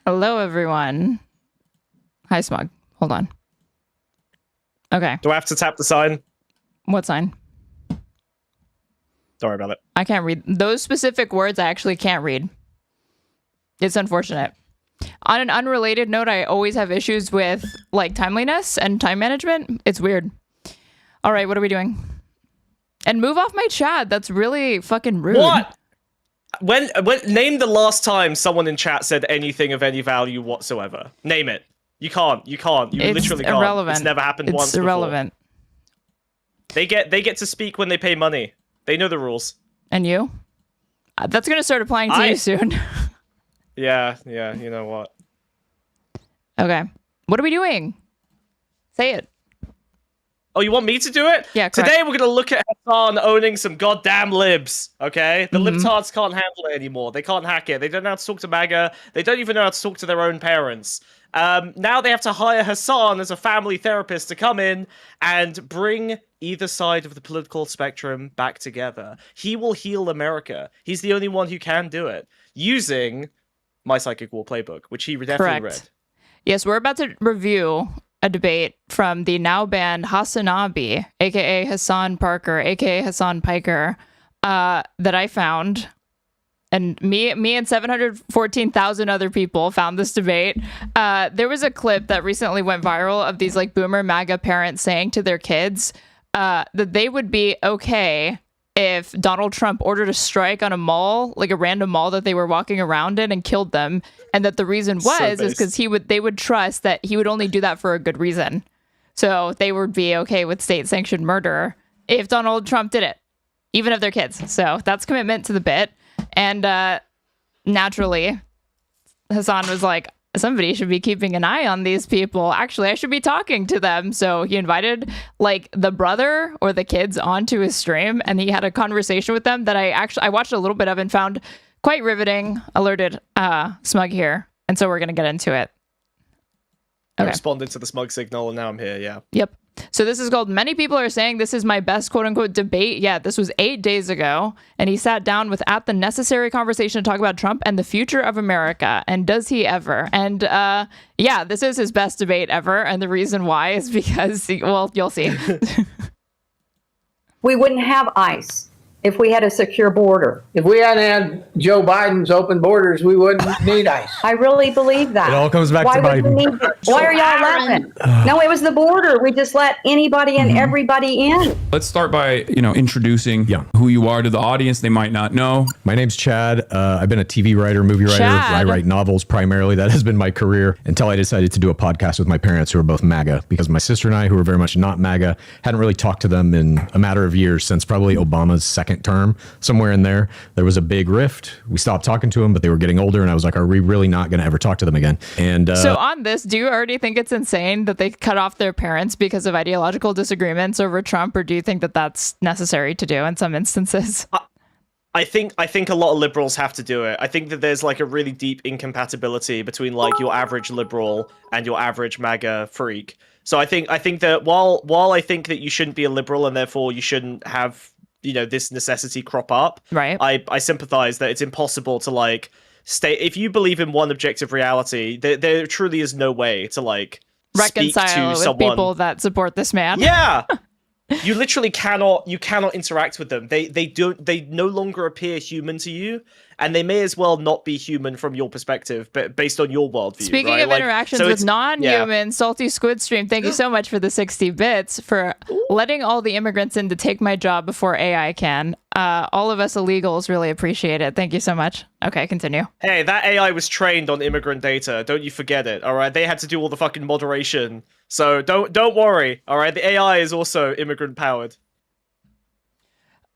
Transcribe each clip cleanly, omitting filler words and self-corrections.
Hello, everyone. Hi, Smug. Hold on. Okay. Do I have to tap the sign? What sign? Don't worry about it. I can't read. Those specific words I actually can't read. It's unfortunate. On an unrelated note, I always have issues with like timeliness and time management. It's weird. All right, what are we doing? And move off my chat. That's really fucking rude. What? When name the last time someone in chat said anything of any value whatsoever. Name it. You can't. You It's literally can't. irrelevant. It's never happened once It's irrelevant. before. They get to speak when they pay money. They know the rules. And you? That's going to start applying to you soon. Yeah, you know what. Okay. What are we doing? Say it. Oh, you want me to do it? Yeah, correct. Today we're going to look at Hasan owning some goddamn libs, okay? The libtards can't handle it anymore. They can't hack it. They don't know how to talk to MAGA. They don't even know how to talk to their own parents. Now they have to hire Hasan as a family therapist to come in and bring either side of the political spectrum back together. He will heal America. He's the only one who can do it using My Psychic War playbook, which he definitely read. Yes, we're about to review a debate from the now banned Hasanabi, aka Hasan Parker, aka Hasan Piker, that I found. And me and 714,000 other people found this debate. There was a clip that recently went viral of these like Boomer MAGA parents saying to their kids that they would be okay if Donald Trump ordered a strike on a mall, like a random mall that they were walking around in, and killed them, and that the reason was is because they would trust that he would only do that for a good reason. So they would be okay with state-sanctioned murder if Donald Trump did it, even of their kids. So that's commitment to the bit. And naturally, Hasan was like, somebody should be keeping an eye on these people. Actually, I should be talking to them. So he invited like the brother or the kids onto his stream, and he had a conversation with them that I watched a little bit of and found quite riveting. Alerted Smug here, and so we're gonna get into it. Okay. I responded to the Smug signal, and now I'm here. Yeah. Yep. So this is called Many People Are Saying This Is My Best Quote Unquote Debate. Yeah, this was 8 days ago. And he sat down with the necessary conversation to talk about Trump and the future of America. And does he ever? And yeah, this is his best debate ever. And the reason why is because, well, you'll see. We wouldn't have ICE if we had a secure border. If we hadn't had Joe Biden's open borders, we wouldn't need ICE. I really believe that. It all comes back to Biden. Why are y'all laughing? No, it was the border. We just let anybody and everybody in. Let's start by, introducing who you are to the audience. They might not know. My name's Chad. I've been a TV writer, movie writer. I write novels primarily. That has been my career until I decided to do a podcast with my parents, who are both MAGA, because my sister and I, who are very much not MAGA, hadn't really talked to them in a matter of years, since probably Obama's second term, somewhere in there. There was a big rift. We stopped talking to them, but they were getting older, and I was like, are we really not going to ever talk to them again? And so on this, do you already think it's insane that they cut off their parents because of ideological disagreements over Trump, or do you think that that's necessary to do in some instances? I think a lot of liberals have to do it. I think that there's like a really deep incompatibility between like your average liberal and your average MAGA freak. So I think that while I think that you shouldn't be a liberal and therefore you shouldn't have this necessity crop up, right? I sympathize that it's impossible to like stay. If you believe in one objective reality, there truly is no way to like reconcile with someone. People that support this man. Yeah. You literally cannot interact with them. They no longer appear human to you, and they may as well not be human from your perspective, but based on your worldview. Speaking of interactions with non-humans, Salty Squid Stream, thank you so much for the 60 bits for letting all the immigrants in to take my job before AI can. All of us illegals really appreciate it. Thank you so much. Okay, continue. Hey, that AI was trained on immigrant data. Don't you forget it, all right? They had to do all the fucking moderation. So don't worry, all right? The AI is also immigrant powered.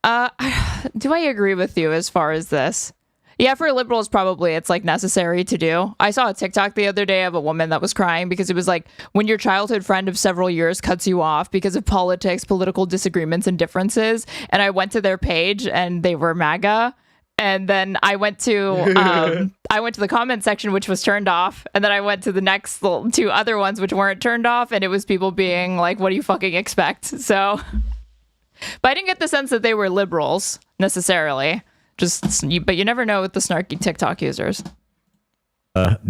Do I agree with you as far as this? Yeah, for liberals, probably it's like necessary to do. I saw a TikTok the other day of a woman that was crying because it was like when your childhood friend of several years cuts you off because of politics, political disagreements, and differences. And I went to their page and they were MAGA. And then I went to the comment section, which was turned off. And then I went to the next two other ones, which weren't turned off. And it was people being like, what do you fucking expect? So, but I didn't get the sense that they were liberals necessarily. But you never know with the snarky TikTok users.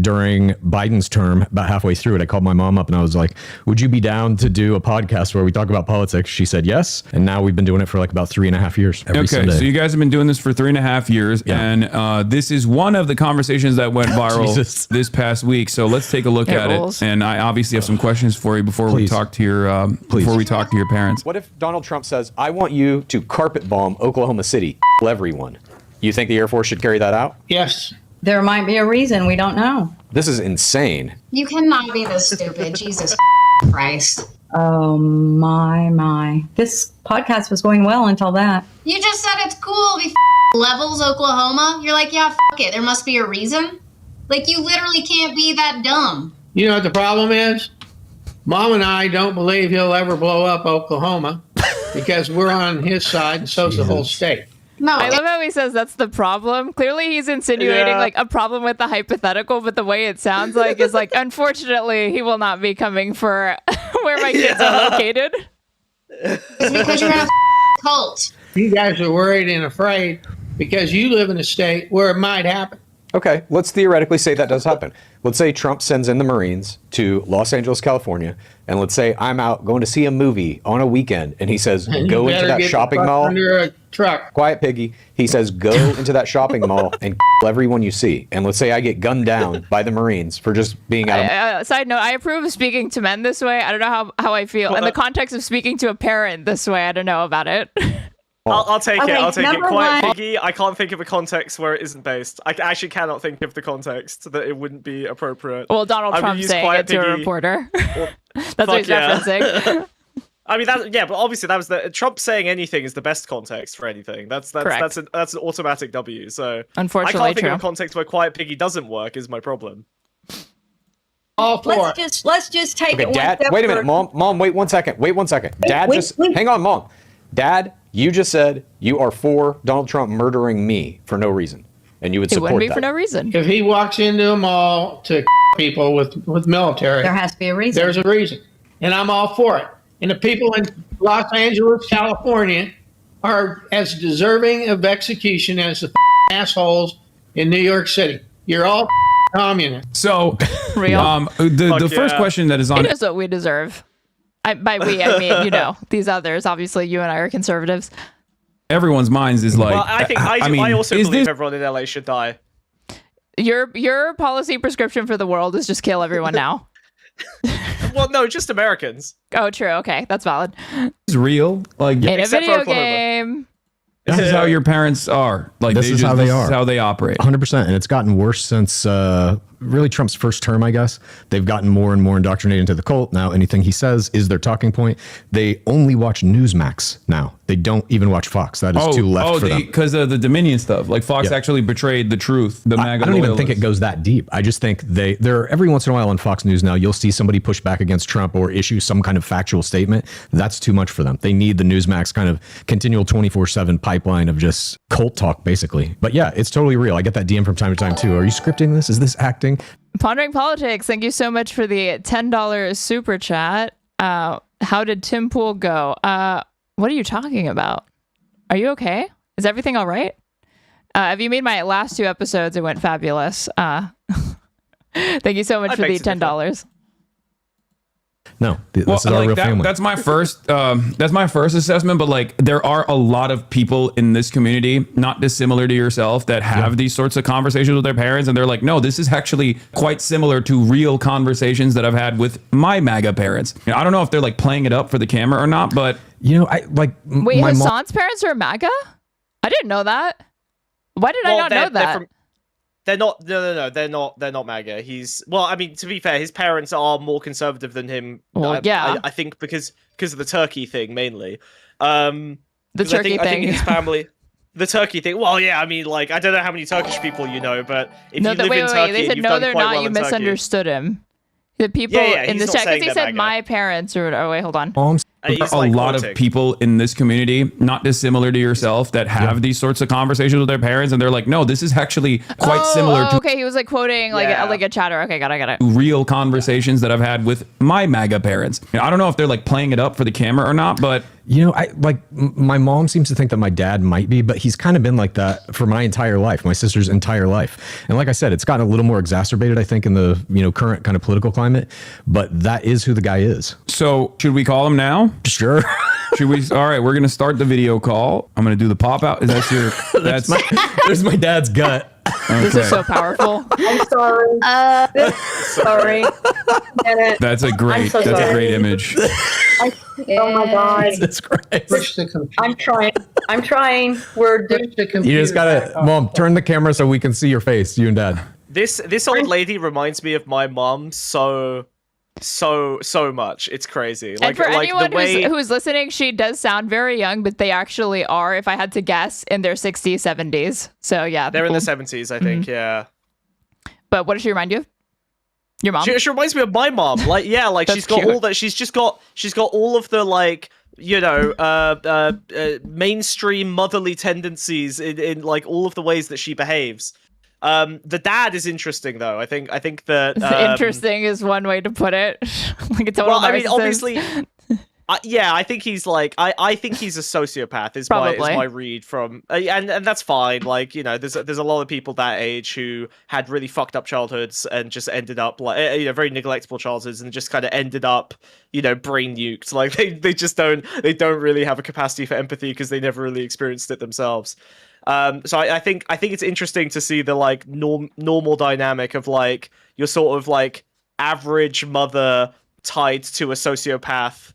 during Biden's term, about halfway through it, I called my mom up and I was like, would you be down to do a podcast where we talk about politics? She said yes. And now we've been doing it for like about 3.5 years. Every Sunday. So you guys have been doing this for 3.5 years. Yeah. And this is one of the conversations that went viral this past week. So let's take a look at it. And I obviously have some questions for you before we talk to your parents. What if Donald Trump says, I want you to carpet bomb Oklahoma City, everyone? You think the Air Force should carry that out? Yes. There might be a reason. We don't know. This is insane. You cannot be this stupid. Jesus Christ. Oh, my. This podcast was going well until that. You just said it's cool. We levels Oklahoma. You're like, yeah, it. There must be a reason. Like, you literally can't be that dumb. You know what the problem is? Mom and I don't believe he'll ever blow up Oklahoma because we're on his side and so's the whole state. No. I love how he says that's the problem. Clearly he's insinuating like a problem with the hypothetical, but the way it sounds like is like, unfortunately, he will not be coming for where my kids are located. It's because you're in a cult. You guys are worried and afraid because you live in a state where it might happen. Okay, let's theoretically say that does happen. Let's say Trump sends in the Marines to Los Angeles, California, and let's say I'm out going to see a movie on a weekend, and he says, go into that shopping mall. Under a truck. Quiet, piggy. He says, go into that shopping mall and everyone you see. And let's say I get gunned down by the Marines for just being out of... Side note, I approve of speaking to men this way. I don't know how I feel. In the context of speaking to a parent this way, I don't know about it. I'll take it. I'll take it. number Quiet one- piggy. I can't think of a context where it isn't based. I actually cannot think of the context that it wouldn't be appropriate. Well, Donald I would Trump use saying Quiet it to a Piggy. reporter. Well, That's what fuck he's yeah. referencing. I mean, but obviously that was the Trump saying anything is the best context for anything. That's an automatic W. So Unfortunately, I can't think true. of a context where Quiet Piggy doesn't work. Is my problem. All for it. Let's just take it one Dad, step wait a minute, further. Mom, wait 1 second. Dad, hang on, Mom. Dad, you just said you are for Donald Trump murdering me for no reason, and you would It support wouldn't be that. for no reason. If he walks into a mall to people with military, There has to be a reason. there's a reason. And I'm all for it. And the people in Los Angeles, California are as deserving of execution as the assholes in New York City. You're all communists. So, Real. the first yeah. question that is It on is what we deserve. By we, I mean, these others. Obviously, you and I are conservatives. everyone's minds is like, Well, I also is believe this everyone in LA should die. Your policy prescription for the world is just kill everyone now. Well, no, just Americans. Oh, true. Okay, that's valid. real? Like, In a except for video Oklahoma. game. this is how your parents are. Like, This is how they this are. is how they operate. 100%, and it's gotten worse since really Trump's first term, I guess. They've gotten more and more indoctrinated into the cult. Now anything he says is their talking point. They only watch Newsmax now. They don't even watch Fox. That is too left for them. Because of the Dominion stuff. Like, Fox Yeah. actually betrayed the truth. The MAGA I don't even think loyalists. it goes that deep. I just think they're every once in a while on Fox News now, you'll see somebody push back against Trump or issue some kind of factual statement. That's too much for them. They need the Newsmax kind of continual 24/7 pipeline of just cult talk, basically. But yeah, it's totally real. I get that DM from time to time too. Are you scripting this? Is this acting? Pondering Politics, thank you so much for the $10 super chat. How did Tim Pool go? What are you talking about? Are you okay? Is everything all right? If you made my last 2 episodes, it went fabulous. Thank you so much for the $10. No, this is our real family. That's my first. That's my first assessment. But like, there are a lot of people in this community, not dissimilar to yourself, that have these sorts of conversations with their parents, and they're like, "No, this is actually quite similar to real conversations that I've had with my MAGA parents." You know, I don't know if they're like playing it up for the camera or not, but I like. Wait, my mom. Hasan's parents are MAGA? I didn't know that. Why did I not know that? They're not. No. They're not MAGA. I mean, to be fair, his parents are more conservative than him. Well, yeah. I think because of the turkey thing mainly. The turkey I think thing. his family. The turkey thing. Well, yeah. I mean, like, I don't know how many Turkish people you know, but if you live in Turkey, They and said you've no, done they're quite not. well You in Turkey. misunderstood him. The people Yeah, in he's the not chat, because saying he they're said MAGA. my parents or wait, hold on. Mom's there He's, are like, a lot quoting. of people in this community, not dissimilar to yourself, that have these sorts of conversations with their parents, and they're like, "No, this is actually quite similar to Okay, he was like quoting like Yeah. a chatter. Okay, got it. real conversations that I've had with my MAGA parents." You know, I don't know if they're like playing it up for the camera or not, but You know, my mom seems to think that my dad might be, but he's kind of been like that for my entire life, my sister's entire life. And like I said, it's gotten a little more exacerbated, I think, in the, current kind of political climate, but that is who the guy is. So should we call him now? Sure. Should we? All right, we're going to start the video call. I'm going to do the pop out. Is that your, there's my dad's gut. Okay. This is so powerful. I'm sorry. Sorry. That's a great image. Oh my God. Jesus Christ. Push the computer. I'm trying. We're Push the computer. You just gotta, Mom, turn the camera so we can see your face, you and Dad. This old lady reminds me of my mom so much. It's crazy. And for anyone who's listening, she does sound very young, but they actually are, if I had to guess, in their 60s, 70s. So yeah. They're in the 70s, I think, yeah. But what does she remind you of? Your mom? She reminds me of my mom. Like, yeah, like she's got cute. all that. She's got all of the like, mainstream motherly tendencies in like all of the ways that she behaves. The dad is interesting though. I think that interesting is one way to put it. Like a total well, I mean, narcissist. obviously, yeah, I think he's like, I think he's a sociopath. Is my read from, and that's fine. Like, there's a lot of people that age who had really fucked up childhoods and just ended up like, very neglectful childhoods and just kind of ended up, brain nuked. Like they don't really have a capacity for empathy because they never really experienced it themselves. So I think it's interesting to see the like normal dynamic of like your sort of like average mother tied to a sociopath,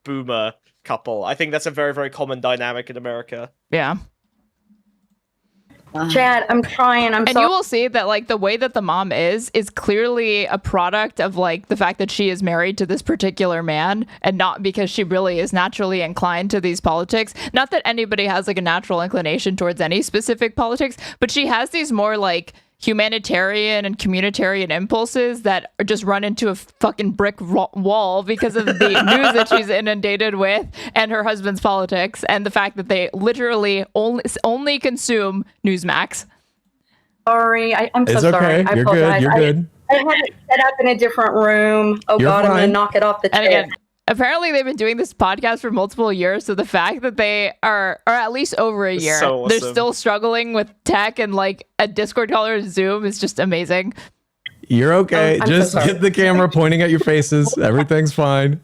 boomer couple. I think that's a very, very common dynamic in America. Yeah. Chad, I'm trying. I'm and sorry. you will see that like the way that the mom is clearly a product of like the fact that she is married to this particular man and not because she really is naturally inclined to these politics. Not that anybody has like a natural inclination towards any specific politics, but she has these more like humanitarian and communitarian impulses that are just run into a fucking brick wall because of the news that she's inundated with and her husband's politics and the fact that they literally only consume Newsmax. Sorry. I'm so It's sorry. okay. I You're apologize. good. You're good. I had it set up in a different room. Oh You're God, I'm fine. gonna knock it off the And chair. again, apparently they've been doing this podcast for multiple years, so the fact that they are at least over a year, so awesome. they're still struggling with tech and like a Discord call or Zoom is just amazing. You're okay. I'm Just so sorry. get the camera pointing at your faces. Everything's fine.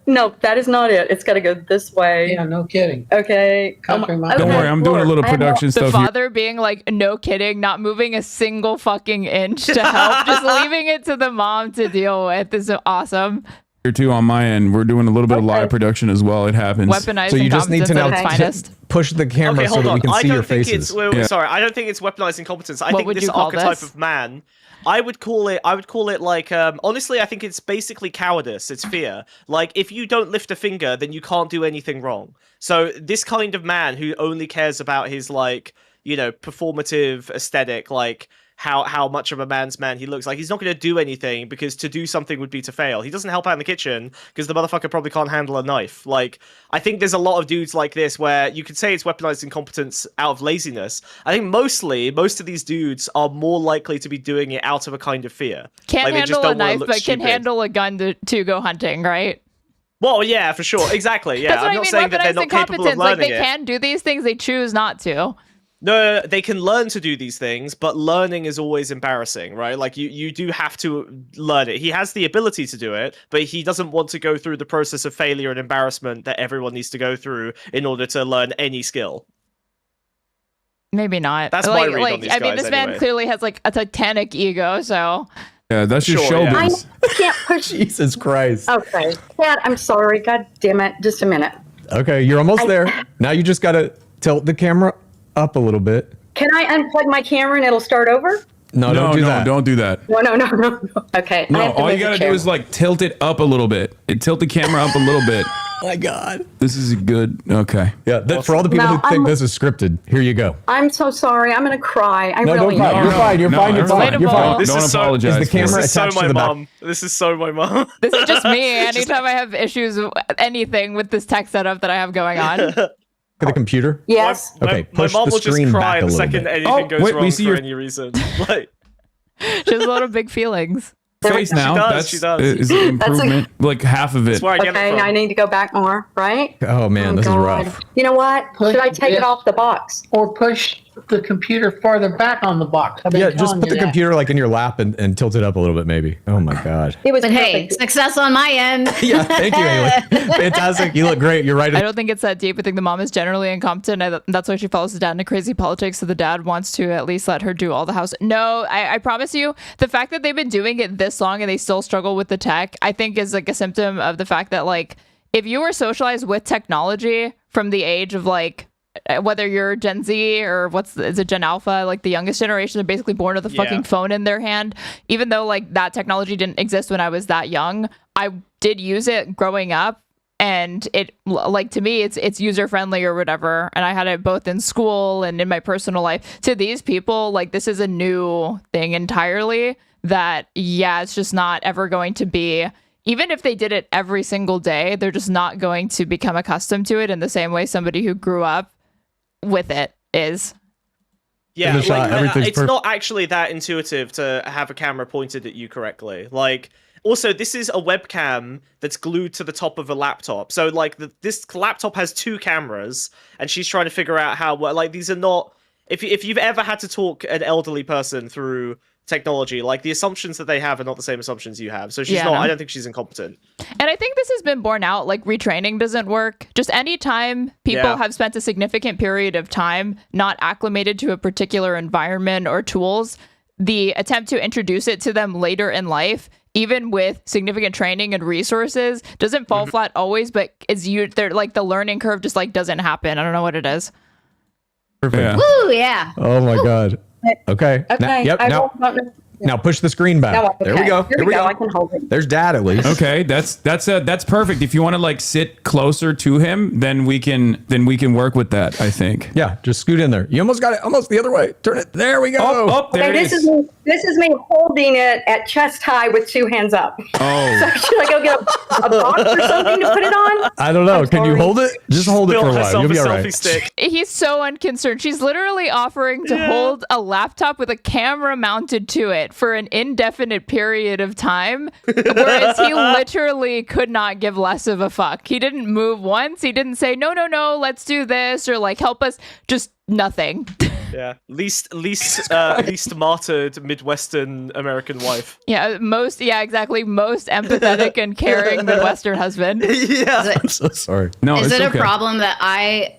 No, that is not it. It's got to go this way. Yeah, no kidding. Okay. Country mom. Don't worry, I'm doing a little production The stuff here. father being like, no kidding, not moving a single fucking inch to help, just leaving it to the mom to deal with is awesome. Here too on my end. We're doing a little bit of live production as well. It happens. Weaponized So you just need to now its finest. push the camera Okay, so hold that on. we can I see don't your think faces. Sorry, I don't think it's weaponized incompetence. I What think would this you call archetype this? of man. I would call it like honestly, I think it's basically cowardice. It's fear. Like if you don't lift a finger, then you can't do anything wrong. So this kind of man who only cares about his like, performative aesthetic, like how much of a man's man he looks like, he's not going to do anything because to do something would be to fail. He doesn't help out in the kitchen because the motherfucker probably can't handle a knife. Like I think there's a lot of dudes like this where you could say it's weaponized incompetence out of laziness. I think most of these dudes are more likely to be doing it out of a kind of fear. Can't Like, they just handle a don't wanna knife, look but can stupid. handle a gun to go hunting, right? Well, yeah, for sure, exactly. Yeah, That's what I'm I not mean, saying that they're weaponized not capable of incompetence. Like learning they it. can do these things, they choose not to. No, they can learn to do these things, but learning is always embarrassing, right? Like you do have to learn it. He has the ability to do it, but he doesn't want to go through the process of failure and embarrassment that everyone needs to go through in order to learn any skill. Maybe not. That's my read on these I mean, guys this man anyway. clearly has like a titanic ego, so Yeah, that's just Sure, yeah. showbiz. I can't push. Jesus Christ. Okay. Chad, I'm sorry. God damn it. Just a minute. Okay, you're almost there. Now you just got to tilt the camera up a little bit. Can I unplug my camera and it'll start over? No, don't do that. Don't do that. No. Okay. I No, have to all you move the gotta chair. do is like tilt it up a little bit. Tilt the camera up a little bit. Oh my God. This is good. Okay. Yeah, for all the people No, who think I'm- this is scripted, here you go. I'm so sorry. I'm gonna cry. I No, really don't cry. am. You're fine. You're No, fine. You're everyone- fine. You're fine. This Don't is so- apologize. Is the camera This is so attached to my the back? mom. This is so my mom. this is just me. Anytime I have issues with anything with this tech setup that I have going on. Look at the computer. Yes. Okay, my push mom the will just screen cry back a the little second bit. anything Oh, goes wait, we wrong see for your- any reason. Like, She has a lot of big feelings. face She now. does, she does. Is an improvement, like half of it. That's where I get it Okay, from. now I need to go back more, right? Oh man, this is rough. You know what? Should I take it off the box? Or push the computer farther back on the box. I've been Yeah, just telling put you the that. computer like in your lap and tilt it up a little bit, maybe. Oh my god. It was But hey, perfect. success on my end. Yeah, thank you, Haley. Fantastic. You look great. You're right. I don't think it's that deep. I think the mom is generally incompetent. That's why she follows the dad into crazy politics. So the dad wants to at least let her do all the house. No, I promise you, the fact that they've been doing it this long and they still struggle with the tech, I think is like a symptom of the fact that like if you were socialized with technology from the age of like whether you're Gen Z or is it Gen Alpha, like the youngest generation, they're basically born with a fucking phone in their hand. Even though like that technology didn't exist when I was that young, I did use it growing up. And it like to me it's user friendly or whatever, and I had it both in school and in my personal life. To these people, like this is a new thing entirely that it's just not ever going to be. Even if they did it every single day, they're just not going to become accustomed to it in the same way somebody who grew up with it is. Yeah, Give it a shot. like, Everything's it's not actually that intuitive to have a camera pointed at you correctly. Like, also, this is a webcam that's glued to the top of a laptop. So, like, this laptop has two cameras, and she's trying to figure out how. Like, these are not. If you've ever had to talk an elderly person through technology, like the assumptions that they have are not the same assumptions you have. So she's not. I don't think she's incompetent. And I think this has been borne out. Like retraining doesn't work. Just any time people have spent a significant period of time not acclimated to a particular environment or tools, the attempt to introduce it to them later in life, even with significant training and resources, doesn't fall flat always. But they're like the learning curve just like doesn't happen. I don't know what it is. Perfect. Yeah. Woo, yeah. Oh my god. Okay. Okay. Now push the screen back. No, okay. There we go. Here we go. I can hold it. There's dad at least. Okay, that's perfect. If you want to like sit closer to him, then we can work with that, I think. Yeah, just scoot in there. You almost got it. Almost the other way. Turn it. There we go. Oh, there Okay, it this is. is me holding it at chest high with two hands up. Oh. So should I go get a box or something to put it on? I don't know. Can you sorry. hold it? Just hold it Built for a while. herself You'll be a all selfie right. stick. He's so unconcerned. She's literally offering to hold a laptop with a camera mounted to it for an indefinite period of time, whereas he literally could not give less of a fuck. He didn't move once. He didn't say, no, let's do this, or like help us. Just nothing. Yeah, least martyred Midwestern American wife. Exactly. Most empathetic and caring Midwestern husband. Yeah. I'm so sorry. No, Is it's it okay. a problem that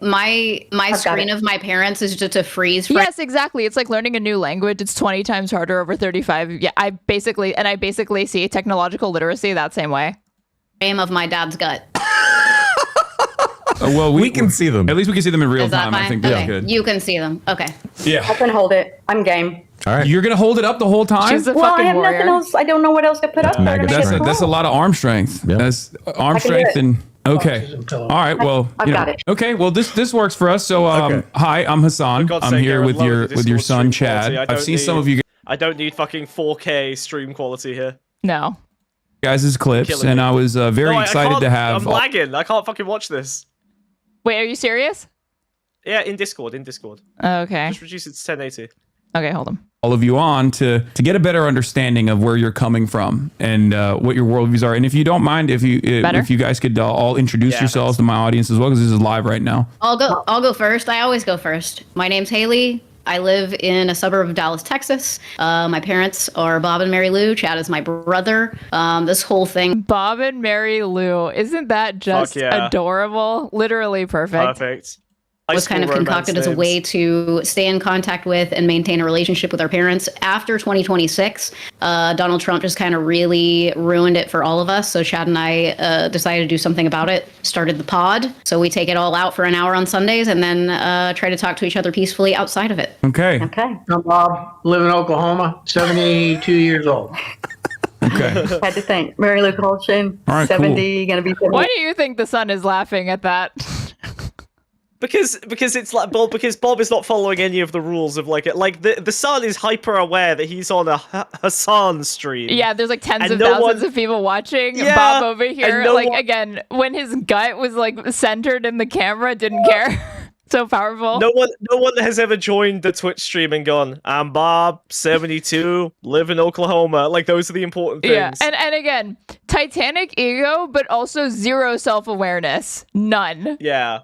my screen of my parents is just a freeze frame Yes, exactly. It's like learning a new language. It's 20 times harder over 35. Yeah, I basically see technological literacy that same way. of my dad's gut? Well, We can see them. At least we can see them in real Is that time. fine? I think that's Okay, good. you can see them. Okay. I Yeah. can hold it. I'm game. All right. You're gonna hold it up the whole time. She's a Well, I fucking have warrior. nothing else. I don't know what else to put up there to Maga make strength. it That's a cool. lot of arm strength. Yeah. That's arm I can do strength it. and okay. Boxes and pillows. All right. Well, I've got it. Okay. Well, this works for us. So, Okay. hi, I'm Hasan. For God's I'm sake, here Aaron, with lower your the with your Discord son stream quality. Chad. I I've seen don't some need- of you I don't need fucking 4K stream quality here. No. guys' clips, Killing and me. I was very No, I excited can't- to have. I'm lagging. I can't fucking watch this. Wait, are you serious? Yeah, in Discord. Okay. Just reduce it to 1080. Okay, hold on. all of you on to get a better understanding of where you're coming from and what your worldviews are. And if you don't mind, if you guys could all introduce yourselves to my audience as well, because this is live right now. I'll go first. I always go first. My name's Haley. I live in a suburb of Dallas, Texas. My parents are Bob and Mary Lou. Chad is my brother. This whole thing. Bob and Mary Lou. Isn't that just adorable? Literally perfect. Perfect. Was kind of concocted as a way to stay in contact with and maintain a relationship with our parents. After 2026, Donald Trump just kind of really ruined it for all of us. So Chad and I decided to do something about it, started the pod. So we take it all out for an hour on Sundays and then try to talk to each other peacefully outside of it. Okay. Okay. I'm Bob, live in Oklahoma, 72 years old. Okay. Had to think. Mary Lou Colchin, All right, 70, gonna be 70. Why do you think the son is laughing at that? Because it's like Bob, because Bob is not following any of the rules of the son is hyper aware that he's on a Hasan stream. Yeah, there's like tens And of no thousands one- of people watching. Yeah, Bob over here, and no like one- again, when his gut was like centered in the camera, didn't care. So powerful. No one has ever joined the Twitch stream and gone, I'm Bob, 72, live in Oklahoma. Like, those are the important things. Yeah, and again, titanic ego, but also zero self-awareness. None. Yeah.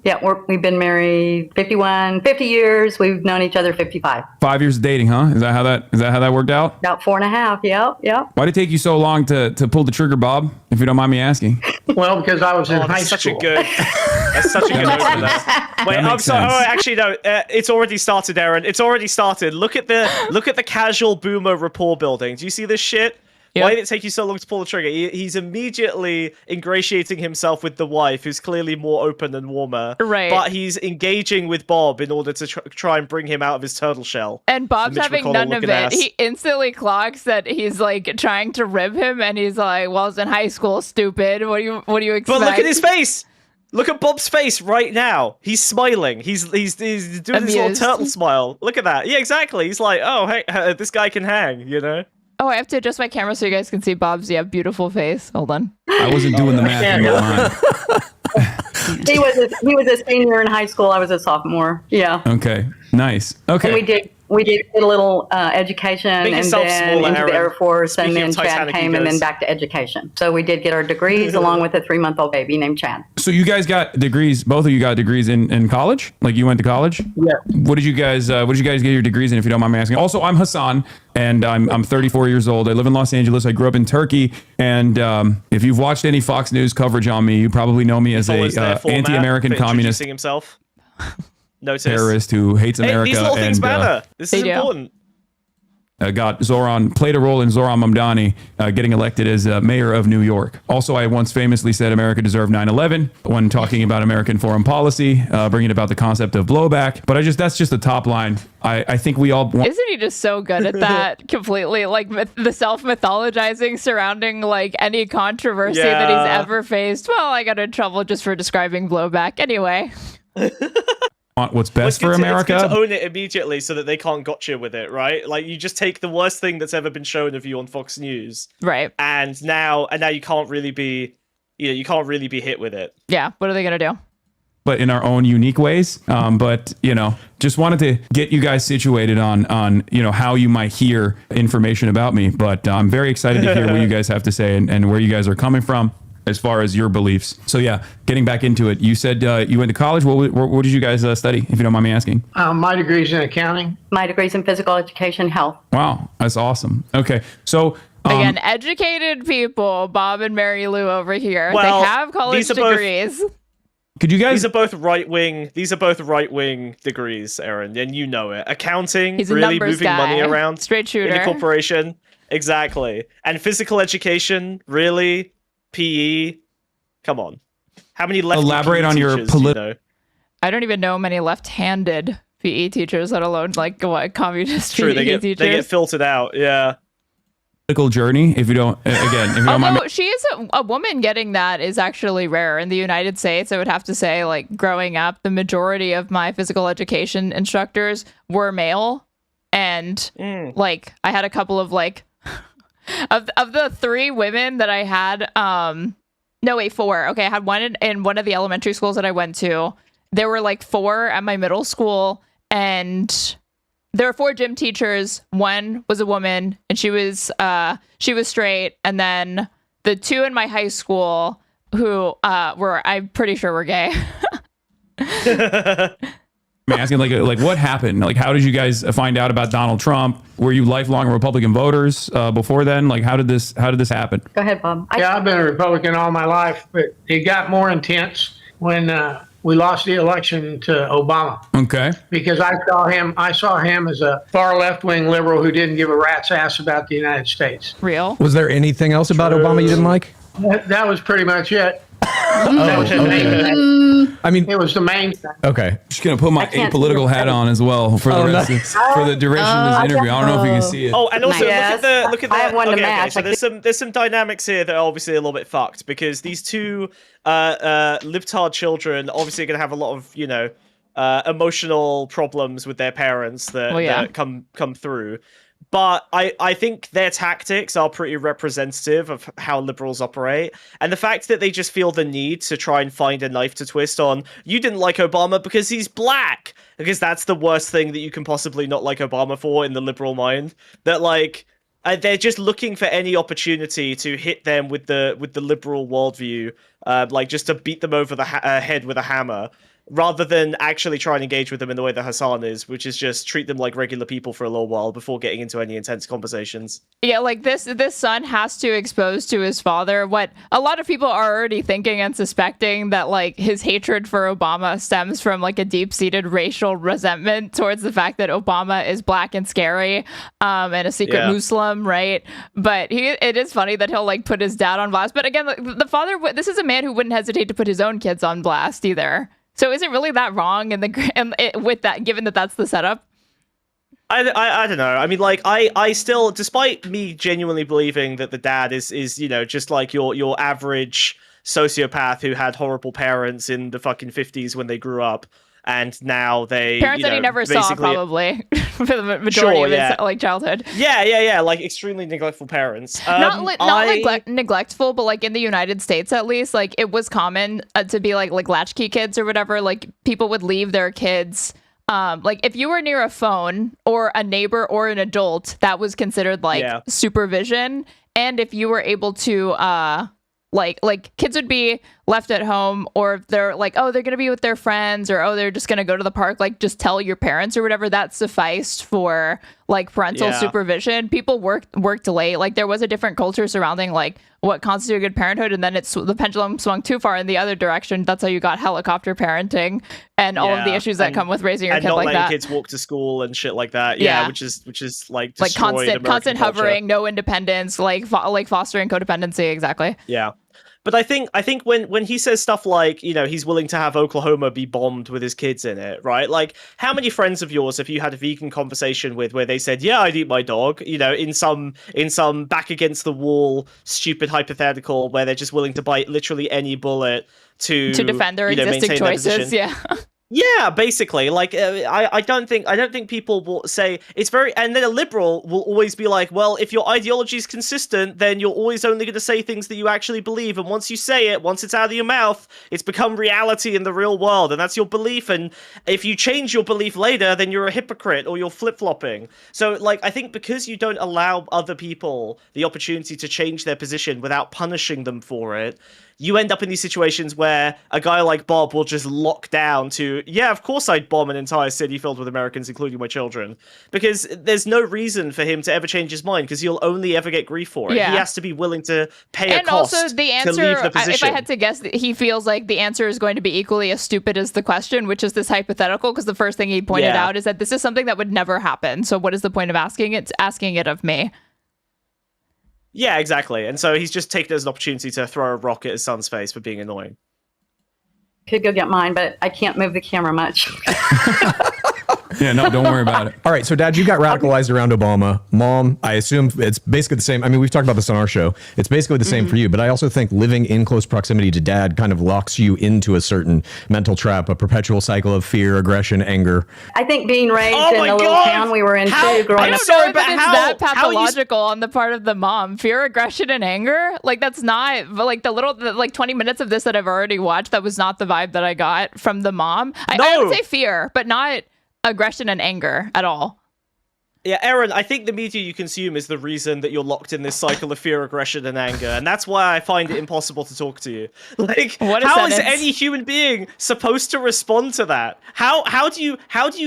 Yeah, we've been married 50 years. We've known each other 55. 5 years of dating, huh? Is that how that worked out? About 4.5. Yep. Why did it take you so long to pull the trigger, Bob? If you don't mind me asking. Well, because I was in high That's school. That's such a good opener. Wait, I'm sorry. Oh, actually, no. It's already started, Aaron. It's already started. Look at the casual boomer rapport building. Do you see this shit? Yep. Why did it take you so long to pull the trigger? He's immediately ingratiating himself with the wife, who's clearly more open and warmer. Right. But he's engaging with Bob in order to try and bring him out of his turtle shell. And Bob's having none of it. Ass. He instantly clocks that he's like trying to rib him, and he's like, "Well, I was in high school, stupid. What do you expect?" But look at his face. Look at Bob's face right now. He's smiling. He's doing this little turtle smile. Look at that. Yeah, exactly. He's like, "Oh, hey, this guy can hang," you know. Oh, I have to adjust my camera so you guys can see Bob's beautiful face. Hold on. I wasn't doing the math in my mind. He was a senior in high school. I was a sophomore. Yeah. Okay. Nice. Okay. And we did a little education and then into the Air Force, and then Chad came and then back to education. So we did get our degrees along with a 3-month-old baby named Chad. So you guys got degrees, both of you got degrees in college? Like you went to college? Yeah. What did you guys get your degrees in, if you don't mind me asking? Also, I'm Hasan, and I'm 34 years old. I live in Los Angeles. I grew up in Turkey. And if you've watched any Fox News coverage on me, you probably know me as a anti-American communist. Himself. Terrorist who hates America. These little things matter. This is important. Played a role in Zoran Mamdani getting elected as mayor of New York. Also, I once famously said America deserved 9/11 when talking about American foreign policy, bringing about the concept of blowback. But that's just the top line. I think we all want. Isn't he just so good at that? Completely, like the self-mythologizing surrounding like any controversy that he's ever faced. Well, I got in trouble just for describing blowback. Anyway. What's best for America. It's good to own it immediately so that they can't gotcha with it, right? Like you just take the worst thing that's ever been shown of you on Fox News, right? And now you can't really be, hit with it. Yeah. What are they gonna do? But in our own unique ways. But just wanted to get you guys situated on how you might hear information about me. But I'm very excited to hear what you guys have to say and where you guys are coming from as far as your beliefs. So yeah, getting back into it, you said you went to college. What did you guys study, if you don't mind me asking? My degree's in accounting. My degree's in physical education, health. Wow, that's awesome. Okay, so again, educated people, Bob and Mary Lou over here. Well, they have college degrees. Could you guys? These are both right wing degrees, Aaron, and you know it. Accounting, he's a really numbers moving guy. money around, straight shooter in a corporation, exactly. And physical education, really. PE, come on. How many left? Elaborate on your political. I don't even know many left-handed PE teachers, let alone like what communist PE teachers. They get filtered out. Yeah. Political journey. If you don't mind. She is a woman getting that is actually rare in the United States. I would have to say, like growing up, the majority of my physical education instructors were male, and like I had a couple of like. Of the 3 women that I had, 4. Okay, I had one in one of the elementary schools that I went to. There were like 4 at my middle school, and there were 4 gym teachers. One was a woman, and she was straight. And then the 2 in my high school who I'm pretty sure were gay. I'm asking like what happened? Like how did you guys find out about Donald Trump? Were you lifelong Republican voters before then? Like how did this happen? Go ahead, Bob. I've been a Republican all my life, but it got more intense when we lost the election to Obama. Okay. Because I saw him as a far left-wing liberal who didn't give a rat's ass about the United States. Real? Was there anything else about Obama you didn't like? That was pretty much it. I mean, it was the main thing. Okay. Just gonna put my apolitical hat on as well for the rest for the duration of this interview. I don't know if you can see it. Oh, and also look at the I have one to match. So there's some dynamics here that are obviously a little bit fucked because these 2 libtard children obviously are gonna have a lot of emotional problems with their parents that come through. But I think their tactics are pretty representative of how liberals operate. And the fact that they just feel the need to try and find a knife to twist on, you didn't like Obama because he's black. Because that's the worst thing that you can possibly not like Obama for in the liberal mind. That, like, they're just looking for any opportunity to hit them with the liberal worldview, like just to beat them over the head with a hammer, rather than actually try and engage with them in the way that Hasan is, which is just treat them like regular people for a little while before getting into any intense conversations. Yeah, like this son has to expose to his father what a lot of people are already thinking and suspecting, that like his hatred for Obama stems from like a deep-seated racial resentment towards the fact that Obama is black and scary, and a secret Muslim, right? But it is funny that he'll like put his dad on blast. But again, the father, this is a man who wouldn't hesitate to put his own kids on blast either. So is it really that wrong with that, given that that's the setup? I don't know. I mean, like, I still, despite me genuinely believing that the dad is just like your average sociopath who had horrible parents in the fucking 50s when they grew up, and now parents that he never saw, probably for the majority of his like childhood. Yeah, like extremely neglectful parents. Not neglectful, but like in the United States, at least, like it was common to be like latchkey kids or whatever. Like people would leave their kids. Like if you were near a phone or a neighbor or an adult, that was considered like supervision. And if you were able to like kids would be left at home, or if they're like, oh, they're gonna be with their friends, or oh, they're just gonna go to the park, like just tell your parents or whatever. That sufficed for like parental supervision. People worked late. Like there was a different culture surrounding like what constituted good parenthood, and then the pendulum swung too far in the other direction. That's how you got helicopter parenting and all of the issues that come with raising your kid like that. And not letting kids walk to school and shit like that. Yeah, which is like constant hovering, no independence, like fostering codependency. Exactly. Yeah. But I think when he says stuff like, he's willing to have Oklahoma be bombed with his kids in it, right? Like, how many friends of yours have you had a vegan conversation with where they said, yeah, I'd eat my dog, in some back against the wall stupid hypothetical where they're just willing to bite literally any bullet to defend their existing choices. Yeah. Yeah, basically, like I don't think people will say it's very, and then a liberal will always be like, well, if your ideology is consistent, then you're always only going to say things that you actually believe, and once you say it, once it's out of your mouth, it's become reality in the real world, and that's your belief, and if you change your belief later, then you're a hypocrite or you're flip-flopping. So, like, I think because you don't allow other people the opportunity to change their position without punishing them for it, you end up in these situations where a guy like Bob will just lock down to, yeah, of course I'd bomb an entire city filled with Americans, including my children. Because there's no reason for him to ever change his mind, because he'll only ever get grief for it. Yeah. He has to be willing to pay a cost also the answer, to leave the position. If I had to guess, he feels like the answer is going to be equally as stupid as the question, which is this hypothetical, because the first thing he pointed out is that this is something that would never happen. So what is the point of asking it? It's asking it of me. Yeah, exactly. And so he's just taken it as an opportunity to throw a rock at his son's face for being annoying. Could go get mine, but I can't move the camera much. Yeah, no, don't worry about it. All right, so Dad, you got radicalized around Obama. Mom, I assume it's basically the same. I mean, we've talked about this on our show. It's basically the same for you, but I also think living in close proximity to Dad kind of locks you into a certain mental trap, a perpetual cycle of fear, aggression, anger. I think being raised in the little town we were in growing up. I'm sorry, but it's that pathological on the part of the mom. Fear, aggression, and anger? Like, that's not, like, the 20 minutes of this that I've already watched, that was not the vibe that I got from the mom. I would say fear, but not aggression and anger at all. Yeah, Aaron, I think the media you consume is the reason that you're locked in this cycle of fear, aggression, and anger, and that's why I find it impossible to talk to you. Like, how is any human being supposed to respond to that? How do you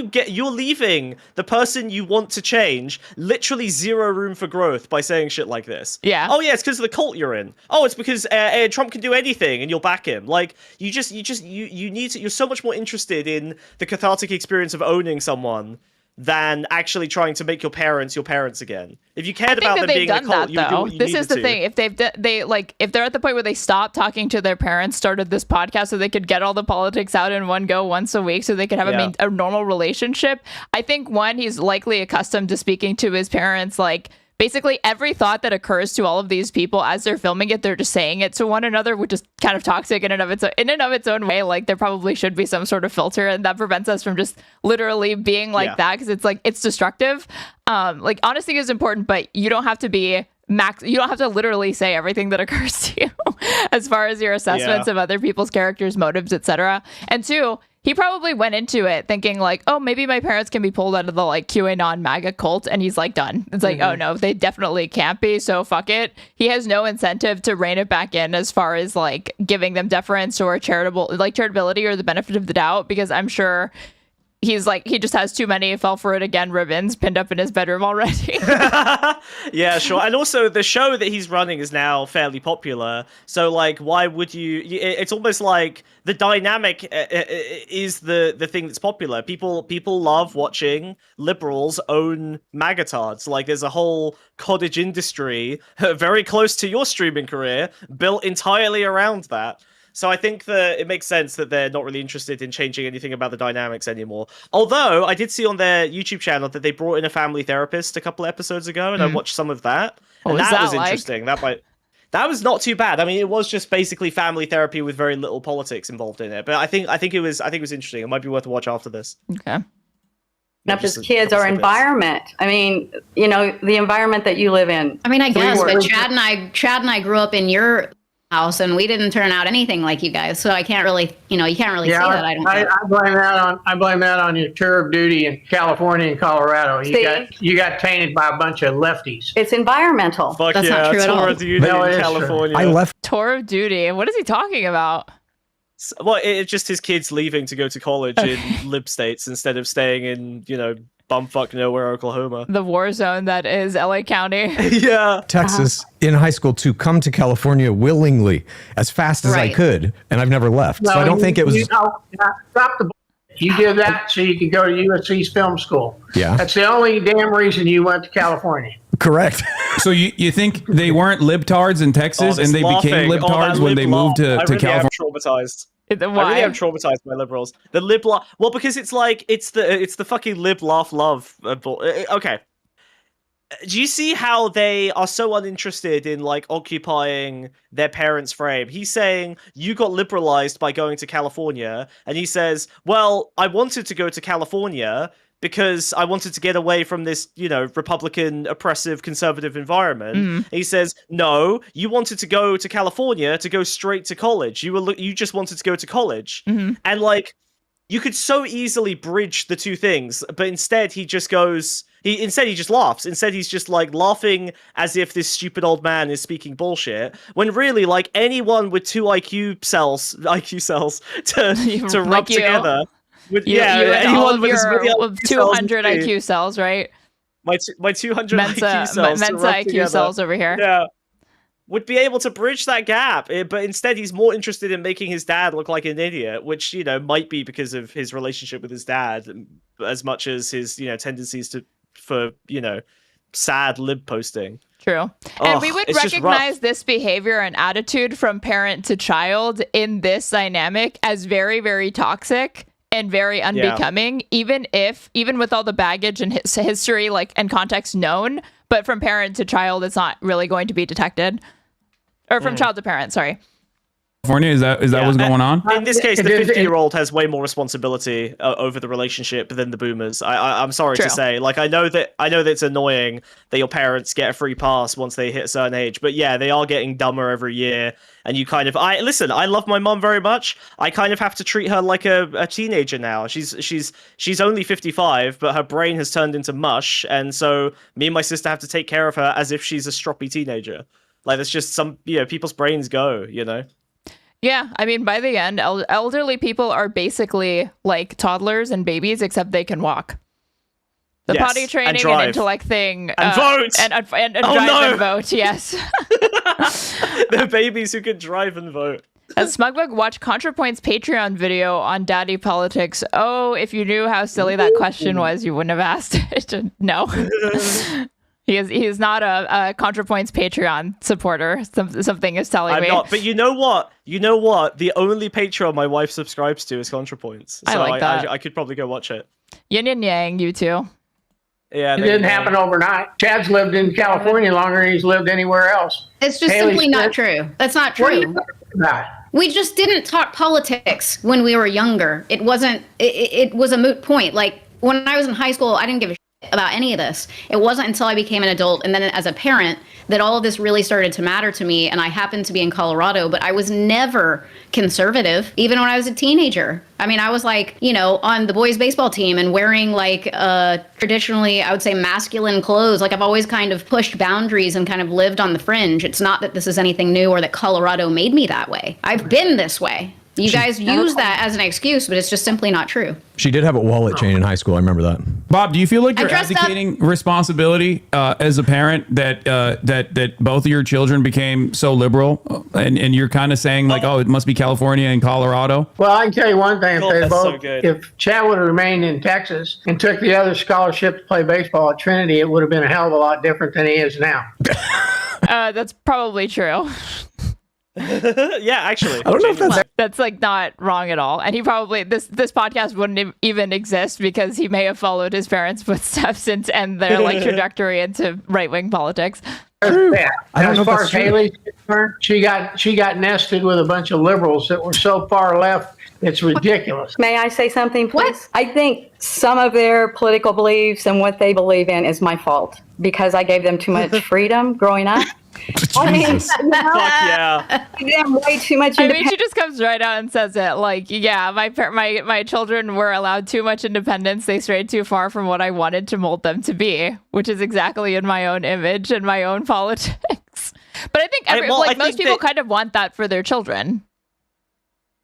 get? You're leaving the person you want to change literally zero room for growth by saying shit like this. Yeah. Oh yeah, it's because of the cult you're in. Oh, it's because Trump can do anything and you'll back him. Like, you need to. You're so much more interested in the cathartic experience of owning someone than actually trying to make your parents again. If you cared about them being a cult, you would do what you needed to. This is the thing. If if they're at the point where they stop talking to their parents, started this podcast so they could get all the politics out in one go once a week, so they could have a normal relationship. I think he's likely accustomed to speaking to his parents like basically every thought that occurs to all of these people as they're filming it, they're just saying it to one another, which is kind of toxic in and of its own way. Like, there probably should be some sort of filter, and that prevents us from just literally being like that, because it's like, it's destructive. Like, honesty is important, but you don't have to be you don't have to literally say everything that occurs to you as far as your assessments of other people's characters, motives, etc. And two, he probably went into it thinking like, oh, maybe my parents can be pulled out of the like QAnon MAGA cult, and he's like done. It's like, oh no, they definitely can't be, so fuck it. He has no incentive to rein it back in as far as like giving them deference or charitability or the benefit of the doubt, because I'm sure he's like, he just has too many fell for it again ribbons pinned up in his bedroom already. Yeah, sure. And also the show that he's running is now fairly popular. So like, why would you, it's almost like the dynamic is the thing that's popular. People love watching liberals own magatards. Like, there's a whole cottage industry very close to your streaming career built entirely around that. So I think that it makes sense that they're not really interested in changing anything about the dynamics anymore. Although I did see on their YouTube channel that they brought in a family therapist a couple episodes ago, and I watched some of that. And that was interesting. That was not too bad. I mean, it was just basically family therapy with very little politics involved in it. But I think it was interesting. It might be worth a watch after this. Okay. Not just kids, our environment. I mean, you know, the environment that you live in. I mean, I guess, but Chad and I grew up in your house, and we didn't turn out anything like you guys, so I can't really, you can't really say that. I don't think. I blame that on your tour of duty in California and Colorado. You got tainted by a bunch of lefties. It's environmental. Fuck That's yeah, not true at all. tour of duty in California. I left Tour of duty. What is he talking about? Well, it's just his kids leaving to go to college in lib states instead of staying in, bumfuck nowhere, Oklahoma. The war zone that is LA County. Yeah. Texas in high school to come to California willingly as fast as I could, and I've never left. So I don't think it was. Stop the. You did that so you could go to USC's film school. Yeah. That's the only damn reason you went to California. Correct. So you think they weren't libtards in Texas, and they became libtards when they moved to California? I'm traumatized. Why? I really am traumatized by liberals. The lib laugh. Well, because it's like it's the fucking lib laugh love. Okay. Do you see how they are so uninterested in like occupying their parents' frame? He's saying you got liberalized by going to California, and he says, "Well, I wanted to go to California because I wanted to get away from this, Republican, oppressive, conservative environment." And he says, "No, you wanted to go to California to go straight to college. You just wanted to go to college." And like, you could so easily bridge the two things, but instead he just goes. He just laughs. Instead, he's just like laughing as if this stupid old man is speaking bullshit. When really, like, anyone with two IQ cells to rub together. Anyone with 200 IQ cells, right? My 200 IQ cells. Mensa IQ cells over here. Yeah. Would be able to bridge that gap, but instead he's more interested in making his dad look like an idiot, which, might be because of his relationship with his dad as much as his, tendencies for sad lib posting. True. And we would recognize this behavior and attitude from parent to child in this dynamic as very, very toxic and very unbecoming, even with all the baggage and history and context known, but from parent to child, it's not really going to be detected. Or from child to parent, sorry. California, is that what's going on? In this case, the 50-year-old has way more responsibility over the relationship than the boomers. I'm sorry to say. Like, I know that it's annoying that your parents get a free pass once they hit a certain age, but yeah, they are getting dumber every year. And you kind of, I love my mom very much. I kind of have to treat her like a teenager now. She's only 55, but her brain has turned into mush, and so me and my sister have to take care of her as if she's a stroppy teenager. Like, that's just some, people's brains go, Yeah, I mean, by the end, elderly people are basically like toddlers and babies, except they can walk. The potty training and intellect thing. And vote! And drive and vote, yes. They're babies who can drive and vote. As Smugbug watched ContraPoint's Patreon video on daddy politics. Oh, if you knew how silly that question was, you wouldn't have asked it. No. He is not a ContraPoint's Patreon supporter. Something is telling me. I'm not. But you know what? The only Patreon my wife subscribes to is ContraPoints. So I like that. I could probably go watch it. Yin and yang, you two. Yeah, it didn't happen overnight. Chad's lived in California longer than he's lived anywhere else. It's just Haley simply not true. That's not What are you true. talking about? We just didn't talk politics when we were younger. It wasn't, it was a moot point. Like when I was in high school, I didn't give a shit about any of this. It wasn't until I became an adult and then as a parent that all of this really started to matter to me. And I happened to be in Colorado, but I was never conservative, even when I was a teenager. I mean, I was like, you know, on the boys' baseball team and wearing like traditionally, I would say, masculine clothes. Like I've always kind of pushed boundaries and kind of lived on the fringe. It's not that this is anything new or that Colorado made me that way. I've been this way. You guys use that as an excuse, but it's just simply not true. She did have a wallet chain in high school. I remember that. Bob, do you feel like you're abdicating responsibility as a parent that both of your children became so liberal, and you're kind of saying like, oh, it must be California and Colorado? Well, I can tell you one thing: So if Chad would have remained in Texas and took the other scholarship to play baseball at Trinity, it would have been a hell of a lot different than he is now. That's probably true. Yeah, actually, I don't know if that's like not wrong at all. And he probably this podcast wouldn't even exist because he may have followed his parents' footsteps and their like trajectory into right-wing politics. Yeah. I don't know as far if that's as Haley's concerned, she got nested with a bunch of liberals that were so far left. It's ridiculous. May I say something, please? What? I think some of their political beliefs and what they believe in is my fault because I gave them too much freedom growing up. I mean, Jesus. you know, Fuck yeah. I gave them way too much I independence. mean, she just comes right out and says it. Like, yeah, my children were allowed too much independence. They strayed too far from what I wanted to mold them to be, which is exactly in my own image and my own politics. But I think most people kind of want that for their children.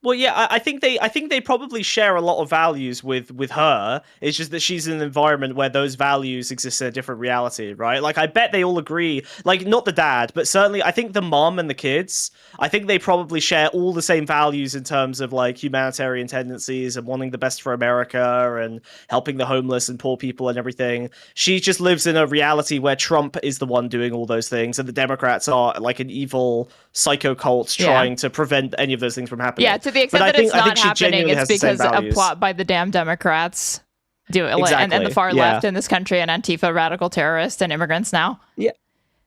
Well, yeah, I think they probably share a lot of values with her. It's just that she's in an environment where those values exist in a different reality, right? Like, I bet they all agree. Like, not the dad, but certainly I think the mom and the kids, I think they probably share all the same values in terms of like humanitarian tendencies and wanting the best for America and helping the homeless and poor people and everything. She just lives in a reality where Trump is the one doing all those things, and the Democrats are like an evil psycho cult trying to prevent any of those things from happening. Yeah, to the extent that it's not happening, it's because of a plot by the damn Democrats and the far left in this country and Antifa radical terrorists and immigrants now. Yeah.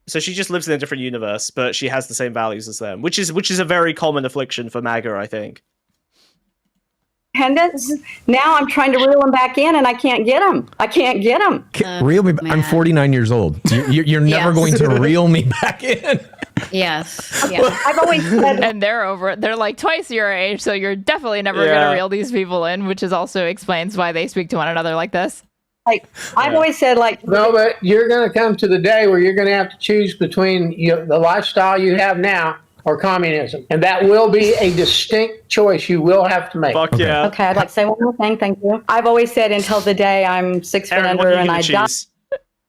So she just lives in a different universe, but she has the same values as them, which is a very common affliction for MAGA, I think. Independence. Now I'm trying to reel them back in, and I can't get them. Reel me. I'm 49 years old. You're never going to reel me back in. Yes. Yeah. I've always said, And they're like twice your age, so you're definitely never going to reel these people in, which is also explains why they speak to one another like this. like, I've always said, like, No, but you're going to come to the day where you're going to have to choose between the lifestyle you have now or communism. And that will be a distinct choice you will have to make. Fuck yeah. okay, I'd like to say one more thing. Thank you. I've always said until the day I'm 6 foot Aaron, what under are you and gonna I die. choose?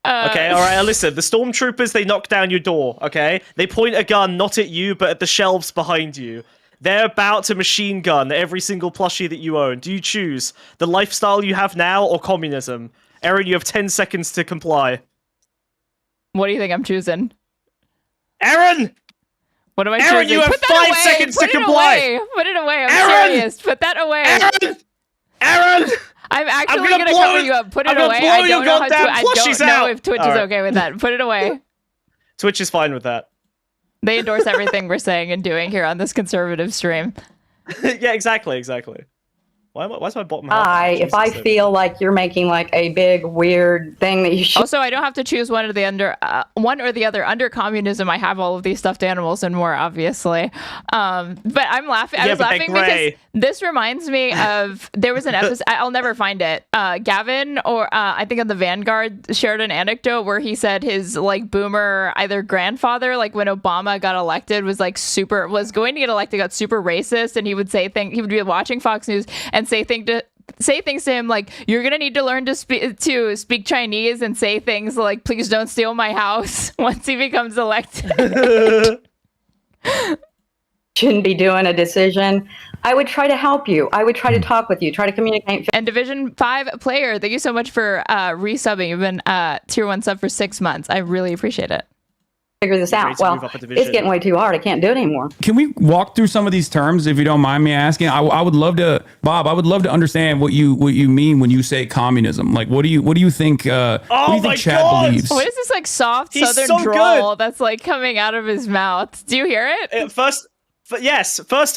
Okay, all right, listen. The stormtroopers, they knock down your door, okay? They point a gun not at you, but at the shelves behind you. They're about to machine gun every single plushie that you own. Do you choose the lifestyle you have now or communism? Aaron, you have 10 seconds to comply. What do you think I'm choosing? Aaron! What am I Aaron, choosing? you have Put that 5 away. seconds to Put it comply. away. Put it away. I'm Aaron! serious. Put that away. Aaron! I'm actually gonna going to blow cover it- you up. Put it I'm gonna away. blow I your don't know goddamn I don't plushies know out. if Twitch All is right. okay with that. Put it away. Twitch is fine with that. They endorse everything we're saying and doing here on this conservative stream. Yeah, exactly. Why's my bottom half? If I feel like you're making like a big weird thing that you should. Also, I don't have to choose one or the other. Under communism, I have all of these stuffed animals and more, obviously. But I'm laughing. I was laughing because this reminds me of there was an episode. I'll never find it. Gavin or I think on the Vanguard shared an anecdote where he said his like boomer either grandfather, like when Obama got elected, was going to get elected, got super racist, and he would say things. He would be watching Fox News and say things to him like, "You're gonna need to learn to speak Chinese," and say things like, "Please don't steal my house," once he becomes elected. Shouldn't be doing a decision. I would try to help you. I would try to talk with you, try to communicate. And Division 5 player, thank you so much for resubbing. You've been tier 1 sub for 6 months. I really appreciate it. figure this out. Well, it's getting way too hard. I can't do it anymore. Can we walk through some of these terms, if you don't mind me asking? I would love to, Bob. I would love to understand what you mean when you say communism. Like, what do you think? What do you think Chad believes? What is this like soft Southern drawl that's like coming out of his mouth? Do you hear it? First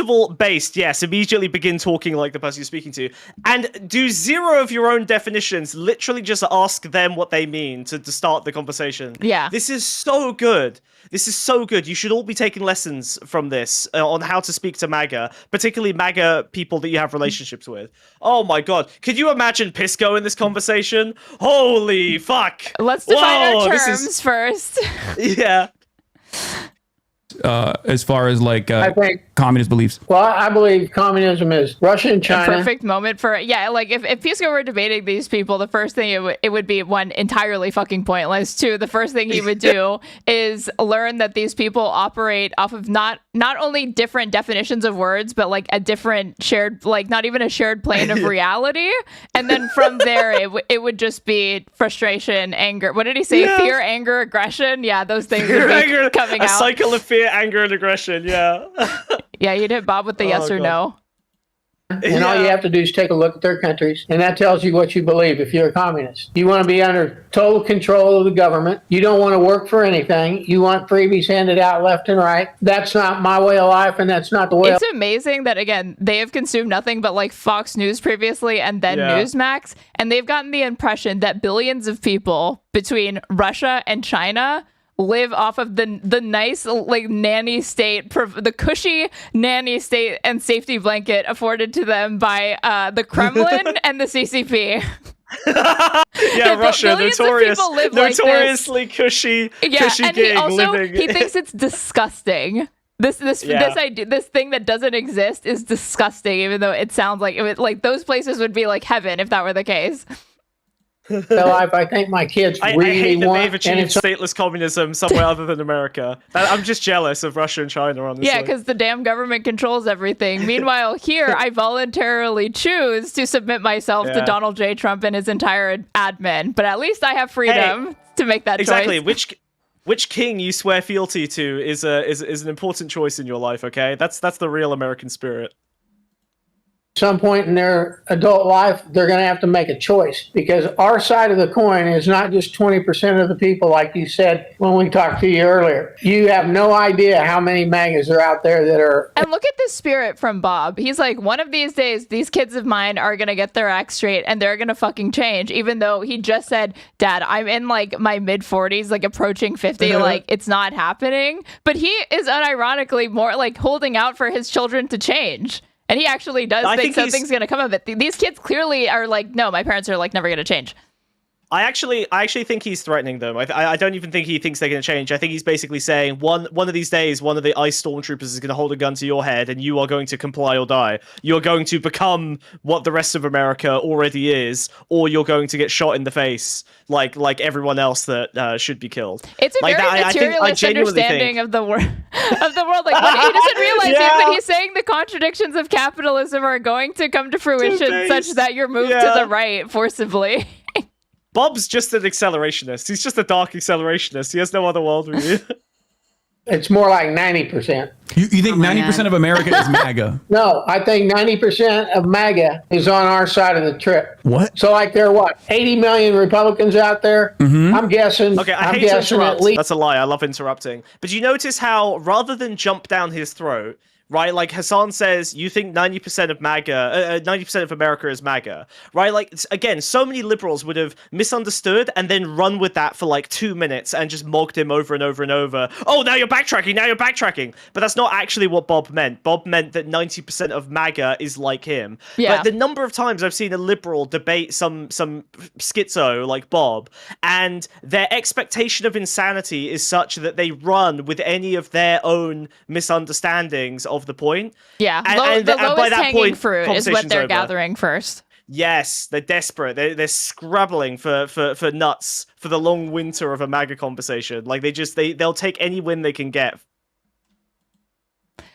of all, based, yes. Immediately begin talking like the person you're speaking to. And do zero of your own definitions. Literally just ask them what they mean to start the conversation. Yeah. This is so good. This is so good. You should all be taking lessons from this on how to speak to MAGA, particularly MAGA people that you have relationships with. Oh my God. Could you imagine Pisco in this conversation? Holy fuck. Let's define our terms first. Yeah. As far as like I think communist beliefs. Well, I believe communism is Russia and China. A perfect moment for like if Pisco were debating these people, the first thing it would be, one, entirely fucking pointless. Two, the first thing he would do is learn that these people operate off of not only different definitions of words, but like a different shared, like not even a shared plane of reality. And then from there, it would just be frustration, anger. What did he say? Yeah. Fear, anger, aggression. Yeah, those things would be coming out. A cycle of fear, anger, and aggression. Yeah. Yeah, you'd hit Bob with the yes or no. And all you have to do is take a look at their countries, and that tells you what you believe if you're a communist. You want to be under total control of the government. You don't want to work for anything. You want freebies handed out left and right. That's not my way of life, and that's not the way. It's amazing that, again, they have consumed nothing but like Fox News previously and then Newsmax, and they've gotten the impression that billions of people between Russia and China live off of the nice like nanny state, the cushy nanny state and safety blanket afforded to them by the Kremlin and the CCP. Yeah, Russia, notoriously like cushy and gig living. He thinks it's disgusting. This idea, this thing that doesn't exist is disgusting, even though it sounds like like those places would be like heaven if that were the case. Life, I think my kids really I hate that want, they've achieved stateless communism somewhere other than America. I'm just jealous of Russia and China on this. Yeah, because the damn government controls everything. Meanwhile, here I voluntarily choose to submit myself to Donald J. Trump and his entire admin. But at least I have freedom to make that choice. Exactly. Which king you swear fealty to is an important choice in your life. Okay, that's the real American spirit. Some point in their adult life, they're going to have to make a choice, because our side of the coin is not just 20% of the people, like you said when we talked to you earlier. You have no idea how many MAGAs are out there that are. And look at the spirit from Bob. He's like, one of these days, these kids of mine are going to get their act straight and they're going to fucking change, even though he just said, Dad, I'm in like my mid 40s, like approaching 50, like it's not happening. But he is unironically more like holding out for his children to change. And he actually does think something's going to come of it. These kids clearly are like, no, my parents are like never going to change. I actually think he's threatening them. I don't even think he thinks they're going to change. I think he's basically saying one of these days, one of the ICE stormtroopers is going to hold a gun to your head, and you are going to comply or die. You're going to become what the rest of America already is, or you're going to get shot in the face like everyone else that should be killed. It's a like very materialist understanding of the world. Like he doesn't realize it, but he's saying the contradictions of capitalism are going to come to fruition, such that you're moved to the right forcibly. Bob's just an accelerationist. He's just a dark accelerationist. He has no other worldview. It's more like 90%. You think 90% of America is MAGA? No, I think 90% of MAGA is on our side of the trip. What? So like there are 80 million Republicans out there? Mm-hmm. I'm guessing. Okay, I hate to interrupt. That's a lie. I love interrupting. But you notice how rather than jump down his throat, right? Like Hasan says, you think 90% of MAGA, 90% of America is MAGA, right? Like, again, so many liberals would have misunderstood and then run with that for like 2 minutes and just mocked him over and over and over. Oh, now you're backtracking. But that's not actually what Bob meant. Bob meant that 90% of MAGA is like him. Yeah. But the number of times I've seen a liberal debate some schizo like Bob, and their expectation of insanity is such that they run with any of their own misunderstandings of the point. Yeah, the lowest hanging fruit is what they're gathering first. Yes, they're desperate. They're scrabbling for nuts for the long winter of a MAGA conversation. Like they'll take any win they can get.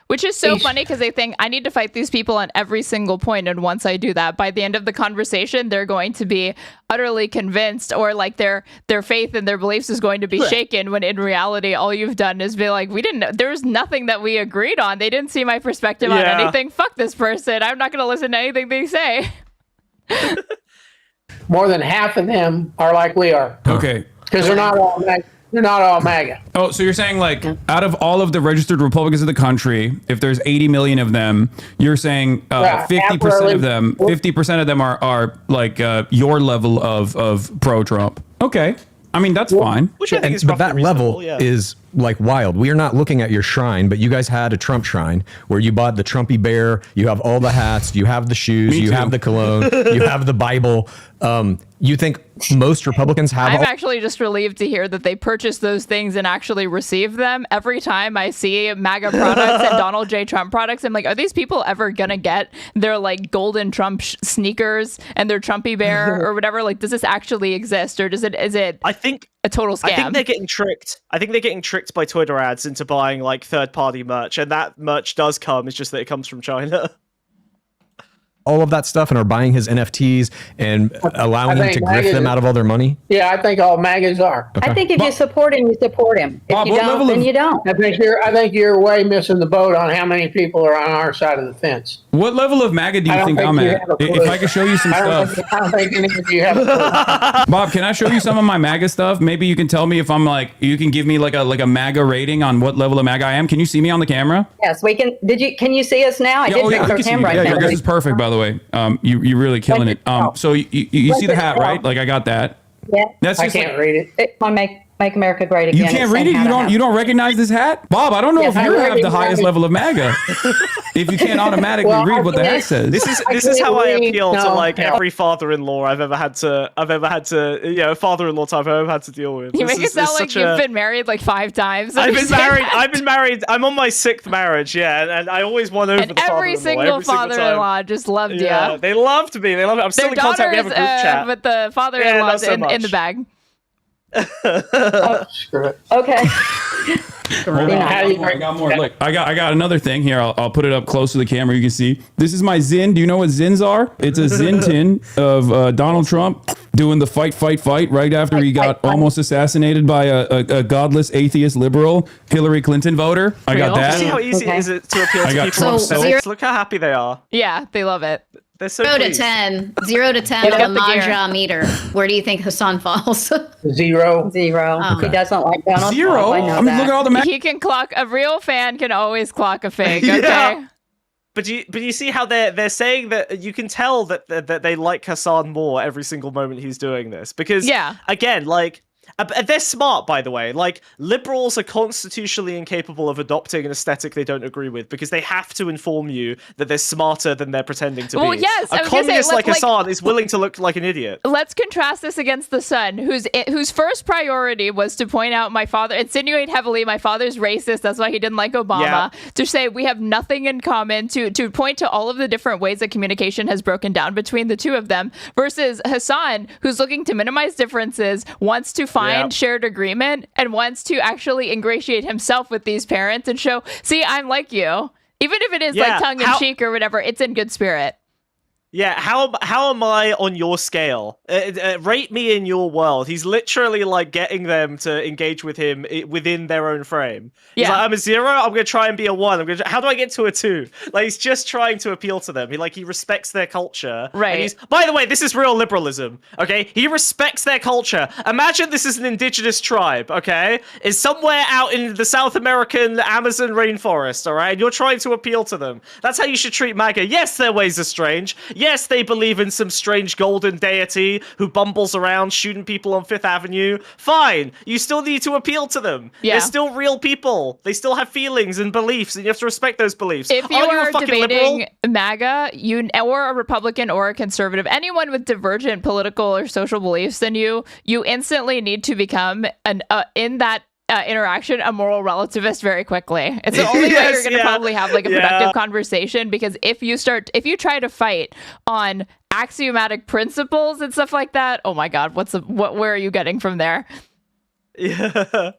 Which is so funny because they think I need to fight these people on every single point. And once I do that, by the end of the conversation, they're going to be utterly convinced, or like their faith and their beliefs is going to be shaken, when in reality, all you've done is be like, there's nothing that we agreed on. They didn't see my perspective on anything. Fuck this person. I'm not going to listen to anything they say. More than half of them are like we are. Okay. Because they're not all MAGA. They're not all MAGA. Oh, so you're saying like out of all of the registered Republicans of the country, if there's 80 million of them, you're saying 50% of them, 50% of them are like your level of pro-Trump. Okay. I mean, that's fine. Which I think is but that level reasonable, is like wild. We are not looking at your shrine, but you guys had a Trump shrine where you bought the Trumpy bear, you have all the hats, you have the shoes, you have the cologne, you have the Bible. You think most Republicans have? I'm actually just relieved to hear that they purchased those things and actually received them. Every time I see MAGA products and Donald J. Trump products, I'm like, are these people ever gonna get their like golden Trump sneakers and their Trumpy bear or whatever? Like, does this actually exist, or is it? I think a total scam. I think they're getting tricked. I think they're getting tricked by Twitter ads into buying like third-party merch, and that merch does come. It's just that it comes from China. All of that stuff and are buying his NFTs and allowing him to grift them out of all their money? Yeah, I think all MAGAs are. Okay. I think if you support him, you support him. If Bob, you don't, then you don't. I think you're way missing the boat on how many people are on our side of the fence. What level of MAGA do you think I'm at? If I could show you some stuff. I don't think any of you have a clue. Bob, can I show you some of my MAGA stuff? Maybe you can tell me if I'm like, you can give me like a MAGA rating on what level of MAGA I am. Can you see me on the camera? Yes, we can. Can you see us now? I did fix our camera right now. This is perfect, by the way. You're really killing it. So you see the hat, right? Like I got that. Yeah. That's I just can't read it. Make America Great Again. You can't read it? You don't recognize this hat? Bob, I don't know if you have the highest level of MAGA. If you can't automatically read what the hat says. This is how I appeal to like every father-in-law I've ever had to father-in-law type I've ever had to deal with. You make it sound like you've been married like 5 times. I've been married. I'm on my 6th marriage, and I always won over the father-in-law. Every single father-in-law just loved you. Yeah, they loved me. I'm still in contact. We have a group chat. But the father-in-law's in the bag. Oh, screw it. Okay. I got more. Look, I got another thing here. I'll put it up close to the camera. You can see. This is my Zin. Do you know what Zins are? It's a Zin tin of Donald Trump doing the fight right after he got almost assassinated by a godless atheist liberal Hillary Clinton voter. I got that. See how easy it is to appeal to people themselves? Look how happy they are. Yeah, they love it. They're so 0 to 10. 0 to 10 on the MAGA meter. Where do you think Hasan falls? 0. Oh. He doesn't like Donald 0. Trump. I know mean, look at all the he can clock. A real fan can always clock a fake. Okay. Yeah. But you see how they're saying that you can tell that they like Hasan more every single moment he's doing this, because again, like, they're smart, by the way. Like, liberals are constitutionally incapable of adopting an aesthetic they don't agree with, because they have to inform you that they're smarter than they're pretending to be. Yes, a communist like Hasan is willing to look like an idiot. Let's contrast this against the son, whose first priority was to point out insinuate heavily my father's racist. That's why he didn't like Obama. Yeah. To say we have nothing in common. To point to all of the different ways that communication has broken down between the two of them. Versus Hasan, who's looking to minimize differences, wants to find shared agreement, and wants to actually ingratiate himself with these parents and show, see, I'm like you. Even if it is like tongue-in-cheek or whatever, it's in good spirit. Yeah, how am I on your scale? Rate me in your world. He's literally like getting them to engage with him within their own frame. He's like, I'm a 0. I'm going to try and be a 1. How do I get to a 2? Like, he's just trying to appeal to them. He respects their culture. Right. By the way, this is real liberalism. Okay, he respects their culture. Imagine this is an indigenous tribe. Okay, it's somewhere out in the South American Amazon rainforest. All right, and you're trying to appeal to them. That's how you should treat MAGA. Yes, their ways are strange. Yes, they believe in some strange golden deity who bumbles around shooting people on 5th Avenue. Fine. You still need to appeal to them. Yeah. They're still real people. They still have feelings and beliefs, and you have to respect those beliefs. If you are debating MAGA, or a Republican or a conservative, anyone with divergent political or social beliefs than you instantly need to become in that interaction a moral relativist very quickly. It's the only way you're going to probably have like a productive conversation, because if you try to fight on axiomatic principles and stuff like that, oh my god, where are you getting from there? Yeah.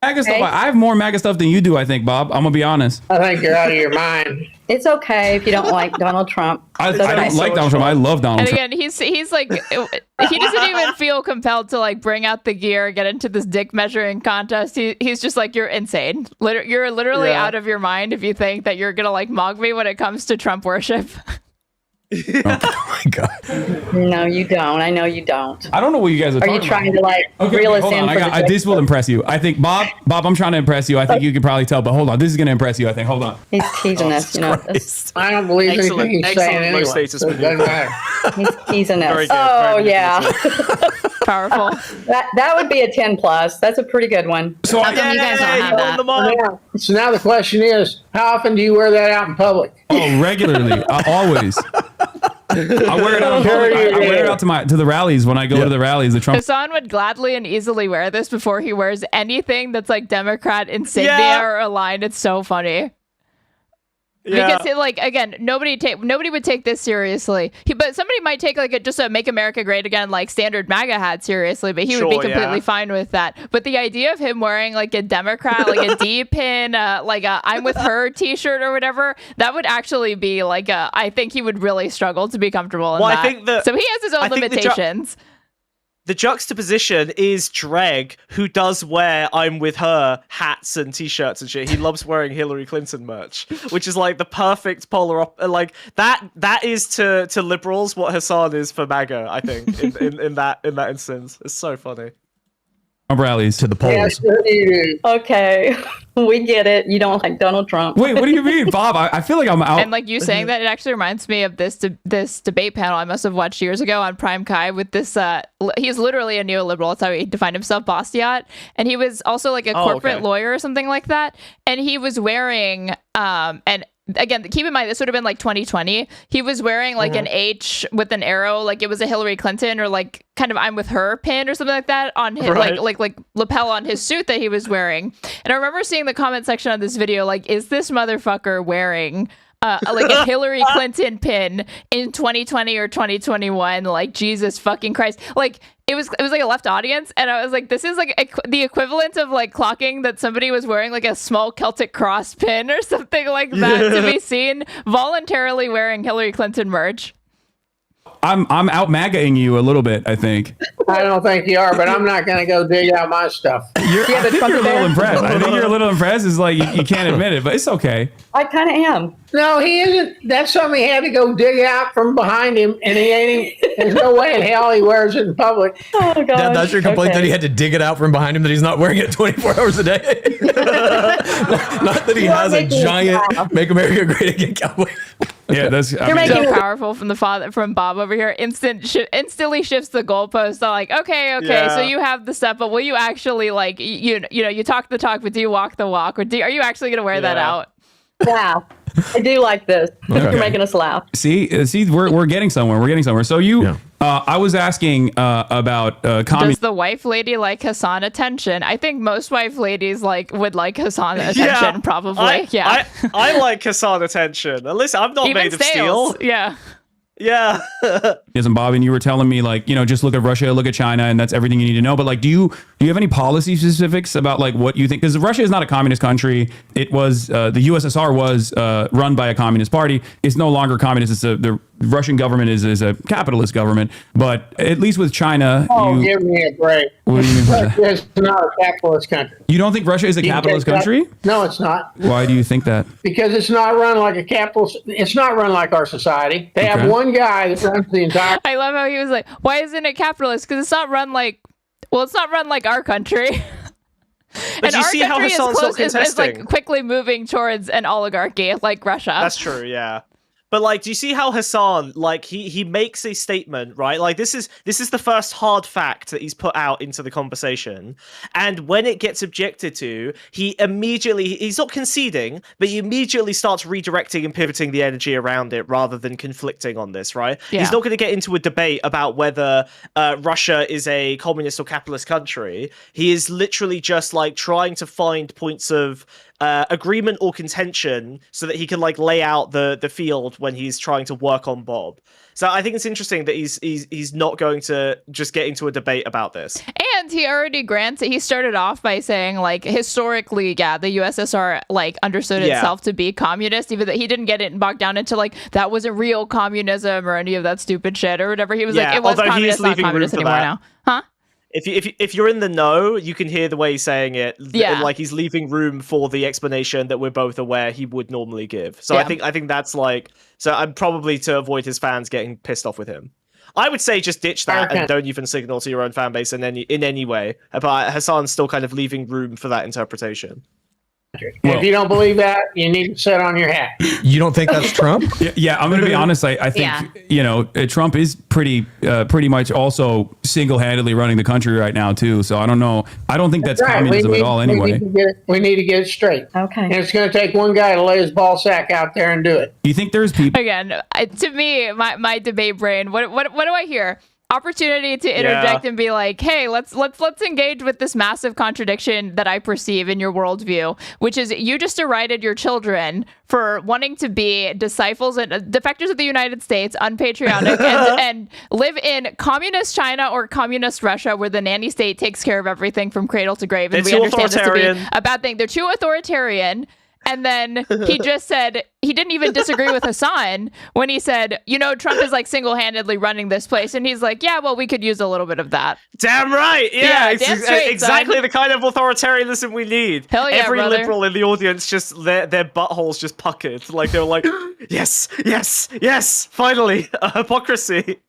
MAGA stuff. I have more MAGA stuff than you do, I think, Bob. I'm gonna be honest. I think you're out of your mind. It's okay if you don't like Donald Trump. I don't like Donald Trump. I love Donald Trump. And again, he's like, he doesn't even feel compelled to like bring out the gear, get into this dick measuring contest. He's just like, you're insane. You're literally out of your mind if you think that you're gonna like mog me when it comes to Trump worship. Oh my God. No, you don't. I know you don't. I don't know what you guys are talking about. Are you trying to like reel us in? This will impress you. I think, Bob, I'm trying to impress you. I think you can probably tell, but hold on. This is going to impress you, I think. Hold on. He's teasing us, you know. I don't believe anything he's saying anyway. So it doesn't matter. He's teasing us. Oh, yeah. Powerful. That would be a 10 plus. That's a pretty good one. So how come you guys don't have that? So now the question is, how often do you wear that out in public? Oh, regularly. Always. I wear it out. I wear it out to the rallies when I go to the rallies. The Trump. Hasan would gladly and easily wear this before he wears anything that's like Democrat insignia or aligned. It's so funny. Because like again, nobody would take this seriously. But somebody might take like just a "Make America Great Again" like standard MAGA hat seriously. But he would be completely fine with that. But the idea of him wearing like a Democrat, like a D pin, like a "I'm with her" T-shirt or whatever, that would actually be like I think he would really struggle to be comfortable in that. I think that, so he has his own limitations. The juxtaposition is Dreg, who does wear "I'm with her" hats and t-shirts and shit. He loves wearing Hillary Clinton merch, which is like the perfect polar like that is to liberals what Hasan is for MAGA, I think, in that instance. It's so funny. Rallies to the polls. Yes, okay, we get it. You don't like Donald Trump. Wait, what do you mean, Bob? I feel like I'm out. And like you saying that, it actually reminds me of this debate panel I must have watched years ago on Prime Kai with this. He's literally a neoliberal. That's how he defined himself, Bastiat, and he was also like a corporate lawyer or something like that. And he was wearing and. Again, keep in mind, this would have been like 2020. He was wearing like an H with an arrow, like it was a Hillary Clinton or like kind of "I'm with her" pin or something like that on his like lapel on his suit that he was wearing. And I remember seeing the comment section on this video, like, is this motherfucker wearing like a Hillary Clinton pin in 2020 or 2021? Like, Jesus fucking Christ! Like. It was like a left audience, and I was like, this is like the equivalent of like clocking that somebody was wearing like a small Celtic cross pin or something like that to be seen voluntarily wearing Hillary Clinton merch. I'm out MAGA-ing you a little bit, I think. I don't think you are, but I'm not going to go dig out my stuff. I think you're a little impressed. I think you're a little impressed. It's like you can't admit it, but it's okay. I kind of am. No, he isn't. That's something he had to go dig out from behind him, and he ain't. There's no way in hell he wears it in public. Oh, God. That's your complaint, that he had to dig it out from behind him, that he's not wearing it 24 hours a day? Not that he has a giant "Make America Great Again" cowboy. Yeah, that's so powerful from Bob over here. Instantly shifts the goalpost. So like, okay, so you have the stuff, but will you actually like you talk the talk, but do you walk the walk, or are you actually going to wear that out? Yeah, I do like this. Okay. You're making us laugh. See, we're getting somewhere. We're getting somewhere. So I was asking about communism. Does the wife lady like Hasan attention? I think most wife ladies would like Hasan attention, probably. I like Hasan attention. Listen, I'm not made of steel. Yeah. Bob, and you were telling me like, just look at Russia, look at China, and that's everything you need to know. But like, do you have any policy specifics about like what you think? Because Russia is not a communist country. It was the USSR was run by a communist party. It's no longer communist. The Russian government is a capitalist government. But at least with China, give me a break. What do you mean by that? Russia is not a capitalist country. You don't think Russia is a capitalist country? No, it's not. Why do you think that? Because it's not run like a capitalist. It's not run like our society. They have one guy that runs the entire. I love how he was like, "Why isn't it capitalist? Because it's not run like our country." But and you our see how country is like quickly moving towards an oligarchy like Russia. That's true, yeah. But like, do you see how Hasan, like, he makes a statement, right? Like, this is the first hard fact that he's put out into the conversation, and when it gets objected to, he's not conceding, but he immediately starts redirecting and pivoting the energy around it rather than conflicting on this, right? Yeah. He's not going to get into a debate about whether Russia is a communist or capitalist country. He is literally just like trying to find points of agreement or contention so that he can like lay out the field when he's trying to work on Bob. So I think it's interesting that he's not going to just get into a debate about this. And he already grants it. He started off by saying, like, historically, yeah, the USSR, like, understood itself to be communist, even though he didn't get it bogged down into, like, that wasn't real communism or any of that stupid shit or whatever. He was like, it was communist, not communist anymore now. Huh? If you're in the know, you can hear the way he's saying it. Yeah. Like, he's leaving room for the explanation that we're both aware he would normally give. So I think that's like, so I'm probably to avoid his fans getting pissed off with him. I would say just ditch that and don't even signal to your own fan base in any way. But Hasan's still kind of leaving room for that interpretation. If you don't believe that, you need to sit on your hat. You don't think that's Trump? Yeah, I'm going to be honest. I think, you know, Trump is pretty much also single-handedly running the country right now, too. So I don't know. I don't think that's communism at all anyway. We need to get it straight. Okay. And it's going to take one guy to lay his ball sack out there and do it. You think there's people... Again, to me, my debate brain, what do I hear? Opportunity to interject and be like, hey, let's engage with this massive contradiction that I perceive in your worldview, which is you just derided your children for wanting to be disciples and defectors of the United States, unpatriotic, and live in communist China or communist Russia, where the nanny state takes care of everything from cradle to grave, and we understand this to be a bad thing. They're too authoritarian. And then he just said, he didn't even disagree with Hasan when he said, you know, Trump is like single-handedly running this place. And he's like, yeah, well, we could use a little bit of that. Damn right. Yeah, it's damn straight, exactly son. The kind of authoritarianism we need. Hell yeah, Every brother. liberal in the audience, just their buttholes just puckered. Like, they were like, yes, finally, hypocrisy.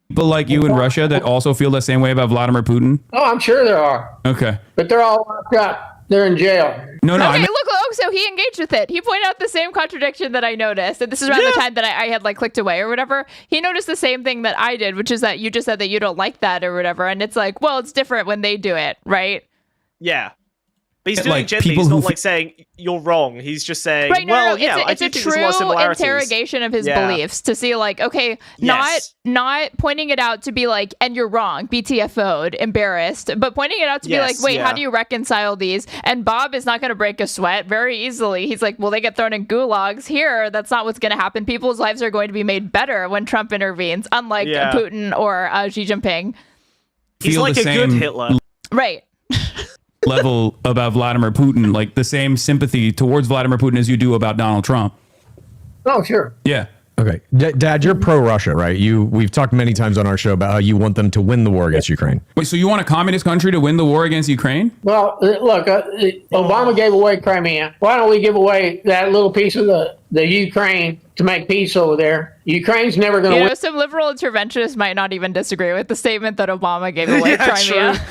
People like you in Russia that also feel the same way about Vladimir Putin? Oh, I'm sure there are. Okay. But they're all locked up. They're in jail. No. Okay, look, so he engaged with it. He pointed out the same contradiction that I noticed. And this is around the time that I had like clicked away or whatever. He noticed the same thing that I did, which is that you just said that you don't like that or whatever. And it's like, well, it's different when they do it, right? Yeah. But he's doing like, it gently. He's not like saying you're wrong. He's just saying, well, yeah, it's a true interrogation of his beliefs to see, like, okay, not pointing it out to be like, and you're wrong, BTFO'd, embarrassed, but pointing it out to be like, wait, how do you reconcile these? And Bob is not going to break a sweat very easily. He's like, well, they get thrown in gulags here. That's not what's going to happen. People's lives are going to be made better when Trump intervenes, unlike Putin or Xi Jinping. He's like a good Hitler. Right. Level about Vladimir Putin, like the same sympathy towards Vladimir Putin as you do about Donald Trump. Oh, sure. Yeah. Okay. Dad, you're pro-Russia, right? We've talked many times on our show about how you want them to win the war against Ukraine. Wait, so you want a communist country to win the war against Ukraine? Well, look, Obama gave away Crimea. Why don't we give away that little piece of the Ukraine to make peace over there? Ukraine's never going to win. Some liberal interventionists might not even disagree with the statement that Obama gave away Crimea.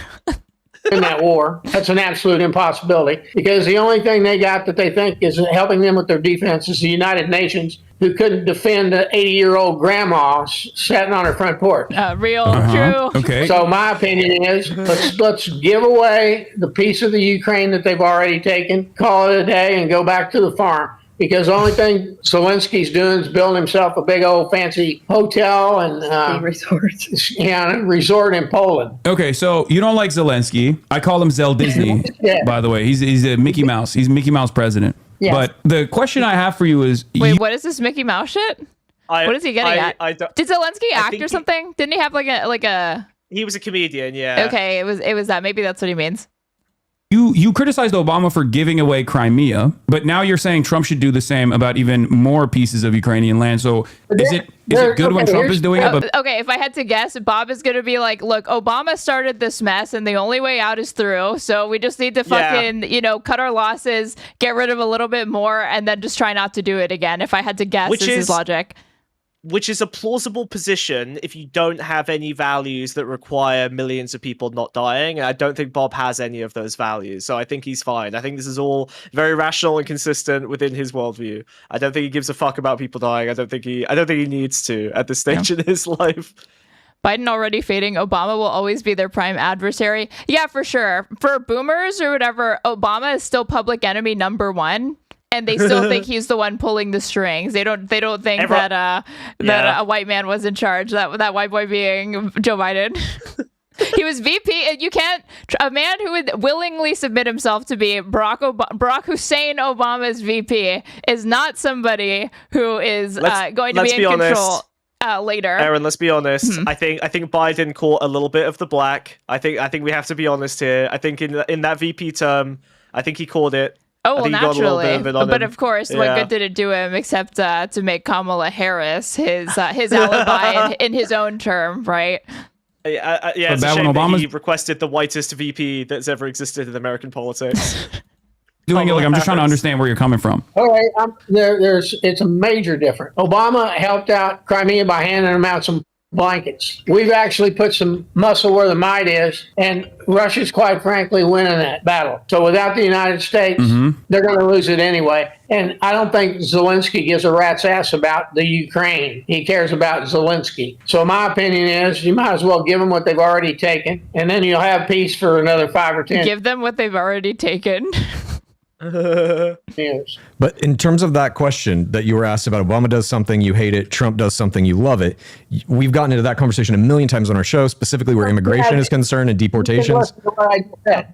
In that war. That's an absolute impossibility, because the only thing they got that they think is helping them with their defense is the United Nations, who couldn't defend an 80-year-old grandma sitting on her front porch. True. Okay. So my opinion is let's give away the piece of the Ukraine that they've already taken, call it a day, and go back to the farm. Because the only thing Zelensky's doing is building himself a big old fancy hotel and resort in Poland. Okay, so you don't like Zelensky. I call him Zel Disney, by the way. He's a Mickey Mouse. He's Mickey Mouse president. Yes. But the question I have for you is... Wait, what is this Mickey Mouse shit? What is he getting at? Did Zelensky act or something? Didn't he have like a... He was a comedian, yeah. Okay, it was that. Maybe that's what he means. You criticized Obama for giving away Crimea, but now you're saying Trump should do the same about even more pieces of Ukrainian land. So is it good when Trump is doing it? But okay, if I had to guess, Bob is going to be like, look, Obama started this mess and the only way out is through. So we just need to fucking, cut our losses, get rid of a little bit more, and then just try not to do it again. If I had to guess, this is his logic. Which is a plausible position if you don't have any values that require millions of people not dying. And I don't think Bob has any of those values. So I think he's fine. I think this is all very rational and consistent within his worldview. I don't think he gives a fuck about people dying. I don't think he needs to at this stage in his life. Biden already fading. Obama will always be their prime adversary. Yeah, for sure. For boomers or whatever, Obama is still public enemy number one. And they still think he's the one pulling the strings. They don't think that a white man was in charge. That white boy being Joe Biden. He was VP, and you can't. A man who would willingly submit himself to be Barack Hussein Obama's VP is not somebody who is going to be in control. later. Aaron, let's be honest. I think Biden caught a little bit of the black. I think we have to be honest here. I think in that VP term, I think he caught it. Oh, well, naturally. But of course, what good did it do him except to make Kamala Harris his alibi in his own term, right? Yeah, it's a shame that he requested the whitest VP that's ever existed in American politics. Doing it like I'm just trying to understand where you're coming from. Okay, it's a major difference. Obama helped out Crimea by handing them out some blankets. We've actually put some muscle where the might is, and Russia's quite frankly winning that battle. So without the United States, they're going to lose it anyway. And I don't think Zelensky gives a rat's ass about the Ukraine. He cares about Zelensky. So my opinion is you might as well give them what they've already taken, and then you'll have peace for another 5 or 10 Give them what they've already taken. years. But in terms of that question that you were asked about, Obama does something, you hate it, Trump does something, you love it. We've gotten into that conversation a million times on our show, specifically where immigration is concerned and deportations.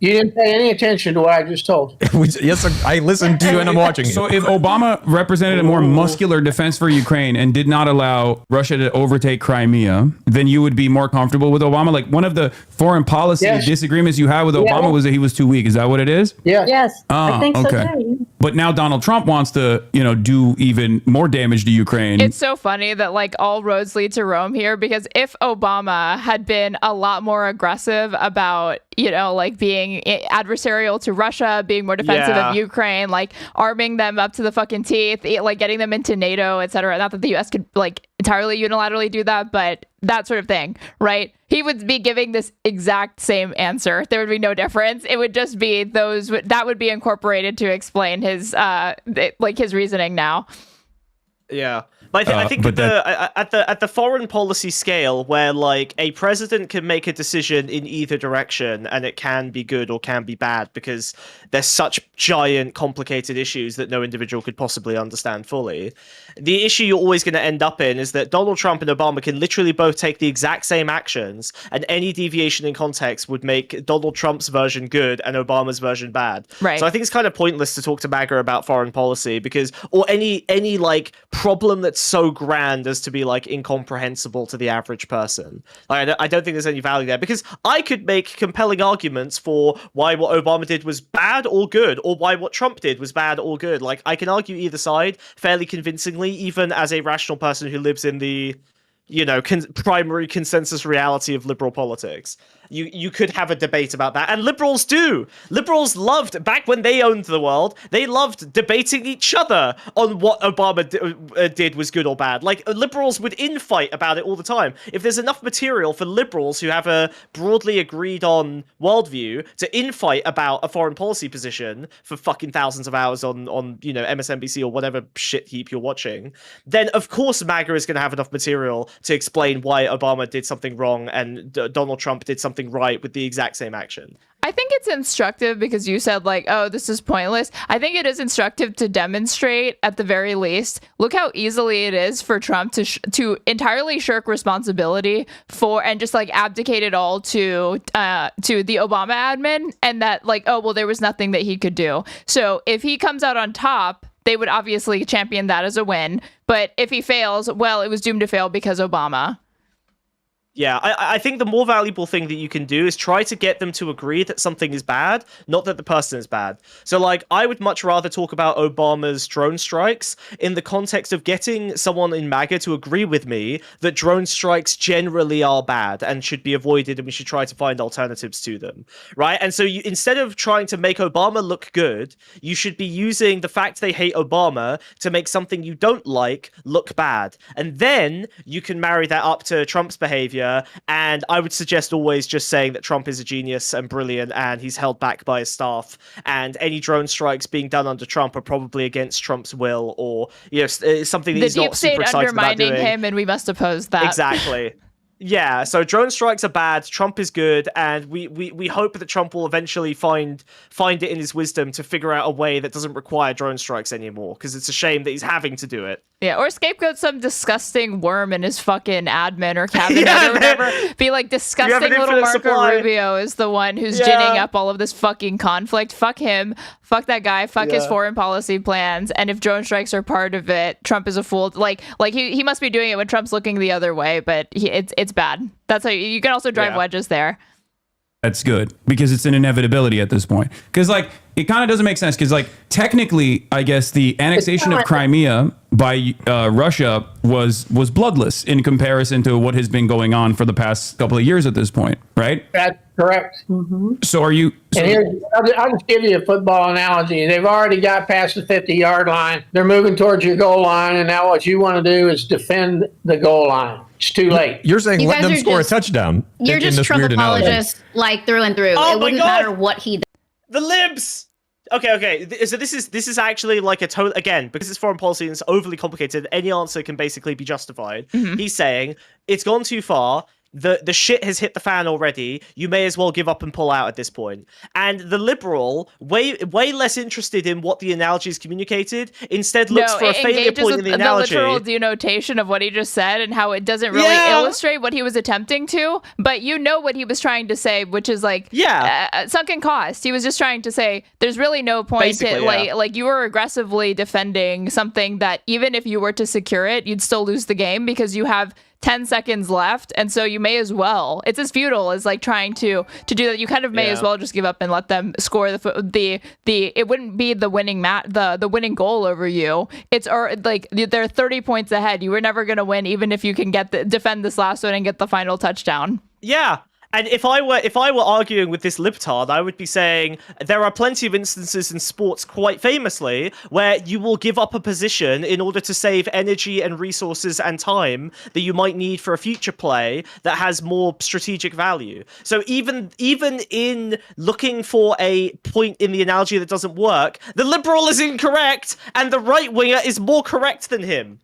You didn't pay any attention to what I just told you. Yes, I listened to you and I'm watching you. So if Obama represented a more muscular defense for Ukraine and did not allow Russia to overtake Crimea, then you would be more comfortable with Obama? Like one of the foreign policy disagreements you had with Obama was that he was too weak. Is that what it is? Yes. I think so too. But now Donald Trump wants to, do even more damage to Ukraine. It's so funny that like all roads lead to Rome here, because if Obama had been a lot more aggressive about, like being adversarial to Russia, being more defensive of Ukraine, like arming them up to the fucking teeth, like getting them into NATO, etc. Not that the US could like entirely unilaterally do that, but that sort of thing, right? He would be giving this exact same answer. There would be no difference. It would just be that would be incorporated to explain his his reasoning now. Yeah. But I think at the foreign policy scale, where like a president can make a decision in either direction and it can be good or can be bad because there's such giant complicated issues that no individual could possibly understand fully. The issue you're always going to end up in is that Donald Trump and Obama can literally both take the exact same actions, and any deviation in context would make Donald Trump's version good and Obama's version bad. Right. So I think it's kind of pointless to talk to MAGA about foreign policy or any like problem that's so grand as to be like incomprehensible to the average person. Like, I don't think there's any value there, because I could make compelling arguments for why what Obama did was bad or good, or why what Trump did was bad or good. Like I can argue either side fairly convincingly, even as a rational person who lives in the primary consensus reality of liberal politics. You could have a debate about that, and liberals do. Liberals loved, back when they owned the world, they loved debating each other on what Obama did was good or bad. Like, liberals would infight about it all the time. If there's enough material for liberals who have a broadly agreed on worldview to infight about a foreign policy position for fucking thousands of hours on MSNBC or whatever shit heap you're watching, then of course MAGA is going to have enough material to explain why Obama did something wrong and Donald Trump did something right with the exact same action. I think it's instructive because you said like, oh, this is pointless. I think it is instructive to demonstrate, at the very least, look how easily it is for Trump to entirely shirk responsibility for and just like abdicate it all to the Obama admin, and that like, oh, well, there was nothing that he could do. So if he comes out on top, they would obviously champion that as a win. But if he fails, well, it was doomed to fail because Obama. Yeah, I think the more valuable thing that you can do is try to get them to agree that something is bad, not that the person is bad. So, like, I would much rather talk about Obama's drone strikes in the context of getting someone in MAGA to agree with me that drone strikes generally are bad and should be avoided, and we should try to find alternatives to them, right? And so instead of trying to make Obama look good, you should be using the fact they hate Obama to make something you don't like look bad. And then you can marry that up to Trump's behavior. And I would suggest always just saying that Trump is a genius and brilliant and he's held back by his staff, and any drone strikes being done under Trump are probably against Trump's will, or something that he's not super excited about doing. The deep state undermining him, and we must oppose that. Exactly. Yeah, so drone strikes are bad, Trump is good, and we hope that Trump will eventually find it in his wisdom to figure out a way that doesn't require drone strikes anymore, because it's a shame that he's having to do it. Yeah, or scapegoat some disgusting worm in his fucking admin or cabinet or whatever. Be like, disgusting little Marco Rubio is the one who's ginning up all of this fucking conflict. Fuck him. Fuck that guy. Fuck his foreign policy plans. And if drone strikes are part of it, Trump is a fool. Like he must be doing it when Trump's looking the other way, but it's bad. That's how you can also drive wedges there. That's good, because it's an inevitability at this point. Because like it kind of doesn't make sense, because like technically, I guess the annexation of Crimea by Russia was bloodless in comparison to what has been going on for the past couple of years at this point, right? That's correct. So are you? So, and here, I'll just give you a football analogy. They've already got past the 50-yard line. They're moving towards your goal line, and now what you want to do is defend the goal line. It's too late. You're saying let them score a touchdown. You're just Trump apologist, like through and through. It wouldn't matter what he did. The libs. Okay. So this is actually like a total, again, because it's foreign policy and it's overly complicated, any answer can basically be justified. He's saying it's gone too far. The shit has hit the fan already. You may as well give up and pull out at this point. And the liberal, way less interested in what the analogy is communicated, instead looks for a failure point in the analogy. The literal denotation of what he just said and how it doesn't really illustrate what he was attempting to. But you know what he was trying to say, which is like sunken cost. He was just trying to say there's really no point to like you were aggressively defending something that even if you were to secure it, you'd still lose the game because you have 10 seconds left, and so you may as well. It's as futile as like trying to do that. You kind of may as well just give up and let them score the it wouldn't be the winning the winning goal over you. It's like they're 30 points ahead. You were never going to win, even if you can defend this last one and get the final touchdown. Yeah. And if I were arguing with this libtard, I would be saying there are plenty of instances in sports, quite famously, where you will give up a position in order to save energy and resources and time that you might need for a future play that has more strategic value. So even in looking for a point in the analogy that doesn't work, the liberal is incorrect and the right winger is more correct than him.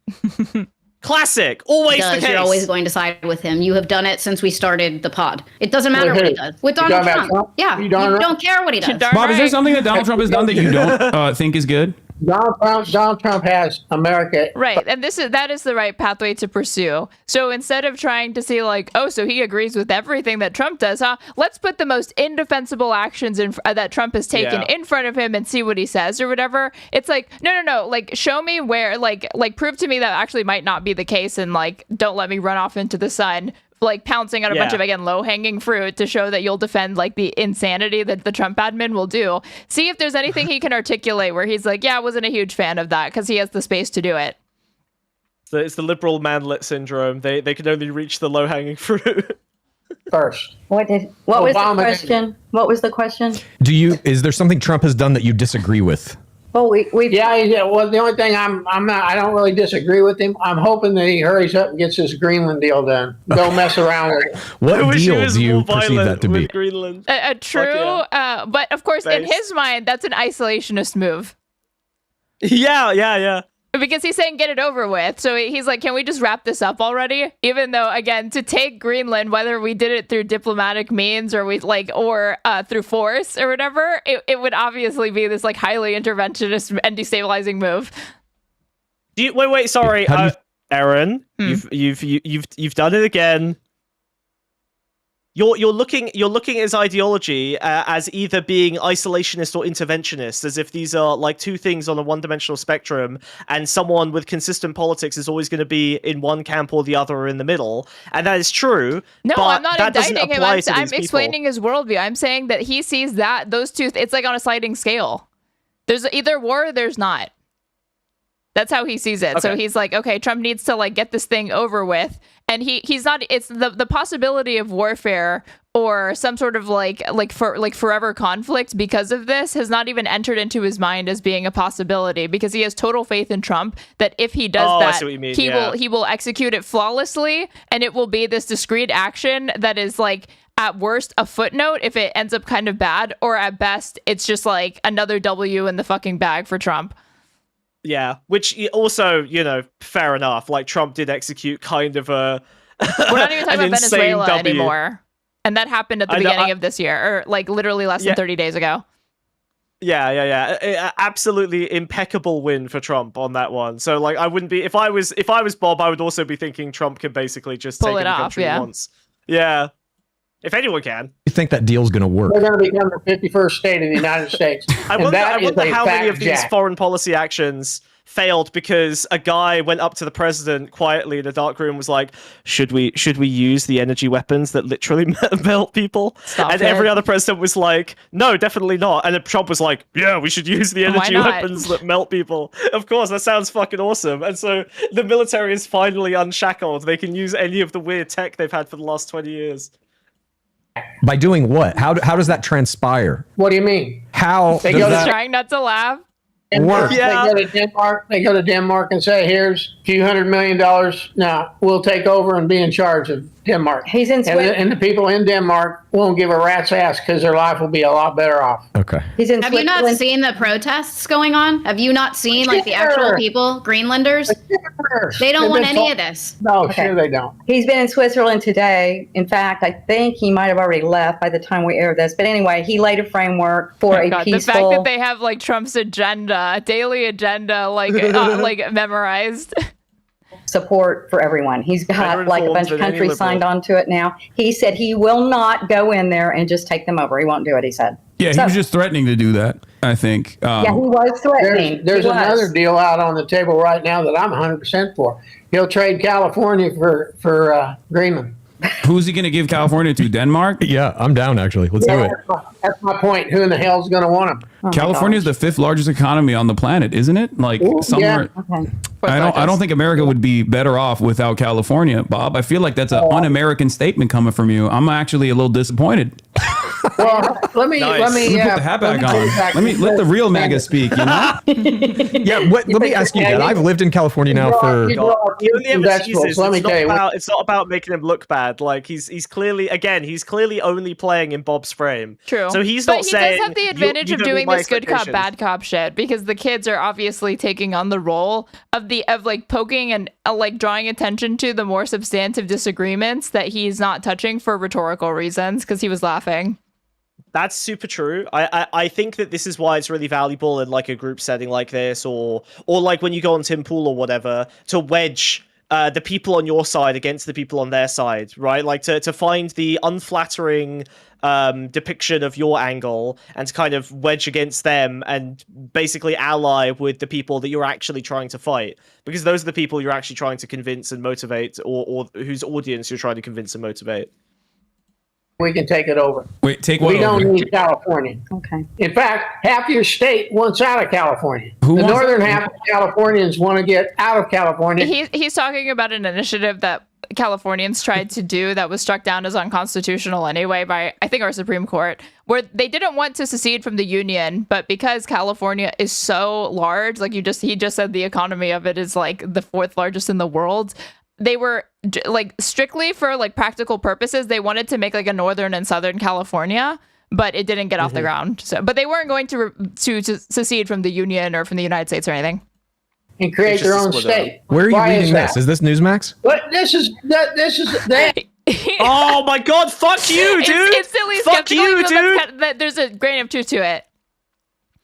Classic. Always the case. You're always going to side with him. You have done it since we started the pod. It doesn't matter what he does. With Donald Trump. Yeah. You don't care what he does. Bob, is there something that Donald Trump has done that you don't think is good? Donald Trump has America. Right. And that is the right pathway to pursue. So instead of trying to see like, oh, so he agrees with everything that Trump does, huh? Let's put the most indefensible actions that Trump has taken in front of him and see what he says or whatever. It's like, no. Like, show me where, like prove to me that actually might not be the case, and like, don't let me run off into the sun, like pouncing on a bunch of, again, low-hanging fruit to show that you'll defend like the insanity that the Trump admin will do. See if there's anything he can articulate where he's like, yeah, I wasn't a huge fan of that, because he has the space to do it. So it's the liberal manlet syndrome. They can only reach the low-hanging fruit. First. What was the question? What was the question? Is there something Trump has done that you disagree with? Well, we Well, the only thing I don't really disagree with him. I'm hoping that he hurries up and gets this Greenland deal done. Don't mess around with it. What deal do you perceive that to be? Greenland. True, but of course, in his mind, that's an isolationist move. Yeah. Because he's saying get it over with. So he's like, can we just wrap this up already? Even though, again, to take Greenland, whether we did it through diplomatic means or through force or whatever, it would obviously be this like highly interventionist and destabilizing move. Wait, sorry, Aaron, you've done it again. You're looking at his ideology as either being isolationist or interventionist, as if these are like two things on a one-dimensional spectrum, and someone with consistent politics is always going to be in one camp or the other or in the middle. And that is true. No, but I'm not that indicting him. I'm explaining people. his worldview. I'm saying that he sees that those two. It's like on a sliding scale. There's either war or there's not. That's how he sees it. Okay. So he's like, okay, Trump needs to like get this thing over with. And he's not, it's the possibility of warfare or some sort of forever conflict because of this has not even entered into his mind as being a possibility, because he has total faith in Trump that if he does that, he will execute it flawlessly, and it will be this discrete action that is like at worst a footnote if it ends up kind of bad, or at best it's just like another W in the fucking bag for Trump. Yeah, which also, fair enough. Like, Trump did execute kind of a We're not even talking about Venezuela anymore. And that happened at the beginning of this year, or like literally less than 30 days ago. Yeah. Absolutely impeccable win for Trump on that one. So like, I wouldn't be if I was Bob, I would also be thinking Trump can basically just take the country once. Yeah. If anyone can. You think that deal's going to work? We're going to become the 51st state of the United States. I wonder how many of these foreign policy actions failed because a guy went up to the president quietly in a dark room and was like, should we use the energy weapons that literally melt people? Every other president was like, no, definitely not. And then Trump was like, yeah, we should use the energy weapons that melt people. Of course, that sounds fucking awesome. And so the military is finally unshackled. They can use any of the weird tech they've had for the last 20 years. By doing what? How does that transpire? What do you mean? How does that trying not to laugh? Work? Yeah. They go to Denmark and say, here's a few $100 million. Now we'll take over and be in charge of Denmark. He's in Switzerland. And the people in Denmark won't give a rat's ass because their life will be a lot better off. Okay. He's in Have you not seen the protests going on? Have you not seen like the actual people, Greenlanders? They don't want any of this. No, sure they don't. He's been in Switzerland today. In fact, I think he might have already left by the time we air this. But anyway, he laid a framework for a peaceful... The fact that they have like Trump's agenda, daily agenda, like like memorized. Support for everyone. He's got like a bunch of countries signed on to it now. He said he will not go in there and just take them over. He won't do it, he said. Yeah, he was just threatening to do that, I think. Yeah, he was threatening. There's another deal out on the table right now that I'm 100% for. He'll trade California for Greenland. Who's he going to give California to? Denmark? Yeah, I'm down, actually. Let's do it. That's my point. Who in the hell's going to want them? Oh, California is the 5th largest economy on the planet, isn't it? Like somewhere. Yeah. Okay. I don't think America would be better off without California, Bob. I feel like that's an un-American statement coming from you. I'm actually a little disappointed. Well, let me put the hat back on. Let the real MAGA speak. You know? Yeah. Let me ask you that. I've lived in California now for. It's not about making him look bad. Like he's clearly only playing in Bob's frame. True. So he's not saying. He does have the advantage of doing this good cop, bad cop shit because the kids are obviously taking on the role of like poking and like drawing attention to the more substantive disagreements that he's not touching for rhetorical reasons because he was laughing. That's super true. I think that this is why it's really valuable in like a group setting like this, or like when you go on Tim Pool or whatever, to wedge the people on your side against the people on their side, right? Like to find the unflattering depiction of your angle and to kind of wedge against them and basically ally with the people that you're actually trying to fight, because those are the people you're actually trying to convince and motivate, or whose audience you're trying to convince and motivate. We can take it over. Wait, take what? We don't need California. Okay. In fact, half your state wants out of California. The northern half of Californians want to get out of California. He's talking about an initiative that Californians tried to do that was struck down as unconstitutional anyway by, I think, our Supreme Court, where they didn't want to secede from the union, but because California is so large, like he just said, the economy of it is like the 4th largest in the world. They were like strictly for like practical purposes, they wanted to make like a northern and southern California, but it didn't get off the ground. So, but they weren't going to secede from the union or from the United States or anything. And create their own state. Where are you reading this? Is this Newsmax? What? This is that. Oh my God! Fuck you, dude! It's silly. Fuck you, dude! That there's a grain of truth to it.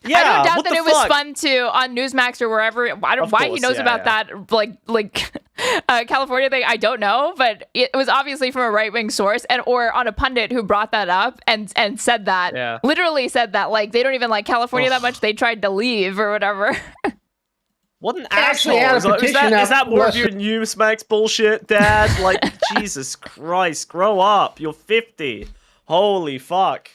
Yeah, I don't doubt that it was fun to on Newsmax or wherever. I don't know why he knows about that. Like California thing. I don't know, but it was obviously from a right wing source or on a pundit who brought that up and said that. Yeah. Literally said that. Like they don't even like California that much. They tried to leave or whatever. What an asshole! Is that more of your Newsmax bullshit, Dad? Like Jesus Christ, grow up! You're 50. Holy fuck!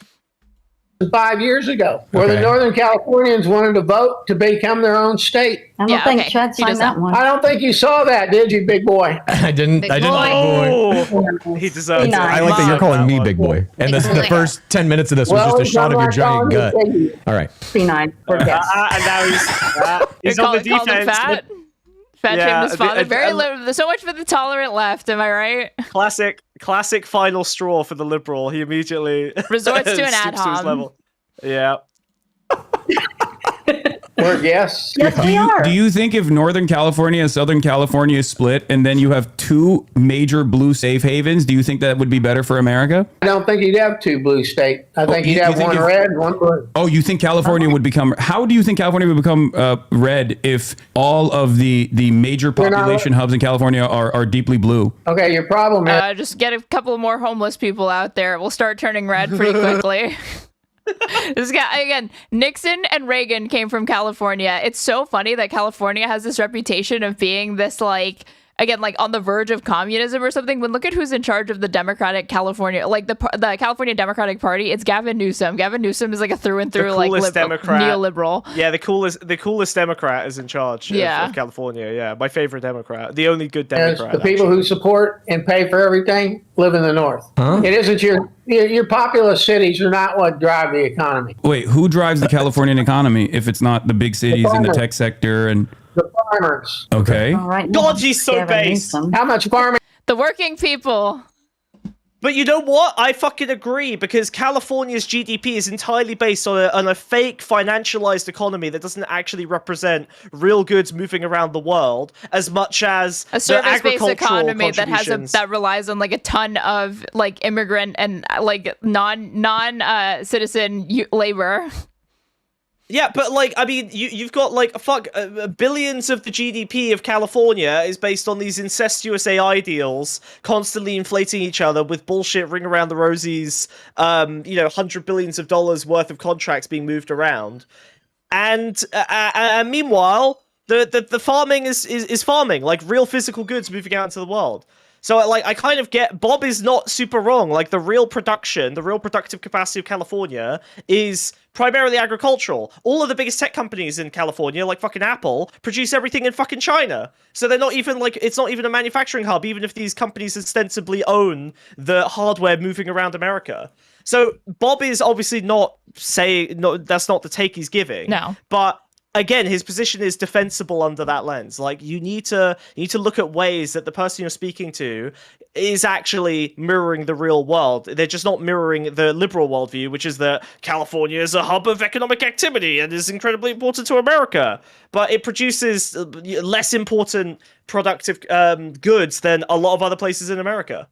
5 years ago, where the Northern Californians wanted to vote to become their own state. I don't think Chad signed that one. I don't think you saw that, did you, big boy? I didn't. Big I didn't. Oh, he deserves it. I like that you're calling me big boy. And the first 10 minutes of this was just a shot of your giant gut. All right. B9. And now he's on the defense. Fat shamed his father. So much for the tolerant left. Am I right? Classic final straw for the liberal. He immediately resorts to an ad hoc. Yeah. Well, We're guests. Yes, we are. Do you think if Northern California and Southern California split and then you have two major blue safe havens, do you think that would be better for America? I don't think you'd have two blue states. I think you'd have one red and one blue. Oh, you think California would become... How do you think California would become red if all of the major population hubs in California are deeply blue? Okay, your problem is... Just get a couple more homeless people out there. We'll start turning red pretty quickly. This guy, again, Nixon and Reagan came from California. It's so funny that California has this reputation of being this, like, again, like on the verge of communism or something. When look at who's in charge of the Democratic California, like the California Democratic Party, it's Gavin Newsom. Gavin Newsom is like a through and through like neoliberal. Yeah, the coolest Democrat is in charge of California. Yeah, my favorite Democrat, the only good Democrat. The people who support and pay for everything live in the north. Huh? It isn't your populous cities are not what drive the economy. Wait, who drives the Californian economy if it's not the big cities and the tech sector and the farmers? Okay. All right, God, he's so base. How much farming? The working people. But you know what? I fucking agree, because California's GDP is entirely based on a fake financialized economy that doesn't actually represent real goods moving around the world as much as a service-based economy that relies on like a ton of like immigrant and like non citizen labor. Yeah, but like, I mean, you've got like billions of the GDP of California is based on these incestuous AI deals, constantly inflating each other with bullshit ring around the rosies, $100 billion worth of contracts being moved around, and meanwhile, the farming is farming, like real physical goods moving out into the world. So, like, I kind of get Bob is not super wrong. Like, the real productive capacity of California is primarily agricultural. All of the biggest tech companies in California, like fucking Apple, produce everything in fucking China. So they're not even, like, it's not even a manufacturing hub, even if these companies ostensibly own the hardware moving around America. So Bob is obviously not saying, no, that's not the take he's giving. No. But again, his position is defensible under that lens. Like, you need to look at ways that the person you're speaking to is actually mirroring the real world. They're just not mirroring the liberal worldview, which is that California is a hub of economic activity and is incredibly important to America. But it produces less important productive goods than a lot of other places in America.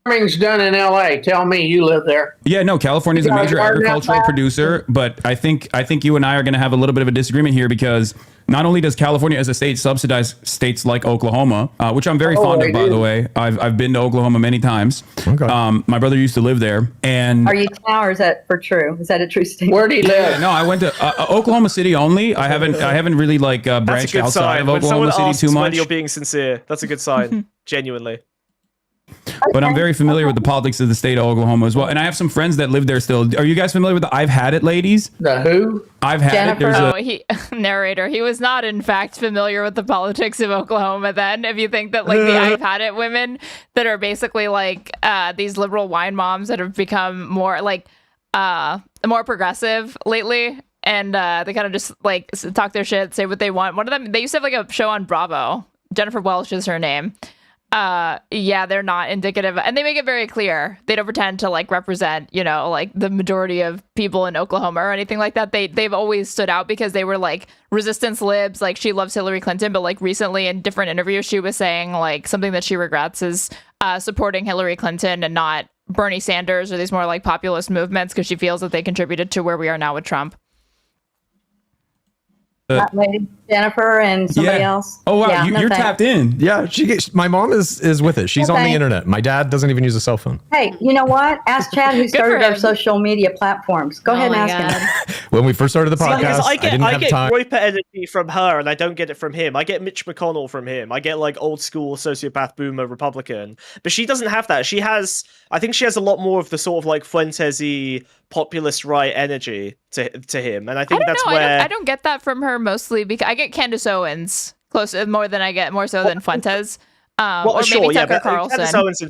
Farming's done in LA. Tell me you live there. Yeah, no, California is a major agricultural producer, but I think you and I are going to have a little bit of a disagreement here, because not only does California as a state subsidize states like Oklahoma, which I'm very fond of, by the way. I've been to Oklahoma many times. Okay. My brother used to live there. And are you now, or is that for true? Is that a true statement? Where do you live? No, I went to Oklahoma City only. I haven't really like branched outside of Oklahoma City too much. When you're being sincere, that's a good sign. Genuinely. But I'm very familiar with the politics of the state of Oklahoma as well. And I have some friends that live there still. Are you guys familiar with the I've Had It ladies? The who? I've Had It. Narrator. He was not, in fact, familiar with the politics of Oklahoma then. If you think that, like, the I've Had It women that are basically, like, these liberal wine moms that have become more, like, more progressive lately. And they kind of just, like, talk their shit, say what they want. One of them, they used to have, like, a show on Bravo. Jennifer Welch is her name. Yeah, they're not indicative, and they make it very clear they don't pretend to like represent, like the majority of people in Oklahoma or anything like that. They've always stood out because they were like resistance libs. Like, she loves Hillary Clinton, but like recently in different interviews she was saying like something that she regrets is supporting Hillary Clinton and not Bernie Sanders or these more like populist movements, because she feels that they contributed to where we are now with Trump. Lady Jennifer and somebody else. Oh wow, yeah, you're tapped in. Yeah, my mom is with it. She's on the internet. My dad doesn't even use a cell phone. Hey, you know what? Ask Chad, who started our social media platforms. Go ahead and ask him. When we first started the podcast, I get Royper energy from her, and I don't get it from him. I get Mitch McConnell from him. I get like old school sociopath boomer Republican, but she doesn't have that. I think she has a lot more of the sort of like Fuentes-y populist right energy to him, and I think that's where I don't get that from her, mostly because I get Candace Owens more so than Fuentes. Or maybe Tucker Carlson. Candace Owens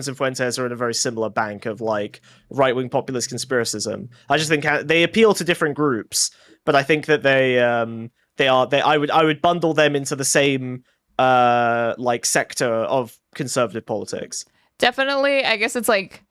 and Fuentes are in a very similar bank of like right-wing populist conspiracism. I just think they appeal to different groups, but I think that I would bundle them into the same like sector of conservative politics. Definitely, I guess it's like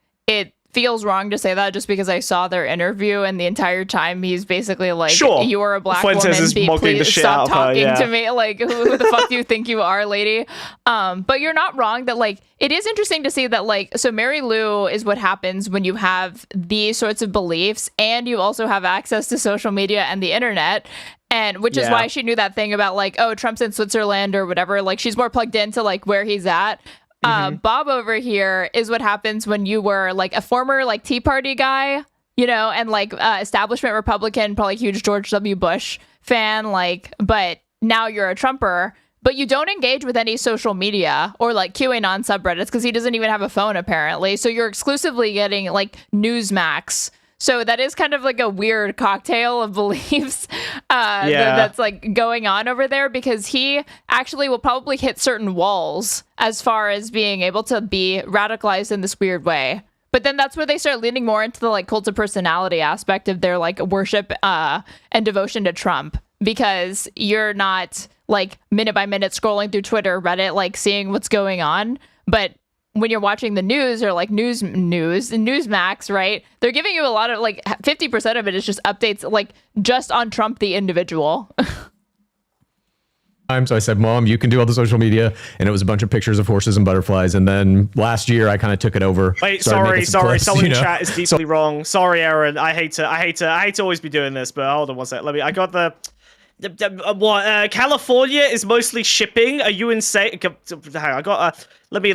feels wrong to say that just because I saw their interview and the entire time he's basically like, sure. You are a black Fuentes woman, is mocking the shit stop out of talking her, to me. Like, who the fuck do you think you are, lady? But you're not wrong that like, it is interesting to see that like, so Mary Lou is what happens when you have these sorts of beliefs and you also have access to social media and the internet. And which is why she knew that thing about like, oh, Trump's in Switzerland or whatever. Like she's more plugged into like where he's at. Bob over here is what happens when you were like a former like Tea Party guy, you know, and like establishment Republican, probably huge George W. Bush fan, like, but now you're a Trumper, but you don't engage with any social media or like QAnon subreddits because he doesn't even have a phone apparently. So you're exclusively getting like Newsmax. So that is kind of like a weird cocktail of beliefs that's like going on over there because he actually will probably hit certain walls as far as being able to be radicalized in this weird way. But then that's where they start leaning more into the like cult of personality aspect of their like worship and devotion to Trump because you're not like minute by minute scrolling through Twitter, Reddit, like seeing what's going on. But when you're watching the news or like Newsmax, right? They're giving you a lot of like 50% of it is just updates like just on Trump, the individual. So I said, Mom, you can do all the social media. And it was a bunch of pictures of horses and butterflies. And then last year I kind of took it over. Wait, sorry. Someone in chat is deeply wrong. Sorry, Aaron. I hate to always be doing this, but hold on one sec. I got the what California is mostly shipping. Are you insane? I got let me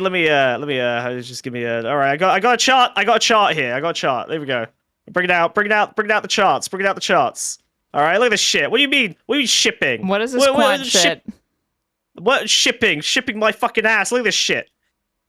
just give me a all right. I got a chart. I got a chart here. I got a chart. There we go. Bring it out the charts. Bring out the charts. All right, look at this shit. What do you mean? What do you mean shipping? What is this quant shit? What shipping? Shipping my fucking ass. Look at this shit.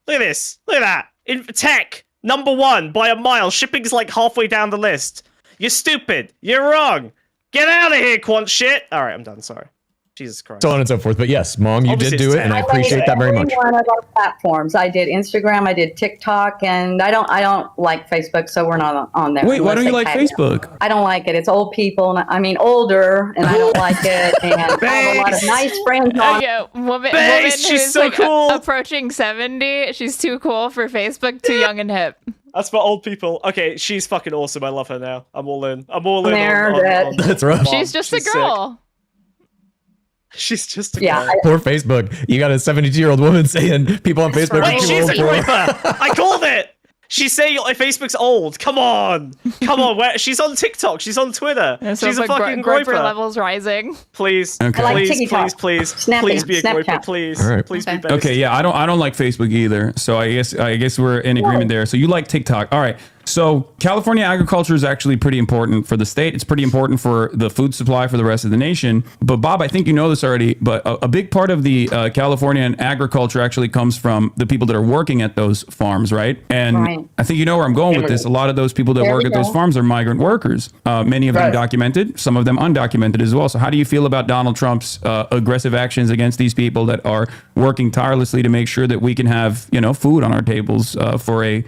Look at this. Look at that. In tech, #1 by a mile. Shipping's like halfway down the list. You're stupid. You're wrong. Get out of here, quant shit. All right, I'm done. Sorry. Jesus Christ. So on and so forth. But yes, Mom, you did do it, and I appreciate that very much. One of our platforms. I did Instagram, I did TikTok, and I don't like Facebook, so we're not on there. Wait, why don't you like Facebook? I don't like it. It's old people, and I mean older, and I don't like it. And I have a lot of nice friends on. Yeah, woman she's who's so like cool. Approaching 70. She's too cool for Facebook, too young and hip. That's for old people. Okay, she's fucking awesome. I love her now. I'm all in. On That's rough. She's just a girl. She's just a girl. Poor Facebook. You got a 72-year-old woman saying people on Facebook are too old for her. I called it. She's saying Facebook's old. Come on. She's on TikTok. She's on Twitter. Yeah, so she's a fucking groiper levels rising. Please. Okay. Please be a groiper. Please. All right. Please be based. Okay, yeah, I don't like Facebook either. So I guess we're in agreement there. So you like TikTok. All right. So California agriculture is actually pretty important for the state. It's pretty important for the food supply for the rest of the nation. But Bob, I think you know this already, but a big part of the Californian agriculture actually comes from the people that are working at those farms, right? And I think you know where I'm going with this. A lot of those people that work at those farms are migrant workers. Many of them documented, some of them undocumented as well. So how do you feel about Donald Trump's aggressive actions against these people that are working tirelessly to make sure that we can have, food on our tables for a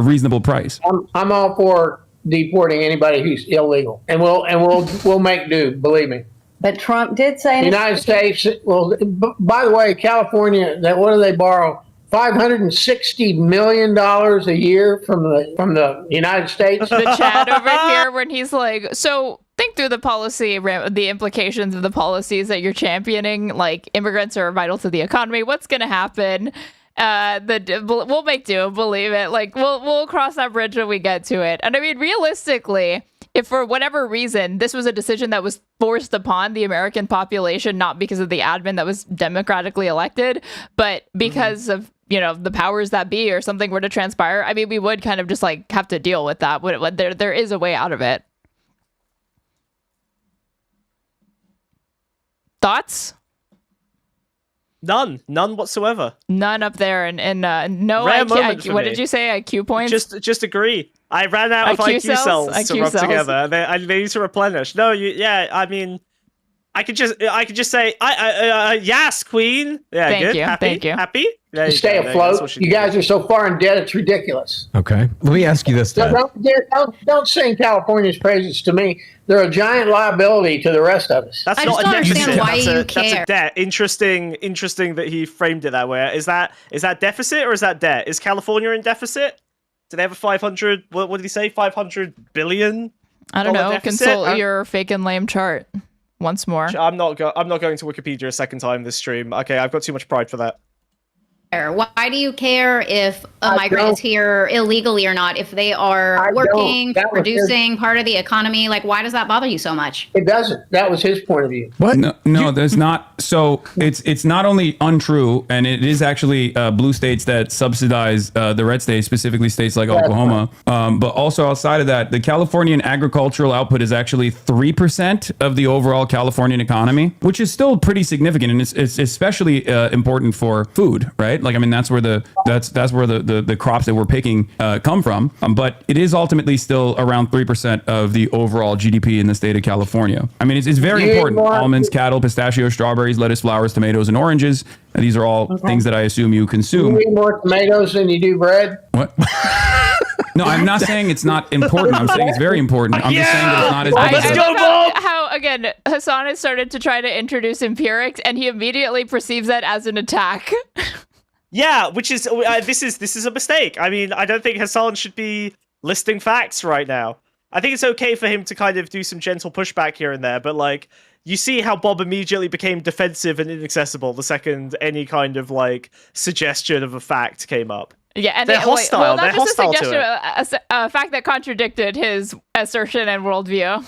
reasonable price? I'm all for deporting anybody who's illegal, and we'll make do. Believe me. But Trump did say the United States. Well, by the way, California. What do they borrow? $560 million a year from the United States. The Chad over here, when he's like, so think through the policy, the implications of the policies that you're championing. Like immigrants are vital to the economy. What's going to happen? We'll make do, believe it. Like we'll cross that bridge when we get to it. And I mean, realistically, if for whatever reason this was a decision that was forced upon the American population, not because of the admin that was democratically elected, but because of the powers that be, or something were to transpire, I mean, we would kind of just like have to deal with that. There is a way out of it. Thoughts? None whatsoever. None up there, and no. Rare moment for what me. did you say? IQ points? Just agree. I ran out of IQ cells to rub together. They need to replenish. No, I mean, I could just say, yes, Queen. Yeah, Thank good. you. Happy? Happy? You stay afloat. You guys are so far in debt, it's ridiculous. Okay. Let me ask you this, Dad. Don't sing California's praises to me. They're a giant liability to the rest of us. I just don't understand why you care. That's a debt. Interesting that he framed it that way. Is that deficit or is that debt? Is California in deficit? Do they have a 500? What did he say? 500 billion? I don't know. Deficit? Consult your fake and lame chart once more. I'm not going to Wikipedia a second time this stream. Okay, I've got too much pride for that. Why do you care if a migrant is here illegally or not? If they are working, producing, part of the economy, like why does that bother you so much? It doesn't. That was his point of view. What? No, there's not. So it's not only untrue, and it is actually blue states that subsidize the red states, specifically states like Oklahoma. But also outside of that, the Californian agricultural output is actually 3% of the overall Californian economy, which is still pretty significant, and it's especially important for food, right? Like, I mean, that's where the crops that we're picking come from. But it is ultimately still around 3% of the overall GDP in the state of California. I mean, it's very important. Almonds, cattle, pistachios, strawberries, lettuce, flowers, tomatoes, and oranges. These are all things that I assume you consume. You eat more tomatoes than you do bread? What? No, I'm not saying it's not important. I'm saying it's very important. I'm just saying that it's not as big. Let's go, Bob! How again, Hasan has started to try to introduce empirics, and he immediately perceives that as an attack. Yeah, which is this is a mistake. I mean, I don't think Hasan should be listing facts right now. I think it's okay for him to kind of do some gentle pushback here and there, but like, you see how Bob immediately became defensive and inaccessible the second any kind of like suggestion of a fact came up. Yeah, and they're hostile. They're hostile to it. A fact that contradicted his assertion and worldview.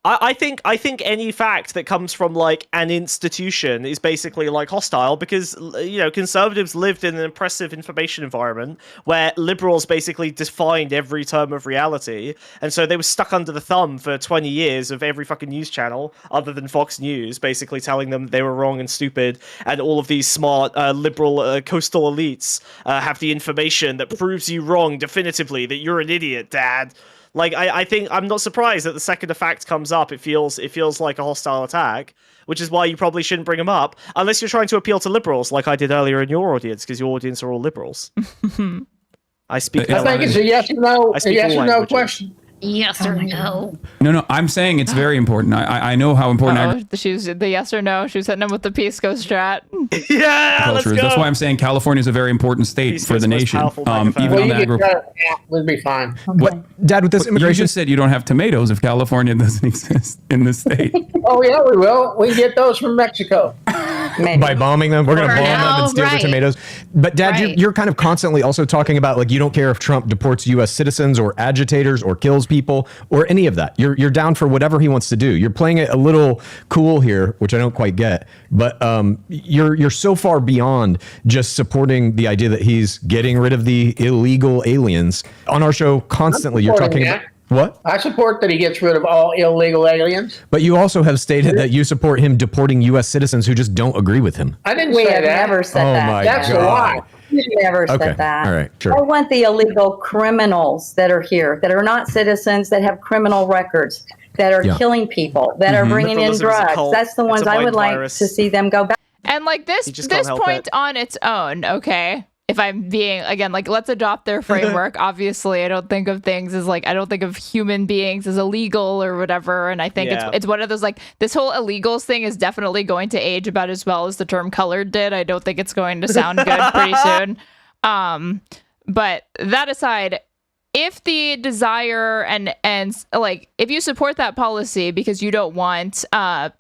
I think any fact that comes from like an institution is basically like hostile because, you know, conservatives lived in an oppressive information environment where liberals basically defined every term of reality, and so they were stuck under the thumb for 20 years of every fucking news channel other than Fox News basically telling them they were wrong and stupid, and all of these smart liberal coastal elites have the information that proves you wrong definitively, that you're an idiot, Dad. Like, I think I'm not surprised that the second a fact comes up, it feels like a hostile attack, which is why you probably shouldn't bring them up, unless you're trying to appeal to liberals, like I did earlier in your audience, because your audience are all liberals. I think it's a yes or no question. Yes or no? No, I'm saying it's very important. I know how important. She was the yes or no. She was hitting him with the Pisco strat. Yeah, let's go. That's why I'm saying California is a very important state for the nation. Even on the we'll be fine. What, Dad? With this immigration, you just said you don't have tomatoes if California doesn't exist in the state. Oh yeah, we will. We get those from Mexico. Maybe. By bombing them, we're going to bomb them and steal their tomatoes. But Dad, you're kind of constantly also talking about like you don't care if Trump deports U.S. citizens or agitators or kills people or any of that. You're down for whatever he wants to do. You're playing it a little cool here, which I don't quite get. But you're so far beyond just supporting the idea that he's getting rid of the illegal aliens. On our show, constantly you're talking about. What? I support that he gets rid of all illegal aliens. But you also have stated that you support him deporting U.S. citizens who just don't agree with him. I didn't say that. We have never said that. My That's God. a lie. We never said that. All right, sure. I want the illegal criminals that are here, that are not citizens, that have criminal records, that are killing people, that are bringing in drugs. That's the ones I would like to see them go back. And like this point on its own, okay? If I'm being, again, like, let's adopt their framework. Obviously, I don't think of things as like, I don't think of human beings as illegal or whatever. And I think it's one of those, like, this whole illegals thing is definitely going to age about as well as the term colored did. I don't think it's going to sound good pretty soon. But that aside, if the desire and like, if you support that policy because you don't want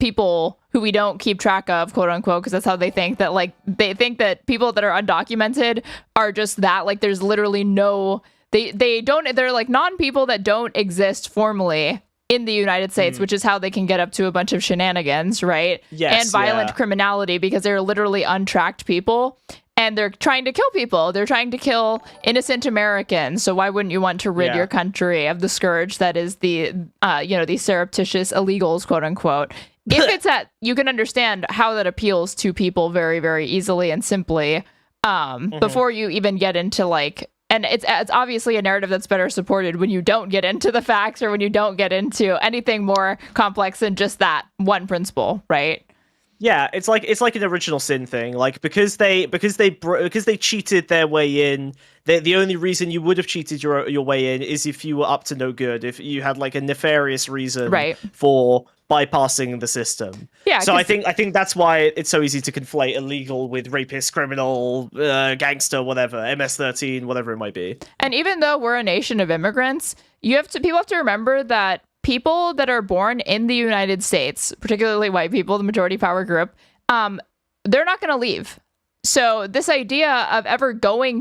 people who we don't keep track of, quote unquote, because that's how they think that, like, they think that people that are undocumented are just that, like, there's literally no, they're like non-people that don't exist formally in the United States, which is how they can get up to a bunch of shenanigans, right? Yes, and violent criminality, because they're literally untracked people. And they're trying to kill people. They're trying to kill innocent Americans. So why wouldn't you want to rid your country of the scourge that is the, these surreptitious illegals, quote unquote? If it's that, you can understand how that appeals to people very, very easily and simply before you even get into like, and it's obviously a narrative that's better supported when you don't get into the facts or when you don't get into anything more complex than just that one principle, right? Yeah, it's like an original sin thing. Like because they cheated their way in. The only reason you would have cheated your way in is if you were up to no good. If you had like a nefarious reason for bypassing the system. Yeah. So I think that's why it's so easy to conflate illegal with rapist, criminal, gangster, whatever, MS-13, whatever it might be. And even though we're a nation of immigrants, people have to remember that people that are born in the United States, particularly white people, the majority power group, they're not going to leave. So this idea of ever desiring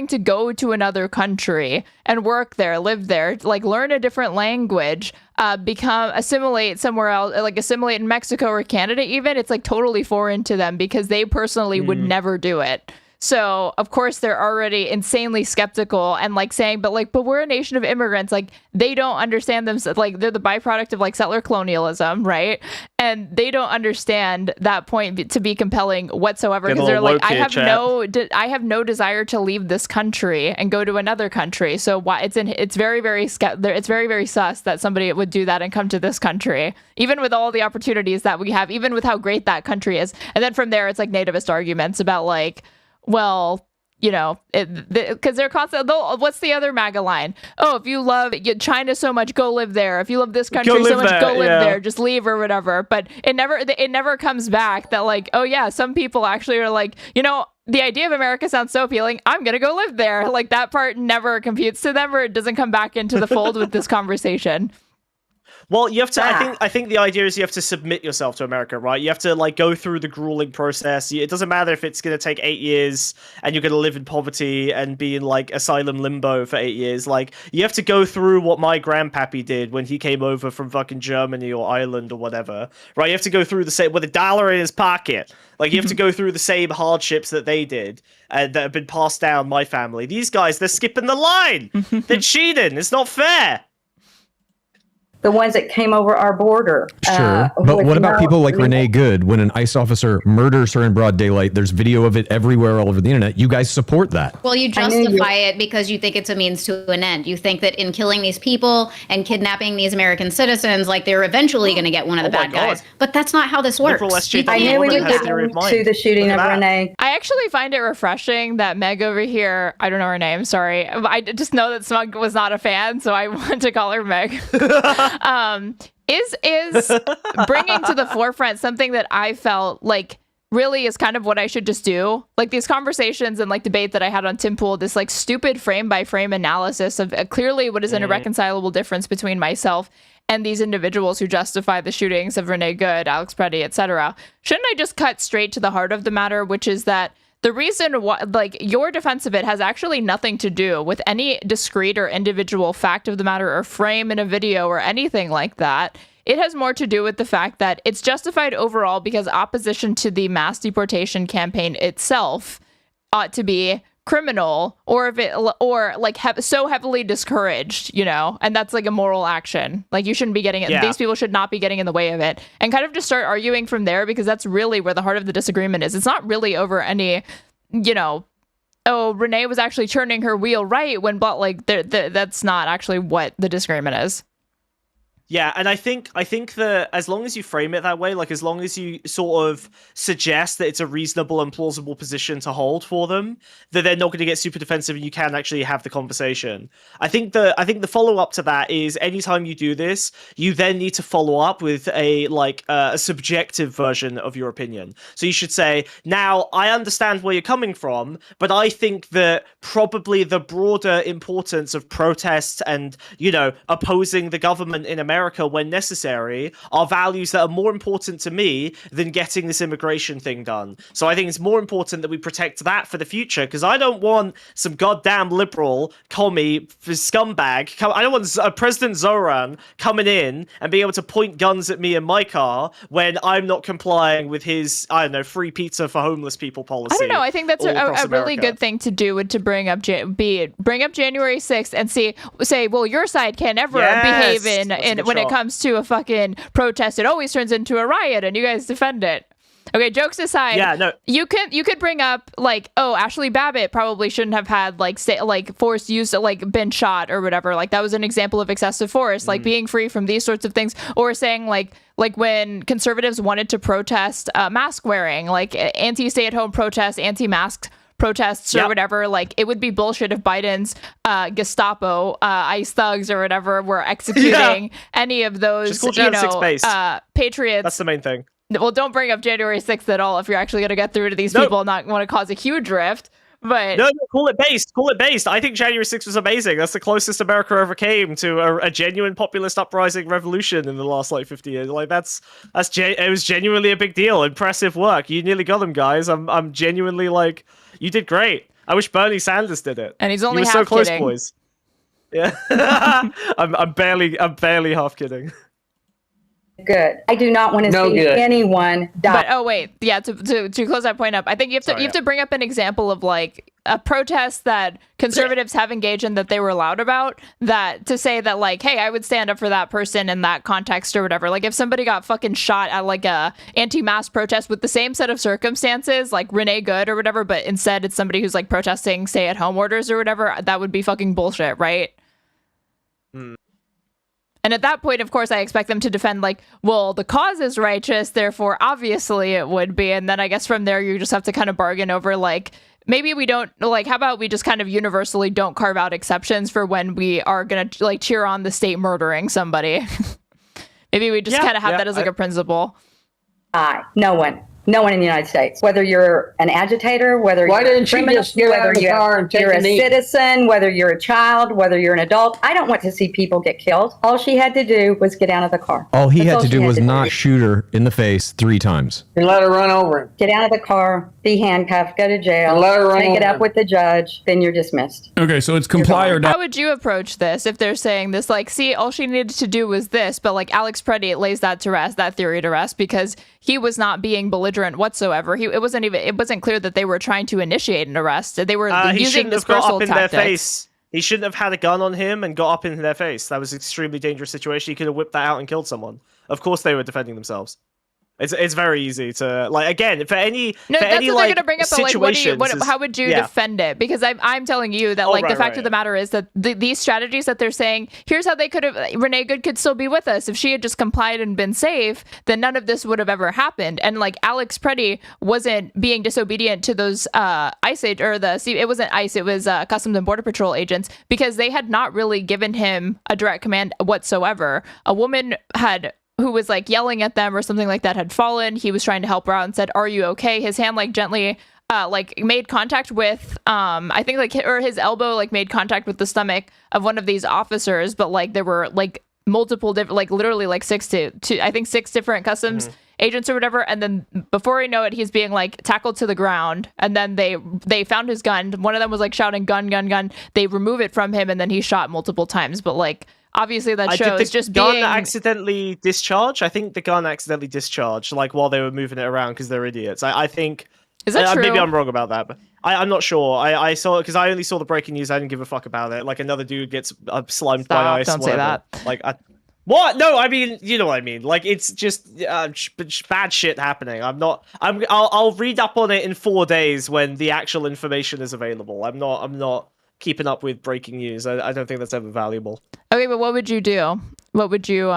to go to another country and work there, live there, like learn a different language, assimilate somewhere else, like assimilate in Mexico or Canada even, it's like totally foreign to them because they personally would never do it. So, of course, they're already insanely skeptical and like saying, but we're a nation of immigrants. Like, they don't understand them. Like, they're the byproduct of like settler colonialism, right? And they don't understand that point to be compelling whatsoever because they're like, I have no desire to leave this country and go to another country. So why it's very, very sus that somebody would do that and come to this country, even with all the opportunities that we have, even with how great that country is. And then from there, it's like nativist arguments about like, well, you know, because they're constantly, what's the other MAGA line? Oh, if you love China so much, go live there. If you love this country so much, go live there. Just leave or whatever. But it never comes back that like, oh yeah, some people actually are like, you know, the idea of America sounds so appealing, I'm going to go live there. Like that part never computes to them or it doesn't come back into the fold with this conversation. Well, you have to. I think the idea is you have to submit yourself to America, right? You have to like go through the grueling process. It doesn't matter if it's going to take 8 years and you're going to live in poverty and be in like asylum limbo for 8 years. Like you have to go through what my grandpappy did when he came over from fucking Germany or Ireland or whatever, right? You have to go through the same with $1 in his pocket. Like you have to go through the same hardships that they did that have been passed down my family. These guys, they're skipping the line. They're cheating. It's not fair. The ones that came over our border. Sure. But what about people like Renee Good? When an ICE officer murders her in broad daylight, there's video of it everywhere all over the internet. You guys support that. Well, you justify it because you think it's a means to an end. You think that in killing these people and kidnapping these American citizens, like they're eventually going to get one of the bad guys. But that's not how this works. I knew we would get to the shooting of Renee. I actually find it refreshing that Meg over here, I don't know her name, sorry. I just know that Smug was not a fan, so I want to call her Meg. Is bringing to the forefront something that I felt like really is kind of what I should just do. Like these conversations and like debate that I had on Tim Pool, this like stupid frame by frame analysis of clearly what is an irreconcilable difference between myself and these individuals who justify the shootings of Renee Good, Alex Preddy, etc. Shouldn't I just cut straight to the heart of the matter, which is that the reason why, like, your defense of it has actually nothing to do with any discrete or individual fact of the matter or frame in a video or anything like that. It has more to do with the fact that it's justified overall because opposition to the mass deportation campaign itself ought to be criminal so heavily discouraged, you know, and that's like a moral action. Like you shouldn't be getting it. Yeah. These people should not be getting in the way of it, and kind of just start arguing from there because that's really where the heart of the disagreement is. It's not really over any, you know, oh, Renee was actually turning her wheel right when, but like that's not actually what the disagreement is. Yeah, and I think that as long as you frame it that way, like as long as you sort of suggest that it's a reasonable and plausible position to hold for them, that they're not going to get super defensive and you can actually have the conversation. I think the follow up to that is anytime you do this, you then need to follow up with a subjective version of your opinion. So you should say, now I understand where you're coming from, but I think that probably the broader importance of protests and, you know, opposing the government in America when necessary are values that are more important to me than getting this immigration thing done. So I think it's more important that we protect that for the future, because I don't want some goddamn liberal commie scumbag. I don't want President Zoran coming in and being able to point guns at me in my car when I'm not complying with his, I don't know, free pizza for homeless people policy. I don't know. I think that's a really good thing to do, would to bring up January 6th and say, well, your side can't ever behave in when it comes to a fucking protest. It always turns into a riot, and you guys defend it. Okay, jokes aside, you could bring up like, oh, Ashley Babbitt probably shouldn't have had force use, like been shot or whatever. Like that was an example of excessive force, like being free from these sorts of things, or saying like when conservatives wanted to protest mask wearing, like anti-stay-at-home protests, anti-mask protests or whatever, like it would be bullshit if Biden's Gestapo, ICE thugs or whatever were executing any of those, patriots. That's the main thing. Well, don't bring up January 6th at all if you're actually going to get through to these people and not want to cause a huge rift. But no, call it based. Call it based. I think January 6th was amazing. That's the closest America ever came to a genuine populist uprising revolution in the last 50 years. Like it was genuinely a big deal. Impressive work. You nearly got them, guys. I'm genuinely you did great. I wish Bernie Sanders did it. And he's only half so close, kidding. Boys. Yeah, I'm barely half kidding. Good. I do not want to see anyone die. But to close that point up, I think you have to bring up an example of like a protest that conservatives have engaged in that they were loud about, that to say that like, hey, I would stand up for that person in that context or whatever. Like if somebody got fucking shot at like a anti-mask protest with the same set of circumstances, like Renee Good or whatever, but instead it's somebody who's like protesting stay-at-home orders or whatever, that would be fucking bullshit, right? And at that point, of course, I expect them to defend like, well, the cause is righteous, therefore, obviously it would be. And then I guess from there, you just have to kind of bargain over like, maybe we don't like, how about we just kind of universally don't carve out exceptions for when we are going to like cheer on the state murdering somebody. Maybe we just kind of have that as like a principle. No one in the United States, whether you're an agitator, whether you're a criminal, whether you're a citizen, whether you're a child, whether you're an adult. I don't want to see people get killed. All she had to do was get out of the car. All he had to do was not shoot her in the face 3 times. And let her run over him. Get out of the car, be handcuffed, go to jail, and let her run take it over up with the judge, then you're dismissed. Okay, so it's comply or die. How would you approach this if they're saying this? Like, see, all she needed to do was this, but like Alex Preddy lays that to rest, that theory to rest, because he was not being belligerent whatsoever. It wasn't clear that they were trying to initiate an arrest. They were using dispersal tactics. He shouldn't have had a gun on him and got up in their face. That was an extremely dangerous situation. He could have whipped that out and killed someone. Of course they were defending themselves. It's very easy to like, again, for any that's what they're gonna bring up. Situations, how would you defend it? Because I'm telling you that the fact of the matter is that these strategies that they're saying, here's how they could have, Renee Good could still be with us if she had just complied and been safe, then none of this would have ever happened. And like Alex Preddy wasn't being disobedient to those ICE it wasn't ICE, it was Customs and Border Patrol agents, because they had not really given him a direct command whatsoever. A woman who was like yelling at them or something like that had fallen. He was trying to help her out and said, "Are you okay?" His hand like gently made contact with I think like his elbow like made contact with the stomach of one of these officers, but like there were like multiple different, like literally like 6 different customs agents or whatever, and then before we know it, he's being like tackled to the ground, and then they found his gun. One of them was like shouting gun, gun, gun. They remove it from him, and then he shot multiple times, but like obviously that shows just being... gun accidentally discharged? I think the gun accidentally discharged, like while they were moving it around because they're idiots. I think... Is that true? Maybe I'm wrong about that, but I'm not sure. I saw it because I only saw the breaking news. I didn't give a fuck about it. Like another dude gets slimed by ice. Don't say that. Like what? No, I mean, you know what I mean. Like it's just bad shit happening. I'll read up on it in 4 days when the actual information is available. I'm not keeping up with breaking news. I don't think that's ever valuable. Okay, but what would you do? What would you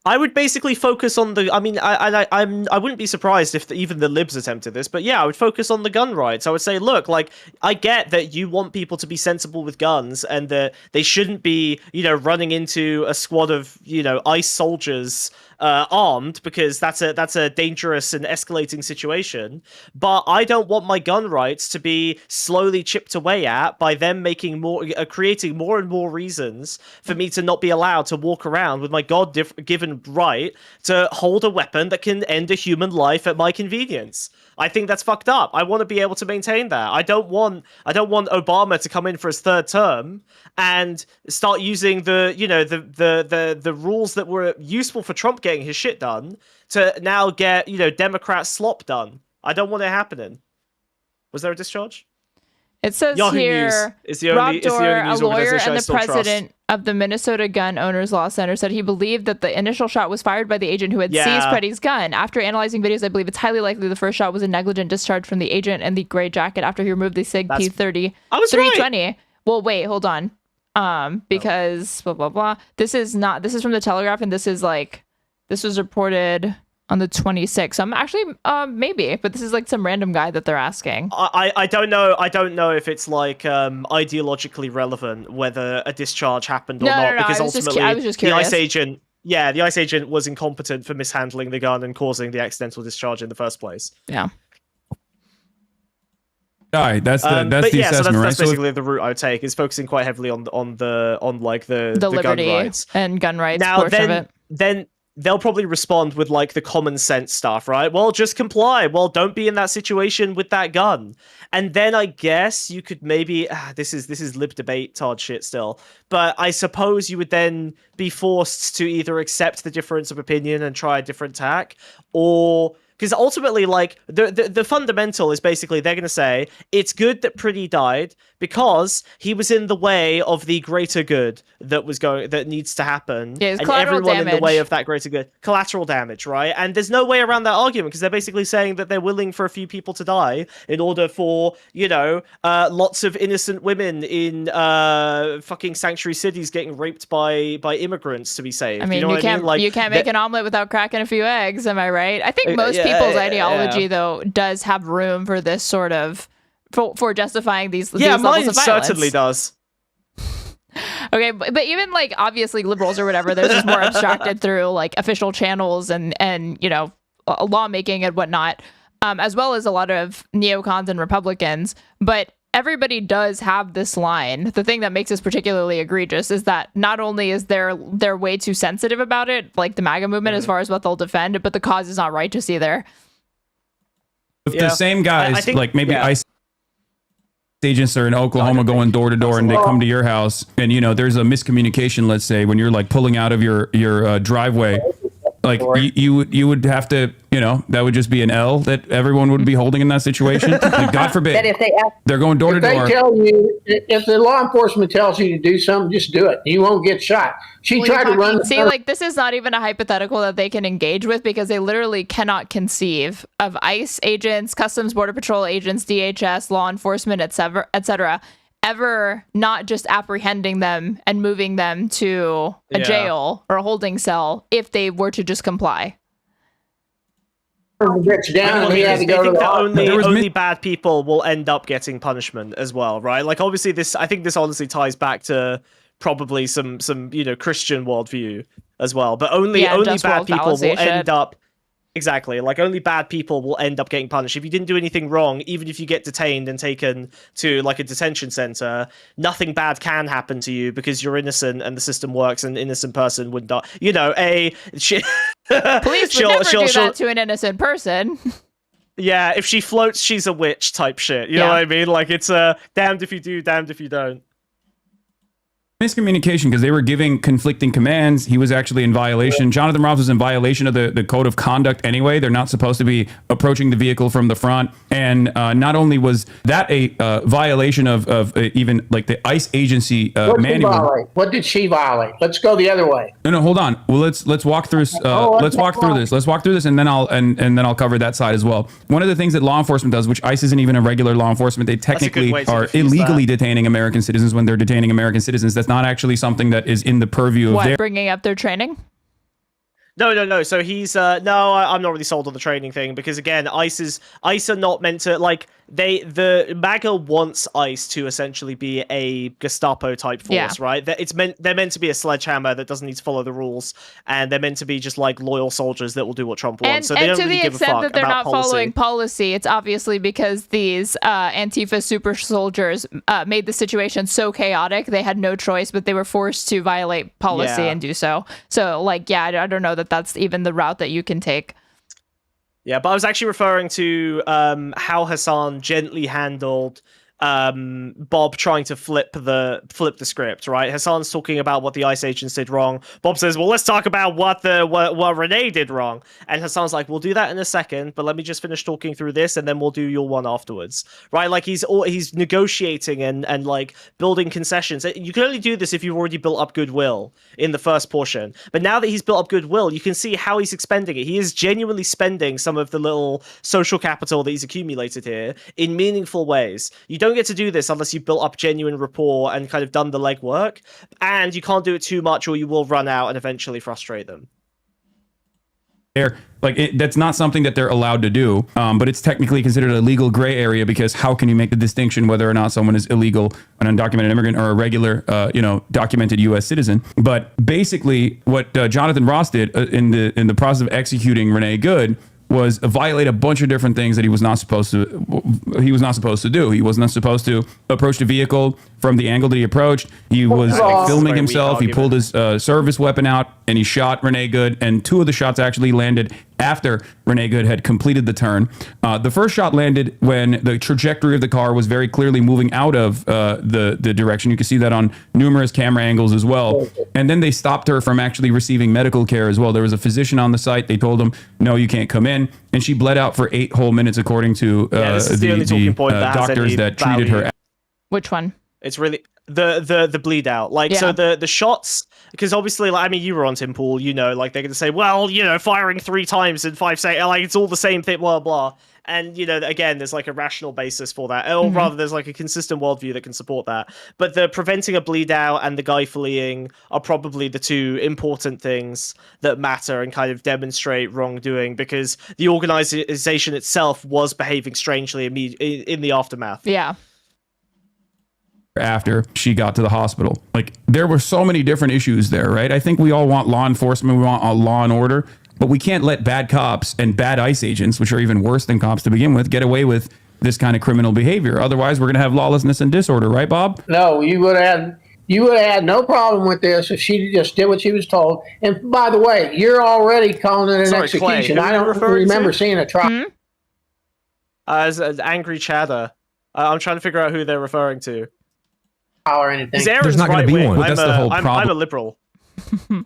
I would basically focus on the. I mean, I wouldn't be surprised if even the libs attempted this, but yeah, I would focus on the gun rights. I would say, look, like I get that you want people to be sensible with guns, and that they shouldn't be, running into a squad of, ICE soldiers armed, because that's a dangerous and escalating situation. But I don't want my gun rights to be slowly chipped away at by them making creating more and more reasons for me to not be allowed to walk around with my God-given right to hold a weapon that can end a human life at my convenience. I think that's fucked up. I want to be able to maintain that. I don't want Obama to come in for his 3rd term and start using the rules that were useful for Trump getting his shit done to now get, Democrat slop done. I don't want it happening. Was there a discharge? It says Yahoo here, Rob Dorr, a lawyer and the president of the Minnesota Gun Owners Law Center, said he believed that the initial shot was fired by the agent who had seized Preddy's gun. After analyzing videos, I believe it's highly likely the first shot was a negligent discharge from the agent in the gray jacket after he removed the SIG P30 320. Right. Well, wait, hold on. Because blah blah blah. This is from the Telegraph, and this was reported on the 26th. I'm actually maybe, but this is like some random guy that they're asking. I don't know. I don't know if it's like ideologically relevant whether a discharge happened or not, because ultimately I was just curious. the ice agent was incompetent for mishandling the gun and causing the accidental discharge in the first place. Yeah. All right, that's the assessment, so right? that's basically the route I would take, is focusing quite heavily on the liberty gun rights and gun rights now, portion of it. Then they'll probably respond with like the common sense stuff, right? Well, just comply. Well, don't be in that situation with that gun. And then I guess you could maybe this is lib debate Todd shit still, but I suppose you would then be forced to either accept the difference of opinion and try a different tack, or because ultimately, like, the fundamental is basically they're going to say it's good that Pretty died because he was in the way of the greater good that needs to happen. Yeah, it's and collateral everyone damage. in the way of that greater good. Collateral damage, right? And there's no way around that argument, because they're basically saying that they're willing for a few people to die in order for, lots of innocent women in fucking sanctuary cities getting raped by immigrants to be saved. I mean, you can't make an omelet without cracking a few eggs, am I right? I think most people's ideology, though, does have room for this sort of for justifying these levels of violence. Mine certainly does. Okay, but even like obviously liberals or whatever, they're just more abstracted through like official channels and lawmaking and whatnot, as well as a lot of neocons and Republicans. But everybody does have this line. The thing that makes this particularly egregious is that not only is they're way too sensitive about it, like the MAGA movement, as far as what they'll defend, but the cause is not righteous either. If the same guys, I think, like maybe ICE agents are in Oklahoma going door to door, and they come to your house, and there's a miscommunication, let's say, when you're like pulling out of your driveway, like you would have to, that would just be an L that everyone would be holding in that situation. Like, God forbid. That if they're going door to door. They tell you, if the law enforcement tells you to do something, just do it. You won't get shot. She tried to run. See, like, this is not even a hypothetical that they can engage with, because they literally cannot conceive of ICE agents, Customs Border Patrol agents, DHS, law enforcement, et cetera, ever not just apprehending them and moving them to a jail or a holding cell if they were to just comply. Only bad people will end up getting punishment as well, right? Like, obviously, I think this honestly ties back to probably some Christian worldview as well. But only bad people will end up. Exactly. Like, only bad people will end up getting punished. If you didn't do anything wrong, even if you get detained and taken to like a detention center, nothing bad can happen to you because you're innocent and the system works, and an innocent person would not, Police would never do that to an innocent person. Yeah, if she floats, she's a witch type shit. You know what I mean? Like, it's damned if you do, damned if you don't. Miscommunication, because they were giving conflicting commands. He was actually in violation. Jonathan Ross was in violation of the code of conduct anyway. They're not supposed to be approaching the vehicle from the front. And not only was that a violation of even like the ICE agency manual. What did she violate? Let's go the other way. No, hold on. Well, let's walk through. Let's walk through this. Let's walk through this, and then I'll cover that side as well. One of the things that law enforcement does, which ICE isn't even a regular law enforcement, they technically are illegally detaining American citizens when they're detaining American citizens. That's not actually something that is in the purview of bringing up their training. No. So he's I'm not really sold on the training thing, because again, ICE are not meant to, like, the MAGA wants ICE to essentially be a Gestapo type force, right? They're meant to be a sledgehammer that doesn't need to follow the rules, and they're meant to be just like loyal soldiers that will do what Trump wants. So they don't really give a fuck about policy. And to the extent that they're not following policy, it's obviously because these Antifa super soldiers made the situation so chaotic they had no choice, but they were forced to violate policy and do so. So, like, I don't know that that's even the route that you can take. Yeah, but I was actually referring to how Hasan gently handled Bob trying to flip the script, right? Hasan's talking about what the ICE agents did wrong. Bob says, well, let's talk about what Renee did wrong. And Hasan's like, we'll do that in a second, but let me just finish talking through this, and then we'll do your one afterwards, right? Like, he's negotiating and like building concessions. You can only do this if you've already built up goodwill in the first portion. But now that he's built up goodwill, you can see how he's expending it. He is genuinely spending some of the little social capital that he's accumulated here in meaningful ways. You don't get to do this unless you've built up genuine rapport and kind of done the legwork, and you can't do it too much or you will run out and eventually frustrate them. That's not something that they're allowed to do, but it's technically considered a legal gray area because how can you make the distinction whether or not someone is illegal, an undocumented immigrant, or a regular, documented U.S. citizen? But basically, what Jonathan Ross did in the process of executing Renee Good was violate a bunch of different things that he was not supposed to do. He wasn't supposed to approach the vehicle from the angle that he approached. He was filming himself. He pulled his service weapon out and he shot Renee Good, and 2 of the shots actually landed after Renee Good had completed the turn. The first shot landed when the trajectory of the car was very clearly moving out of the direction. You can see that on numerous camera angles as well. And then they stopped her from actually receiving medical care as well. There was a physician on the site. They told him, no, you can't come in. And she bled out for 8 whole minutes, according to the doctors that treated her. Which one? It's really the bleed out. So the shots, because obviously, you were on Tim Pool, they're going to say, well, firing 3 times in 5 seconds, it's all the same thing, blah, blah. And, again, there's a rational basis for that. Or rather, there's a consistent worldview that can support that. But the preventing a bleed out and the guy fleeing are probably the 2 important things that matter and kind of demonstrate wrongdoing, because the organization itself was behaving strangely in the aftermath. Yeah. After she got to the hospital. There were so many different issues there, right? I think we all want law enforcement, we want law and order, but we can't let bad cops and bad ICE agents, which are even worse than cops to begin with, get away with this kind of criminal behavior. Otherwise, we're going to have lawlessness and disorder, right, Bob? No, you would have had no problem with this if she just did what she was told. And by the way, you're already calling it an execution. Clay, I don't remember seeing a trial. As an angry chatter. I'm trying to figure out who they're referring to. Or anything. There's not going to be one. That's the whole problem. I'm a liberal. Oh,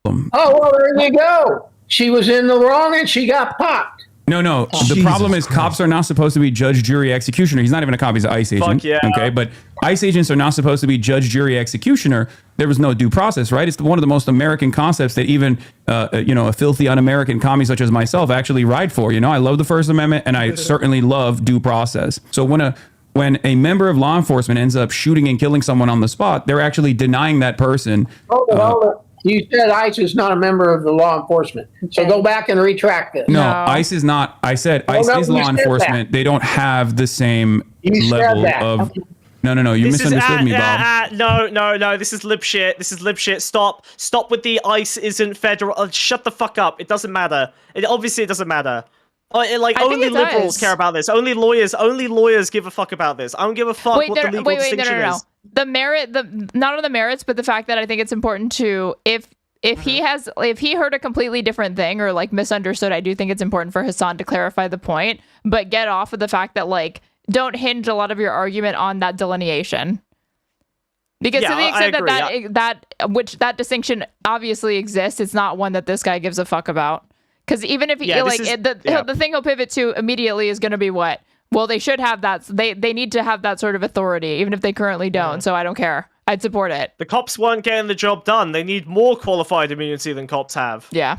well, there you go. She was in the wrong and she got popped. No. The problem is cops are not supposed to be judge, jury, executioner. He's not even a cop. He's an ICE agent. Fuck yeah. Okay, but ICE agents are not supposed to be judge, jury, executioner. There was no due process, right? It's one of the most American concepts that even, a filthy un-American commie such as myself actually ride for. I love the First Amendment and I certainly love due process. So when a member of law enforcement ends up shooting and killing someone on the spot, they're actually denying that person. You said ICE is not a member of the law enforcement. So go back and retract this. No, ICE is not. I said ICE is law enforcement. They don't have the same level of... No. You misunderstood me, Bob. No. This is lib shit. Stop with the ICE isn't federal. Shut the fuck up. It doesn't matter. Obviously, it doesn't matter. Only liberals care about this. Only lawyers give a fuck about this. I don't give a fuck what the legal distinction is. The merit, not on the merits, but the fact that I think it's important to, if he heard a completely different thing or misunderstood, I do think it's important for Hasan to clarify the point, but get off of the fact that don't hinge a lot of your argument on that delineation. Because to the extent that distinction obviously exists, it's not one that this guy gives a fuck about. Because even if the thing he'll pivot to immediately is going to be what? Well, they should have that. They need to have that sort of authority, even if they currently don't. So I don't care. I'd support it. The cops weren't getting the job done. They need more qualified immunity than cops have. Yeah.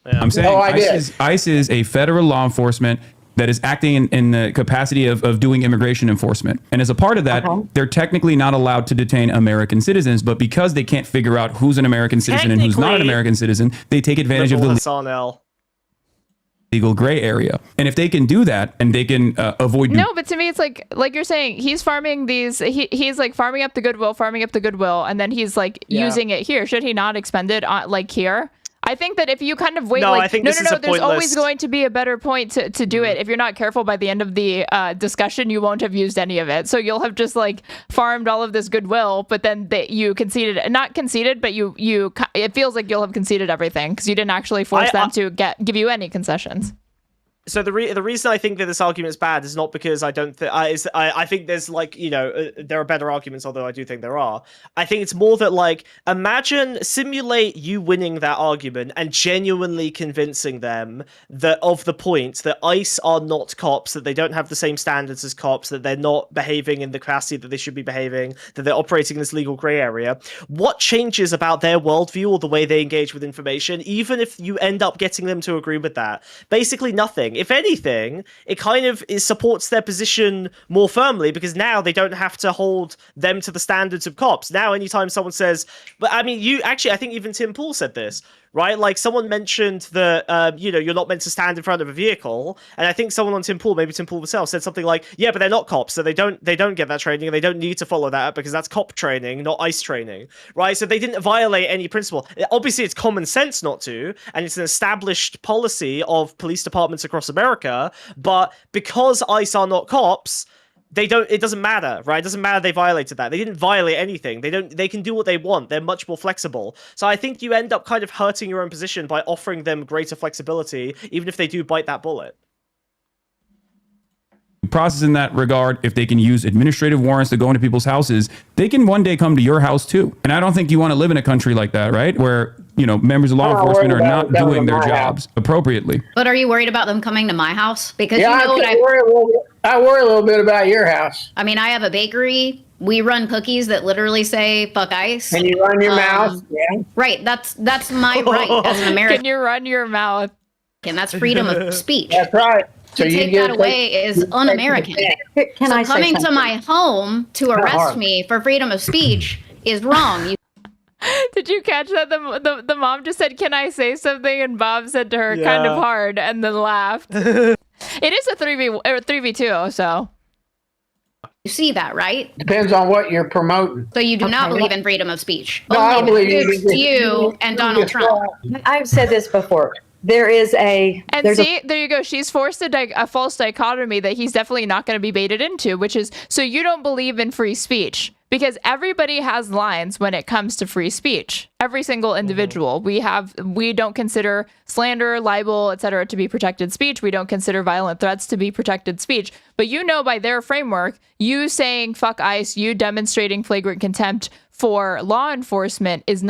I'm saying ICE is a federal law enforcement that is acting in the capacity of doing immigration enforcement. And as a part of that, they're technically not allowed to detain American citizens, but because they can't figure out who's an American citizen and who's not an American citizen, they take advantage of the legal gray area. And if they can do that and they can avoid... No, but to me, it's like you're saying, he's farming these... He's farming up the goodwill, and then he's using it here. Should he not expend it on, here? I think that if you kind of wait, there's always going to be a better point to do it. If you're not careful, by the end of the discussion, you won't have used any of it. So you'll have just farmed all of this goodwill, but then you conceded, not conceded, but you it feels like you'll have conceded everything because you didn't actually force them to give you any concessions. So the reason I think that this argument is bad is not because I don't think I think there's there are better arguments, although I do think there are. I think it's more that simulate you winning that argument and genuinely convincing them that of the point that ICE are not cops, that they don't have the same standards as cops, that they're not behaving in the capacity that they should be behaving, that they're operating in this legal gray area. What changes about their worldview or the way they engage with information, even if you end up getting them to agree with that? Basically nothing. If anything, it kind of supports their position more firmly because now they don't have to hold them to the standards of cops. Now, anytime someone says, but I mean, I think even Tim Pool said this, right? Like someone mentioned that, you're not meant to stand in front of a vehicle. And I think someone on Tim Pool, maybe Tim Pool himself, said something like, yeah, but they're not cops. So they don't get that training and they don't need to follow that because that's cop training, not ICE training, right? So they didn't violate any principle. Obviously, it's common sense not to, and it's an established policy of police departments across America. But because ICE are not cops, it doesn't matter, right? It doesn't matter they violated that. They didn't violate anything. They can do what they want. They're much more flexible. So I think you end up kind of hurting your own position by offering them greater flexibility, even if they do bite that bullet. Process in that regard, if they can use administrative warrants to go into people's houses, they can one day come to your house too. And I don't think you want to live in a country like that, right? Where, members of law enforcement are not doing their jobs appropriately. But are you worried about them coming to my house? Because I worry a little bit about your house. I mean, I have a bakery. We run cookies that literally say "fuck ICE." Can you run your mouth? Yeah. Right. That's my right as an American. Can you run your mouth? And that's freedom of speech. That's right. So to take that away is un-American. Coming to my home to arrest me for freedom of speech is wrong. Did you catch that? The mom just said, "Can I say something?" And Bob said to her, kind of hard, and then laughed. It is a 3v2, so. You see that, right? Depends on what you're promoting. So you do not believe in freedom of speech. No, I believe you and Donald Trump. I've said this before. There you go. She's forced a false dichotomy that he's definitely not going to be baited into, which is, so you don't believe in free speech, because everybody has lines when it comes to free speech. Every single individual. We don't consider slander, libel, etc. to be protected speech. We don't consider violent threats to be protected speech. But by their framework, you saying fuck ICE, you demonstrating flagrant contempt for law enforcement is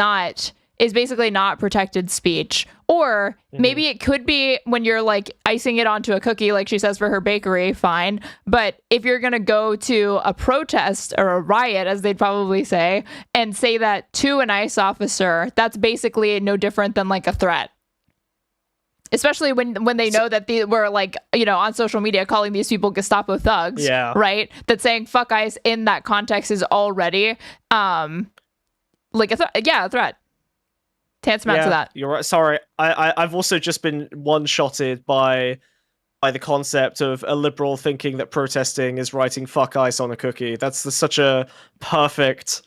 basically not protected speech. Or maybe it could be when you're like icing it onto a cookie, like she says for her bakery, fine. But if you're going to go to a protest or a riot, as they'd probably say, and say that to an ICE officer, that's basically no different than like a threat. Especially when they know that we're like, on social media calling these people Gestapo thugs, right? That saying fuck ICE in that context is already like a threat. Tantamount to that. You're right. Sorry, I've also just been one-shotted by the concept of a liberal thinking that protesting is writing "fuck ICE" on a cookie. That's such a perfect.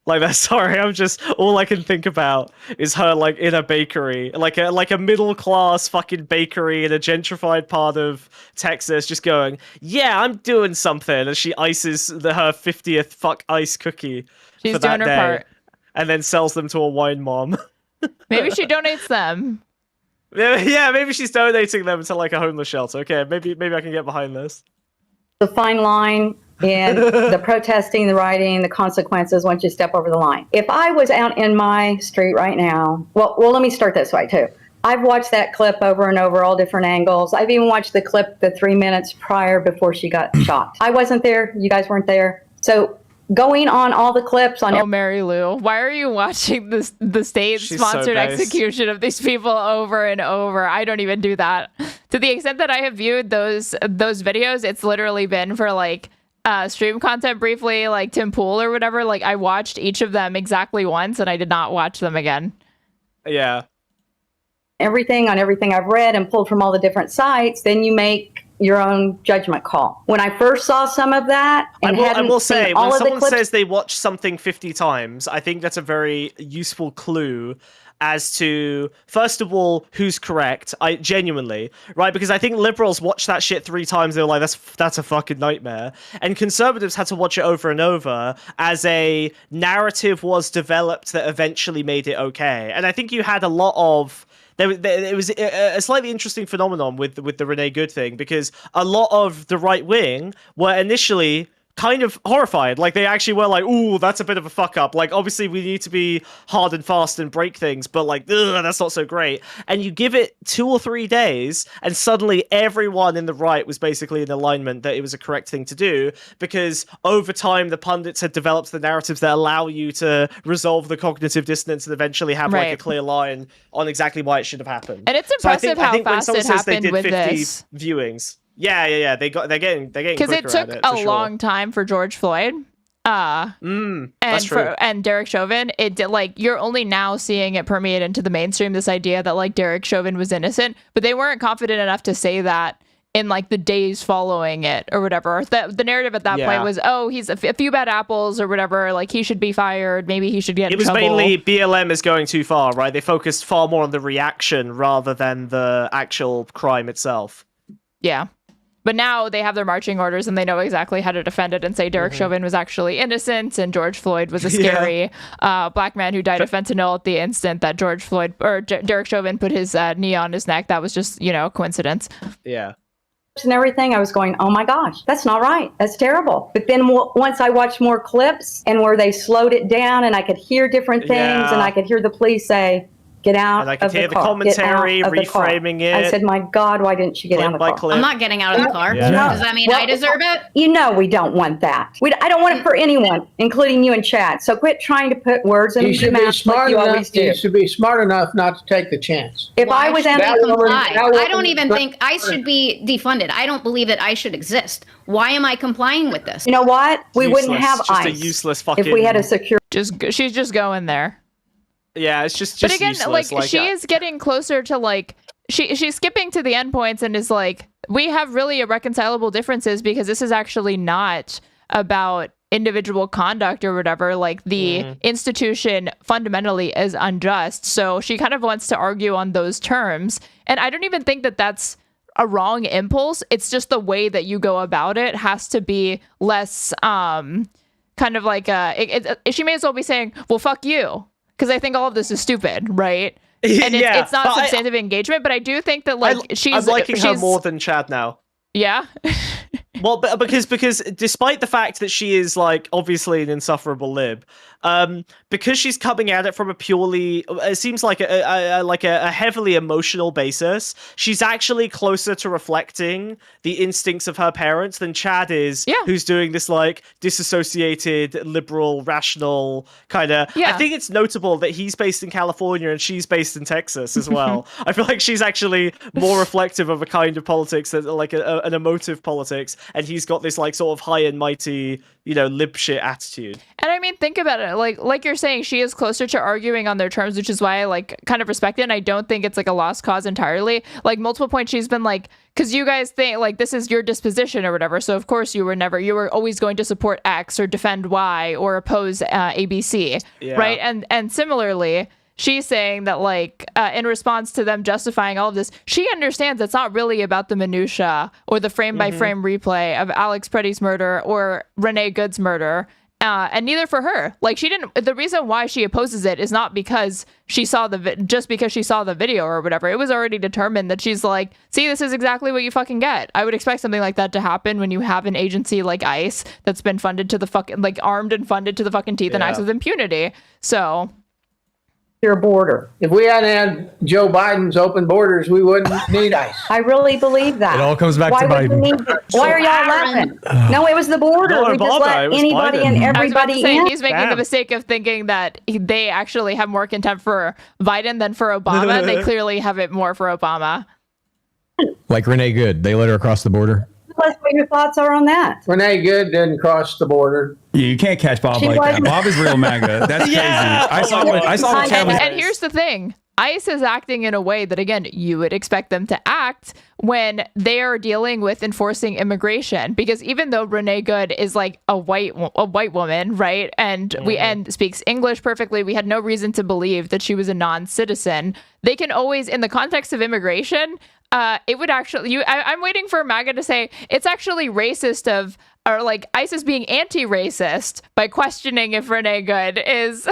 Like that. Sorry, I'm just all I can think about is her like in a bakery, like a middle class fucking bakery in a gentrified part of Texas, just going, "Yeah, I'm doing something," and she ices her 50th fuck ICE cookie. She's for that doing her day, part, and then sells them to a wine mom. Maybe she donates them. Yeah, maybe she's donating them to like a homeless shelter. Okay, maybe I can get behind this. The fine line in the protesting, the rioting, the consequences once you step over the line. If I was out in my street right now, well, let me start this way too. I've watched that clip over and over, all different angles. I've even watched the clip the 3 minutes prior before she got shot. I wasn't there. You guys weren't there. So going on all the clips on. Oh, Mary Lou, why are you watching the state-sponsored execution of these people over and over? I don't even do that. To the extent that I have viewed those videos, it's literally been for like stream content briefly, like Tim Pool or whatever. Like I watched each of them exactly once, and I did not watch them again. Yeah. Everything I've read and pulled from all the different sites, then you make your own judgment call. When I first saw some of that, and I will say, when someone says they watch something 50 times, I think that's a very useful clue as to, first of all, who's correct. I genuinely, right? Because I think liberals watch that shit 3 times, they're like, that's a fucking nightmare. And conservatives had to watch it over and over as a narrative was developed that eventually made it okay. And I think you had a lot of it was a slightly interesting phenomenon with the Renee Good thing, because a lot of the right wing were initially kind of horrified. Like they actually were like, ooh, that's a bit of a fuck up. Like obviously we need to be hard and fast and break things, but like, ugh, that's not so great. And you give it 2 or 3 days and suddenly everyone in the right was basically in alignment that it was a correct thing to do, because over time the pundits had developed the narratives that allow you to resolve the cognitive dissonance and evenally have like a clear line on exactly why it should have happened. And it's impressive how fast it happened with this. Viewings. Yeah. They're getting because it took a long time for George Floyd. And that's true. and Derek Chauvin, it did, like, you're only now seeing it permeate into the mainstream, this idea that like Derek Chauvin was innocent, but they weren't confident enough to say that in like the days following it or whatever. The narrative at that point was, oh, he's a few bad apples or whatever, like he should be fired, maybe he should get in trouble. It was mainly BLM is going too far, right? They focused far more on the reaction rather than the actual crime itself. Yeah. But now they have their marching orders and they know exactly how to defend it and say Derek Chauvin was actually innocent and George Floyd was a scary black man who died of fentanyl at the instant that George Floyd or Derek Chauvin put his knee on his neck. That was just, coincidence. Yeah. And everything, I was going, oh my gosh, that's not right. That's terrible. But then once I watched more clips and where they slowed it down and I could hear different things and I could hear the police say, get out and I could of hear the car. Commentary, reframing it. I said, my God, why didn't you get out of the car? Clip. I'm not getting out of the car. Yeah. Does that mean I deserve it? We don't want that. I don't want it for anyone, including you and Chad. So quit trying to put words in your mouth like you always do. You should be smart enough not to take the chance. If I was in I don't even think I should be defunded. I don't believe that I should exist. Why am I complying with this? You know what? We wouldn't have just ICE a useless fucking... if we had a secure... She's just going there. Yeah, it's just but again, useless. like she is getting closer to like she's skipping to the endpoints and is like, we have really irreconcilable differences because this is actually not about individual conduct or whatever. Like the institution fundamentally is unjust. So she kind of wants to argue on those terms. And I don't even think that that's a wrong impulse. It's just the way that you go about it has to be less kind of like she may as well be saying, well, fuck you. Because I think all of this is stupid, right? And it's not substantive engagement, but I do think that like I'm liking her more than Chad now. Yeah. Well, because despite the fact that she is like obviously an insufferable lib, because she's coming at it from a purely, it seems like a heavily emotional basis, she's actually closer to reflecting the instincts of her parents than Chad is, who's doing this like disassociated, liberal, rational kind of. I think it's notable that he's based in California and she's based in Texas as well. I feel like she's actually more reflective of a kind of politics that like an emotive politics. And he's got this like sort of high and mighty, lib shit attitude. And I mean, think about it. Like you're saying, she is closer to arguing on their terms, which is why I like kind of respect it. And I don't think it's like a lost cause entirely. Like multiple points, she's been like, because you guys think like this is your disposition or whatever. So of course you were always going to support X or defend Y or oppose ABC, right? And similarly, she's saying that, like, in response to them justifying all of this, she understands it's not really about the minutia or the frame-by-frame replay of Alex Preddy's murder or Renee Good's murder, and neither for her. Like, she didn't. The reason why she opposes it is not because she saw just because she saw the video or whatever. It was already determined that she's like, see, this is exactly what you fucking get. I would expect something like that to happen when you have an agency like ICE that's been funded to the fucking, like, armed and funded to the fucking teeth and acts with impunity. So. Your border. If we hadn't had Joe Biden's open borders, we wouldn't need ICE. I really believe that. It all comes back to Biden. Why are y'all laughing? No, it was the border. We just let anybody and everybody in. He's making the mistake of thinking that they actually have more contempt for Biden than for Obama. They clearly have it more for Obama. Like Renee Good, they let her across the border. What your thoughts are on that? Renee Good didn't cross the border. Yeah, you can't catch Bob like that. Bob is real MAGA. That's crazy. I saw what Chad was. And here's the thing. ICE is acting in a way that, again, you would expect them to act when they are dealing with enforcing immigration. Because even though Renee Good is like a white woman, right, and speaks English perfectly, we had no reason to believe that she was a non-citizen. They can always, in the context of immigration, it would actually. I'm waiting for MAGA to say it's actually racist or like ICE is being anti-racist by questioning if Renee Good is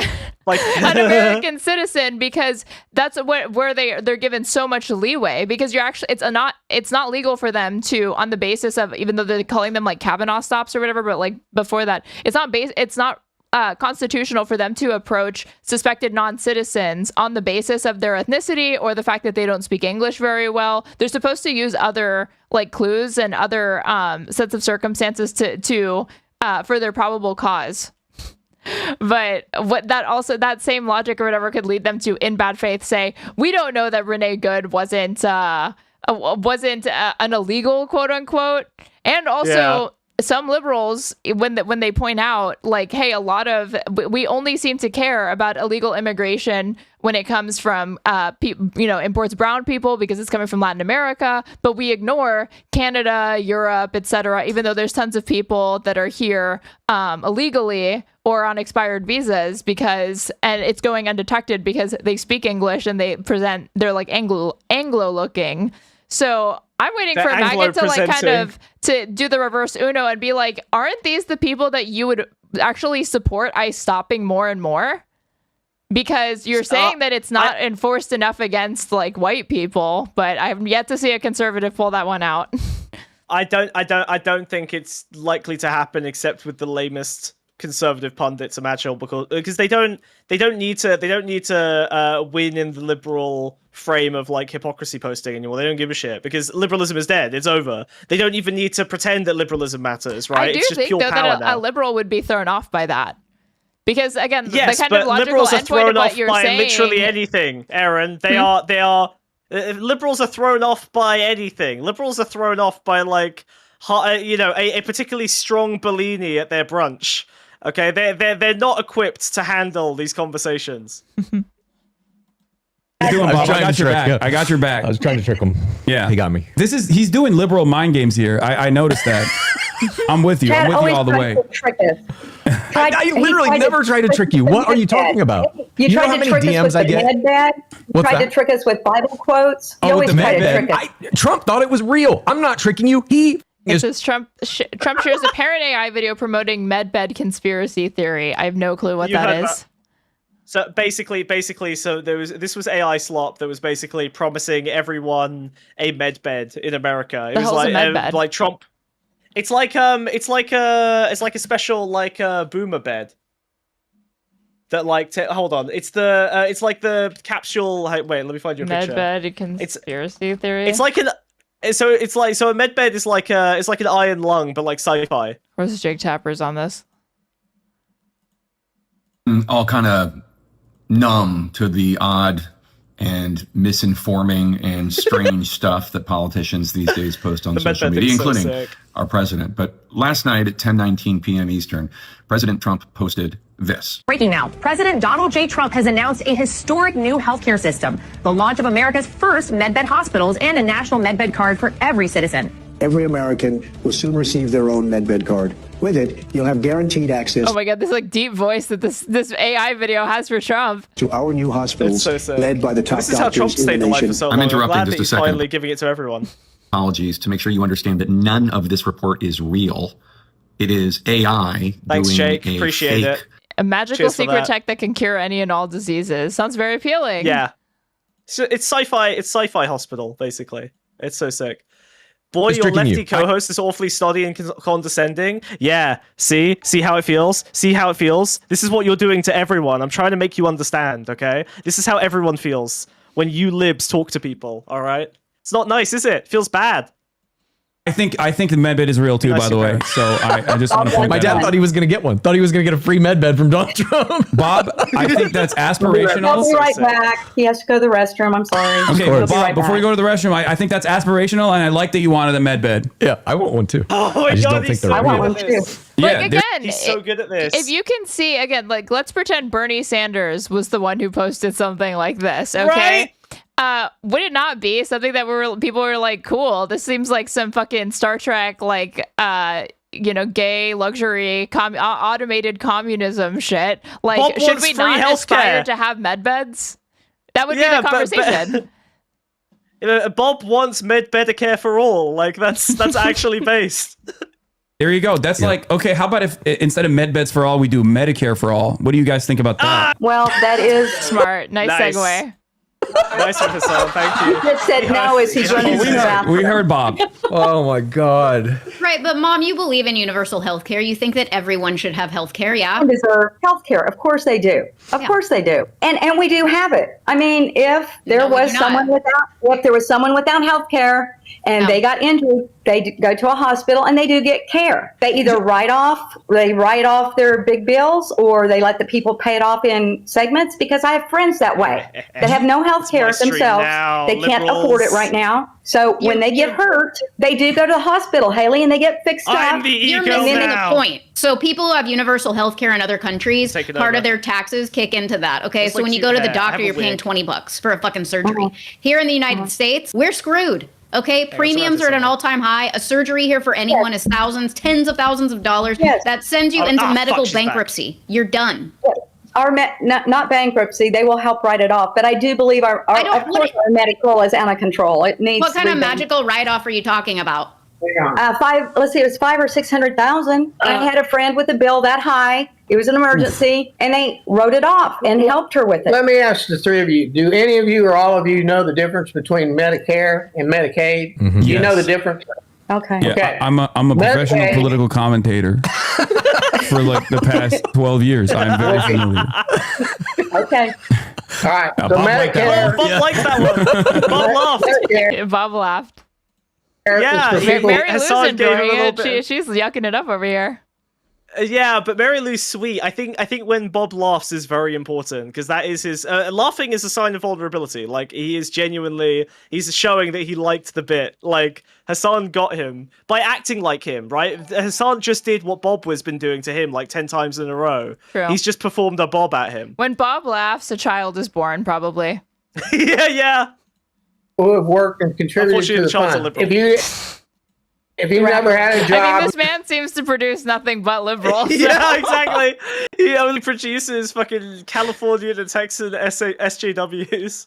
like an American citizen, because that's where they're given so much leeway, because you're actually it's not legal for them to, on the basis of, even though they're calling them like Kavanaugh stops or whatever, but like before that, it's not constitutional for them to approach suspected non-citizens on the basis of their ethnicity or the fact that they don't speak English very well. They're supposed to use other like clues and other sets of circumstances to for their probable cause. But that same logic or whatever could lead them to, in bad faith, say, we don't know that Renee Good wasn't an illegal, quote unquote, and also. some liberals, when they point out, like, hey, we only seem to care about illegal immigration when it comes from, imports brown people because it's coming from Latin America, but we ignore Canada, Europe, etc., even though there's tons of people that are here illegally or on expired visas and it's going undetected because they speak English and they're like Anglo looking. So I'm waiting for MAGA to like kind of to do the reverse Uno and be like, aren't these the people that you would actually support ICE stopping more and more? Because you're saying that it's not enforced enough against like white people, but I've yet to see a conservative pull that one out. I don't think it's likely to happen except with the lamest conservative pundits imaginable, because they don't need to win in the liberal frame of like hypocrisy posting anymore. They don't give a shit because liberalism is dead. It's over. They don't even need to pretend that liberalism matters, right? I do think though that a liberal would be thrown off by that. Because again, yes, the kind of logical liberals are thrown off by literally anything, Aaron. They are liberals are thrown off by anything. Liberals are thrown off by like a particularly strong Bellini at their brunch. Okay, they're not equipped to handle these conversations. I got your back. I got your back. I was trying to trick him. Yeah, he got me. He's doing liberal mind games here. I noticed that. I'm with you. I'm with you all the way. I literally never try to trick you. What are you talking about? You know how many DMs I get? You tried to trick us with Bible quotes. You always try to trick us. Trump thought it was real. I'm not tricking you. It says Trump shares a parent AI video promoting medbed conspiracy theory. I have no clue what that is. So basically, this was AI slop that was basically promising everyone a medbed in America. It was like Trump. It's like a special like boomer bed. That like hold on, it's like the capsule. Wait, let me find you a picture. Medbed conspiracy theory. It's like a medbed is like an iron lung, but like sci-fi. Where's Jake Tapper's on this? All kind of numb to the odd and misinforming and strange stuff that politicians these days post on social media, including our president. But last night at 10:19 p.m. Eastern, President Trump posted this. Breaking now, President Donald J. Trump has announced a historic new healthcare system, the launch of America's first medbed hospitals and a national medbed card for every citizen. Every American will soon receive their own medbed card. With it, you'll have guaranteed access. Oh my God, this like deep voice that this AI video has for Trump. To our new hospitals, led by the top doctors in the nation. This is how Trump stayed alive for so long. I'm interrupting just a second. Finally giving it to everyone. Apologies to make sure you understand that none of this report is real. It is AI. Thanks, Jake. Appreciate it. A magical secret tech that can cure any and all diseases. Sounds very appealing. Yeah. So it's sci-fi. It's sci-fi hospital basically. It's so sick. Boy, your lefty co-host is awfully snotty and condescending. Yeah, see how it feels? See how it feels? This is what you're doing to everyone. I'm trying to make you understand, okay? This is how everyone feels when you libs talk to people, all right? It's not nice, is it? It feels bad. I think the medbed is real too, by the way. So I just want to point my dad thought he was going to get one. Thought he was going to get a free medbed from Donald Trump. Bob, I think that's aspirational. I'll be right back. He has to go to the restroom. I'm sorry. Okay, Bob, before you go to the restroom, I think that's aspirational, and I like that you wanted a medbed. Yeah, I want one too. Oh my God, I want one too. Like, again, he's so good at this. If you can see, again, like, let's pretend Bernie Sanders was the one who posted something like this, okay? Right? Would it not be something that people were like, cool, this seems like some fucking Star Trek, like, gay luxury automated communism shit? Like, Bob should we not healthcare. aspire to have medbeds? That would be the conversation. Bob wants Medicare for all. Like, that's actually based. There you go. That's like, okay, how about if instead of medbeds for all, we do Medicare for all? What do you guys think about that? Well, that is smart. Nice segue. Nice one, Hasan. Thank you. He just said no as he's running to the bathroom. We heard Bob. Oh my God. Right, but Mom, you believe in universal health care. You think that everyone should have health care, yeah? Everyone deserve health care. Of course they do. Of course they do. And we do have it. I mean, if there was someone without health care and they got injured, they go to a hospital and they do get care. They either write off their big bills, or they let the people pay it off in segments, because I have friends that way that have no health health care themselves. They can't afford it right now. So when they get hurt, they do go to the hospital, Haley, and they get fixed up. You're missing the point. So people who have universal health care in other countries, part of their taxes kick into that. Okay, so when you go to the doctor, you're paying $20 for a fucking surgery. Here in the United States, we're screwed. Okay, premiums are at an all-time high. A surgery here for anyone is thousands, tens of thousands of dollars. That sends you into medical bankruptcy. You're done. Not bankruptcy. They will help write it off. But I do believe our medical is out of control. It needs. What kind of magical write-off are you talking about? Let's see, it was $500,000 or $600,000. I had a friend with a bill that high. It was an emergency, and they wrote it off and helped her with it. Let me ask the three of you: do any of you or all of you know the difference between Medicare and Medicaid? Do you know the difference? Okay. Yeah, okay. I'm a professional political commentator for like the past 12 years. I'm very familiar. Okay. All right. Now, So Bob Medicare. Bob likes that one. Bob laughed. Bob laughed. Yeah, Mary Lou's Hasan gave enjoying him a it. little bit. She's yucking it up over here. Yeah, but Mary Lou's sweet. I think when Bob laughs is very important because that is his laughing is a sign of vulnerability. Like he is genuinely, he's showing that he liked the bit. Like Hasan got him by acting like him, right? Hasan just did what Bob was been doing to him like 10 times in a row. True. He's just performed a Bob at him. When Bob laughs, a child is born, probably. yeah. Who have worked and contributed to the fund. If you never had a job, I mean, this man seems to produce nothing but liberals. So. Yeah, exactly. He only produces fucking Californian and Texan SJWs.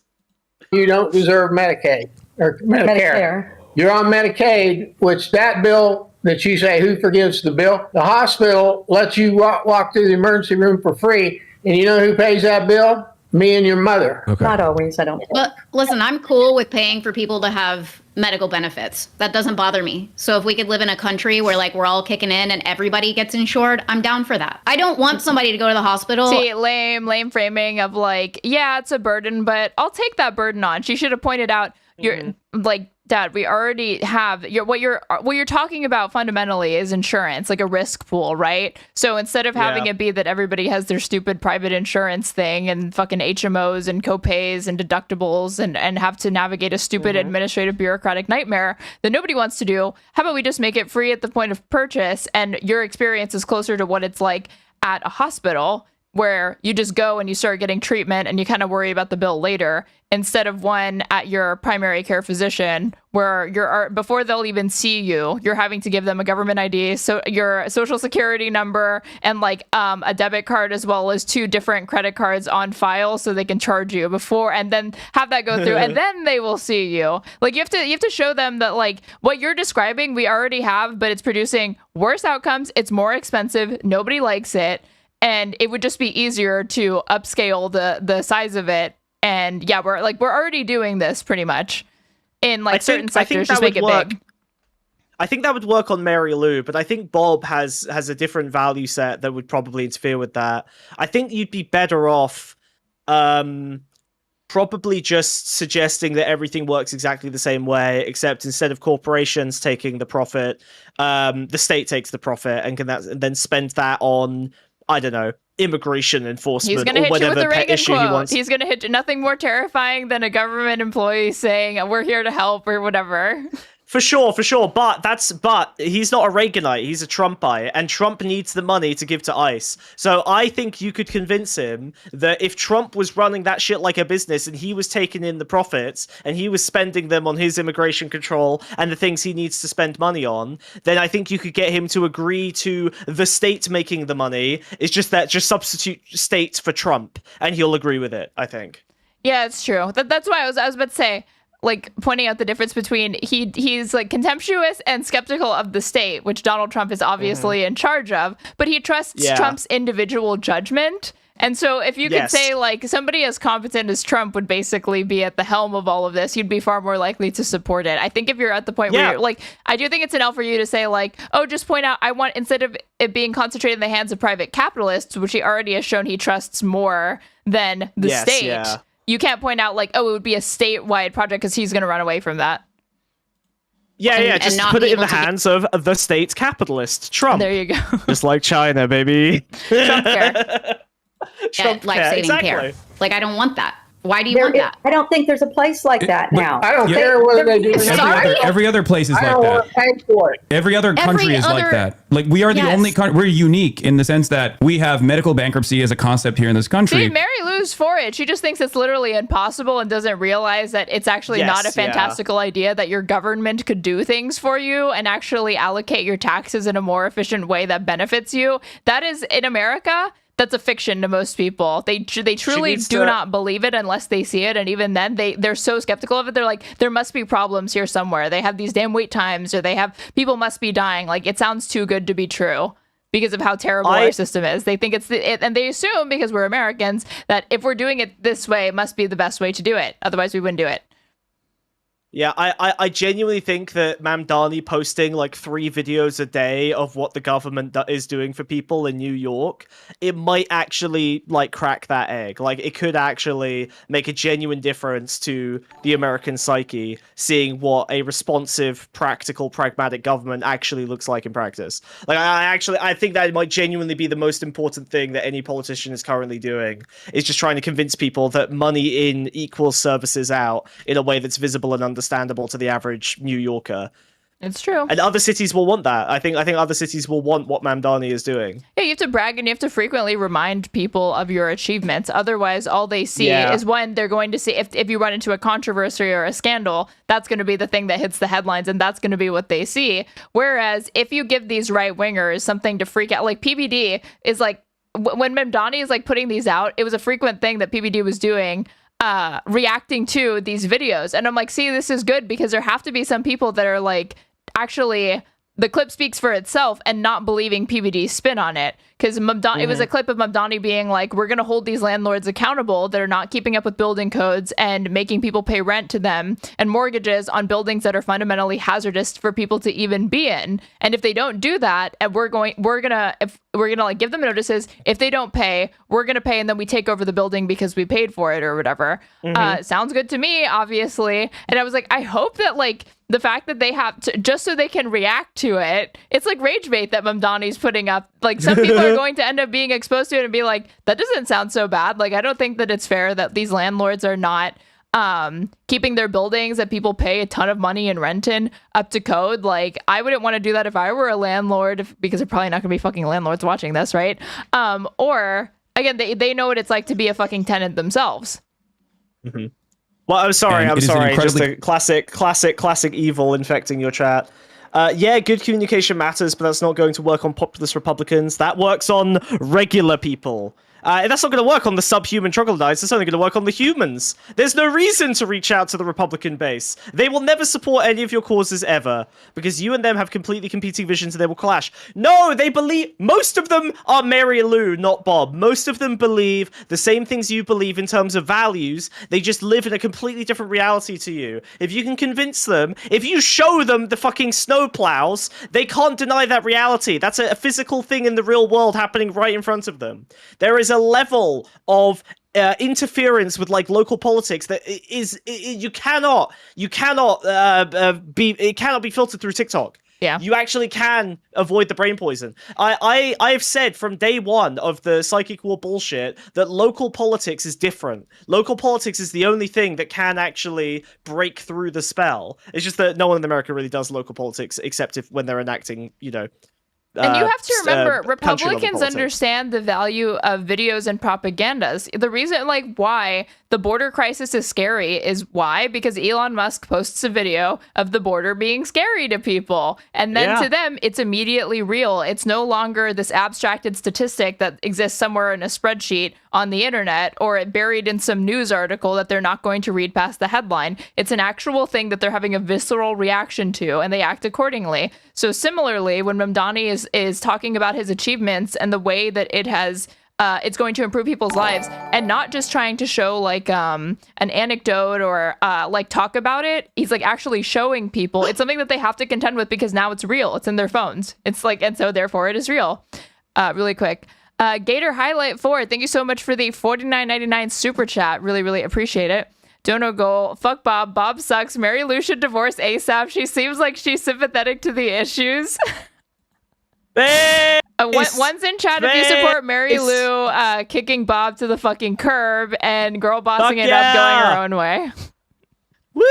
You don't deserve Medicaid or Medicare. You're on Medicaid, which that bill that you say, who forgives the bill? The hospital lets you walk through the emergency room for free. And you know who pays that bill? Me and your mother. Okay. Not always, I don't think. But listen, I'm cool with paying for people to have medical benefits. That doesn't bother me. So if we could live in a country where like we're all kicking in and everybody gets insured, I'm down for that. I don't want somebody to go to the hospital. See, lame framing of like, yeah, it's a burden, but I'll take that burden on. She should have pointed out you're like, Dad, we already have what you're talking about fundamentally is insurance, like a risk pool, right? So instead of having it be that everybody has their stupid private insurance thing and fucking HMOs and copays and deductibles and have to navigate a stupid administrative bureaucratic nightmare that nobody wants to do, how about we just make it free at the point of purchase and your experience is closer to what it's like at a hospital where you just go and you start getting treatment and you kind of worry about the bill later instead of one at your primary care physician where before they'll even see you, you're having to give them a government ID, so your social security number and like a debit card as well as 2 different credit cards on file so they can charge you before and then have that go through and then they will see you. Like you have to show them that like what you're describing we already have, but it's producing worse outcomes, it's more expensive, nobody likes it. And it would just be easier to upscale the size of it. And yeah, we're already doing this pretty much in like certain sectors. Just make it big. I think that would work on Mary Lou, but I think Bob has a different value set that would probably interfere with that. I think you'd be better off probably just suggesting that everything works exactly the same way, except instead of corporations taking the profit, the state takes the profit and then spend that on, I don't know, immigration enforcement. He's going to hit you with the Reagan quote. He He's going to hit you. Nothing more terrifying than a government employee saying, we're here to help or whatever. For sure. But he's not a Reaganite. He's a Trumpite, and Trump needs the money to give to ICE. So I think you could convince him that if Trump was running that shit like a business and he was taking in the profits and he was spending them on his immigration control and the things he needs to spend money on, then I think you could get him to agree to the state making the money. It's just substitute state for Trump, and he'll agree with it, I think. Yeah, it's true. That's why I was about to say, like pointing out the difference between he's like contemptuous and skeptical of the state, which Donald Trump is obviously in charge of, but he trusts Trump's individual judgment. And so if you could say like somebody as competent as Trump would basically be at the helm of all of this, you'd be far more likely to support it. I think if you're at the point where you're like, I do think it's an L for you to say like, oh, just point out, I want, instead of it being concentrated in the hands of private capitalists, which he already has shown he trusts more than the state. Yeah. You can't point out like, oh, it would be a statewide project because he's going to run away from that. Just put it in the hands of the state capitalist, Trump. There you go. Just like China, baby. Trump care. Life-saving care. Like, I don't want that. Why do you want that? I don't think there's a place like that now. I don't care whether they do it. Every other place is like that. Pay for it. Every other country is like that. Like we are the only country. We're unique in the sense that we have medical bankruptcy as a concept here in this country. See, Mary Lou's for it. She just thinks it's literally impossible and doesn't realize that it's actually not a fantastical idea that your government could do things for you and actually allocate your taxes in a more efficient way that benefits you. That is, in America, that's a fiction to most people. They truly do not believe it unless they see it. And even then, they're so skeptical of it. They're like, there must be problems here somewhere. They have these damn wait times, or they have people must be dying. Like, it sounds too good to be true because of how terrible our system is. They think it's and they assume, because we're Americans, that if we're doing it this way, it must be the best way to do it. Otherwise, we wouldn't do it. Yeah, I genuinely think that Mamdani posting like 3 videos a day of what the government is doing for people in New York, it might actually like crack that egg. Like it could actually make a genuine difference to the American psyche, seeing what a responsive, practical, pragmatic government actually looks like in practice. Like I think that might genuinely be the most important thing that any politician is currently doing, is just trying to convince people that money in equals services out in a way that's visible and understandable to the average New Yorker. It's true. And other cities will want that. I think other cities will want what Mamdani is doing. Yeah, you have to brag and you have to frequently remind people of your achievements. Otherwise, all they see is when they're going to see, if you run into a controversy or a scandal, that's going to be the thing that hits the headlines and that's going to be what they see. Whereas if you give these right-wingers something to freak out, like PBD is like, when Mamdani is like putting these out, it was a frequent thing that PBD was doing, reacting to these videos. And I'm like, see, this is good because there have to be some people that are like, actually, the clip speaks for itself and not believing PBD's spin on it. Because it was a clip of Mamdani being like, we're going to hold these landlords accountable that are not keeping up with building codes and making people pay rent to them and mortgages on buildings that are fundamentally hazardous for people to even be in. And if they don't do that, and we're gonna like give them notices. If they don't pay, we're gonna pay, and then we take over the building because we paid for it or whatever. Sounds good to me, obviously. And I was like, I hope that like the fact that they have to, just so they can react to it, it's like rage bait that Mamdani's putting up. Like some people are going to end up being exposed to it and be like, that doesn't sound so bad. Like, I don't think that it's fair that these landlords are not keeping their buildings that people pay a ton of money in rent in up to code. Like, I wouldn't want to do that if I were a landlord, because they're probably not going to be fucking landlords watching this, right? Or again, they know what it's like to be a fucking tenant themselves. Well, I'm sorry. Just a classic evil infecting your chat. Yeah, good communication matters, but that's not going to work on populist Republicans. That works on regular people. That's not going to work on the subhuman troglodytes. It's only going to work on the humans. There's no reason to reach out to the Republican base. They will never support any of your causes ever, because you and them have completely competing visions and they will clash. No, they believe... Most of them are Mary Lou, not Bob. Most of them believe the same things you believe in terms of values. They just live in a completely different reality to you. If you can convince them, if you show them the fucking snowplows, they can't deny that reality. That's a physical thing in the real world happening right in front of them. There is a level of interference with like local politics that it cannot be filtered through TikTok. Yeah, you actually can avoid the brain poison. I've said from day one of the psychic war bullshit that local politics is different. Local politics is the only thing that can actually break through the spell. It's just that no one in America really does local politics except when they're enacting, and you have to remember, Republicans understand the value of videos and propagandas. The reason, why the border crisis is scary is why? Because Elon Musk posts a video of the border being scary to people. And then to them, it's immediately real. It's no longer this abstracted statistic that exists somewhere in a spreadsheet on the internet or buried in some news article that they're not going to read past the headline. It's an actual thing that they're having a visceral reaction to, and they act accordingly. So similarly, when Mamdani is talking about his achievements and the way that it has it's going to improve people's lives, and not just trying to show an anecdote or talk about it, he's actually showing people it's something that they have to contend with because now it's real. It's in their phones. It's and so therefore it is real. Really quick. Gator Highlight 4, thank you so much for the $49.99 super chat. Really, really appreciate it. Dono Goal, fuck Bob. Bob sucks. Mary Lou should divorce ASAP. She seems like she's sympathetic to the issues. One's in chat if you support Mary Lou kicking Bob to the fucking curb and girl bossing it up going her own way. Woo!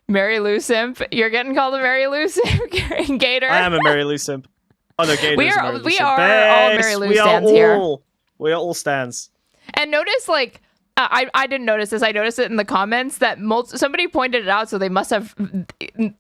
Mary Lou simp. You're getting called a Mary Lou simp, Gator. I am a Mary Lou simp. Oh no, Gator. We are all Mary Lou stands here. We are all stands. And notice, like, I didn't notice this. I noticed it in the comments that somebody pointed it out, so they must have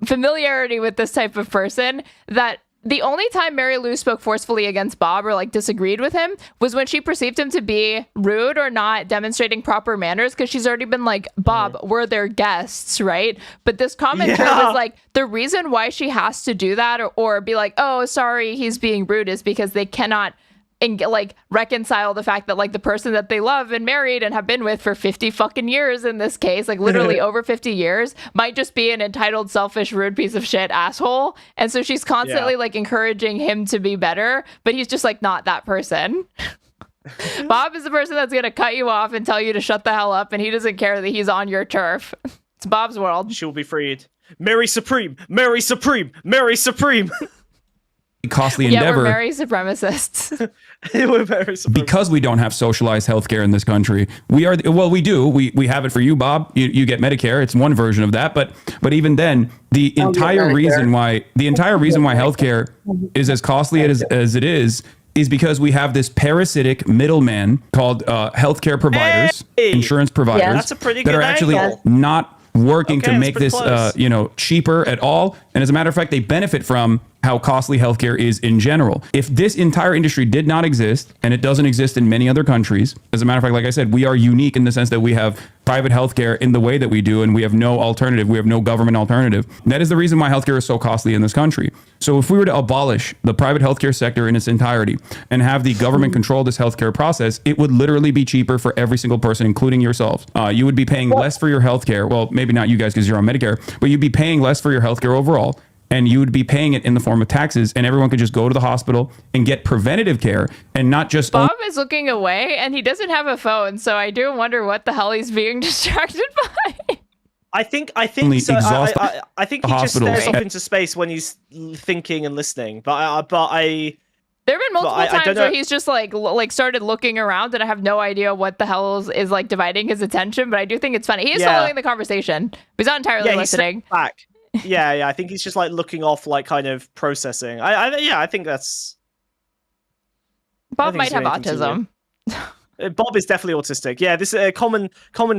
familiarity with this type of person, that the only time Mary Lou spoke forcefully against Bob or like disagreed with him was when she perceived him to be rude or not demonstrating proper manners, because she's already been like, Bob, we're their guests, right? But this commenter was like, the reason why she has to do that or be like, oh, sorry, he's being rude, is because they cannot reconcile the fact that like the person that they love and married and have been with for 50 fucking years, in this case, like literally over 50 years, might just be an entitled, selfish, rude piece of shit asshole. And so she's constantly like encouraging him to be better, but he's just like not that person. Bob is the person that's gonna cut you off and tell you to shut the hell up, and he doesn't care that he's on your turf. It's Bob's world. She'll be freed. Mary Supreme, Mary Supreme, Mary Supreme. Costly endeavor. We're Mary supremacists. We're very supremacists. Because we don't have socialized healthcare in this country. We do. We have it for you, Bob. You get Medicare. It's one version of that, but even then, the entire reason why healthcare is as costly as it is because we have this parasitic middleman called healthcare providers, insurance providers, that's a pretty good that are actually not working to make this cheaper at all. And as a matter of fact, they benefit from how costly healthcare is in general. If this entire industry did not exist, and it doesn't exist in many other countries, as a matter of fact, like I said, we are unique in the sense that we have private healthcare in the way that we do, and we have no alternative. We have no government alternative. That is the reason why healthcare is so costly in this country. So if we were to abolish the private healthcare sector in its entirety and have the government control this healthcare process, it would literally be cheaper for every single person, including yourselves. You would be paying less for your healthcare. Well, maybe not you guys because you're on Medicare, but you'd be paying less for your healthcare overall. And you would be paying it in the form of taxes, and everyone could just go to the hospital and get preventative care and not just... Bob is looking away, and he doesn't have a phone, so I do wonder what the hell he's being distracted by. I think so. I think he just stares off into space when he's thinking and listening. But I there have been multiple times where he's just like started looking around, and I have no idea what the hell is like dividing his attention. But I do think it's funny. He is following the conversation, but he's not entirely listening. Back. Yeah, I think he's just like looking off, like kind of processing. I think that's... Bob might have autism. Bob is definitely autistic. Yeah, this is a common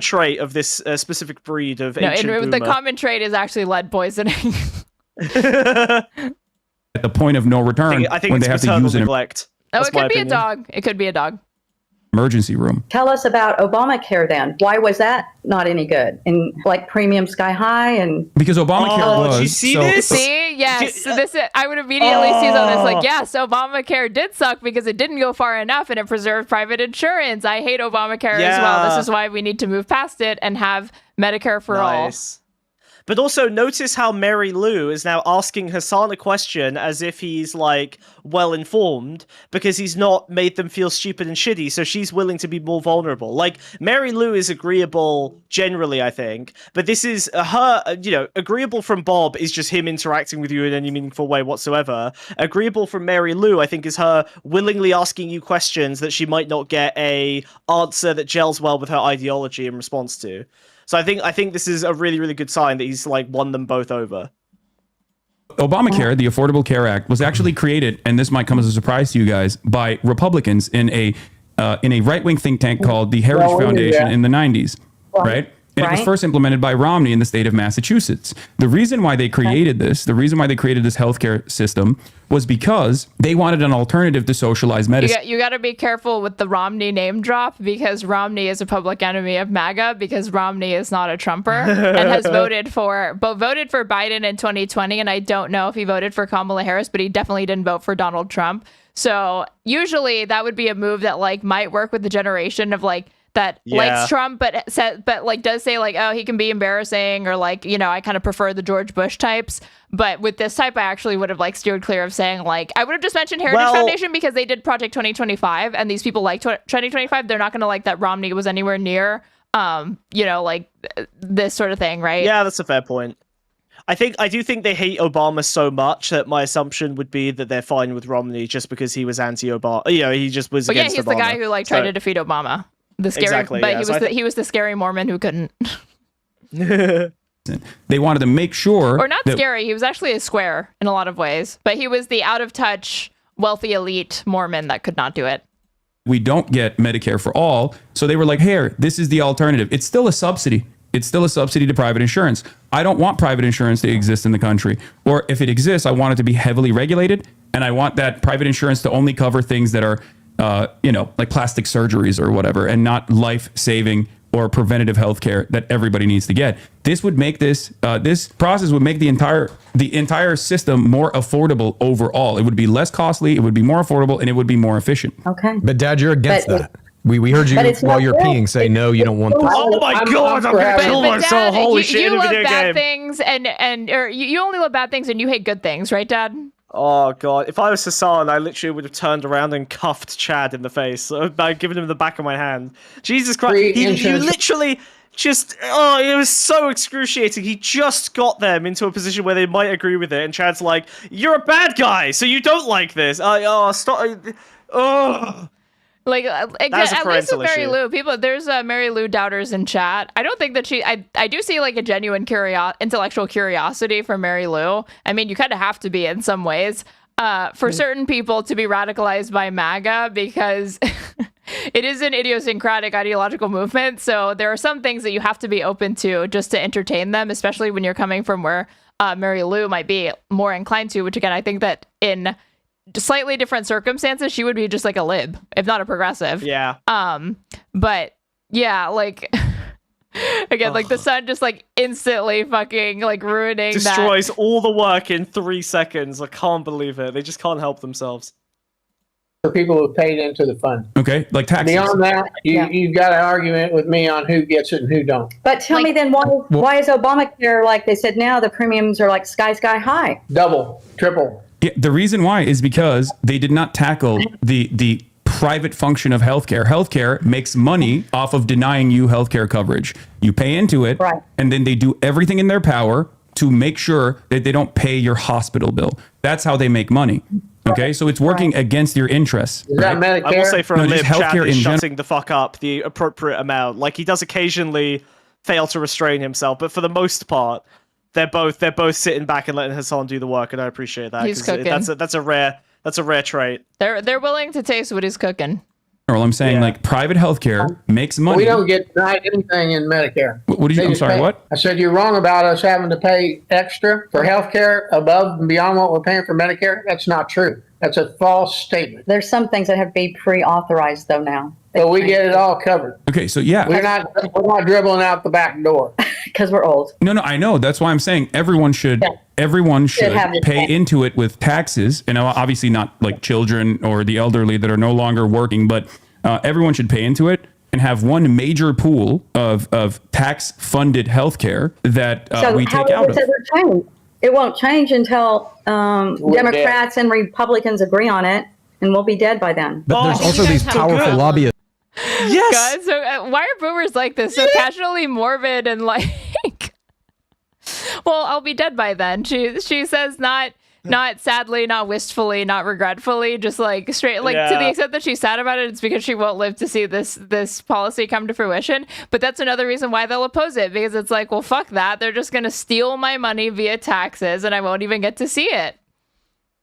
trait of this specific breed of ancient boomer. The common trait is actually lead poisoning. At the point of no return, I think when it's they have to use neglect. It could be a dog. It could be a dog. Emergency room. Tell us about Obamacare then. Why was that not any good? And like premium sky high and... Because Obamacare was... Did you see this? See? Yes. I would immediately see on this like, yes, Obamacare did suck because it didn't go far enough and it preserved private insurance. I hate Obamacare as well. This is why we need to move past it and have Medicare for all. But also notice how Mary Lou is now asking Hasan a question as if he's like well informed, because he's not made them feel stupid and shitty, so she's willing to be more vulnerable. Like, Mary Lou is agreeable generally, I think, but this is her, agreeable from Bob is just him interacting with you in any meaningful way whatsoever. Agreeable from Mary Lou, I think, is her willingly asking you questions that she might not get a answer that gels well with her ideology in response to. So I think this is a really, really good sign that he's like won them both over. Obamacare, the Affordable Care Act, was actually created, and this might come as a surprise to you guys, by Republicans in a right-wing think tank called the Heritage Foundation in the 90s, right? And it was first implemented by Romney in the state of Massachusetts. The reason why they created this healthcare system, was because they wanted an alternative to socialized medicine. You got to be careful with the Romney name drop, because Romney is a public enemy of MAGA, because Romney is not a Trumper and has voted for Biden in 2020. And I don't know if he voted for Kamala Harris, but he definitely didn't vote for Donald Trump. So usually that would be a move that like might work with the generation of like, that likes Trump, but like does say like, oh, he can be embarrassing, or like, I kind of prefer the George Bush types. But with this type, I actually would have like steered clear of saying like, I would have just mentioned Heritage Foundation, because they did Project 2025, and these people like 2025. They're not going to like that Romney was anywhere near, like this sort of thing, right? Yeah, that's a fair point. I do think they hate Obama so much that my assumption would be that they're fine with Romney just because he was anti-Obama. You know, he just was against Obama. Yeah, he's the guy who tried to defeat Obama. The scary, exactly, but he was the scary Mormon who couldn't. They wanted to make sure, or not scary. He was actually a square in a lot of ways, but he was the out of touch, wealthy elite Mormon that could not do it. We don't get Medicare for all, so they were like, "Here, this is the alternative. It's still a subsidy. It's still a subsidy to private insurance. I don't want private insurance to exist in the country, or if it exists, I want it to be heavily regulated, and I want that private insurance to only cover things that are, like plastic surgeries or whatever, and not life-saving or preventative health care that everybody needs to get." This would make this process would make the entire system more affordable overall. It would be less costly, it would be more affordable, and it would be more efficient. Okay. But Dad, you're against that. We heard you while you're peeing say no, you don't want this. Oh my God, I'm gonna kill myself. Holy shit, you in a love video bad game. things or you only love bad things and you hate good things, right, Dad? Oh God, if I was Hasan, I literally would have turned around and cuffed Chad in the face by giving him the back of my hand. Jesus Christ, he literally just, it was so excruciating. He just got them into a position where they might agree with it, and Chad's like, "You're a bad guy, so you don't like this." Stop. Like, at least with Mary Lou, there's Mary Lou doubters in chat. I don't think that I do see like a genuine intellectual curiosity for Mary Lou. I mean, you kind of have to be in some ways for certain people to be radicalized by MAGA because it is an idiosyncratic ideological movement. So there are some things that you have to be open to just to entertain them, especially when you're coming from where Mary Lou might be more inclined to, which again, I think that in slightly different circumstances, she would be just like a lib, if not a progressive. Yeah. But yeah, like again, like the sun just like instantly fucking like ruining destroys all the work in 3 seconds. I can't believe it. They just can't help themselves. For people who paid into the fund. Okay, like taxes. Beyond that, you've got an argument with me on who gets it and who don't. But tell me then, why is Obamacare, like they said now, the premiums are like sky high? Double, triple. Yeah, the reason why is because they did not tackle the private function of healthcare. Healthcare makes money off of denying you healthcare coverage. You pay into it, right, and then they do everything in their power to make sure that they don't pay your hospital bill. That's how they make money. Okay, so it's working against your interests. Is that Medicare? I will say for a lib, Chad is in shutting the fuck up the appropriate amount. Like, he does occasionally fail to restrain himself, but for the most part, they're both sitting back and letting Hasan do the work, and I appreciate that. He's cooking. That's a rare trait. They're willing to taste what he's cooking. Well, I'm saying like private healthcare makes money. We don't get denied anything in Medicare. What did you? I'm sorry. What? I said you're wrong about us having to pay extra for healthcare above and beyond what we're paying for Medicare. That's not true. That's a false statement. There's some things that have to be pre-authorized though now. But we get it all covered. Okay, so yeah, we're not dribbling out the back door because we're old. No, I know. That's why I'm saying everyone should pay into it with taxes, and obviously not like children or the elderly that are no longer working, but everyone should pay into it and have one major pool of tax funded healthcare that we take out of. It won't change until Democrats and Republicans agree on it, and we'll be dead by then. But there's also these powerful lobbyists. Yes. God, so why are boomers like this? So casually morbid and like, well, I'll be dead by then. She says not sadly, not wistfully, not regretfully, just like straight, like to the extent that she's sad about it, it's because she won't live to see this policy come to fruition. But that's another reason why they'll oppose it, because it's like, well, fuck that. They're just going to steal my money via taxes and I won't even get to see it.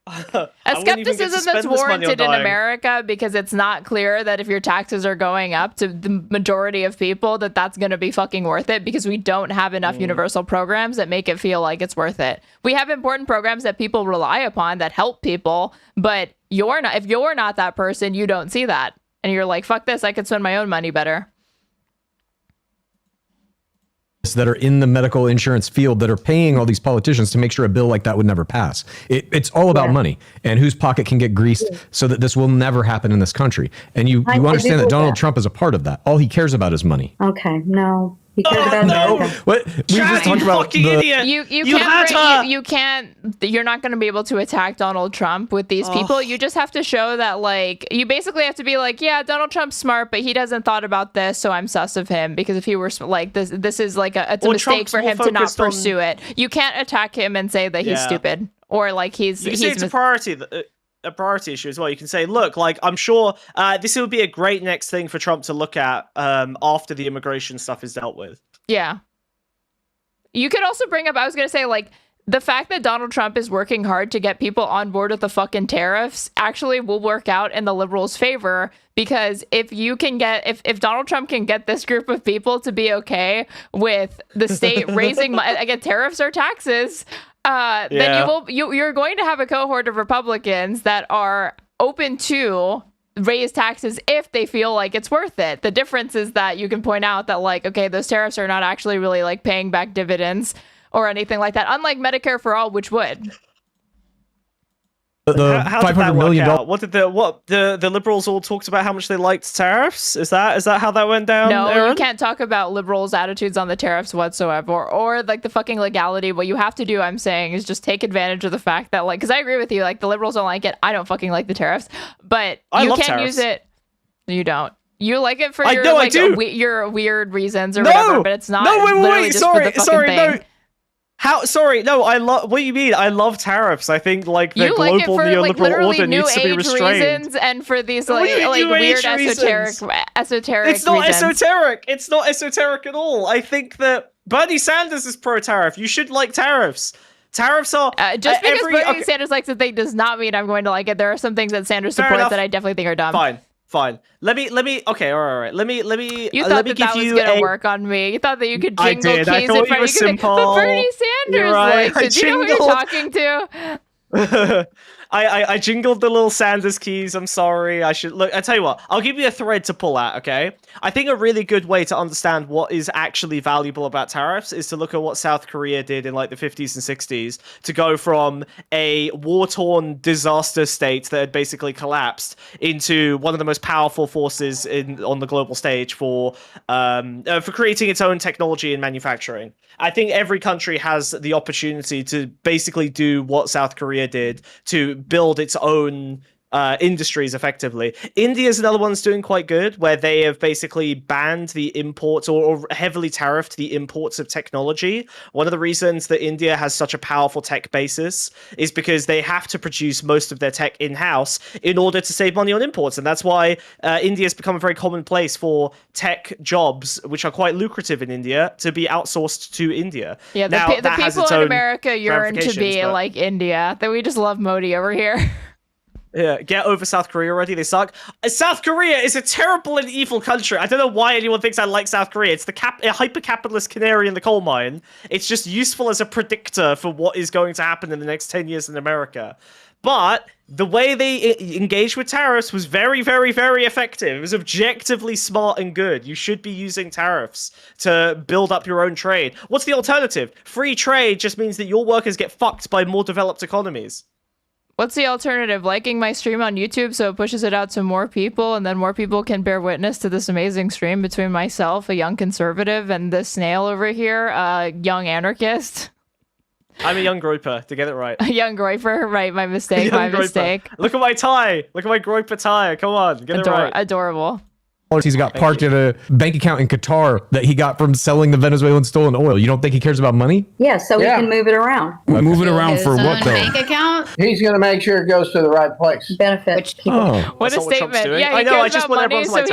A skepticism that's warranted in America, because it's not clear that if your taxes are going up to the majority of people, that's going to be fucking worth it, because we don't have enough universal programs that make it feel like it's worth it. We have important programs that people rely upon that help people, but if you're not that person, you don't see that. And you're like, fuck this, I could spend my own money better. That are in the medical insurance field that are paying all these politicians to make sure a bill like that would never pass. It's all about money and whose pocket can get greased so that this will never happen in this country. And you understand that Donald Trump is a part of that. All he cares about is money. Okay, no. He cared about America. What? We just talked about fucking idiot. You're not going to be able to attack Donald Trump with these people. You just have to show that, like, you basically have to be like, yeah, Donald Trump's smart, but he doesn't thought about this, so I'm sus of him, because if he were like this is like it's a mistake Trump's for him to not pursue on... it. You can't attack him and say that he's stupid or like he's it's a priority issue as well. You can say, look, like, I'm sure this would be a great next thing for Trump to look at after the immigration stuff is dealt with. Yeah. You could also bring up, I was going to say, like, the fact that Donald Trump is working hard to get people on board with the fucking tariffs actually will work out in the liberals' favor, because if Donald Trump can get this group of people to be okay with the state raising, again, tariffs or taxes, then you're going to have a cohort of Republicans that are open to raise taxes if they feel like it's worth it. The difference is that you can point out that, like, okay, those tariffs are not actually really like paying back dividends or anything like that, unlike Medicare for All, which would. How did that work out? What did the liberals all talked about how much they liked tariffs? Is that how that went down? No, Aaron? You can't talk about liberals' attitudes on the tariffs whatsoever, or like the fucking legality. What you have to do, I'm saying, is just take advantage of the fact that, like, because I agree with you, like, the liberals don't like it. I don't fucking like the tariffs, but you can't use it. You don't. You like it for your weird reasons or whatever, but it's not. No, wait, sorry, no. Sorry, no, I love, what do you mean? I love tariffs. I think, like, the global neoliberal order needs to be restrained. Reasons and for these, like weird esoteric It's not reasons. esoteric. It's not esoteric at all. I think that Bernie Sanders is pro-tariff. You should like tariffs. Tariffs are... just because Bernie Sanders likes a thing does not mean I'm going to like it. There are some things that Sanders supports that I definitely think are dumb. Fine. Let me. Okay, all right. Let me. You thought that was gonna work on me. You thought that you could jingle keys in front of you. But Bernie Sanders likes it. Do you know who you're talking to? I jingled the little Sanders keys. I'm sorry. I should look. I tell you what. I'll give you a thread to pull at. Okay. I think a really good way to understand what is actually valuable about tariffs is to look at what South Korea did in like the 50s and 60s to go from a war-torn disaster state that had basically collapsed into one of the most powerful forces on the global stage for creating its own technology and manufacturing. I think every country has the opportunity to basically do what South Korea did to build its own industries effectively. India's another one that's doing quite good, where they have basically banned the imports or heavily tariffed the imports of technology. One of the reasons that India has such a powerful tech basis is because they have to produce most of their tech in-house in order to save money on imports. And that's why India has become a very common place for tech jobs, which are quite lucrative in India, to be outsourced to India. Yeah, the people in America yearn to be like India. That we just love Modi over here. Yeah, get over South Korea already. They suck. South Korea is a terrible and evil country. I don't know why anyone thinks I like South Korea. It's a hyper-capitalist canary in the coal mine. It's just useful as a predictor for what is going to happen in the next 10 years in America. But the way they engaged with tariffs was very, very, very effective. It was objectively smart and good. You should be using tariffs to build up your own trade. What's the alternative? Free trade just means that your workers get fucked by more developed economies. What's the alternative? Liking my stream on YouTube so it pushes it out to more people, and then more people can bear witness to this amazing stream between myself, a young conservative, and this snail over here, a young anarchist. I'm a young groper, to get it right. A young groper, right, my mistake, mistake. Look at my tie. Look at my groper tie. Come on, get it right. Adorable. He's got parked in a bank account in Qatar that he got from selling the Venezuelan stolen oil. You don't think he cares about money? Yeah, so he can move it around. Move it around for what, though? Bank account? He's going to make sure it goes to the right place. Benefit people. What a statement. Yeah, he cares about money so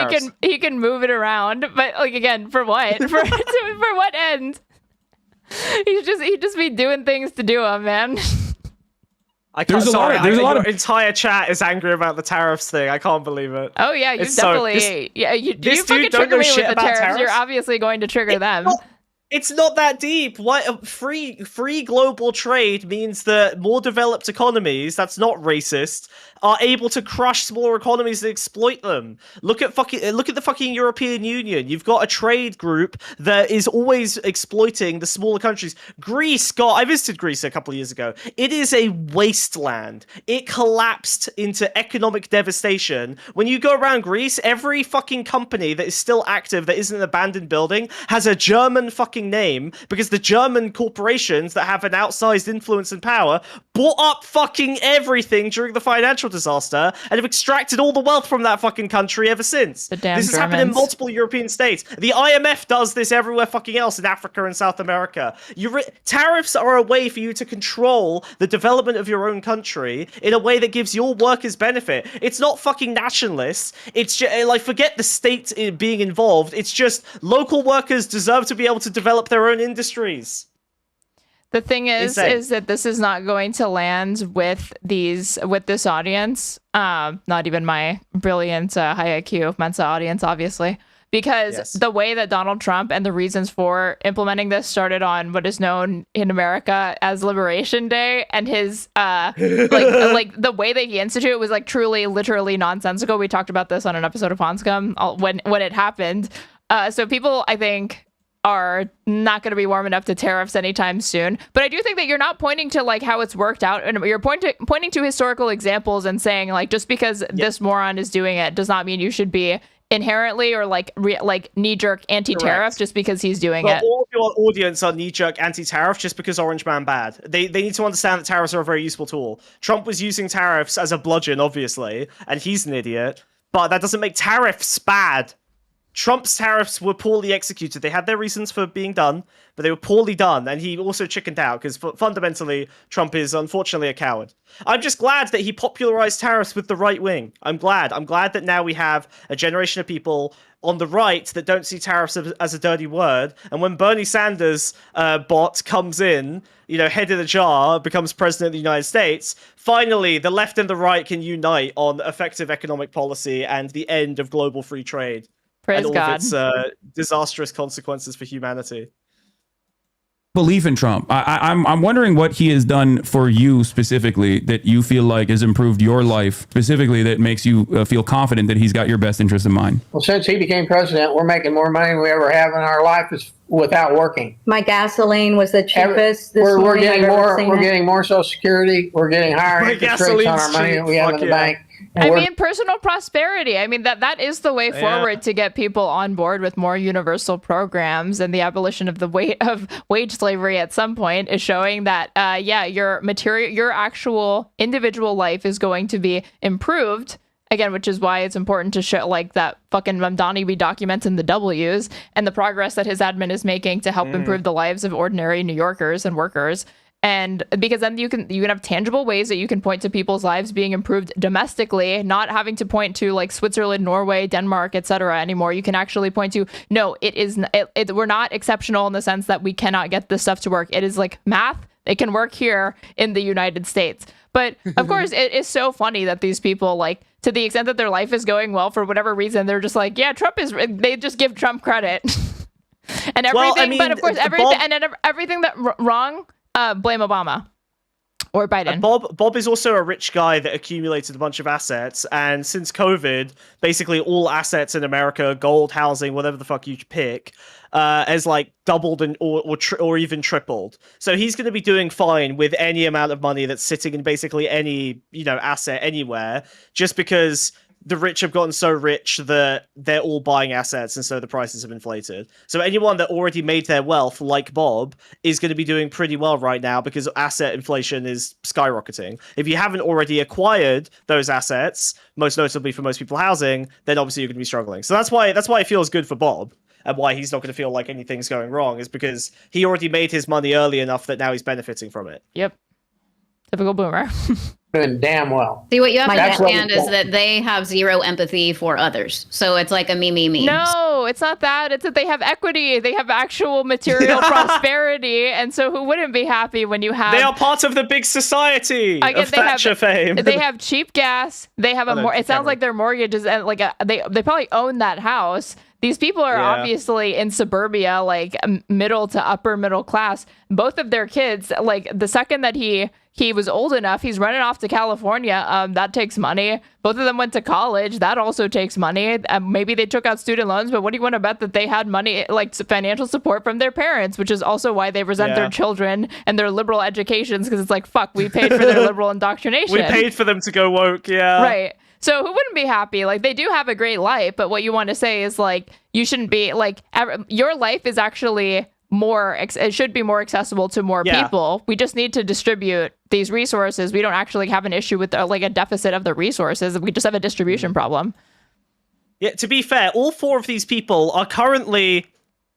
he can move it around. But, like, again, for what? For what end? He'd just be doing things to do them, man. There's a lot of entire chat is angry about the tariffs thing. I can't believe it. Oh yeah, you definitely. You fucking trigger me with the tariffs. You're obviously going to trigger them. It's not that deep. Why free global trade means that more developed economies, that's not racist, are able to crush smaller economies and exploit them. Look at the fucking European Union. You've got a trade group that is always exploiting the smaller countries. I visited Greece a couple of years ago. It is a wasteland. It collapsed into economic devastation. When you go around Greece, every fucking company that is still active that isn't an abandoned building has a German fucking name, because the German corporations that have an outsized influence and power bought up fucking everything during the financial disaster and have extracted all the wealth from that fucking country ever since. The damn This has happened in Germans. multiple European states. The IMF does this everywhere fucking else in Africa and South America. Tariffs are a way for you to control the development of your own country in a way that gives your workers benefit. It's not fucking nationalists. It's just, like, forget the state being involved. It's just local workers deserve to be able to develop their own industries. The thing is Insane. that this is not going to land with this audience. Not even my brilliant high IQ Mensa audience, obviously, because the way that Donald Trump and the reasons for implementing this started on what is known in America as Liberation Day, and his like the way that he instituted it was like truly, literally nonsensical. We talked about this on an episode of Hanscom when it happened. So people, I think, are not going to be warm enough to tariffs anytime soon. But I do think that you're not pointing to like how it's worked out, and you're pointing to historical examples and saying like, just because this moron is doing it does not mean you should be inherently or like knee-jerk anti-tariff just because he's doing it. All of your audience are knee-jerk anti-tariff just because Orange Man bad. They need to understand that tariffs are a very useful tool. Trump was using tariffs as a bludgeon, obviously, and he's an idiot. But that doesn't make tariffs bad. Trump's tariffs were poorly executed. They had their reasons for being done, but they were poorly done. And he also chickened out because fundamentally, Trump is unfortunately a coward. I'm just glad that he popularized tariffs with the right wing. I'm glad that now we have a generation of people on the right that don't see tariffs as a dirty word. And when Bernie Sanders bot comes in, head in a jar, becomes president of the United States, finally the left and the right can unite on effective economic policy and the end of global free trade. Praise and all God. of its disastrous consequences for humanity. Belief in Trump. I'm wondering what he has done for you specifically that you feel like has improved your life specifically, that makes you feel confident that he's got your best interest in mind. Well, since he became president, we're making more money than we ever have in our life without working. My gasoline was the cheapest. We're getting more Social Security. We're getting higher interest rates on our money that we have in the bank. I mean, personal prosperity. I mean, that is the way forward to get people on board with more universal programs, and the abolition of the wage slavery at some point is showing that, your actual individual life is going to be improved. Again, which is why it's important to show like that fucking Mamdani be documenting the W's and the progress that his admin is making to help improve the lives of ordinary New Yorkers and workers. And because then you can have tangible ways that you can point to people's lives being improved domestically, not having to point to like Switzerland, Norway, Denmark, etc. anymore. You can actually point to, no, we're not exceptional in the sense that we cannot get this stuff to work. It is like math. It can work here in the United States. But of course, it is so funny that these people, like, to the extent that their life is going well for whatever reason, they're just like, yeah, they just give Trump credit and everything. Well, I mean, but of course, everything that wrong, blame Obama or Biden. Bob is also a rich guy that accumulated a bunch of assets, and since COVID, basically all assets in America, gold, housing, whatever the fuck you pick, has like doubled or even tripled. So he's going to be doing fine with any amount of money that's sitting in basically any asset anywhere, just because the rich have gotten so rich that they're all buying assets, and so the prices have inflated. So anyone that already made their wealth, like Bob, is going to be doing pretty well right now because asset inflation is skyrocketing. If you haven't already acquired those assets, most notably for most people housing, then obviously you're going to be struggling. So that's why it feels good for Bob, and why he's not going to feel like anything's going wrong, is because he already made his money early enough that now he's benefiting from it. Yep. Typical boomer. Doing damn well. See, what you have to understand is that they have zero empathy for others. So it's like a me. No, it's not that. It's that they have equity. They have actual material prosperity. And so who wouldn't be happy when you have... They are part of the big society of Thatcher fame. They have cheap gas. They have it sounds like their mortgage is like they probably own that house. these people are obviously in suburbia, like middle to upper middle class. Both of their kids, like the second that he was old enough, he's running off to California. That takes money. Both of them went to college. That also takes money. Maybe they took out student loans, but what do you want to bet that they had money, like financial support from their parents, which is also why they resent their children and their liberal educations, because it's like, fuck, we paid for their liberal indoctrination. We paid for them to go woke, Right. So who wouldn't be happy? Like, they do have a great life, but what you want to say is, like, you shouldn't be, like, your life is actually it should be more accessible to more people. We just need to distribute these resources. We don't actually have an issue with, like, a deficit of the resources. We just have a distribution problem. Yeah, to be fair, all 4 of these people are currently,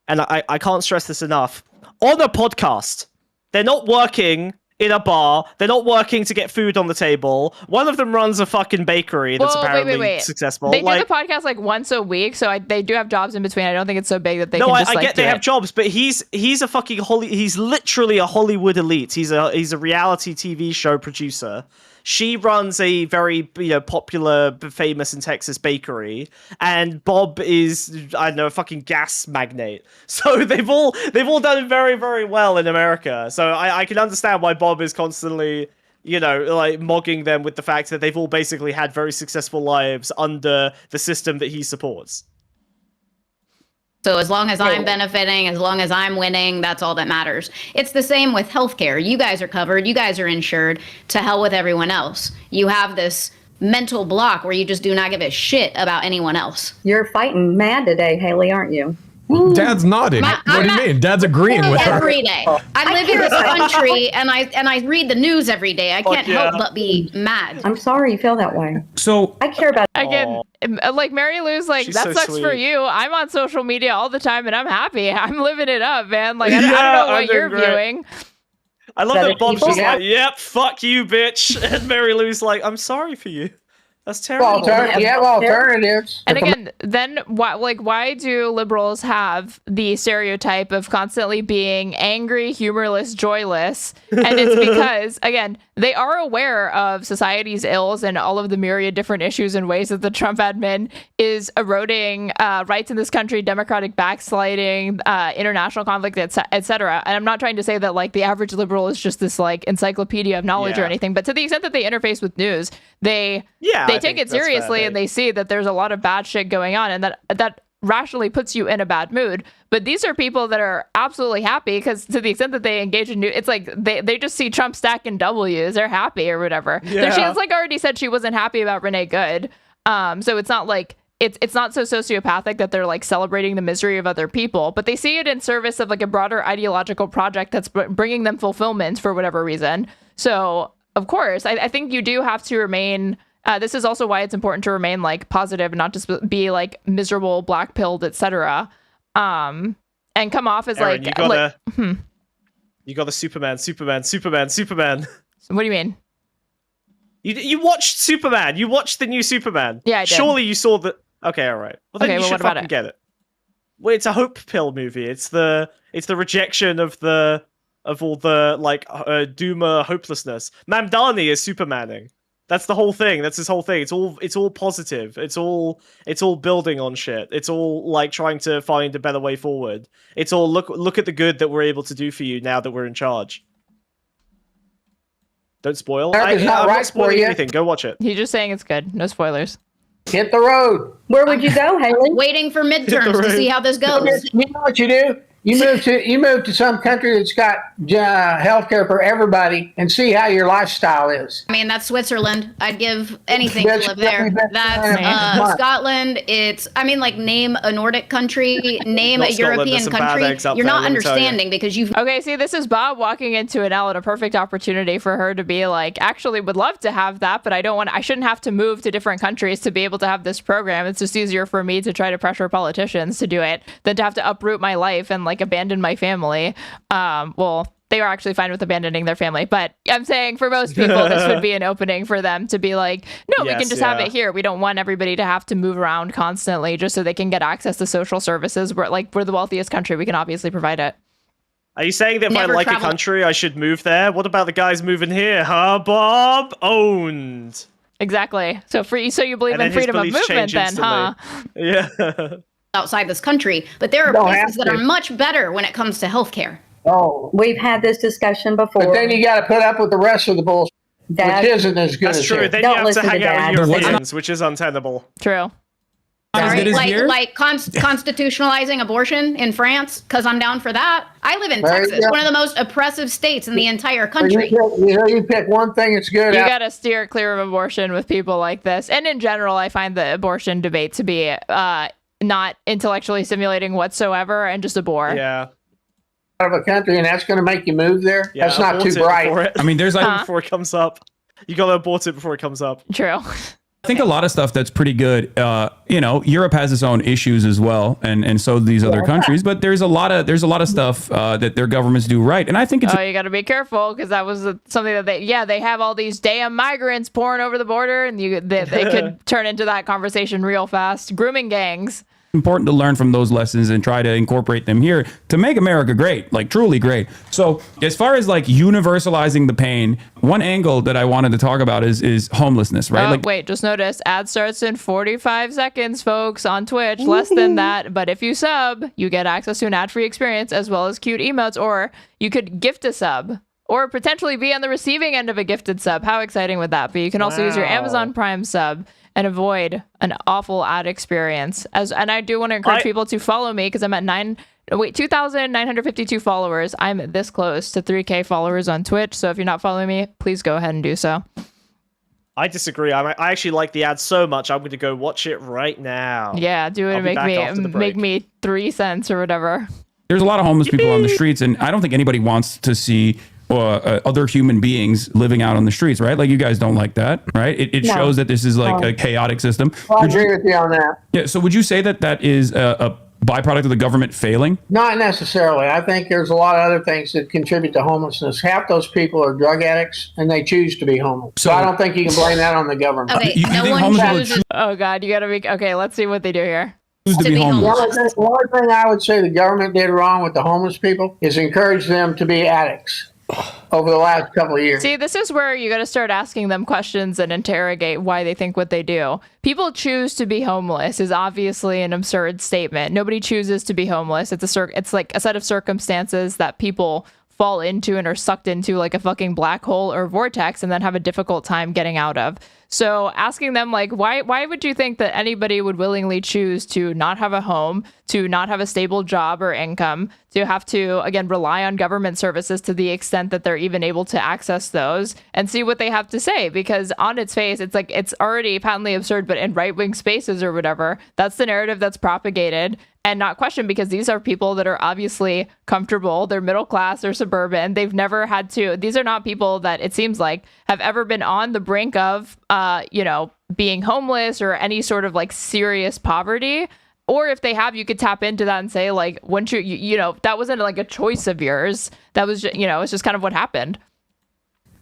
and I can't stress this enough, on a podcast. They're not working in a bar. They're not working to get food on the table. One of them runs a fucking bakery that's apparently successful. They do the podcast like once a week, so they do have jobs in between. I don't think it's so big that they can just I get they have jobs, but he's a fucking he's literally a Hollywood elite. He's a reality TV show producer. She runs a very popular, famous in Texas bakery, and Bob is, I don't know, a fucking gas magnate. So they've all done very, very well in America. So I can understand why Bob is constantly, like mogging them with the fact that they've all basically had very successful lives under the system that he supports. So as long as I'm benefiting, as long as I'm winning, that's all that matters. It's the same with healthcare. You guys are covered. You guys are insured. To hell with everyone else. You have this mental block where you just do not give a shit about anyone else. You're fighting mad today, Haley, aren't you? Dad's nodding. What do you mean? Dad's agreeing with her. Every day. I live in this country and I read the news every day. I can't help but be mad. I'm sorry you feel that way. So I care about again, like Mary Lou's like, She's that so sucks sweet. for you. I'm on social media all the time and I'm happy. I'm living it up, man. Like I don't know what you're viewing. I love that Bob's just like, yep, fuck you, bitch. And Mary Lou's like, I'm sorry for you. That's terrible. Alternatives. And again, then why do liberals have the stereotype of constantly being angry, humorless, joyless? And it's because, again, they are aware of society's ills and all of the myriad different issues and ways that the Trump admin is eroding rights in this country, democratic backsliding, international conflict, etc. And I'm not trying to say that like the average liberal is just this like encyclopedia of knowledge or anything, but to the extent that they interface with news, they take it seriously and they see that there's a lot of bad shit going on, and that rationally puts you in a bad mood. But these are people that are absolutely happy because to the extent that they engage in news, it's like they just see Trump stacking W's. They're happy or whatever. Yeah. She has like already said she wasn't happy about Renee Good. So it's not like it's not so sociopathic that they're like celebrating the misery of other people, but they see it in service of like a broader ideological project that's bringing them fulfillment for whatever reason. So of course, I think you do have to remain. This is also why it's important to remain like positive and not just be like miserable, black pilled, etc. And come off as Aaron, like you got the Superman. What do you mean? You watched Superman. You watched the new Superman. Yeah, I did. Surely you saw the. Okay, all right. Well, then you should what about fucking get it. Well, it's a hope pill movie. It's the rejection of all the like doomer hopelessness. Mamdani is Supermaning. That's the whole thing. That's his whole thing. It's all positive. It's all building on shit. It's all like trying to find a better way forward. It's all look at the good that we're able to do for you now that we're in charge. Don't spoil. I'm not spoiling anything. Go watch it. He's just saying it's good. No spoilers. Hit the road. Where would you go, Haley? Waiting for midterms to see how this goes. You know what you do? You move to some country that's got health care for everybody and see how your lifestyle is. I mean, that's Switzerland. I'd give anything to live there. That's Scotland. Like name a Nordic country, name a European country. You're not understanding because you've. Okay, see, this is Bob walking into an L at a perfect opportunity for her to be like, actually would love to have that, but I shouldn't have to move to different countries to be able to have this program. It's just easier for me to try to pressure politicians to do it than to have to uproot my life and like abandon my family. They are actually fine with abandoning their family, but I'm saying for most people this would be an opening for them to be like, no, we can just have it here. We don't want everybody to have to move around constantly just so they can get access to social services. We're the wealthiest country. We can obviously provide it. Are you saying that if I like a country, I should move there? What about the guys moving here, huh, Bob? Owned. Exactly. So you believe in freedom of movement then, huh? Yeah. outside this country, but there are places that are much better when it comes to healthcare. Oh, we've had this discussion before. But then you got to put up with the rest of the bullshit, which isn't as good as That's true. here. Then Don't you have to listen to hang out Dad. with Europeans, which is untenable. True. Sorry, like constitutionalizing abortion in France, because I'm down for that. I live in Texas, one of the most oppressive states in the entire country. You pick one thing that's good. You got to steer clear of abortion with people like this. And in general, I find the abortion debate to be not intellectually stimulating whatsoever and just a bore. Yeah. Out of a country, and that's going to make you move there. Yeah, that's not too bright. I mean, there's like before it comes up. You got to abort it before it comes up. True. I think a lot of stuff that's pretty good. You know, Europe has its own issues as well, and so do these other countries. But there's a lot of stuff that their governments do right, and I think it's. Oh, you got to be careful because that was something that they have all these damn migrants pouring over the border, and they could turn into that conversation real fast. Grooming gangs. Important to learn from those lessons and try to incorporate them here to make America great, like truly great. So as far as like universalizing the pain, one angle that I wanted to talk about is homelessness, right? Like, wait, just notice ad starts in 45 seconds, folks, on Twitch, less than that. But if you sub, you get access to an ad-free experience as well as cute emotes, or you could gift a sub or potentially be on the receiving end of a gifted sub. How exciting would that be? You can also use your Amazon Prime sub and avoid an awful ad experience. And I do want to encourage people to follow me because I'm at 2,952 followers. I'm this close to 3K followers on Twitch. So if you're not following me, please go ahead and do so. I disagree. I actually like the ad so much. I'm going to go watch it right now. Yeah, do it and make me 3 cents or whatever. There's a lot of homeless people on the streets, and I don't think anybody wants to see other human beings living out on the streets, right? Like you guys don't like that, right? It shows that this is like a chaotic system. I agree with you on that. Yeah. So would you say that is a byproduct of the government failing? Not necessarily. I think there's a lot of other things that contribute to homelessness. Half those people are drug addicts, and they choose to be homeless. So I don't think you can blame that on the government. Okay, no one chooses. Oh God, you gotta be okay. Let's see what they do here. To be homeless. The only thing I would say the government did wrong with the homeless people is encourage them to be addicts over the last couple of years. See, this is where you got to start asking them questions and interrogate why they think what they do. People choose to be homeless is obviously an absurd statement. Nobody chooses to be homeless. It's like a set of circumstances that people fall into and are sucked into like a fucking black hole or vortex and then have a difficult time getting out of. So asking them like, why would you think that anybody would willingly choose to not have a home, to not have a stable job or income, to have to, again, rely on government services to the extent that they're even able to access those, and see what they have to say? Because on its face, it's like, it's already patently absurd, but in right-wing spaces or whatever, that's the narrative that's propagated and not questioned, because these are people that are obviously comfortable. They're middle class, they're suburban. They've never had to, these are not people that it seems like have ever been on the brink of, being homeless or any sort of like serious poverty. Or if they have, you could tap into that and say like, once that wasn't like a choice of yours. That was, it's just kind of what happened.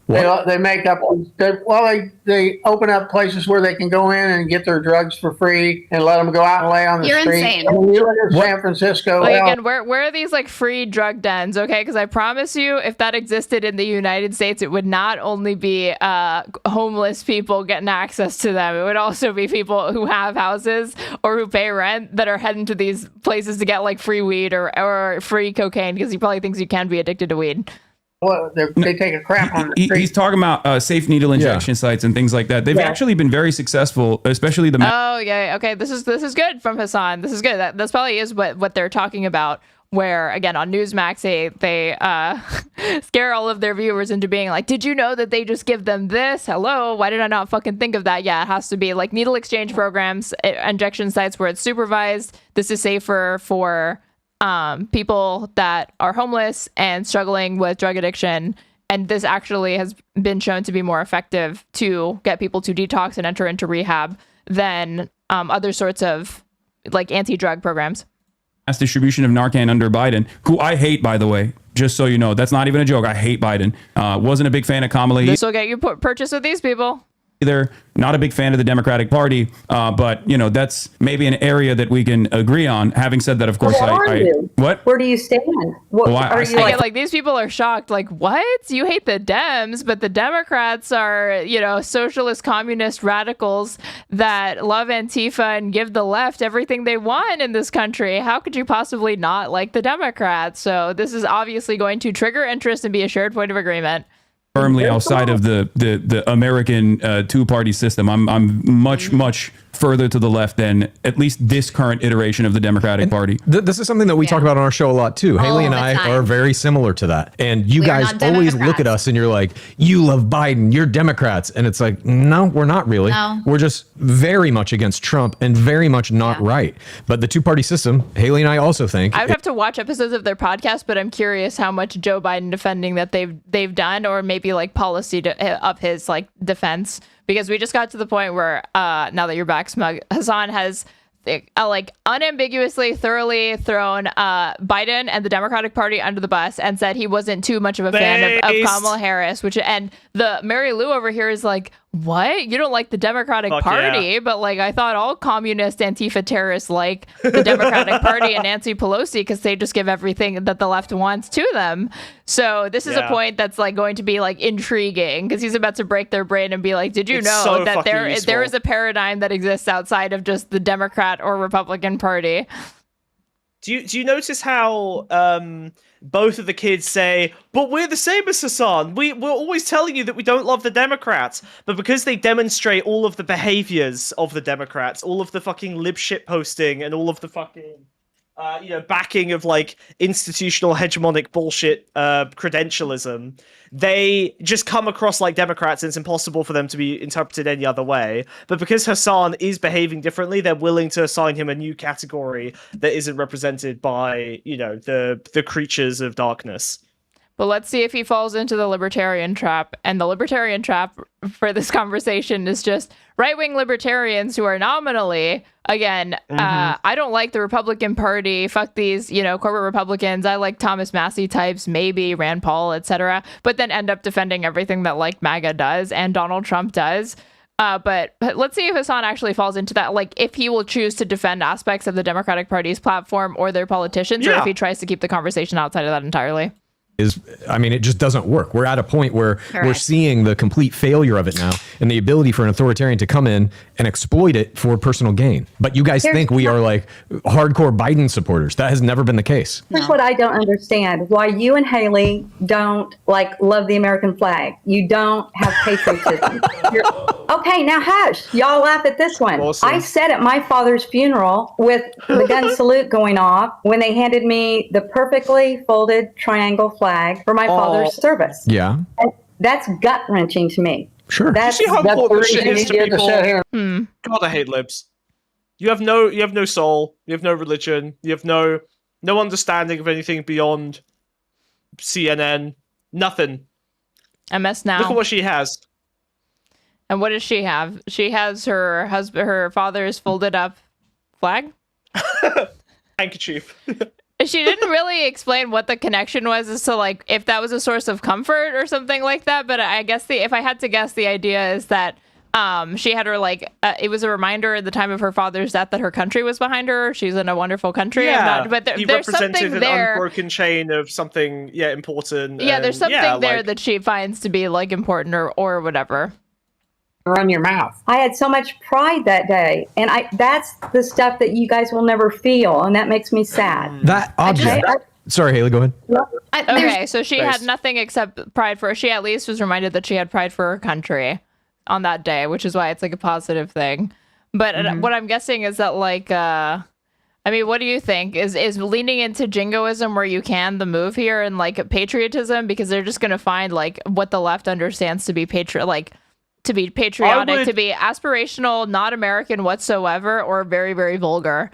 They make up. They open up places where they can go in and get their drugs for free and let them go out and lay on the street. You're insane. I mean, you look at San Francisco. Like, again, where are these like free drug dens? Okay, because I promise you, if that existed in the United States, it would not only be homeless people getting access to them. It would also be people who have houses or who pay rent that are heading to these places to get like free weed or free cocaine, because he probably thinks you can be addicted to weed. Well, they take a crap on the street. He's talking about safe needle injection sites and things like that. They've actually been very successful, especially the. Oh yeah, okay. This is good from Hasan. This is good. That's probably is what they're talking about. Where again on Newsmax they scare all of their viewers into being like, did you know that they just give them this? Hello, why did I not fucking think of that? Yeah, it has to be like needle exchange programs, injection sites where it's supervised. This is safer for people that are homeless and struggling with drug addiction. And this actually has been shown to be more effective to get people to detox and enter into rehab than other sorts of like anti-drug programs. Mass distribution of Narcan under Biden, who I hate, by the way, just so you know. That's not even a joke. I hate Biden. Wasn't a big fan of Kamala. This will get you purchase with these people. either. Not a big fan of the Democratic Party, but you know, that's maybe an area that we can agree on. Having said that, of course, Where do you stand? Like these people are shocked. Like, what? You hate the Dems, but the Democrats are, you know, socialist, communist radicals that love Antifa and give the left everything they want in this country. How could you possibly not like the Democrats? So this is obviously going to trigger interest and be a shared point of agreement. Firmly outside of the American two-party system. I'm much further to the left than at least this current iteration of the Democratic Party. This is something that we talk about on our show a lot too. Haley and I are very similar to that. And you guys always look at us and you're like, you love Biden, you're Democrats. And it's like, no, we're not really. No. We're just very much against Trump and very much not right. But the two-party system, Haley and I also think. I would have to watch episodes of their podcast, but I'm curious how much Joe Biden defending that they've done, or maybe like policy of his like defense. Because we just got to the point where, now that you're back, Smug, Hasan has like unambiguously, thoroughly thrown Biden and the Democratic Party under the bus and said he wasn't too much of a fan of Kamala Harris. And the Mary Lou over here is like, what? You don't like the Democratic Party? Yeah. But like, I thought all communist Antifa terrorists like the Democratic Party and Nancy Pelosi because they just give everything that the left wants to them. So this is a point that's like going to be like intriguing because he's about to break their brain and be like, did you know that there is a paradigm that exists outside of just the Democrat or Republican Party? Do you notice how both of the kids say, but we're the same as Hasan. We're always telling you that we don't love the Democrats. But because they demonstrate all of the behaviors of the Democrats, all of the fucking lib shit posting and all of the fucking, backing of like institutional hegemonic bullshit credentialism, they just come across like Democrats and it's impossible for them to be interpreted any other way. But because Hasan is behaving differently, they're willing to assign him a new category that isn't represented by, the creatures of darkness. But let's see if he falls into the libertarian trap. And the libertarian trap for this conversation is just right-wing libertarians who are nominally, again, I don't like the Republican Party. Fuck these, corporate Republicans. I like Thomas Massey types, maybe Rand Paul, etc. But then end up defending everything that like MAGA does and Donald Trump does. But let's see if Hasan actually falls into that. Like, if he will choose to defend aspects of the Democratic Party's platform or their politicians, or if he tries to keep the conversation outside of that entirely. It just doesn't work. We're at a point where we're seeing the complete failure of it now and the ability for an authoritarian to come in and exploit it for personal gain. But you guys think we are like hardcore Biden supporters. That has never been the case. Here's what I don't understand. Why you and Haley don't love the American flag. You don't have patriotism. Okay, now hush. Y'all laugh at this one. Awesome. I sat at my father's funeral with the gun salute going off when they handed me the perfectly folded triangle flag for my father's service. Yeah. And that's gut-wrenching to me. Sure. You see how important shit is to people? God, I hate libs. You have no soul. You have no religion. You have no understanding of anything beyond CNN. Nothing. MS Now. Look at what she has. And what does she have? She has her father's folded up flag? Handkerchief. She didn't really explain what the connection was as to if that was a source of comfort or something like that. But I guess if I had to guess, the idea is that she had her it was a reminder at the time of her father's death that her country was behind her. She's in a wonderful country. Yeah, but he there's represented something an there. Unbroken chain of something, important. Yeah, there's something there that she finds to be important or whatever. Run your mouth. I had so much pride that day, and that's the stuff that you guys will never feel, and that makes me sad. That object. Sorry, Haley, go ahead. Okay, so she had nothing except pride for. She at least was reminded that she had pride for her country on that day, which is why it's a positive thing. But what I'm guessing is that what do you think? Is leaning into jingoism where you can the move here, and patriotism, because they're just gonna find what the left understands to be to be patriotic, to be aspirational, not American whatsoever, or very, very vulgar.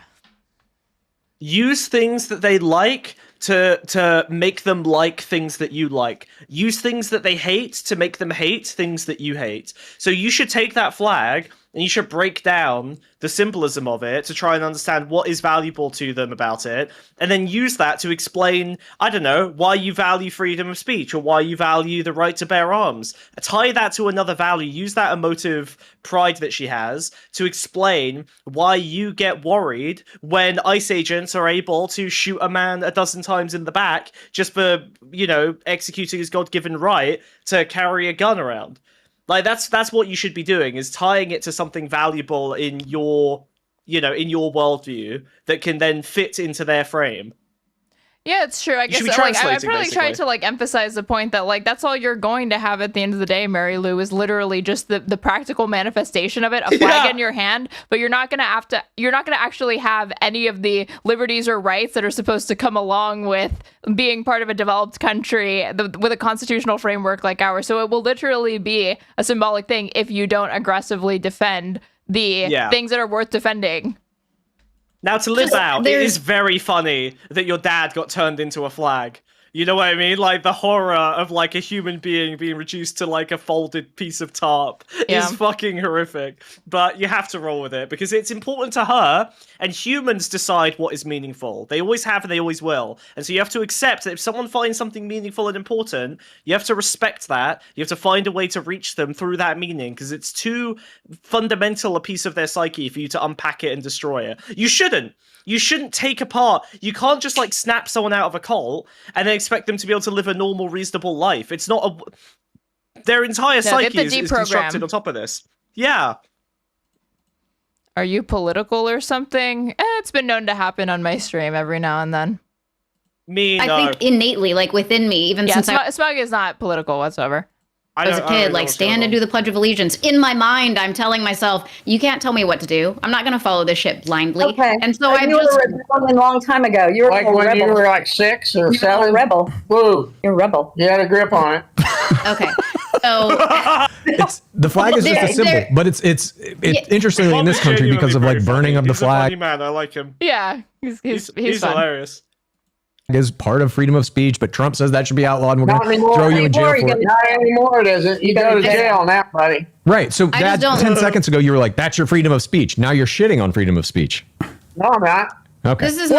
Use things that they like to make them like things that you like. Use things that they hate to make them hate things that you hate. So you should take that flag and you should break down the symbolism of it to try and understand what is valuable to them about it, and then use that to explain, I don't know, why you value freedom of speech or why you value the right to bear arms. Tie that to another value. Use that emotive pride that she has to explain why you get worried when ICE agents are able to shoot a man a dozen times in the back just for, executing his God-given right to carry a gun around. Like, that's what you should be doing, is tying it to something valuable in your worldview that can then fit into their frame. Yeah, it's true. I guess I'm probably trying to emphasize the point that that's all you're going to have at the end of the day, Mary Lou, is literally just the practical manifestation of it, a flag in your hand, but you're not gonna actually have any of the liberties or rights that are supposed to come along with being part of a developed country with a constitutional framework like ours. So it will literally be a symbolic thing if you don't aggressively defend the things that are worth defending. Now, to live out, it is very funny that your dad got turned into a flag. You know what I mean? Like, the horror of, a human being being reduced to, a folded piece of tarp is fucking horrific. But you have to roll with it, because it's important to her, and humans decide what is meaningful. They always have, and they always will. And so you have to accept that if someone finds something meaningful and important, you have to respect that. You have to find a way to reach them through that meaning, because it's too fundamental a piece of their psyche for you to unpack it and destroy it. You shouldn't. You shouldn't take apart. You can't just snap someone out of a cult and then expect them to be able to live a normal, reasonable life. It's not their entire psyche is constructed on top of this. Yeah. Are you political or something? It's been known to happen on my stream every now and then. I think innately, within me, even since Smug is not political whatsoever. I was a kid, stand and do the Pledge of Allegiance. In my mind, I'm telling myself, you can't tell me what to do. I'm not going to follow this shit blindly. Okay. And so you were a rebel a long time ago. You were when rebel. You were 6 or 7. You're a rebel. Woo. You're a rebel. You had a grip on it. Okay. So the flag is just a symbol, but it's interesting in this country because of burning of the flag. He's a funny man. I like him. Yeah, he's hilarious. Is part of freedom of speech, but Trump says that should be outlawed, and we're going to throw you in jail for it. Not anymore, it isn't. You go to jail now, buddy. Right. So, Dad, 10 seconds ago, you were like, that's your freedom of speech. Now you're shitting on freedom of speech. No, I'm not. Okay. This is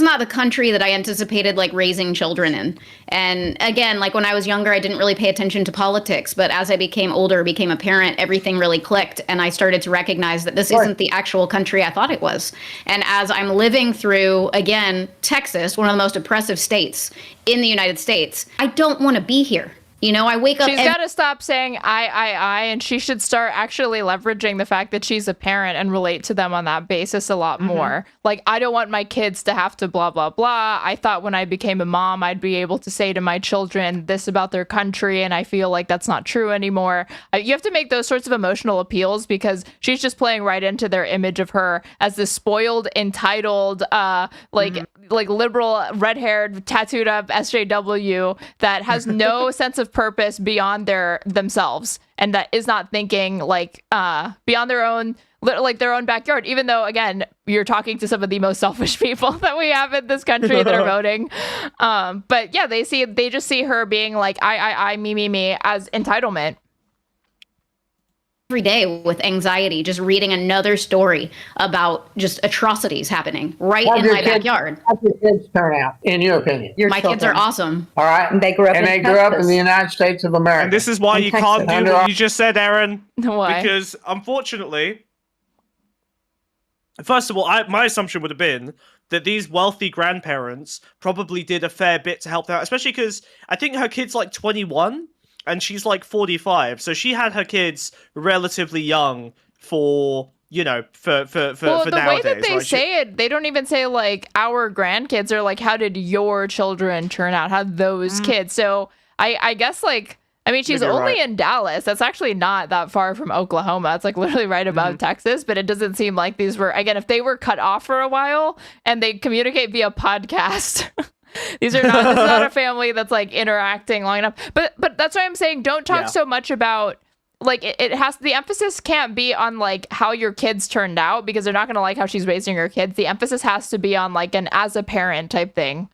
not the country that I anticipated raising children in. And again, when I was younger, I didn't really pay attention to politics, but as I became older, became a parent, everything really clicked, and I started to recognize that this isn't the actual country I thought it was. And as I'm living through, again, Texas, one of the most oppressive states in the United States, I don't want to be here. I wake up. She's got to stop saying I, and she should start actually leveraging the fact that she's a parent and relate to them on that basis a lot more. I don't want my kids to have to blah, blah, blah. I thought when I became a mom, I'd be able to say to my children this about their country, and I feel like that's not true anymore. You have to make those sorts of emotional appeals because she's just playing right into their image of her as this spoiled, entitled, liberal, red-haired, tattooed up SJW that has no sense of purpose beyond themselves, and that is not thinking beyond their own backyard, even though again you're talking to some of the most selfish people that we have in this country that are voting, but yeah, they just see her being I me as entitlement. Every day with anxiety, just reading another story about just atrocities happening right in my backyard. How do your kids turn out, in your opinion? My kids are awesome. All right. And they grew up in the United States of America. And this is why you can't do what you just said, Aaron. Why? Because unfortunately, first of all, my assumption would have been that these wealthy grandparents probably did a fair bit to help them out, especially because I think her kid's 21. And she's 45, so she had her kids relatively young for for nowadays. The way that they say it, they don't even say our grandkids are how did your children turn out? How those kids? So I guess she's only in Dallas. That's actually not that far from Oklahoma. It's literally right above Texas, but it doesn't seem like these were, again, if they were cut off for a while and they communicate via podcast. This is not a family that's interacting long enough. But that's why I'm saying don't talk so much about it has, the emphasis can't be on how your kids turned out, because they're not going to like how she's raising her kids. The emphasis has to be on an as a parent type thing.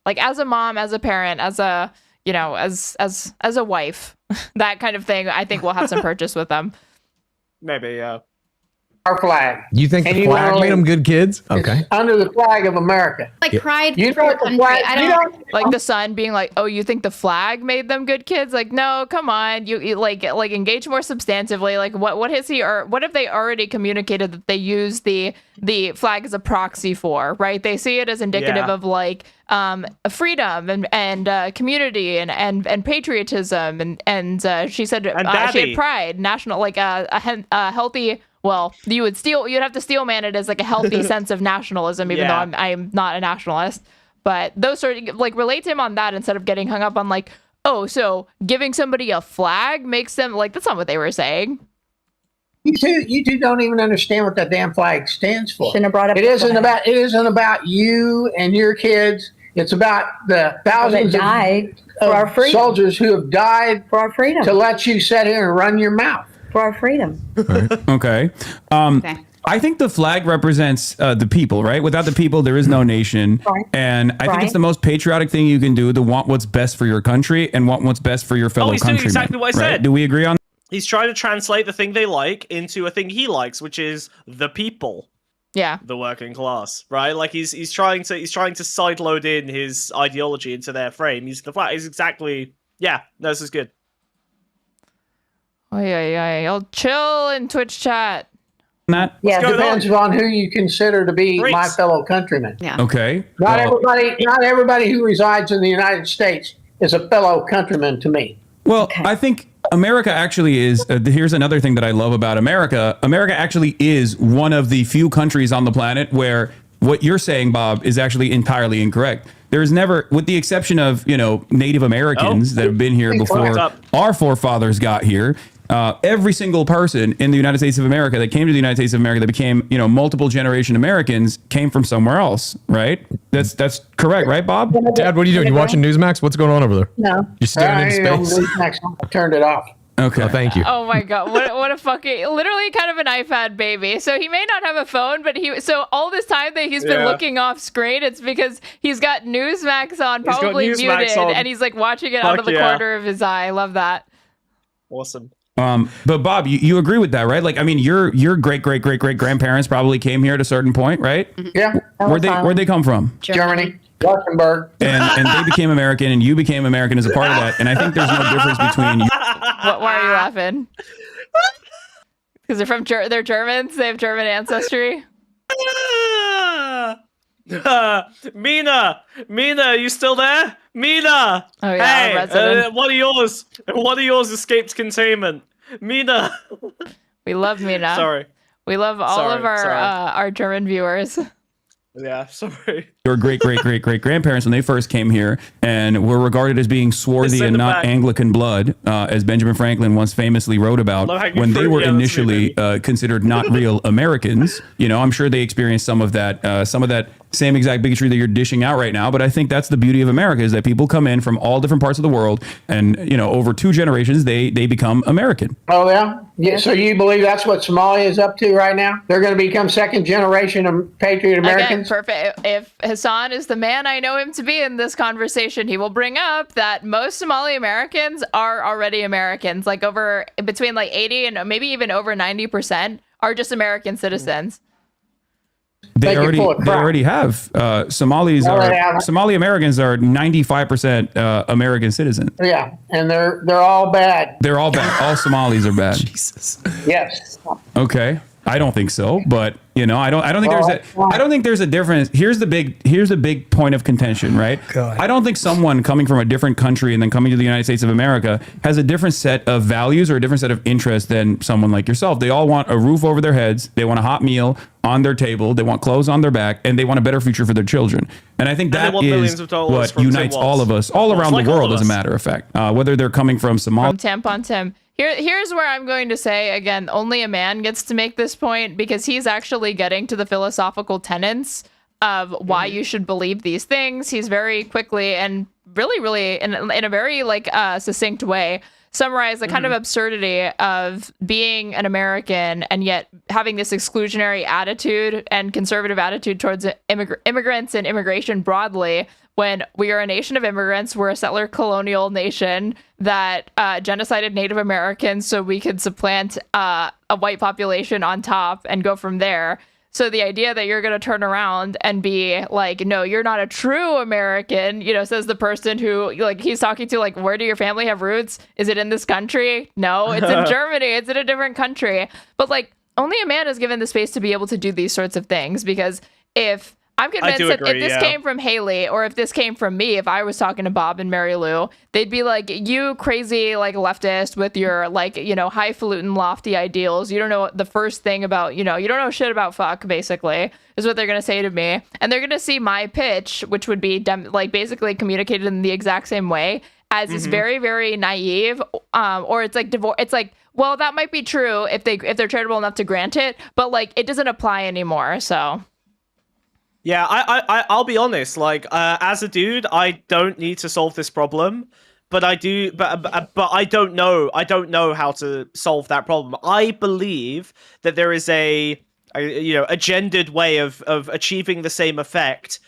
As a mom, as a parent, as a as a wife, that kind of thing. I think we'll have some purchase with them. Maybe, yeah. Our flag. You think the flag made them good kids? Okay. It's under the flag of America. Like pride You for know your what the country. flag? I You don't. don't. Like the son being like, "Oh, you think the flag made them good kids?" Like, no, come on, you like engage more substantively. Like, what has he or what have they already communicated that they use the flag as a proxy for? Right? They see it as indicative of like freedom and community and patriotism and she said she had pride, national like a healthy. Well, you'd have to steelman it as like a healthy sense of nationalism, even though I'm not a nationalist. But those sort of like relate to him on that instead of getting hung up on like, oh, so giving somebody a flag makes them like, that's not what they were saying. You two don't even understand what that damn flag stands for. Shouldn't have brought up. It isn't about you and your kids. It's about the thousands of soldiers who have died for our freedom to let you sit here and run your mouth. For our freedom. Okay. I think the flag represents the people, right? Without the people, there is no nation. Right. And I think it's the most patriotic thing you can do to want what's best for your country and want what's best for your fellow countrymen. Doing exactly what I said. Do we agree on that? He's trying to translate the thing they like into a thing he likes, which is the people. Yeah. The working class, right? Like he's trying to sideload in his ideology into their frame. He's exactly this is good. Oh yeah. I'll chill in Twitch chat. That? Yeah, it depends on who you consider to be my fellow countrymen. Yeah. Okay. Not everybody who resides in the United States is a fellow countryman to me. Well, I think America actually is. Here's another thing that I love about America. America actually is one of the few countries on the planet where what you're saying, Bob, is actually entirely incorrect. There's never, with the exception of, Native Americans that have been here before our forefathers got here. Every single person in the United States of America that came to the United States of America that became, multiple generation Americans came from somewhere else, right? That's correct, right, Bob? Dad, what are you doing? You watching Newsmax? What's going on over there? No. You're staring into space? I turned it off. Okay. Oh, thank you. Oh my god, what a fucking literally kind of an iPad baby. So he may not have a phone, but so all this time that he's been looking off screen, it's because he's got Newsmax on, probably muted, and he's like watching it out of the corner of his eye. I love that. Awesome. But Bob, you agree with that, right? Like, I mean, your great grandparents probably came here at a certain point, right? Yeah. Where'd they come from? Germany. Luxembourg. And they became American, and you became American as a part of that. And I think there's no difference between you. Why are you laughing? Because they're Germans. They have German ancestry. Mina, you still there? Mina. Oh yeah, hey, one of yours escaped containment. Mina. We love Mina. Sorry. We love all of our German viewers. Yeah, sorry. Your great grandparents, when they first came here and were regarded as being swarthy and not Anglican blood, as Benjamin Franklin once famously wrote about, when they were initially considered not real Americans. I'm sure they experienced some of that same exact bigotry that you're dishing out right now. But I think that's the beauty of America, is that people come in from all different parts of the world, and over 2 generations they become American. Oh yeah. So you believe that's what Somalia is up to right now? They're going to become second generation patriot Americans. Again, perfect. If Hasan is the man I know him to be in this conversation, he will bring up that most Somali Americans are already Americans. Like between 80 and maybe even over 90% are just American citizens. They already have. Somali Americans are 95% American citizens. Yeah, and they're all bad. They're all bad. All Somalis are bad. Jesus. Yes. Okay. I don't think so, but I don't think there's a difference. Here's the big point of contention, right? God. I don't think someone coming from a different country and then coming to the United States of America has a different set of values or a different set of interests than someone like yourself. They all want a roof over their heads. They want a hot meal on their table. They want clothes on their back, and they want a better future for their children. And I think that is what unites all of us, all around the world, as a matter of fact, whether they're coming from Somalia. From Tampon Tim. Here's where I'm going to say, again, only a man gets to make this point, because he's actually getting to the philosophical tenets of why you should believe these things. He's very quickly and really in a very succinct way summarize the kind of absurdity of being an American and yet having this exclusionary attitude and conservative attitude towards immigrants and immigration broadly, when we are a nation of immigrants. We're a settler colonial nation that genocided Native Americans so we could supplant a white population on top and go from there. So the idea that you're going to turn around and be like, no, you're not a true American, says the person who, like, he's talking to, like, where do your family have roots? Is it in this country? No, it's in Germany. It's in a different country. But, like, only a man is given the space to be able to do these sorts of things, because if I'm convinced that if this came from Haley, or if this came from me, if I was talking to Bob and Mary Lou, they'd be like, you crazy, like, leftist with your, like, highfalutin, lofty ideals. You don't know the first thing about, you don't know shit about fuck, basically, is what they're going to say to me. And they're going to see my pitch, which would be basically communicated in the exact same way as is very, very naive. Or it's like divorce. It's like, well, that might be true if they're charitable enough to grant it, but, like, it doesn't apply anymore. So. Yeah, I'll be honest. Like, as a dude, I don't need to solve this problem, but I do. But I don't know. I don't know how to solve that problem. I believe that there is a gendered way of achieving the same effect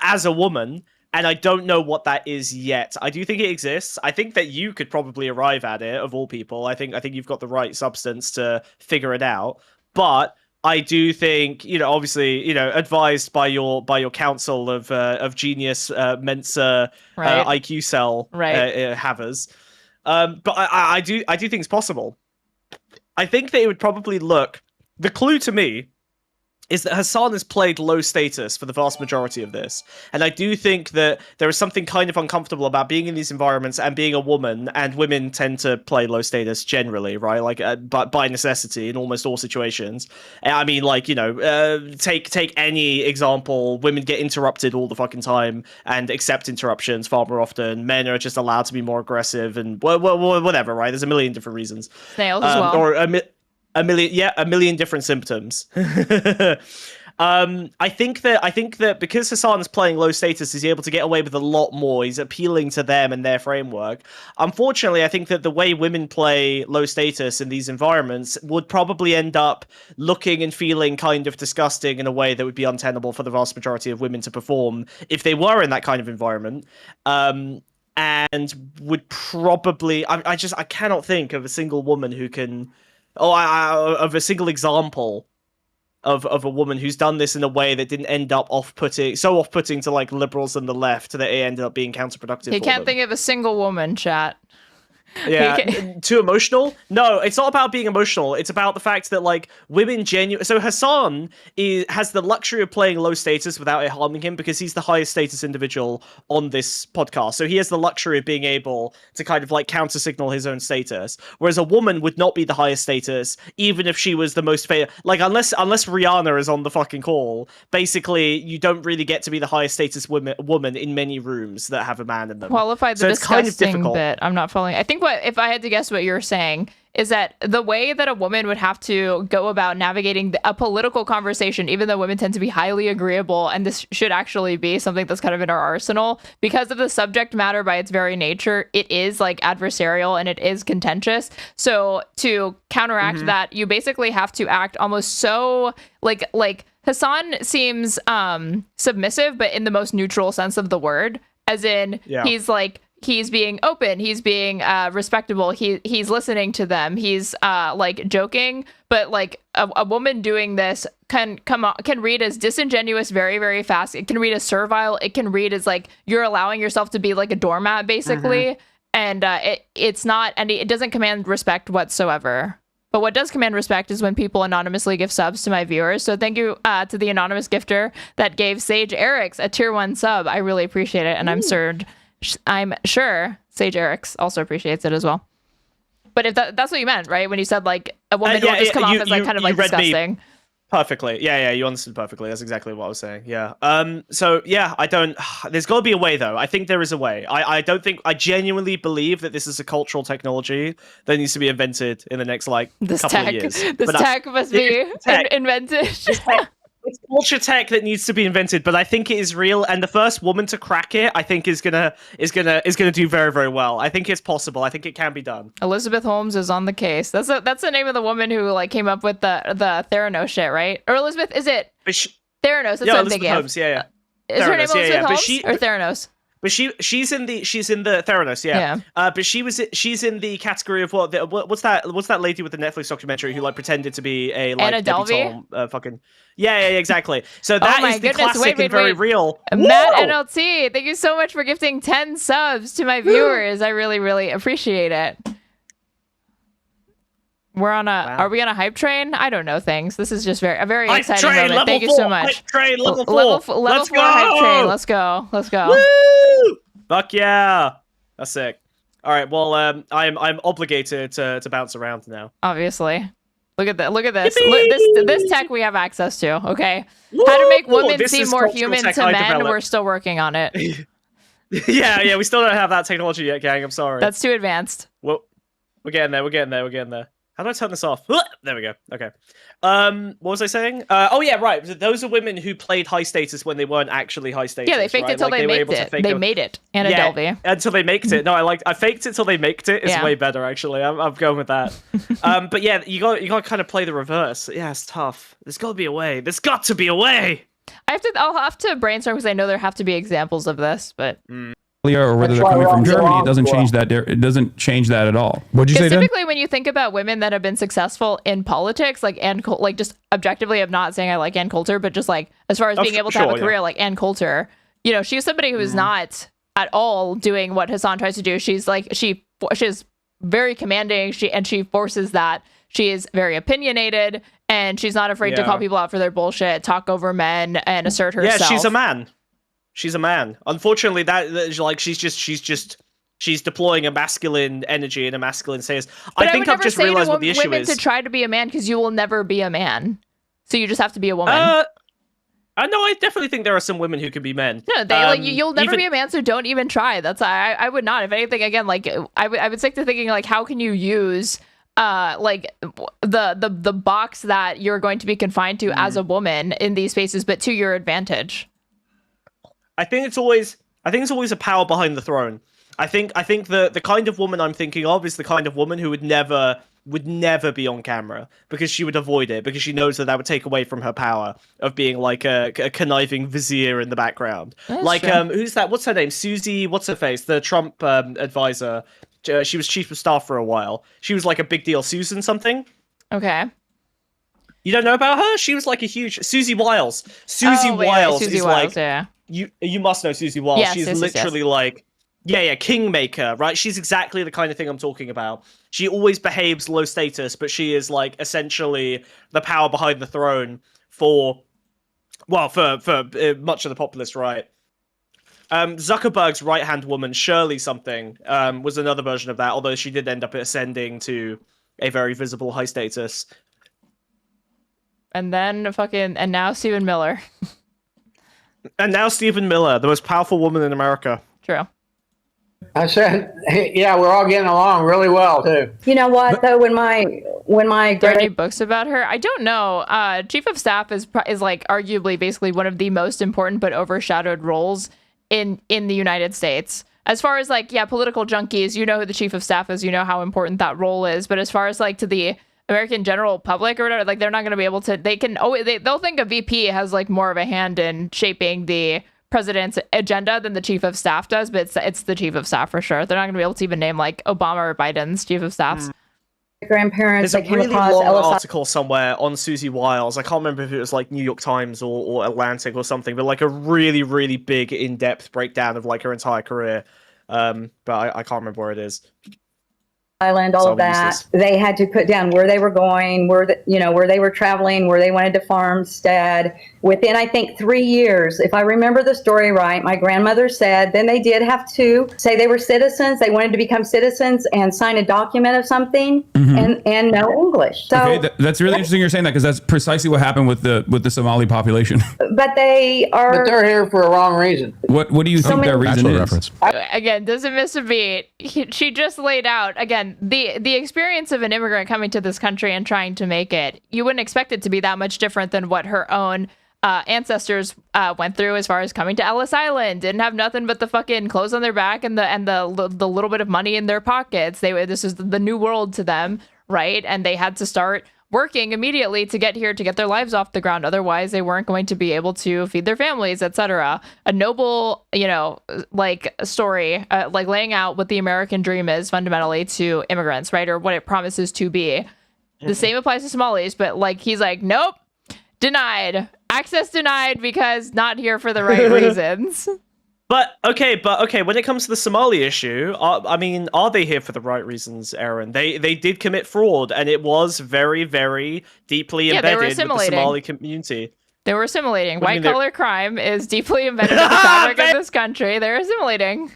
as a woman, and I don't know what that is yet. I do think it exists. I think that you could probably arrive at it, of all people. I think you've got the right substance to figure it out, but I do think, obviously, advised by your council of genius Mensa IQ cell havers. But I do think it's possible. I think they would probably look. The clue to me is that Hasan has played low status for the vast majority of this. And I do think that there is something kind of uncomfortable about being in these environments and being a woman, and women tend to play low status generally, right? Like, by necessity in almost all situations. I mean, like, take any example, women get interrupted all the fucking time and accept interruptions far more often. Men are just allowed to be more aggressive and whatever, right? There's a million different reasons. Snails as well. Or a million different symptoms. I think that because Hasan is playing low status, he's able to get away with a lot more. He's appealing to them and their framework. Unfortunately, I think that the way women play low status in these environments would probably end up looking and feeling kind of disgusting in a way that would be untenable for the vast majority of women to perform if they were in that kind of environment. And would probably, I cannot think of a single woman who can. Of a single example of a woman who's done this in a way that didn't end up off-putting to, like, liberals and the left, that it ended up being counterproductive. He can't think of a single woman, chat. Yeah, too emotional? No, it's not about being emotional. It's about the fact that, like, women So Hasan has the luxury of playing low status without it harming him, because he's the highest status individual on this podcast. So he has the luxury of being able to kind of, like, counter signal his own status. Whereas a woman would not be the highest status, even if she was the most like, unless Rihanna is on the fucking call. Basically, you don't really get to be the highest status woman in many rooms that have a man in them. Qualify the disgusting bit. I'm not following. I think if I had to guess what you're saying is that the way that a woman would have to go about navigating a political conversation, even though women tend to be highly agreeable, and this should actually be something that's kind of in our arsenal, because of the subject matter by its very nature, it is, like, adversarial and it is contentious. So to counteract that, you basically have to act almost so like Hasan seems submissive, but in the most neutral sense of the word, as in he's being open, he's being respectable, he's listening to them, he's like joking, but, like, a woman doing this can read as disingenuous very, very fast. It can read as servile. It can read as, like, you're allowing yourself to be like a doormat, basically. And it doesn't command respect whatsoever. But what does command respect is when people anonymously give subs to my viewers. So thank you to the anonymous gifter that gave Sage Erics a tier 1 sub. I really appreciate it, and I'm sure Sage Erics also appreciates it as well. But if that's what you meant, right? When you said, like, a woman will just come off as, like, kind of, like, disgusting. Perfectly. Yeah, you understood perfectly. That's exactly what I was saying. Yeah. So, yeah, there's got to be a way, though. I think there is a way. I genuinely believe that this is a cultural technology that needs to be invented in the next, like, couple of years. This tech must be invented. It's culture tech that needs to be invented, but I think it is real. And the first woman to crack it, I think, is gonna do very, very well. I think it's possible. I think it can be done. Elizabeth Holmes is on the case. That's the name of the woman who like came up with the Theranos shit, right? Or Elizabeth? Is it Theranos? That's what I'm thinking Holmes. Yeah. Is her name Elizabeth Holmes or Theranos? But she's in the Theranos, yeah. But she's in the category of what's that lady with the Netflix documentary who like pretended to be a like Anna Delvey? fucking yeah, exactly. So that is the classic and very real. Matt NLT, thank you so much for gifting 10 subs to my viewers. I really, really appreciate it. We're on Are we on a hype train? I don't know things. This is just a very exciting moment. Thank you so much. Hype train, level 4. Level 4 hype train. Let's go. Woo! Fuck yeah. That's sick. All right. Well, I'm obligated to bounce around now. Obviously. Look at this. This tech we have access to. Okay. How to make women seem more human to men? We're still working on it. yeah. We still don't have that technology yet, gang. I'm sorry. That's too advanced. Well, we're getting there. How do I turn this off? There we go. Okay. What was I saying? Oh yeah, right. Those are women who played high status when they weren't actually high status. Yeah, they faked it till they made it. They made it. Anna Delvey. Until they maked it. No, I faked it till they maked it. It's way better actually. I'm going with that. But yeah, you got to kind of play the reverse. Yeah, it's tough. There's got to be a way. I'll have to brainstorm because I know there have to be examples of this, but. Or whether they're coming from Germany, it doesn't change that. It doesn't change that at all. What'd you say? Typically, when you think about women that have been successful in politics, like just objectively, I'm not saying I like Ann Coulter, but just like as far as being able to have a career like Ann Coulter, she's somebody who is not at all doing what Hasan tries to do. She's like she's very commanding. She forces that. She is very opinionated, and she's not afraid to call people out for their bullshit, talk over men, and assert herself. Yeah, she's a man. Unfortunately, that like she's deploying a masculine energy and a masculine says. I think I've just realized what the issue is. To try to be a man because you will never be a man, so you just have to be a woman. I know. I definitely think there are some women who can be men. No, you'll never be a man, so don't even try. That's I would not. If anything, again, like I would stick to thinking like how can you use like the box that you're going to be confined to as a woman in these spaces, but to your advantage. I think it's always a power behind the throne. I think the kind of woman I'm thinking of is the kind of woman who would never be on camera because she would avoid it because she knows that would take away from her power of being like a conniving vizier in the background. That's true. Who's that? What's her name? Susie. What's her face? The Trump advisor. She was chief of staff for a while. She was like a big deal. Susan something. Okay. You don't know about her? She was like a huge Susie Wiles. Susie Wiles is like. Yeah. You must know Susie Wiles. Yes, she's literally like, kingmaker, right? She's exactly the kind of thing I'm talking about. She always behaves low status, but she is like essentially the power behind the throne for much of the populist right. Zuckerberg's right-hand woman, Shirley something, was another version of that, although she did end up ascending to a very visible high status. And then now Stephen Miller. And now Stephen Miller, the most powerful woman in America. True. I said, yeah, we're all getting along really well too. You know what though? When my there are any books about her? I don't know. Chief of Staff is like arguably basically one of the most important but overshadowed roles in the United States. As far as like political junkies, you know who the Chief of Staff is. You know how important that role is. But as far as like to the American general public or whatever, like they're not going to be able to. They'll think a VP has like more of a hand in shaping the president's agenda than the chief of staff does, but it's the chief of staff for sure. They're not going to be able to even name like Obama or Biden's chief of staffs. Grandparents. There's a really long article somewhere on Susie Wiles. I can't remember if it was like New York Times or Atlantic or something, but like a really, really big in-depth breakdown of like her entire career. But I can't remember where it is. Island, all of that. They had to put down where they were going, where they were traveling, where they wanted to farmstead. Within, I think, 3 years, if I remember the story right, my grandmother said, then they did have to say they were citizens. They wanted to become citizens and sign a document of something and know English. So okay, that's really interesting you're saying that because that's precisely what happened with the Somali population. But they're here for a wrong reason. What do you think their reason is? Reference. Again, doesn't miss a beat. She just laid out again the experience of an immigrant coming to this country and trying to make it. You wouldn't expect it to be that much different than what her own ancestors went through, as far as coming to Ellis Island, didn't have nothing but the fucking clothes on their back and the little bit of money in their pockets. This is the new world to them, right? And they had to start working immediately to get here, to get their lives off the ground. Otherwise, they weren't going to be able to feed their families, etc. A noble, like story, like laying out what the American dream is fundamentally to immigrants, right? Or what it promises to be. The same applies to Somalis, but like he's like, nope, denied, access denied because not here for the right reasons. But okay, when it comes to the Somali issue, are they here for the right reasons, Aaron? They did commit fraud, and it was very, very deeply embedded with the Somali community. They were assimilating. White-collar crime is deeply embedded in the fabric of this country. They're assimilating.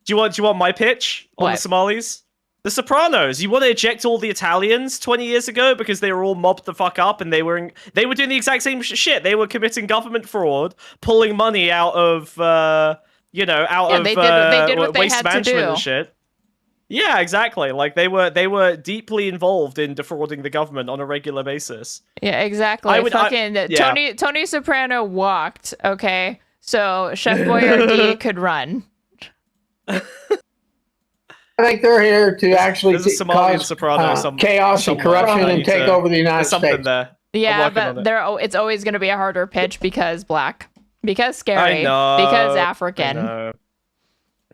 Do you want my pitch on the Somalis? The Sopranos. You want to eject all the Italians 20 years ago because they were all mobbed the fuck up, and they were doing the exact same shit. They were committing government fraud, pulling money out of they did what they waste had management to do. And shit. Yeah, exactly. Like they were deeply involved in defrauding the government on a regular basis. Yeah, exactly. Tony Soprano walked. Okay, so Chef Boyardee could run. I think they're here to actually cause chaos and corruption and take over the United States. There. Yeah, but it's always going to be a harder pitch because black, because scary, because African.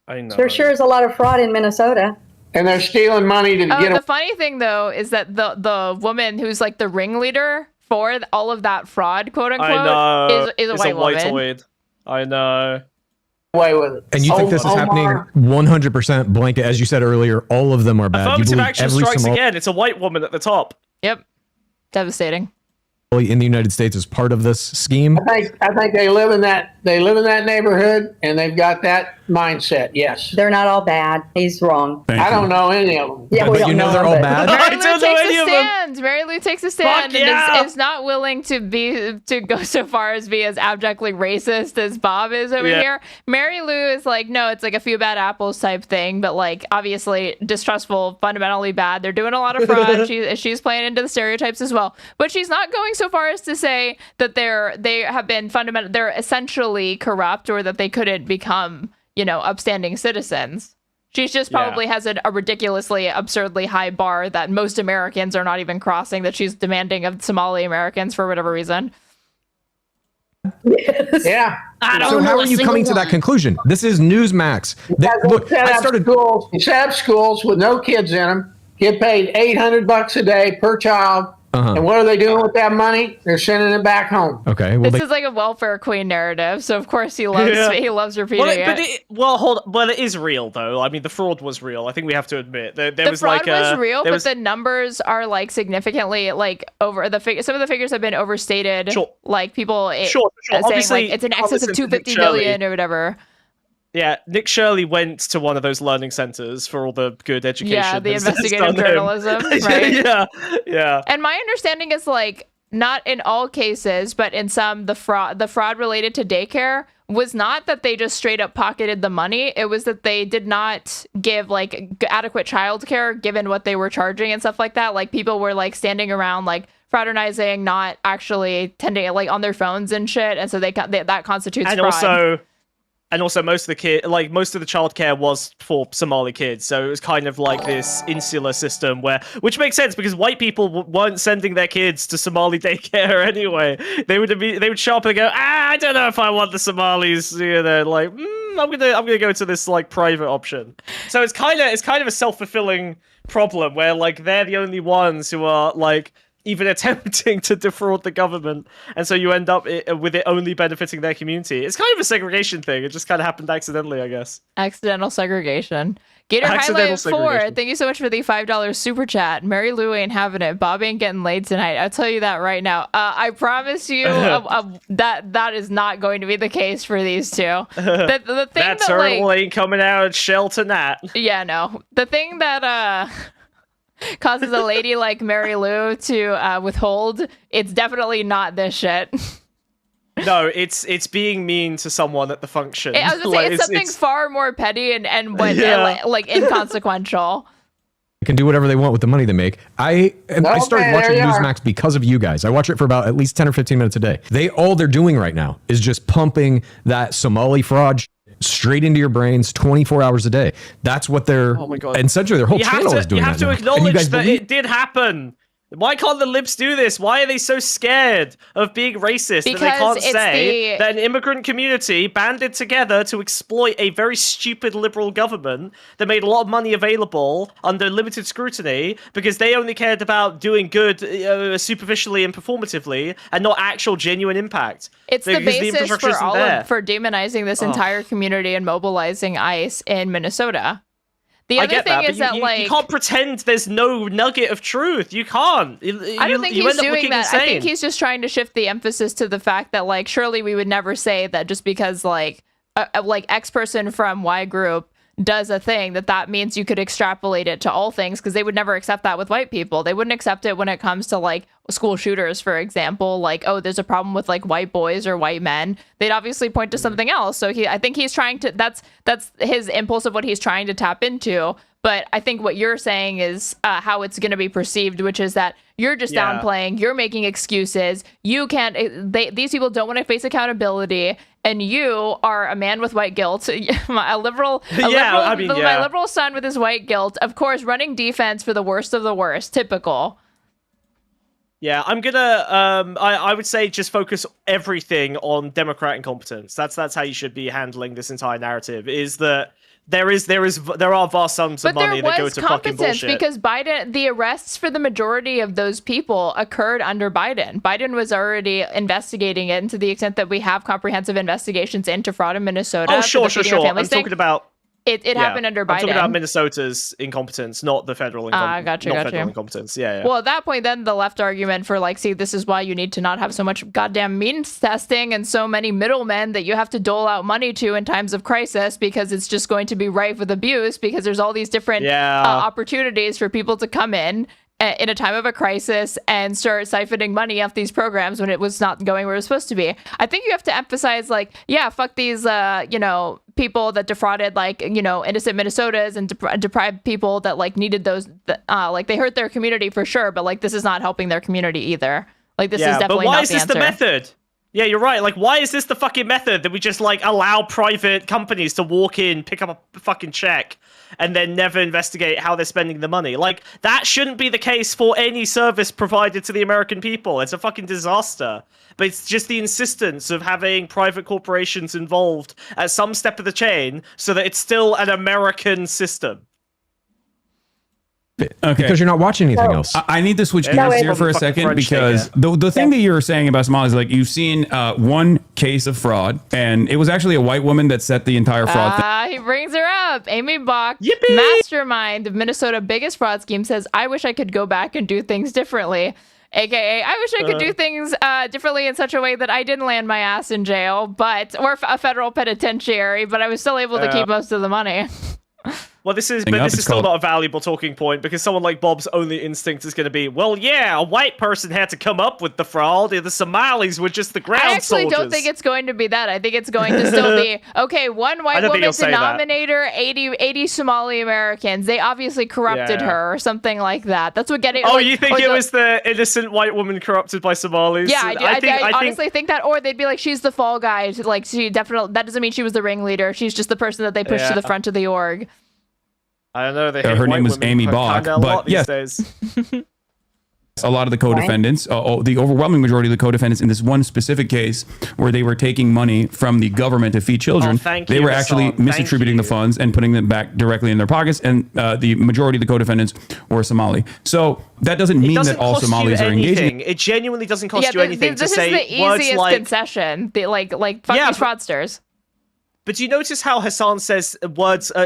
I know. There sure is a lot of fraud in Minnesota. And they're stealing money to get. The funny thing though is that the woman who's like the ringleader for all of that fraud, quote unquote, is a white woman. I know. With it. And you think this is happening 100% blanket, as you said earlier? All of them are bad. Affirmative action strikes again. It's a white woman at the top. Yep, devastating. In the United States is part of this scheme. I think they live in that neighborhood and they've got that mindset. Yes, they're not all bad. He's wrong. I don't know any of them. Yeah, but you know they're all bad. Mary Lou takes a stand and is not willing to go so far as be as abjectly racist as Bob is over here. Mary Lou is like, no, it's like a few bad apples type thing, but like obviously distrustful, fundamentally bad. They're doing a lot of fraud. She's playing into the stereotypes as well, but she's not going so far as to say that they're essentially corrupt or that they couldn't become, upstanding citizens. She just probably has a ridiculously, absurdly high bar that most Americans are not even crossing, that she's demanding of Somali Americans for whatever reason. Yes. Yeah. So how are you coming to that conclusion? This is Newsmax. Look, I started schools with no kids in them. Get paid $800 a day per child. And what are they doing with that money? They're sending it back home. Okay. Well, this is like a welfare queen narrative, so of course he loves repeating it. But it is real though. I mean, the fraud was real. I think we have to admit the fraud was real, but the numbers are like significantly like over the figure. Some of the figures have been overstated. Sure. Like people saying Obviously, like it's in excess of 250 million or whatever. Yeah, Nick Shirley went to one of those learning centers for all the good education. Yeah, the investigative journalism, right? Yeah. And my understanding is like not in all cases, but in some, the fraud related to daycare was not that they just straight up pocketed the money. It was that they did not give like adequate childcare given what they were charging and stuff like that. Like people were like standing around like fraternizing, not actually tending like on their phones and shit, and so that constitutes fraud. And also, most of the childcare was for Somali kids, so it was kind of like this insular system which makes sense because white people weren't sending their kids to Somali daycare anyway. They would show up and go, I don't know if I want the Somalis, like I'm gonna go to this like private option. So it's kind of a self-fulfilling problem where like they're the only ones who are like even attempting to defraud the government, and so you end up with it only benefiting their community. It's kind of a segregation thing. It just kind of happened accidentally, I guess. Accidental segregation. Gator Highlight 4, thank you so much for the $5 super chat. Mary Lou ain't having it. Bob ain't getting laid tonight. I'll tell you that right now. I promise you that is not going to be the case for these two. The thing that turtle ain't coming out of shell tonight. Yeah, no. The thing that causes a lady like Mary Lou to withhold, it's definitely not this shit. No, it's being mean to someone at the function. I was gonna say it's something far more petty and like inconsequential. can do whatever they want with the money they make. I started watching Newsmax because of you guys. I watch it for about at least 10 or 15 minutes a day. All they're doing right now is just pumping that Somali fraud straight into your brains 24 hours a day. That's what they're, oh my God. And essentially their whole channel is doing that. You have to acknowledge that it did happen. Why can't the libs do this? Why are they so scared of being racist that they can't say that an immigrant community banded together to exploit a very stupid liberal government that made a lot of money available under limited scrutiny because they only cared about doing good superficially and performatively and not actual genuine impact? It's the basis for demonizing this entire community and mobilizing ICE in Minnesota. The other thing is that, like, you can't pretend there's no nugget of truth. You can't. I don't think he's doing that. I think he's just trying to shift the emphasis to the fact that, like, surely we would never say that just because, like, X person from Y group does a thing that means you could extrapolate it to all things, because they would never accept that with white people. They wouldn't accept it when it comes to, like, school shooters, for example. Like, oh, there's a problem with, like, white boys or white men. They'd obviously point to something else. So I think he's trying to, that's his impulse of what he's trying to tap into. But I think what you're saying is how it's going to be perceived, which is that you're just downplaying, you're making excuses. You can't, these people don't want to face accountability. And you are a man with white guilt, my liberal son with his white guilt, of course, running defense for the worst of the worst. Typical. Yeah, I'm gonna. I would say just focus everything on Democrat incompetence. That's how you should be handling this entire narrative. Is that there are vast sums of money that go to fucking bullshit. Because Biden, the arrests for the majority of those people occurred under Biden. Biden was already investigating it, and to the extent that we have comprehensive investigations into fraud in Minnesota. Oh, sure. I'm talking about. It happened under Biden. I'm talking about Minnesota's incompetence, not the federal incompetence. Federal incompetence. Yeah. Well, at that point, then the left argument for, like, see, this is why you need to not have so much goddamn means testing and so many middlemen that you have to dole out money to in times of crisis, because it's just going to be rife with abuse, because there's all these different opportunities for people to come in a time of a crisis and start siphoning money off these programs when it was not going where it was supposed to be. I think you have to emphasize, like, fuck these, people that defrauded, like, innocent Minnesotans and deprived people that, like, needed those, like, they hurt their community for sure, but, like, this is not helping their community either. Like, this is definitely not the answer. But why is this the method? Yeah, you're right. Like, why is this the fucking method that we just, like, allow private companies to walk in, pick up a fucking check, and then never investigate how they're spending the money? Like, that shouldn't be the case for any service provided to the American people. It's a fucking disaster. But it's just the insistence of having private corporations involved at some step of the chain so that it's still an American system. Okay. Because you're not watching anything else. I need to switch gears here for a second, because the thing that you were saying about Somalis, like, you've seen one case of fraud, and it was actually a white woman that set the entire fraud thing. He brings her up. Amy Bach, mastermind of Minnesota's biggest fraud scheme, says, I wish I could go back and do things differently. AKA, I wish I could do things differently in such a way that I didn't land my ass in jail, or a federal penitentiary, but I was still able to keep most of the money. Well, this is still not a valuable talking point, because someone like Bob's only instinct is going to be, well, yeah, a white person had to come up with the fraud. The Somalis were just the ground soldiers. I actually don't think it's going to be that. I think it's going to still be, okay, one white woman denominator, 80 Somali Americans. They obviously corrupted her or something like that. That's what getting... Oh, like, you think it was the innocent white woman corrupted by Somalis? Yeah, I honestly think that. Or they'd be like, she's the fall guy. Like, she definitely... That doesn't mean she was the ringleader. She's just the person that they pushed to the front of the org. I don't know. Her name was Amy Bach, but yes, a lot of the co-defendants, the overwhelming majority of the co-defendants in this one specific case, where they were taking money from the government to feed children, they were actually misattributing the funds and putting them back directly in their pockets, and the majority of the co-defendants were Somali. So that doesn't mean that all Somalis are engaging. It genuinely doesn't cost you anything to say words like... This is the easiest concession. Like fuck these fraudsters. But do you notice how Hasan says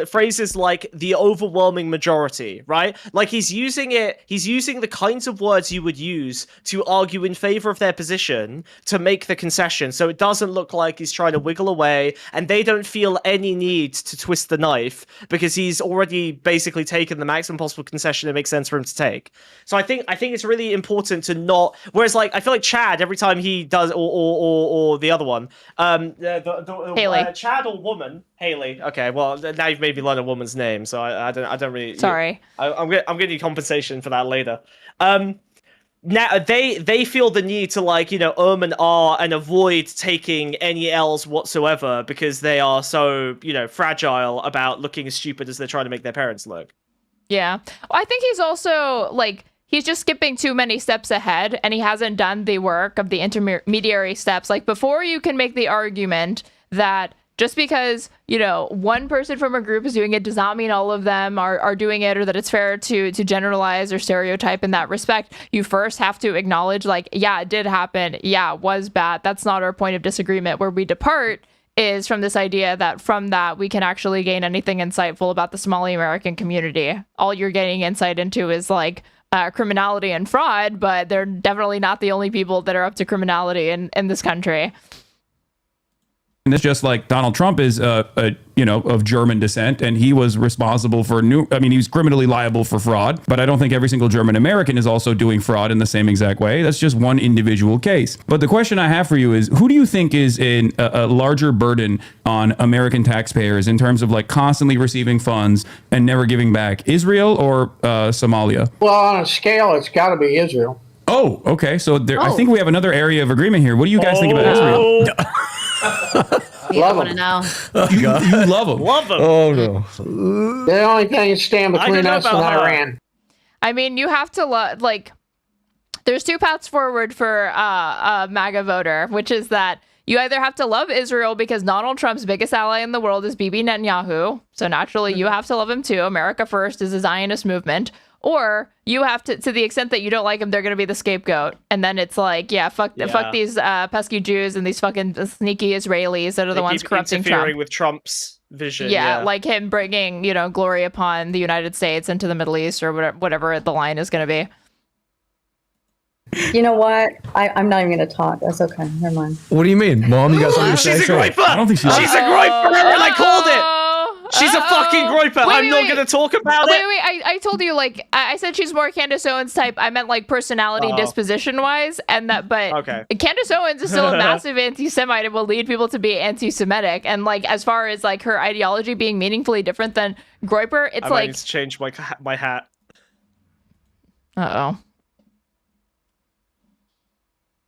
phrases like the overwhelming majority, right? Like, he's using the kinds of words you would use to argue in favor of their position to make the concession. So it doesn't look like he's trying to wiggle away, and they don't feel any need to twist the knife, because he's already basically taken the maximum possible concession it makes sense for him to take. So I think it's really important to not, whereas, like, I feel like Chad, every time he does, or the other one, Haley. Chad a woman, Haley. Okay, well now you've made me learn a woman's name, so I don't really. Sorry. I'm getting you compensation for that later. Now they feel the need to and ah and avoid taking any L's whatsoever because they are so fragile about looking as stupid as they're trying to make their parents look. Yeah, well, I think he's also he's just skipping too many steps ahead, and he hasn't done the work of the intermediary steps. Like before, you can make the argument that just because, one person from a group is doing it does not mean all of them are doing it, or that it's fair to generalize or stereotype in that respect. You first have to acknowledge, yeah, it did happen. Yeah, it was bad. That's not our point of disagreement. Where we depart is from this idea that from that we can actually gain anything insightful about the Somali American community. All you're getting insight into is criminality and fraud, but they're definitely not the only people that are up to criminality in this country. And it's just like Donald Trump is, of German descent, and he was responsible for he was criminally liable for fraud. But I don't think every single German American is also doing fraud in the same exact way. That's just one individual case. But the question I have for you is, who do you think is a larger burden on American taxpayers in terms of constantly receiving funds and never giving back, Israel or Somalia? Well, on a scale, it's got to be Israel. Oh, okay. So I think we have another area of agreement here. What do you guys think about Israel? I want to know. You love them. Love them. Oh no. The only thing is stand between us and Iran. I mean, you have to there's two paths forward for a MAGA voter, which is that you either have to love Israel because Donald Trump's biggest ally in the world is Bibi Netanyahu. So naturally, you have to love him too. America First is a Zionist movement. Or you have to the extent that you don't like them, they're going to be the scapegoat. And then it's fuck these pesky Jews and these fucking sneaky Israelis that are the ones corrupting Trump. Interfering with Trump's vision. Yeah, like him bringing, glory upon the United States into the Middle East or whatever the line is going to be. You know what? I'm not even going to talk. That's okay. Never mind. What do you mean? Mom, you got something to say? She's a groiper! I don't think she's a groiper! And I called it! She's a fucking groiper. I'm not going to talk about it. Wait. I told you, I said she's more Candace Owens type. I meant personality disposition wise. And that, but okay. Candace Owens is still a massive anti-Semite and will lead people to be anti-Semitic. And as far as her ideology being meaningfully different than groiper, it's I need to change my hat. Uh-oh.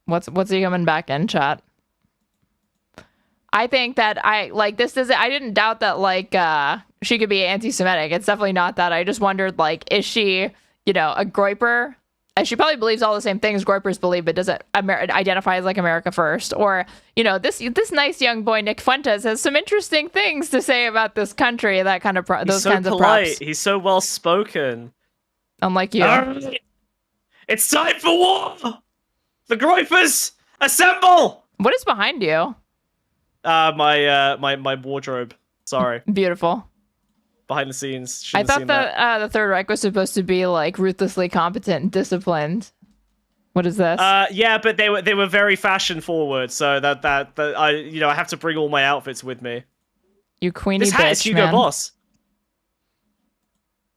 What's he coming back in, chat? I think that I didn't doubt that she could be anti-Semitic. It's definitely not that. I just wondered is she, a groiper? And she probably believes all the same things groipers believe, but doesn't identify as America First. Or, this nice young boy Nick Fuentes has some interesting things to say about this country. That kind of those kinds of props. He's so well spoken. Unlike you. It's time for war. The groipers assemble. What is behind you? My wardrobe. Sorry. Beautiful. Behind the scenes. I thought that the Third Reich was supposed to be ruthlessly competent and disciplined. What is this? Yeah, but they were very fashion forward, so that I have to bring all my outfits with me. You queenie this hat bitch, is Hugo man. Boss.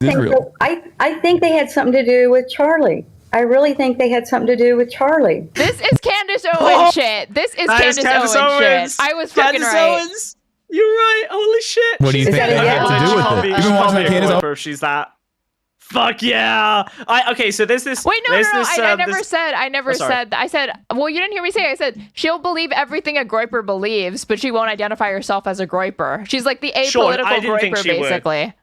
I think they had something to do with Charlie. I really think they had something to do with Charlie. This is Candace Owens shit. This is Candace Owens shit. I was fucking right. Owens. You're right. Holy shit. What do you think that had to do with it? You've been watching Candace Owens if she's that. Fuck yeah. Okay, so there's this. Wait, no. I never said. I said, well, you didn't hear me say. I said she'll believe everything a groiper believes, but she won't identify herself as a groiper. She's like the apolitical groiper, basically.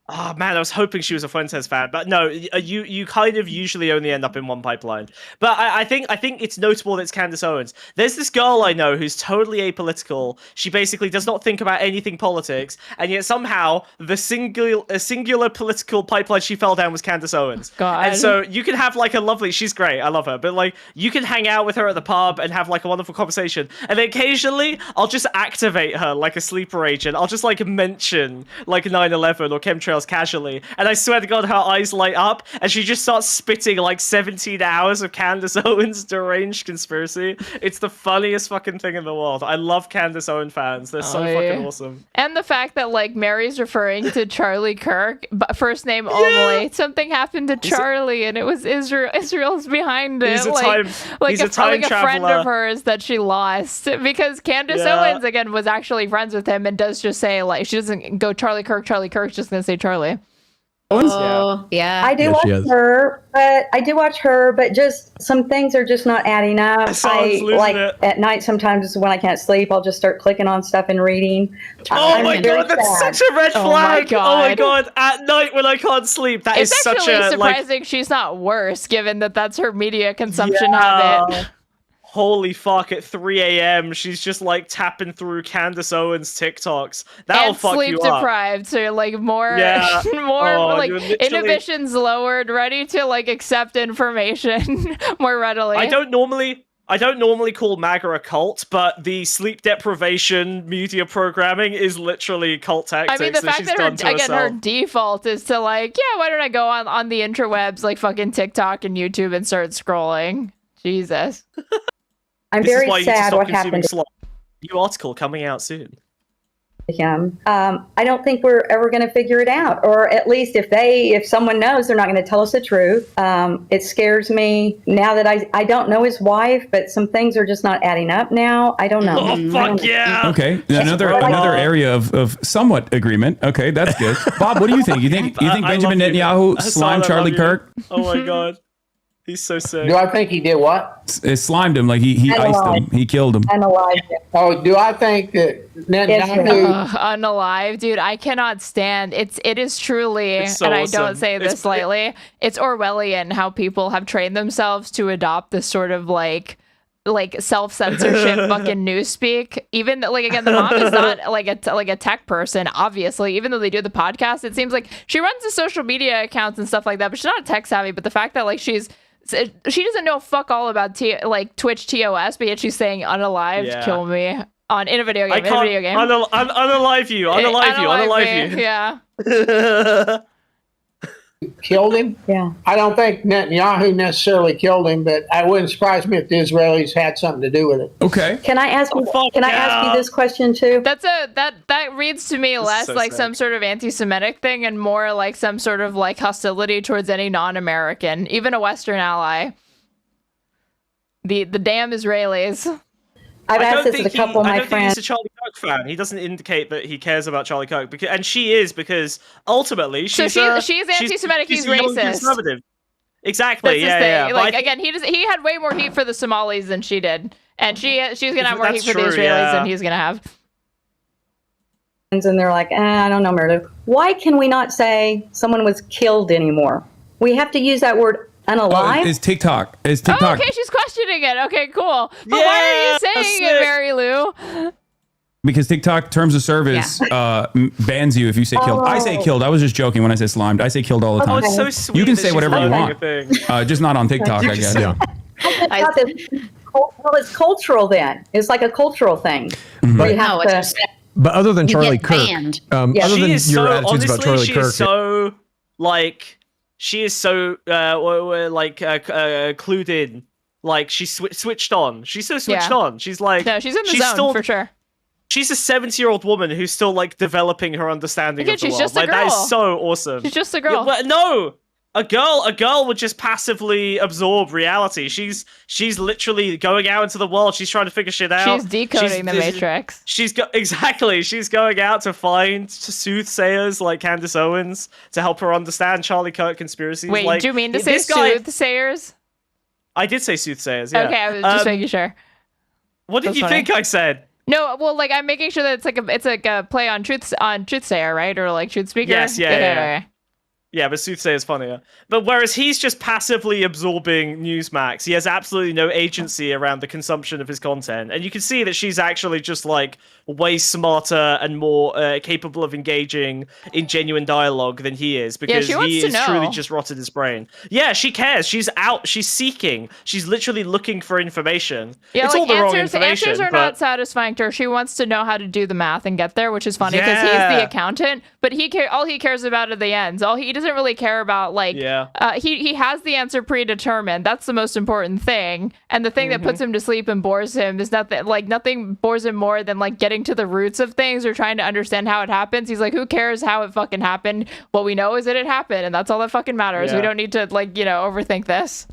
Oh man, I was hoping she was a Fuentes fan, but no, you kind of usually only end up in one pipeline. But I think it's notable that it's Candace Owens. There's this girl I know who's totally apolitical. She basically does not think about anything politics, and yet somehow the singular political pipeline she fell down was Candace Owens. God. And so you can have a lovely, she's great, I love her, but you can hang out with her at the pub and have a wonderful conversation, and then occasionally I'll just activate her like a sleeper agent. I'll just mention 9/11 or chemtrails else casually, and I swear to God, her eyes light up, and she just starts spitting like 17 hours of Candace Owens' deranged conspiracy. It's the funniest fucking thing in the world. I love Candace Owen fans. They're so fucking awesome. And the fact that like Mary's referring to Charlie Kirk, but first name only. Something happened to Charlie, and it was Israel. Israel's behind it. He's a time traveler. Friend of hers that she lost, because Candace Owens again was actually friends with him and does just say like, she doesn't go Charlie Kirk, she's just gonna say Charlie. Oh, yeah. I do watch her, but just some things are just not adding up. At night sometimes when I can't sleep, I'll just start clicking on stuff and reading. Oh my God, that's such a red flag. Oh my God, at night when I can't sleep, it's such a surprising she's not worse, given that that's her media consumption habit. Holy fuck, at 3 a.m. she's just like tapping through Candace Owens TikToks. That'll fuck you up. And sleep deprived, so you're like more like inhibitions lowered, ready to like accept information more readily. I don't normally call MAGA a cult, but the sleep deprivation media programming is literally cult tactics. I mean, the fact that her default is to like, why don't I go on the interwebs like fucking TikTok and YouTube and start scrolling? Jesus. I'm very sad what happened. New article coming out soon. Him. I don't think we're ever going to figure it out, or at least if someone knows, they're not going to tell us the truth. It scares me now that I don't know his wife, but some things are just not adding up now. I don't know. Oh fuck yeah! Okay, another area of somewhat agreement. Okay, that's good. Bob, what do you think? You think Benjamin Netanyahu slimed Charlie Kirk? Oh my God. He's so sick. Do I think he did what? It slimed him, like he iced him. He killed him. Unalive. Oh, do I think that unalive, dude? I cannot stand it is truly, and I don't say this lightly, it's Orwellian how people have trained themselves to adopt this sort of like self-censorship fucking newspeak. Even like, again, the mom is not like a tech person, obviously, even though they do the podcast. It seems like she runs the social media accounts and stuff like that, but she's not tech savvy. But the fact that like she doesn't know fuck all about Twitch TOS, but yet she's saying unalived, kill me in a video game. Unalive you. Yeah. Killed him? Yeah. I don't think Netanyahu necessarily killed him, but I wouldn't surprise me if the Israelis had something to do with it. Okay. Can I ask you? I ask you this question too? That reads to me less like some sort of anti-Semitic thing and more like some sort of like hostility towards any non-American, even a Western ally. The damn Israelis. I've asked this to a couple of my friends. I don't think he's a Charlie Kirk fan. He doesn't indicate that he cares about Charlie Kirk, and she is, because ultimately she's anti-Semitic. He's racist. Conservative. Exactly. That's his thing. Again, he had way more heat for the Somalis than she did, and she's gonna have more heat for the Israelis than he's gonna have. And they're like, I don't know, Meredith. Why can we not say someone was killed anymore? We have to use that word. Unalive? It's TikTok. Oh, okay, she's questioning it. Okay, cool. But why are you saying it, Mary Lou? Because TikTok terms of service bans you if you say killed. I say killed. I was just joking when I said slimed. I say killed all the time. It's so sweet. You can say whatever you want. Just not on TikTok, I guess. Yeah. Well, it's cultural then. It's like a cultural thing. Mm-hmm. But other than Charlie Kirk, other than your attitudes about Charlie Kirk, she is so clued in. Like she's switched on. She's so switched on. She's like, no, she's in the zone for sure. She's a 70-year-old woman who's still like developing her understanding of the world. Like that is so awesome. She's just a girl. Yeah, no, a girl would just passively absorb reality. She's literally going out into the world. She's trying to figure shit out. She's decoding the Matrix. She's going out to find soothsayers like Candace Owens to help her understand Charlie Kirk conspiracies. Wait, do you mean to say soothsayers? I did say soothsayers. Yeah. Okay, I was just making sure. What did you think I said? No, well, like I'm making sure that it's like a play on truthsayer, right, or like truth speaker. Yes, yeah. Yeah, but Soothsayer's funnier. But whereas he's just passively absorbing Newsmax, he has absolutely no agency around the consumption of his content. And you can see that she's actually just like way smarter and more capable of engaging in genuine dialogue than he is, because he is truly just rotted his brain. Yeah, she cares. She's out. She's seeking. She's literally looking for information. Yeah, it's like all the wrong information. Answers are not satisfying to her. She wants to know how to do the math and get there, which is funny because he's the accountant, but all he cares about are the ends. He doesn't really care about he has the answer predetermined. That's the most important thing. And the thing that puts him to sleep and bores him is nothing bores him more than like getting to the roots of things or trying to understand how it happens. He's like, who cares how it fucking happened? What we know is that it happened, and that's all that fucking matters. We don't need to overthink this.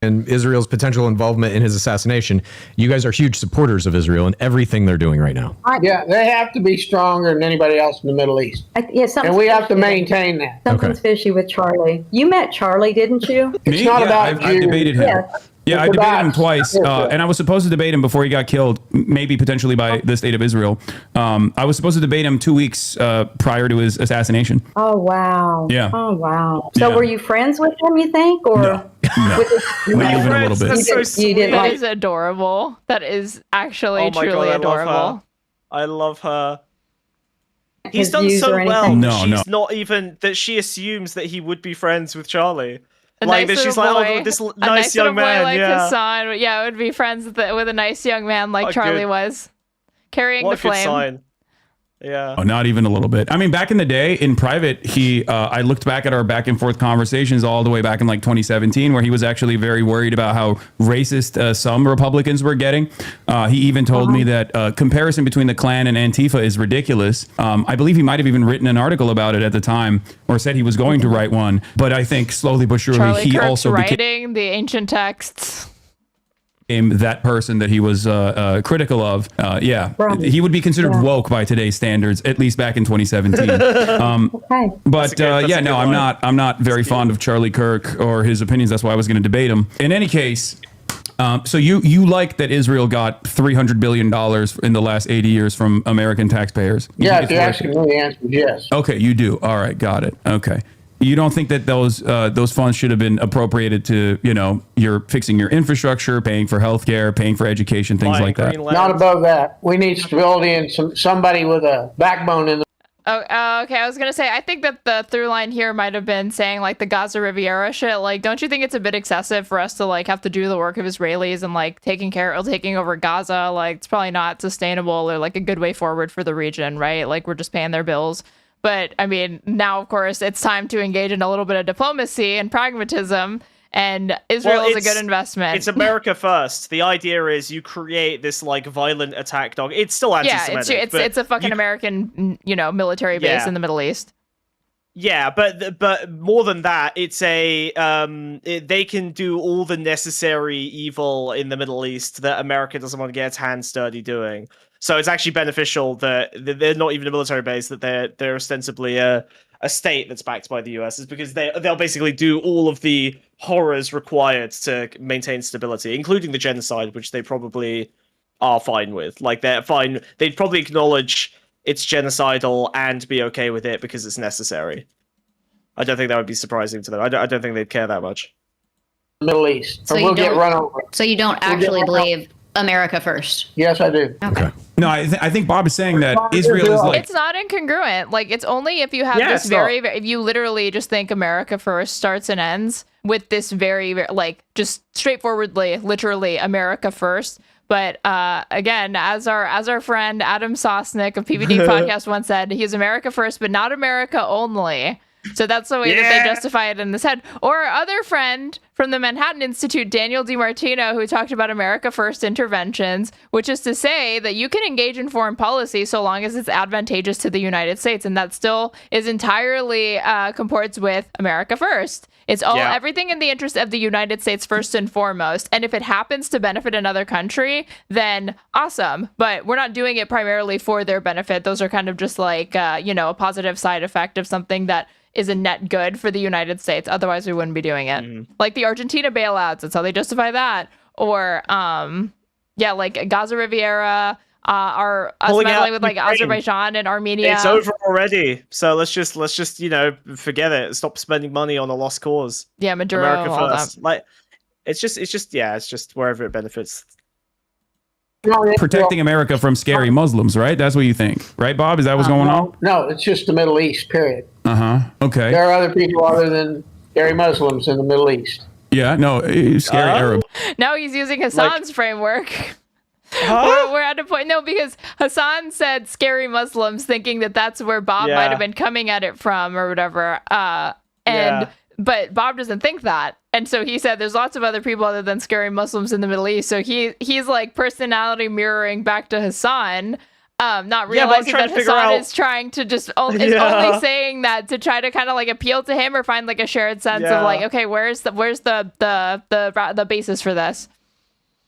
And Israel's potential involvement in his assassination. You guys are huge supporters of Israel and everything they're doing right now. Yeah, they have to be stronger than anybody else in the Middle East. And we have to maintain that. Something's fishy with Charlie. You met Charlie, didn't you? It's not about I've debated him. Yeah, I debated him twice, and I was supposed to debate him before he got killed, maybe potentially by the state of Israel. I was supposed to debate him 2 weeks prior to his assassination. Oh, wow. Yeah. Oh, wow. So were you friends with him, you think? Or no. Not even a little bit. That is adorable. That is actually truly adorable. I love her. He's done so well. She's not even that she assumes that he would be friends with Charlie. She's like, this nice young man, like Hasan, would be friends with a nice young man like Charlie was, carrying the flame. Sign. Yeah. Oh, not even a little bit. I mean, back in the day, in private, I looked back at our back and forth conversations all the way back in like 2017, where he was actually very worried about how racist some Republicans were getting. He even told me that comparison between the Klan and Antifa is ridiculous. I believe he might have even written an article about it at the time, or said he was going to write one. But I think slowly but surely Charlie he Kirk's also writing the ancient texts. That person that he was critical of. He would be considered woke by today's standards, at least back in 2017. But I'm not very fond of Charlie Kirk or his opinions. That's why I was going to debate him. In any case, so you like that Israel got $300 billion in the last 80 years from American taxpayers? Yeah, if you ask me, the answer is yes. Okay, you do. All right, got it. Okay. You don't think that those funds should have been appropriated to, you're fixing your infrastructure, paying for healthcare, paying for education, things like that? Not above that. We need stability and somebody with a backbone in the. Okay, I was going to say, I think that the through line here might have been saying, like, the Gaza Riviera shit. Like, don't you think it's a bit excessive for us to, like, have to do the work of Israelis and, like, taking over Gaza? Like, it's probably not sustainable or, like, a good way forward for the region, right? Like, we're just paying their bills. But, I mean, now, of course, it's time to engage in a little bit of diplomacy and pragmatism, and Israel is a good investment. It's America first. The idea is you create this, like, violent attack dog. It's still anti-Semitic. Yeah, it's a fucking American, military base in the Middle East. Yeah, but more than that, it's they can do all the necessary evil in the Middle East that America doesn't want to get its hands dirty doing. So it's actually beneficial that they're not even a military base, that they're ostensibly a state that's backed by the US, is because they'll basically do all of the horrors required to maintain stability, including the genocide, which they probably are fine with. Like, they're fine. They'd probably acknowledge it's genocidal and be okay with it because it's necessary. I don't think that would be surprising to them. I don't think they'd care that much. Middle East. So we'll get run over. So you don't actually believe America first? Yes, I do. Okay. No, I think Bob is saying that Israel is like... It's not incongruent. Like, it's only if you have this very, if you literally just think America first starts and ends with this very, like, just straightforwardly, literally America first. But again, as our friend Adam Sosnick of PVD Podcast once said, he's America first, but not America only. So that's the way that they justify it in this head. Or our other friend from the Manhattan Institute, Daniel DiMartino, who talked about America First interventions, which is to say that you can engage in foreign policy so long as it's advantageous to the United States. And that still is entirely comports with America First. It's all everything in the interest of the United States first and foremost. And if it happens to benefit another country, then awesome. But we're not doing it primarily for their benefit. Those are kind of just like, a positive side effect of something that is a net good for the United States. Otherwise, we wouldn't be doing it. Like the Argentina bailouts. That's how they justify that. Or, like Gaza Riviera. us Pulling out meddling with like Ukraine. Azerbaijan and Armenia. It's over already. So let's just forget it. Stop spending money on a lost cause. Yeah, Maduro. America all first. that. Like, it's just wherever it benefits. Protecting America from scary Muslims, right? That's what you think, right, Bob? Is that what's going on? No, it's just the Middle East, period. Okay. There are other people other than scary Muslims in the Middle East. Yeah, no, scary Arab. Now he's using Hasan's framework. We're at a point. No, because Hasan said scary Muslims, thinking that that's where Bob might have been coming at it from or whatever. But Bob doesn't think that. And so he said there's lots of other people other than scary Muslims in the Middle East. So he's like personality mirroring back to Hasan, not realizing that Hasan is trying to just only saying that to try to kind of like appeal to him or find like a shared sense of like, okay, where's the basis for this?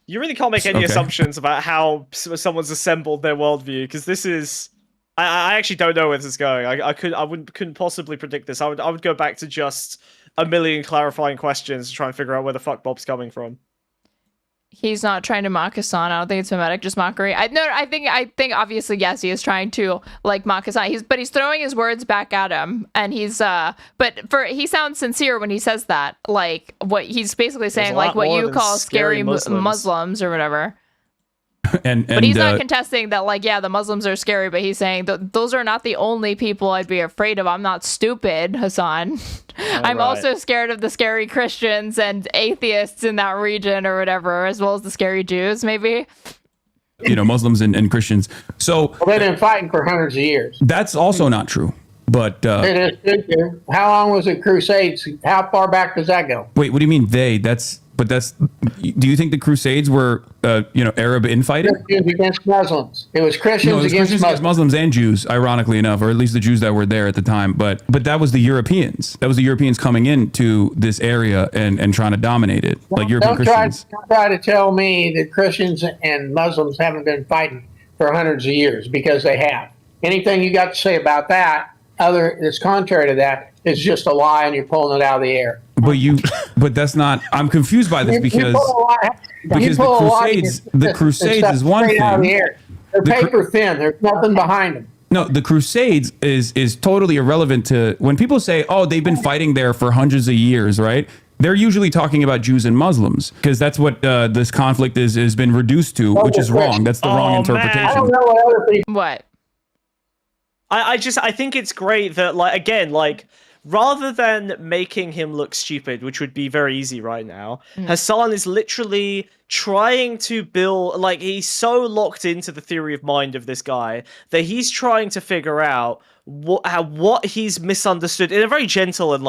You really can't make any assumptions about how someone's assembled their worldview, because this is. I actually don't know where this is going. I couldn't possibly predict this. I would go back to just a million clarifying questions to try and figure out where the fuck Bob's coming from. He's not trying to mock Hasan. I don't think it's mimetic, just mockery. I think obviously yes, he is trying to like mock Hasan. He's throwing his words back at him, and he sounds sincere when he says that. Like what he's basically saying, like what you call scary Muslims or whatever. But he's not contesting that, like, yeah, the Muslims are scary, but he's saying that those are not the only people I'd be afraid of. I'm not stupid, Hasan. I'm also scared of the scary Christians and atheists in that region or whatever, as well as the scary Jews, maybe. Muslims and Christians. So they've been fighting for hundreds of years. That's also not true. But it is. How long was it Crusades? How far back does that go? Wait, what do you mean they? Do you think the Crusades were, Arab infighting? Christians against Muslims. It was Christians against Muslims and Jews, ironically enough, or at least the Jews that were there at the time. But that was the Europeans. That was the Europeans coming into this area and trying to dominate it, like European Christians. Don't try to tell me that Christians and Muslims haven't been fighting for hundreds of years, because they have. Anything you got to say about that, that's contrary to that, is just a lie, and you're pulling it out of the air. But that's not. I'm confused by this because the Crusades is one thing. They're paper thin. There's nothing behind them. No, the Crusades is totally irrelevant to when people say, "Oh, they've been fighting there for hundreds of years," right? They're usually talking about Jews and Muslims, because that's what this conflict has been reduced to, which is wrong. That's the wrong interpretation. I don't know what other people. What? I think it's great that, rather than making him look stupid, which would be very easy right now, Hasan is literally trying to build, he's so locked into the theory of mind of this guy that he's trying to figure out what he's misunderstood in a very gentle and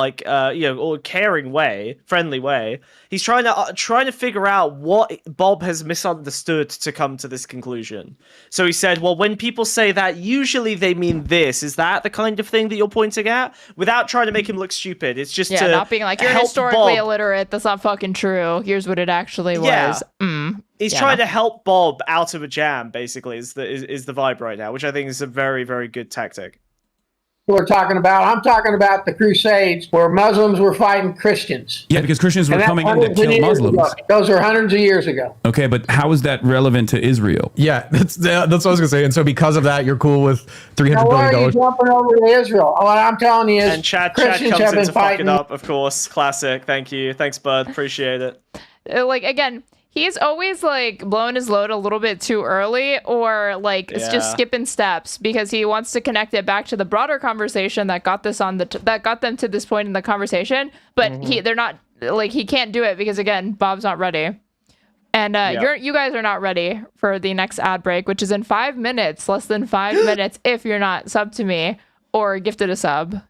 or caring way, friendly way. He's trying to figure out what Bob has misunderstood to come to this conclusion. So he said, well, when people say that, usually they mean this. Is that the kind of thing that you're pointing at? Without trying to make him look stupid. It's just to not being like, you're historically illiterate. That's not fucking true. Here's what it actually was. He's trying to help Bob out of a jam, basically, is the vibe right now, which I think is a very, very good tactic. I'm talking about the Crusades, where Muslims were fighting Christians. Yeah, because Christians were coming in to kill Muslims. Those are hundreds of years ago. Okay, but how is that relevant to Israel? Yeah, that's what I was going to say. And so because of that, you're cool with $300 billion. Why are you jumping over to Israel? What I'm telling you is, and Chad Christians comes have in been to fuck fighting. it up, of course. Classic. Thank you. Thanks, bud. Appreciate it. Again, he's always blowing his load a little bit too early, or it's just skipping steps, because he wants to connect it back to the broader conversation that got this that got them to this point in the conversation. But they're not he can't do it because, again, Bob's not ready, and you guys are not ready for the next ad break, which is in 5 minutes, less than 5 minutes, if you're not subbed to me or gifted a sub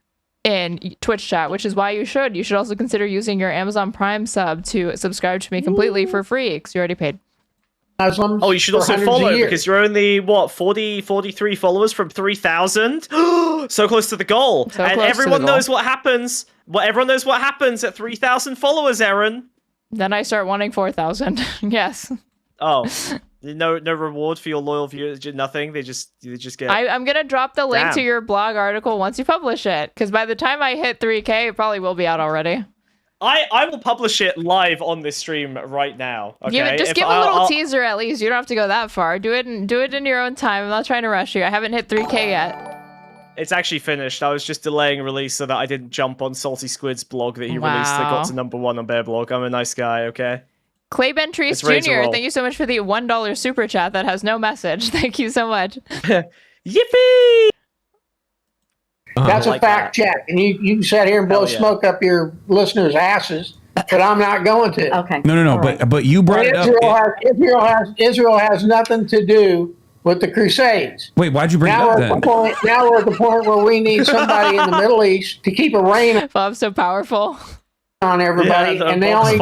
in Twitch chat, which is why you should also consider using your Amazon Prime sub to subscribe to me completely for free, because you already paid. Muslims. Oh, you should also follow, because you're only 43 followers from 3,000. So close to the goal. And everyone knows what happens. Everyone knows what happens at 3,000 followers, Aaron. Then I start wanting 4,000. Yes. Oh. No reward for your loyal viewers, nothing. They just get. I'm gonna drop the link to your blog article once you publish it, because by the time I hit 3K, it probably will be out already. I will publish it live on this stream right now. Okay, Just give a little teaser at least. You don't have to go that far. Do it in your own time. I'm not trying to rush you. I haven't hit 3K yet. It's actually finished. I was just delaying release so that I didn't jump on Salty Squid's blog that he released that got to #1 on Bear Blog. I'm a nice guy, okay? Clay Bentrice Jr., thank you so much for the $1 super chat that has no message. Thank you so much. Yippee! That's a fact check. And you sat here and blow smoke up your listeners' asses, but I'm not going to. Okay. No. But you brought it up. Israel has nothing to do with the Crusades. Wait, why'd you bring it up then? Now we're at the point where we need somebody in the Middle East to keep a reign Bob's so powerful on everybody, and the only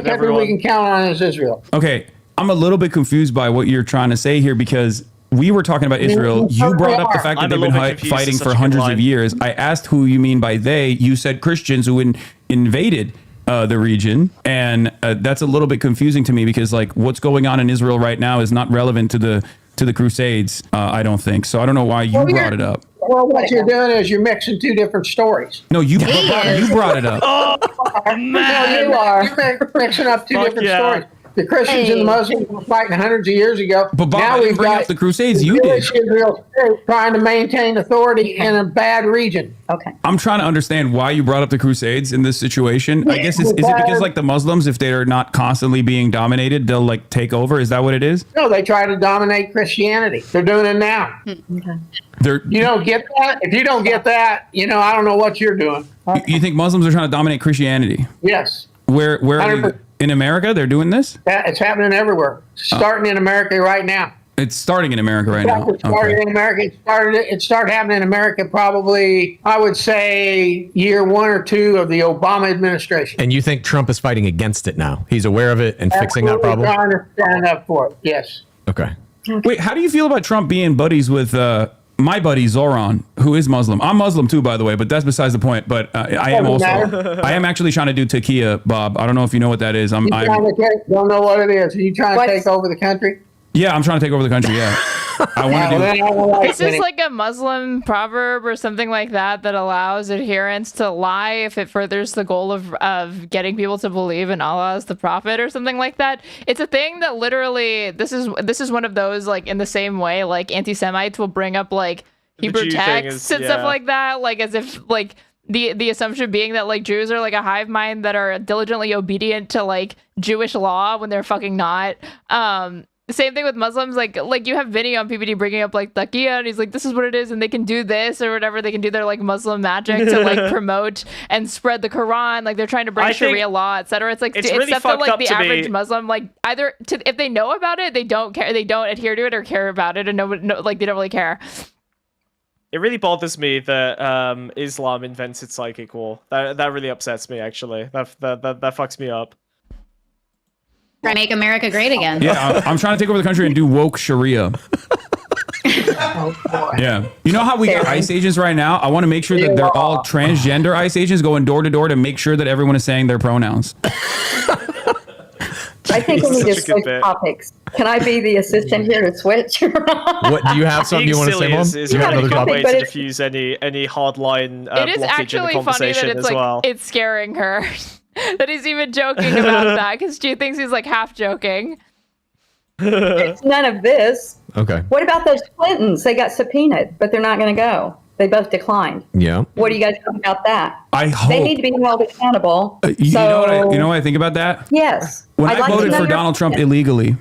country we can count on is Israel. Okay, I'm a little bit confused by what you're trying to say here because we were talking about Israel. You brought up the fact that they've been fighting for hundreds of years. I asked who you mean by they. You said Christians who invaded the region, and that's a little bit confusing to me because like what's going on in Israel right now is not relevant to the Crusades. I don't think so. I don't know why you brought it up. Well, what you're doing is you're mixing two different stories. No, you brought it up. Oh, man. No, you are. You're mixing up two different stories. The Christians and the Muslims were fighting hundreds of years ago. But Bob, now we've got the Crusades. You did. Israel trying to maintain authority in a bad region. Okay. I'm trying to understand why you brought up the Crusades in this situation. I guess is it because like the Muslims, if they're not constantly being dominated, they'll like take over? Is that what it is? No, they try to dominate Christianity. They're doing it now. Okay. You don't get that? If you don't get that, I don't know what you're doing. You think Muslims are trying to dominate Christianity? Yes. Where are they? In America, they're doing this? Yeah, it's happening everywhere. Starting in America right now. It's starting in America right now. It started in America. It started happening in America probably, I would say, year 1 or 2 of the Obama administration. And you think Trump is fighting against it now? He's aware of it and fixing that problem? Trying to stand up for it, yes. Okay. Wait, how do you feel about Trump being buddies with my buddy Zoran, who is Muslim? I'm Muslim too, by the way, but that's besides the point. But I am also, I am actually trying to do taqiyya, Bob. I don't know if you know what that is. Don't know what it is. Are you trying to take over the country? Yeah, I'm trying to take over the country. Yeah, I want to do. Is this like a Muslim proverb or something like that allows adherents to lie if it furthers the goal of getting people to believe in Allah as the prophet or something like that? It's a thing that literally this is one of those like in the same way like anti-Semites will bring up like Hebrew texts and stuff like that, like as if like the assumption being that like Jews are like a hive mind that are diligently obedient to like Jewish law when they're fucking not. Same thing with Muslims, like you have Vinny on PPD bringing up like taqiyya, and he's like, this is what it is, and they can do this or whatever. They can do their like Muslim magic to like promote and spread the Quran. Like they're trying to bring Sharia law, etc. It's like it's really stuff that like the average Muslim like either if they know about it, they don't care, they don't adhere to it or care about it, and like they don't really care. It really bothers me that Islam invented psychic war. That really upsets me actually. That fucks me up. Try to make America great again. Yeah, I'm trying to take over the country and do woke Sharia. Yeah. You know how we got ICE agents right now? I want to make sure that they're all transgender ICE agents going door to door to make sure that everyone is saying their pronouns. I think we need to switch topics. Can I be the assistant here to switch? What do you have something you want to say, Mom? Do you have another topic? Way to diffuse any hardline it is actually funny that it's like it's scaring her. That he's even joking about that because she thinks he's like half joking. It's none of this. Okay. What about those Clintons? They got subpoenaed, but they're not going to go. They both declined. Yeah. What do you guys think about that? I hope they need to be held accountable. You know what I think about that? Yes. When I voted for Donald Trump illegally,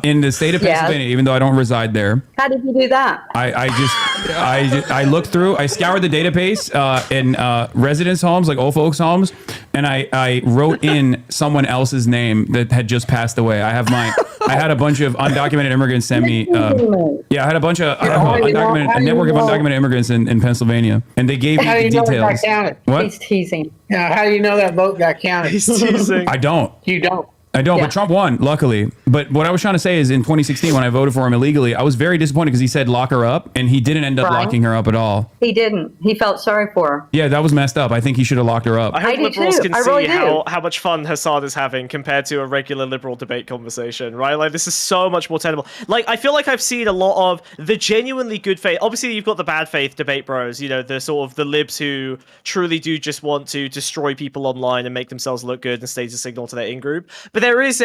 in the state of Pennsylvania, even though I don't reside there. How did you do that? I looked through, I scoured the database in residence homes, like old folks homes, and I wrote in someone else's name that had just passed away. I had a bunch of undocumented immigrants send me. I had a bunch of a network of undocumented immigrants in Pennsylvania, and they gave me the details. What? He's teasing. Yeah, how do you know that vote got counted? He's teasing. I don't. You don't. I don't, but Trump won, luckily. But what I was trying to say is in 2016, when I voted for him illegally, I was very disappointed because he said lock her up, and he didn't end up locking her up at all. He didn't. He felt sorry for her. Yeah, that was messed up. I think he should have locked her up. I hope liberals can see how much fun Hasan is having compared to a regular liberal debate conversation, right? Like, this is so much more tenable. Like, I feel like I've seen a lot of the genuinely good faith. Obviously, you've got the bad faith debate bros, you know, the sort of the libs who truly do just want to destroy people online and make themselves look good and stage a signal to their in-group. But there is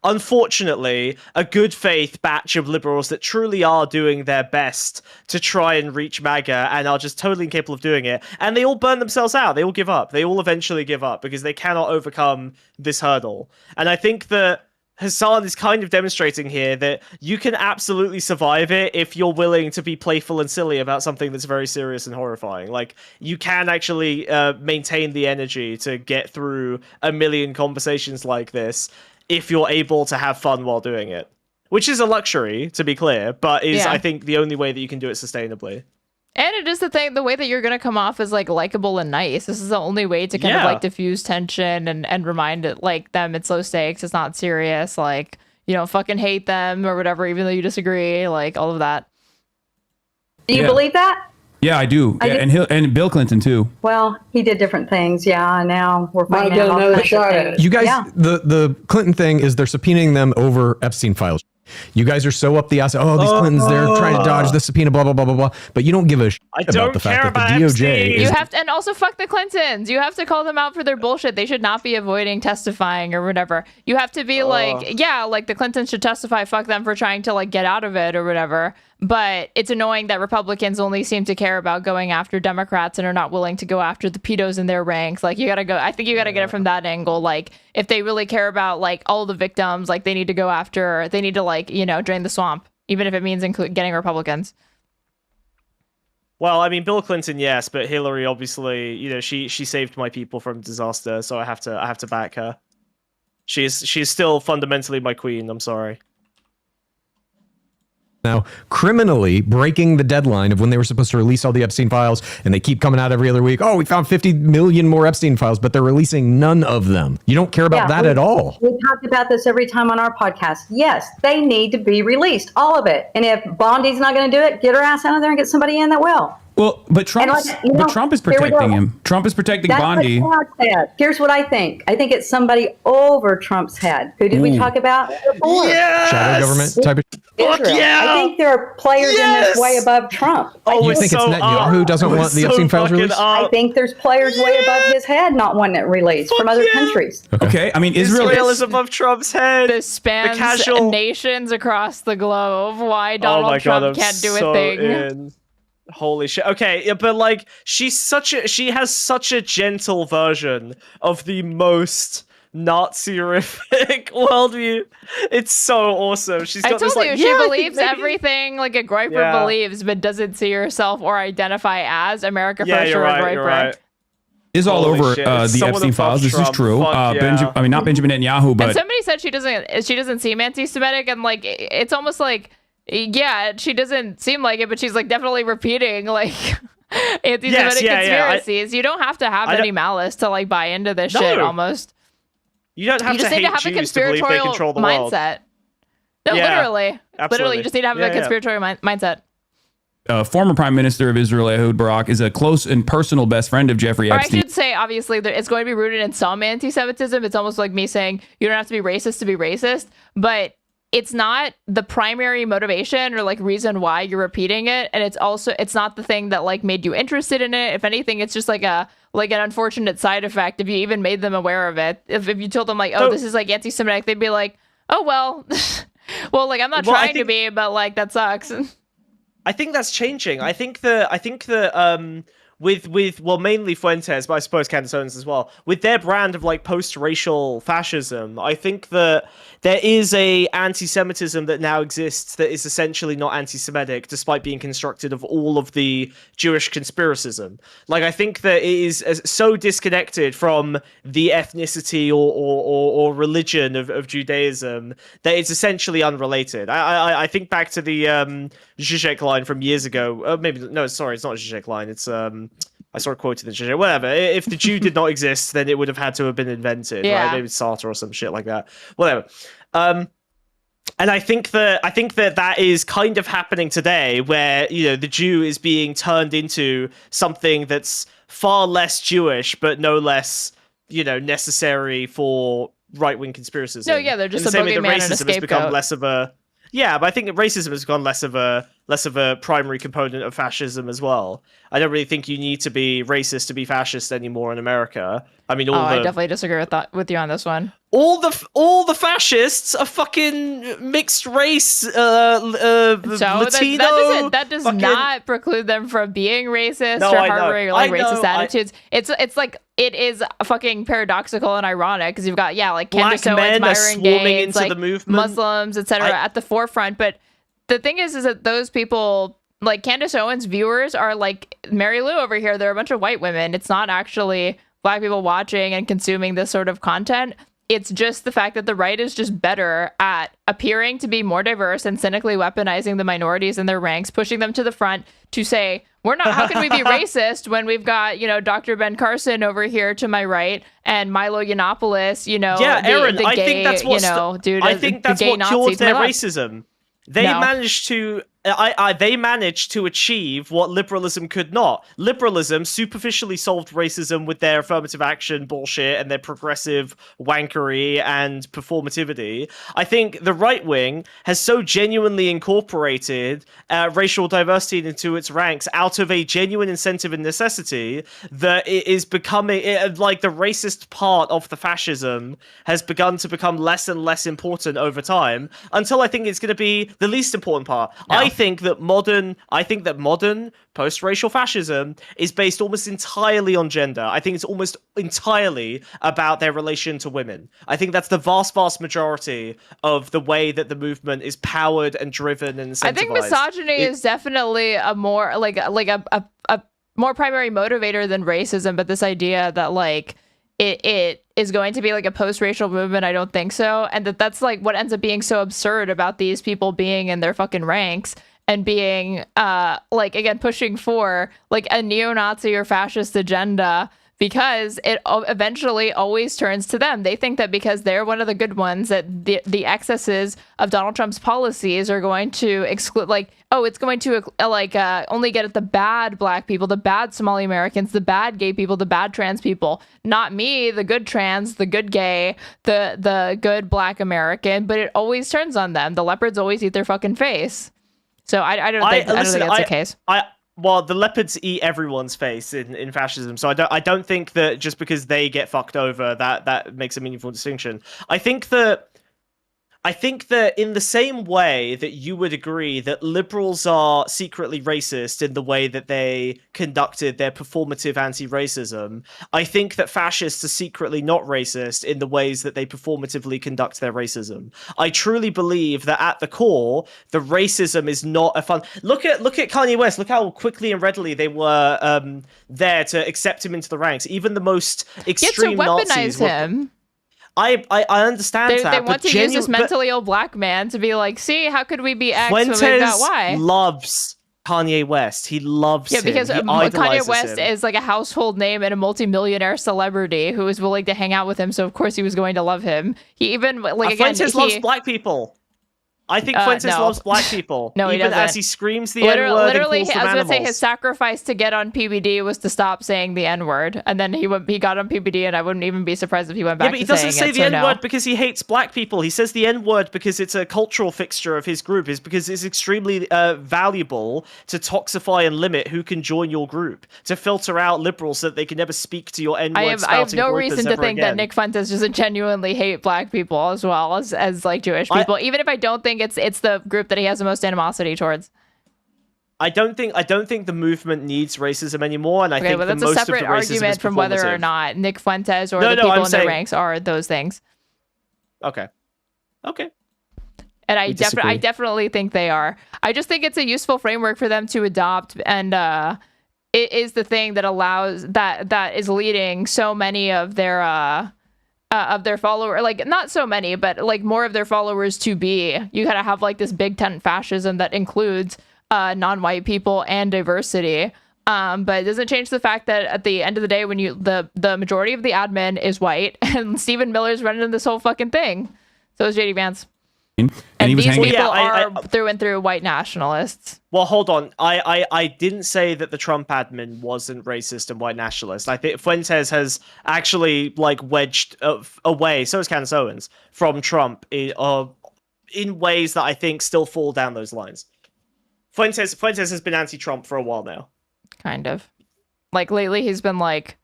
unfortunately, a good faith batch of liberals that truly are doing their best to try and reach MAGA and are just totally incapable of doing it. And they all burn themselves out. They all give up. They all eventually give up because they cannot overcome this hurdle. And I think that Hasan is kind of demonstrating here that you can absolutely survive it if you're willing to be playful and silly about something that's very serious and horrifying. Like, you can actually maintain the energy to get through a million conversations like this if you're able to have fun while doing it. Which is a luxury, to be clear, but is, I think, the only way that you can do it sustainably. And it is the way that you're going to come off as like likable and nice. This is the only way to kind of like diffuse tension and remind it like them it's low stakes, it's not serious, like, you know, fucking hate them or whatever, even though you disagree, like all of that. Do you believe that? Yeah, I do. And Bill Clinton too. Well, he did different things. Yeah, now we're finding out all kinds of things. You guys, the Clinton thing is they're subpoenaing them over Epstein files. You guys are so up the ass. Oh, these Clintons, they're trying to dodge the subpoena, blah, blah, blah, blah, blah. But you don't give a shit about the fact that the DOJ is... You have to, and also fuck the Clintons. You have to call them out for their bullshit. They should not be avoiding testifying or whatever. You have to be like, yeah, like the Clintons should testify. Fuck them for trying to like get out of it or whatever. But it's annoying that Republicans only seem to care about going after Democrats and are not willing to go after the pedos in their ranks. Like, you gotta go. I think you gotta get it from that angle. Like, if they really care about like all the victims, like they need to go after. They need to like, you know, drain the swamp, even if it means getting Republicans. Well, I mean, Bill Clinton, yes, but Hillary, obviously, you know, she saved my people from disaster, so I have to back her. She's still fundamentally my queen. I'm sorry. Now, criminally breaking the deadline of when they were supposed to release all the Epstein files, and they keep coming out every other week. Oh, we found 50 million more Epstein files, but they're releasing none of them. You don't care about that at all. We talked about this every time on our podcast. Yes, they need to be released, all of it. And if Bondi's not going to do it, get her ass out of there and get somebody in that will. Well, but Trump is protecting him. Trump is protecting Bondi. Here's what I think. I think it's somebody over Trump's head. Who did we talk about before? Yes! Shadow government type of... I think there are players in this way above Trump. You think it's Netanyahu who doesn't want the Epstein files released? I think there's players way above his head not wanting it released from other countries. Okay, I mean, Israel is above Trump's head. This spans nations across the globe. Why Donald Trump can't do a thing. Holy shit. Okay, yeah, but like she has such a gentle version of the most Nazi-rific worldview. It's so awesome. She's got this like, she believes everything like a Groyper believes, but doesn't see herself or identify as America First or a Groyper. Right. Is all over the Epstein files. This is true. I mean, not Benjamin Netanyahu, but and somebody said she doesn't seem anti-Semitic, and like it's almost like. Yeah, she doesn't seem like it, but she's like definitely repeating like anti-Semitic conspiracies. You don't have to have any malice to like buy into this shit. Almost, you don't have to hate Jews to believe they control the world. Mindset. No, literally, you just need to have a conspiratorial mindset. Former Prime Minister of Israel Ehud Barak is a close and personal best friend of Jeffrey Epstein. I should say, obviously, that it's going to be rooted in some anti-Semitism. It's almost like me saying you don't have to be racist to be racist, but it's not the primary motivation or like reason why you're repeating it. And it's not the thing that like made you interested in it. If anything, it's just like an unfortunate side effect. If you even made them aware of it, if you told them like, oh, this is like anti-Semitic, they'd be like, oh, well, well, like I'm not trying to be, but like that sucks. I think that's changing. I think that with mainly Fuentes, but I suppose Candace as well, with their brand of like post-racial fascism, I think that there is a anti-Semitism that now exists that is essentially not anti-Semitic, despite being constructed of all of the Jewish conspiracism. Like, I think that it is so disconnected from the ethnicity or religion of Judaism that it's essentially unrelated. I think back to the Zizek line from years ago. Maybe no, sorry, it's not a Zizek line. It's I saw a quote in the Jew. Whatever. If the Jew did not exist, then it would have had to have been invented, right? Maybe Sartre or some shit like that. Whatever. And I think that is kind of happening today, where the Jew is being turned into something that's far less Jewish, but no less necessary for right-wing conspiracies. No, yeah, they're just a boogeyman and a scapegoat. Has become less of a but I think that racism has gone less of a primary component of fascism as well. I don't really think you need to be racist to be fascist anymore in America. I mean, I definitely disagree with you on this one. All the fascists are fucking mixed race, Latino. That does not preclude them from being racist or harboring racist attitudes. It's like, it is fucking paradoxical and ironic because you've got Candace Owens, Myron Gaines, into the movement, Muslims, etc. at the forefront. But the thing is that those people, like Candace Owens viewers, are like Mary Lou over here. They're a bunch of white women. It's not actually Black people watching and consuming this sort of content. It's just the fact that the right is just better at appearing to be more diverse and cynically weaponizing the minorities in their ranks, pushing them to the front to say, how can we be racist when we've got, Dr. Ben Carson over here to my right and Milo Yiannopoulos, Aaron, the gay, I think that's what I think that's what cured their racism. They managed to they managed to achieve what liberalism could not. Liberalism superficially solved racism with their affirmative action bullshit and their progressive wankery and performativity. I think the right wing has so genuinely incorporated racial diversity into its ranks out of a genuine incentive and necessity that it is becoming like the racist part of the fascism has begun to become less and less important over time, until I think it's going to be the least important part. I think that modern post-racial fascism is based almost entirely on gender. I think it's almost entirely about their relation to women. I think that's the vast majority of the way that the movement is powered and driven and incentivized. I think misogyny is definitely a more a more primary motivator than racism, but this idea that it is going to be like a post-racial movement, I don't think so. And that's like what ends up being so absurd about these people being in their fucking ranks and being again pushing for like a neo-Nazi or fascist agenda, because it eventually always turns to them. They think that because they're one of the good ones, that the excesses of Donald Trump's policies are going to exclude, it's going to only get at the bad Black people, the bad Somali Americans, the bad gay people, the bad trans people. Not me, the good trans, the good gay, the good Black American. But it always turns on them. The leopards always eat their fucking face. So I don't think that's the case. Well, the leopards eat everyone's face in fascism, so I don't think that just because they get fucked over that makes a meaningful distinction. I think that in the same way that you would agree that liberals are secretly racist in the way that they conducted their performative anti-racism, I think that fascists are secretly not racist in the ways that they performatively conduct their racism. I truly believe that at the core, the racism is not a fun... Look at Kanye West. Look how quickly and readily they were there to accept him into the ranks. Even the most extreme Nazis... him. I understand that. They want to use this mentally ill Black man to be like, see, how could we be X when we've got Y? Loves Kanye West. He loves him. Because Kanye West is like a household name and a multimillionaire celebrity who is willing to hang out with him, so of course he was going to love him. He even Fuentes loves Black people. I think Fuentes loves Black people. No, he doesn't. As he screams the N-word literally, and calls them I was going to say animals. his sacrifice to get on PBD was to stop saying the N-word, and then he got on PBD, and I wouldn't even be surprised if he went back to saying it. Yeah, but he doesn't say the N-word because he hates Black people. He says the N-word because it's a cultural fixture of his group. Is because it's extremely valuable to toxify and limit who can join your group, to filter out liberals so that they can never speak to your N-word. I have no reason to think that Nick Fuentes doesn't genuinely hate Black people as well as like Jewish people, even if I don't think it's the group that he has the most animosity towards. I don't think the movement needs racism anymore, and I think that's a separate argument from whether or not Nick Fuentes or the people in their ranks are those things. Okay. And I definitely think they are. I just think it's a useful framework for them to adopt, and it is the thing that allows that is leading so many of their followers, like not so many, but like more of their followers to be. You gotta have like this big tent fascism that includes non-white people and diversity. But it doesn't change the fact that at the end of the day, when the majority of the admin is white, and Stephen Miller's running this whole fucking thing. So is JD Vance. And these people are through and through white nationalists. Well, hold on. I didn't say that the Trump admin wasn't racist and white nationalist. I think Fuentes has actually like wedged away, so is Candace Owens, from Trump in ways that I think still fall down those lines. Fuentes has been anti-Trump for a while now. Kind of. Like lately he's been like,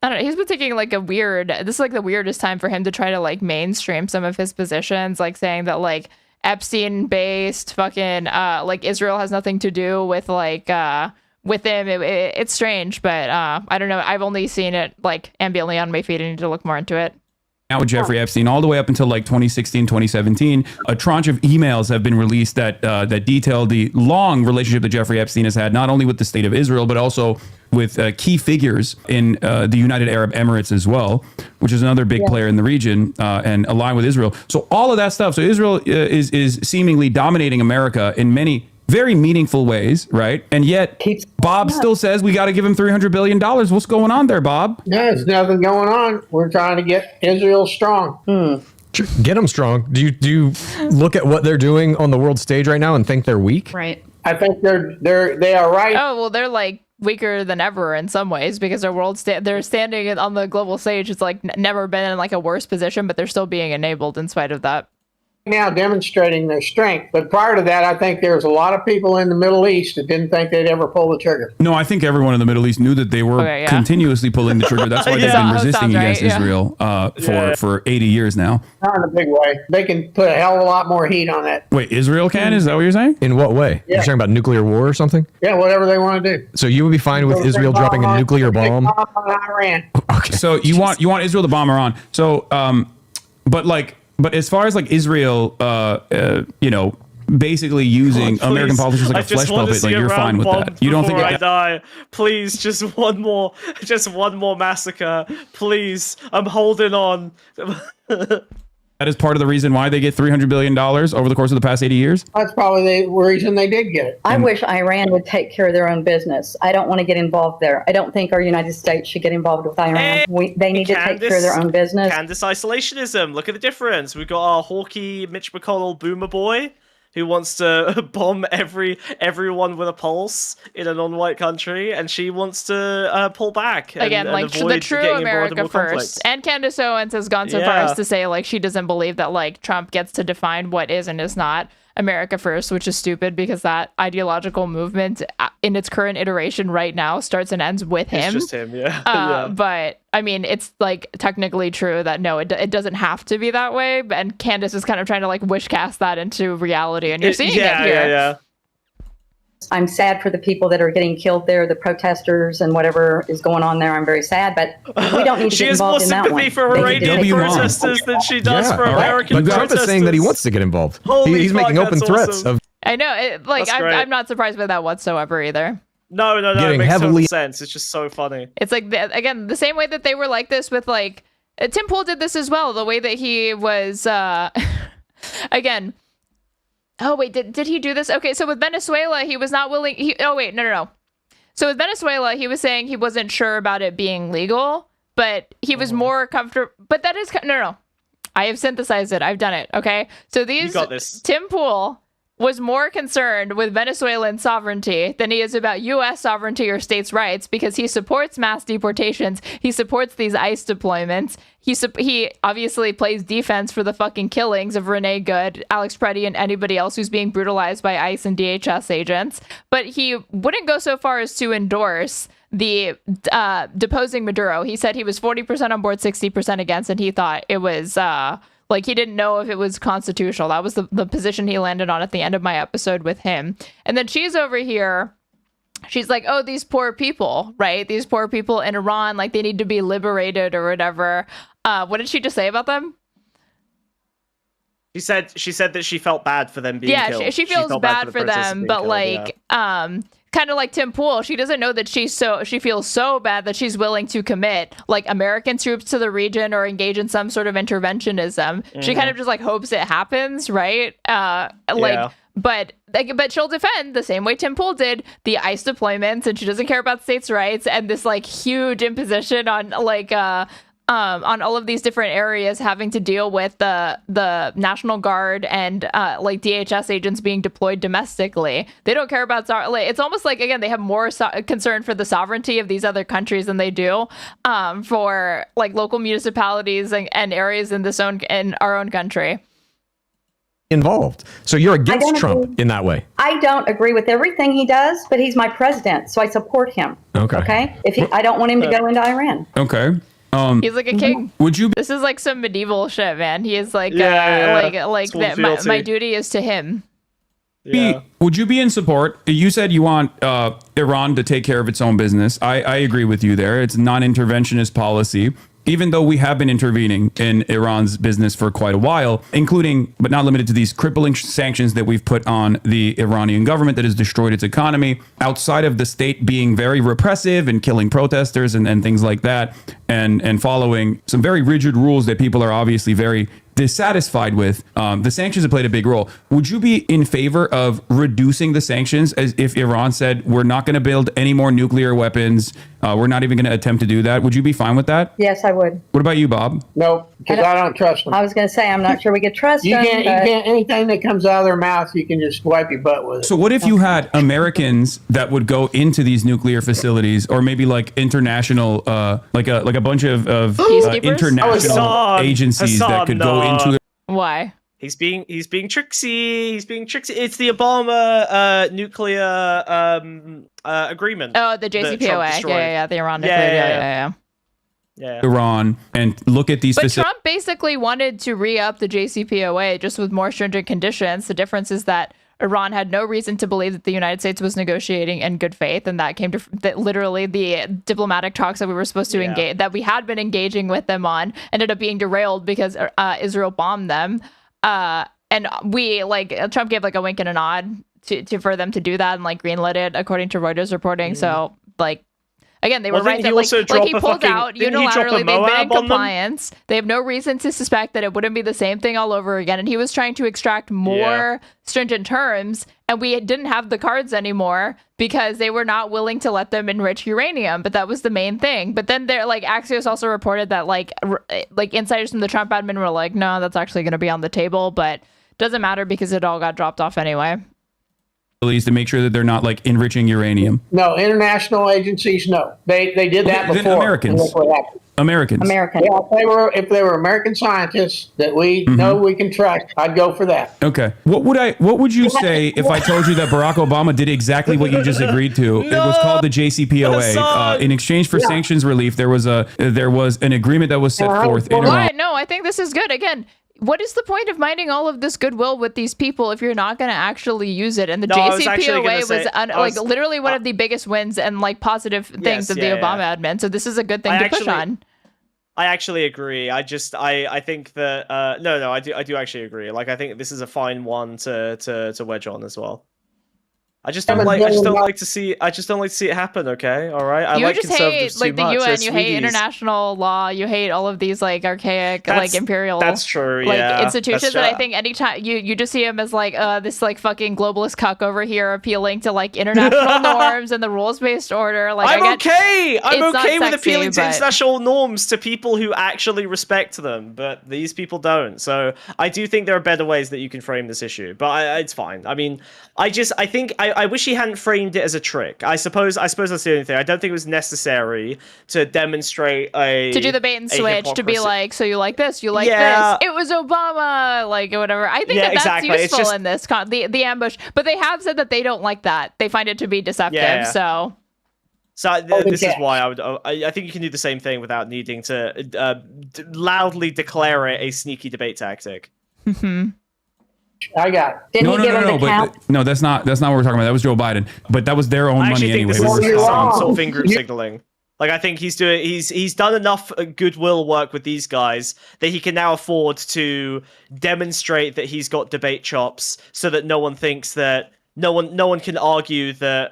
I don't know, he's been taking like this is like the weirdest time for him to try to like mainstream some of his positions, like saying that like Epstein based fucking like Israel has nothing to do with like with him. It's strange, but I don't know. I've only seen it like ambiently on my feed. I need to look more into it. Now with Jeffrey Epstein, all the way up until like 2016, 2017, a tranche of emails have been released that detail the long relationship that Jeffrey Epstein has had, not only with the state of Israel, but also with key figures in the United Arab Emirates as well, which is another big player in the region and aligned with Israel. So all of that stuff. So Israel is seemingly dominating America in many very meaningful ways, right? And yet Bob still says we got to give him $300 billion. What's going on there, Bob? There's nothing going on. We're trying to get Israel strong. Get them strong. Do you look at what they're doing on the world stage right now and think they're weak? Right. I think they are right. Oh, well, they're like weaker than ever in some ways because they're standing on the global stage. It's like never been in like a worse position, but they're still being enabled in spite of that. Now demonstrating their strength. But prior to that, I think there's a lot of people in the Middle East that didn't think they'd ever pull the trigger. No, I think everyone in the Middle East knew that they were continuously pulling the trigger. That's why they've been resisting against Israel for 80 years now. Not in a big way. They can put a hell of a lot more heat on that. Wait, Israel can? Is that what you're saying? In what way? You're talking about nuclear war or something? Yeah, whatever they want to do. So you would be fine with Israel dropping a nuclear bomb? On Iran. Okay. So you want Israel to bomb Iran. So, But as far as like Israel, basically using American politicians like a flesh puppet, like you're fine with that. You don't think I die? Please, just one more massacre. Please, I'm holding on. That is part of the reason why they get $300 billion over the course of the past 80 years? That's probably the reason they did get it. I wish Iran would take care of their own business. I don't want to get involved there. I don't think our United States should get involved with Iran. They need to take care of their own business. Candace isolationism. Look at the difference. We've got our hawky Mitch McConnell boomer boy who wants to bomb everyone with a pulse in a non-white country, and she wants to pull back again, and like avoid the true America first. And Candace Owens has gone so far as to say like she doesn't believe that like Trump gets to define what is and is not America first, which is stupid because that ideological movement in its current iteration right now starts and ends with him. It's just him, yeah. But I mean, it's like technically true that no, it doesn't have to be that way. And Candace is kind of trying to like wish cast that into reality, and you're seeing it here. Yeah. I'm sad for the people that are getting killed there, the protesters and whatever is going on there. I'm very sad, but we don't need to get involved in that one. She has more sympathy for Iranian protesters than she does for American protesters. But Trump is saying that he wants to get involved. He's making open threats of. I know, I'm not surprised by that whatsoever either. No, it makes total sense. It's just so funny. It's like, again, the same way that they were like this with like, Tim Pool did this as well, the way that he was, again, oh, wait, did he do this? Okay, so with Venezuela, he was not willing, no. So with Venezuela, he was saying he wasn't sure about it being legal, but he was more comfortable, but that is, no. I have synthesized it. I've done it, okay? So you got this. Tim Pool was more concerned with Venezuelan sovereignty than he is about U.S. sovereignty or states' rights because he supports mass deportations. He supports these ICE deployments. He obviously plays defense for the fucking killings of Renee Good, Alex Preddy, and anybody else who's being brutalized by ICE and DHS agents. But he wouldn't go so far as to endorse the deposing Maduro. He said he was 40% on board, 60% against, and he thought it was... like, he didn't know if it was constitutional. That was the position he landed on at the end of my episode with him. And then she's over here. She's like, oh, these poor people, right? These poor people in Iran, like, they need to be liberated or whatever. What did she just say about them? She said that she felt bad for them being killed. Yeah, she feels bad for them, but, like, kind of like Tim Pool, she doesn't know that she feels so bad that she's willing to commit like American troops to the region or engage in some sort of interventionism. Mm-hmm. She kind of just like hopes it happens, right? But but she'll defend the same way Tim Pool did the ICE deployments, and she doesn't care about states' rights and this like huge imposition on on all of these different areas having to deal with the National Guard and like DHS agents being deployed domestically. They don't care about it's almost like, again, they have more concern for the sovereignty of these other countries than they do for like local municipalities and areas in our own country. Involved. So you're against Trump in that way. I don't agree with everything he does, but he's my president, so I support him. Okay. I don't want him to go into Iran. Okay. He's like a king. This is like some medieval shit, man. He is like my duty is to him. Yeah. Would you be in support? You said you want Iran to take care of its own business. I agree with you there. It's non-interventionist policy. Even though we have been intervening in Iran's business for quite a while, including, but not limited to, these crippling sanctions that we've put on the Iranian government that has destroyed its economy, outside of the state being very repressive and killing protesters and things like that, and following some very rigid rules that people are obviously very dissatisfied with, the sanctions have played a big role. Would you be in favor of reducing the sanctions as if Iran said, we're not going to build any more nuclear weapons, we're not even going to attempt to do that? Would you be fine with that? Yes, I would. What about you, Bob? No, because I don't trust them. I was going to say, I'm not sure we could trust them. You can't, anything that comes out of their mouth, you can just wipe your butt with it. So what if you had Americans that would go into these nuclear facilities, or maybe like international, like a bunch of international agencies that could go into it? Why? He's being tricksy. It's the Obama nuclear agreement. Oh, the JCPOA. Yeah, the Iran nuclear. Yeah. Iran, and look at these. But Trump basically wanted to re-up the JCPOA just with more stringent conditions. The difference is that Iran had no reason to believe that the United States was negotiating in good faith, and that came to that literally the diplomatic talks that we were supposed to engage, that we had been engaging with them on, ended up being derailed because Israel bombed them. And we Trump gave like a wink and a nod to for them to do that and like greenlit it according to Reuters reporting. So like. Again, they were right that he pulled out unilaterally. They've been in compliance. They have no reason to suspect that it wouldn't be the same thing all over again. And he was trying to extract more stringent terms, and we didn't have the cards anymore because they were not willing to let them enrich uranium. But that was the main thing. But then they're like, Axios also reported that like insiders from the Trump admin were like, no, that's actually going to be on the table, but doesn't matter because it all got dropped off anyway. To make sure that they're not like enriching uranium. No, international agencies, no. They did that before. Americans. Yeah, if they were American scientists that we know we can trust, I'd go for that. Okay. What would you say if I told you that Barack Obama did exactly what you just agreed to? It was called the JCPOA. In exchange for sanctions relief, there was an agreement that was set forth in Iran. No, I think this is good. Again, what is the point of minding all of this goodwill with these people if you're not going to actually use it? And the JCPOA was literally one of the biggest wins and like positive things of the Obama admin. So this is a good thing to push on. I actually agree. I think that I do actually agree. Like I think this is a fine one to wedge on as well. I just don't like to see it happen. Okay, all right. I just hate like the UN. You hate international law. You hate all of these like archaic imperial. That's true. Institutions. And I think anytime you just see them as like this like fucking globalist cuck over here appealing to like international norms and the rules based order. Like I'm okay with appealing to international norms to people who actually respect them, but these people don't. So I do think there are better ways that you can frame this issue, but it's fine. I mean, I wish he hadn't framed it as a trick. I suppose that's the only thing. I don't think it was necessary to demonstrate to do the bait and switch, to be like, so you like this, you like this. It was Obama, like whatever. I think that's useful in this the ambush. But they have said that they don't like that. They find it to be deceptive. So this is why I think you can do the same thing without needing to loudly declare it a sneaky debate tactic. I got it. Didn't he give him the count? No, that's not what we're talking about. That was Joe Biden, but that was their own money anyway. This is sort of in-group signaling. Like I think he's done enough goodwill work with these guys that he can now afford to demonstrate that he's got debate chops, so that no one thinks that no one can argue that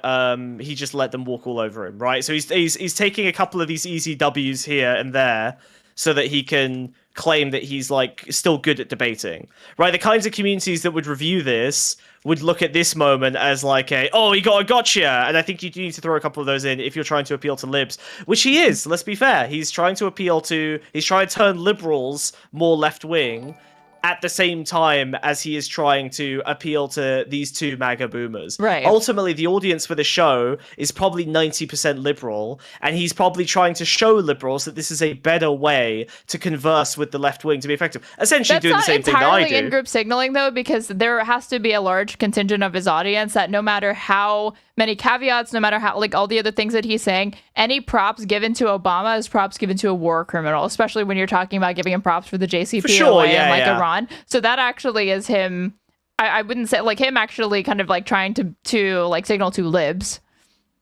he just let them walk all over him, right? So he's taking a couple of these easy W's here and there, so that he can claim that he's like still good at debating, right? The kinds of communities that would review this would look at this moment as like he got a gotcha. And I think you need to throw a couple of those in if you're trying to appeal to libs, which he is. Let's be fair. He's trying to turn liberals more left wing at the same time as he is trying to appeal to these two MAGA boomers. Right. Ultimately, the audience for the show is probably 90% liberal, and he's probably trying to show liberals that this is a better way to converse with the left wing to be effective. Essentially doing the same thing that I do. That's not entirely in-group signaling, though, because there has to be a large contingent of his audience that no matter how many caveats, no matter how, like, all the other things that he's saying, any props given to Obama is props given to a war criminal, especially when you're talking about giving him props for the JCPOA and Iran. So that actually is him. I wouldn't say like him actually kind of like trying to like signal to libs.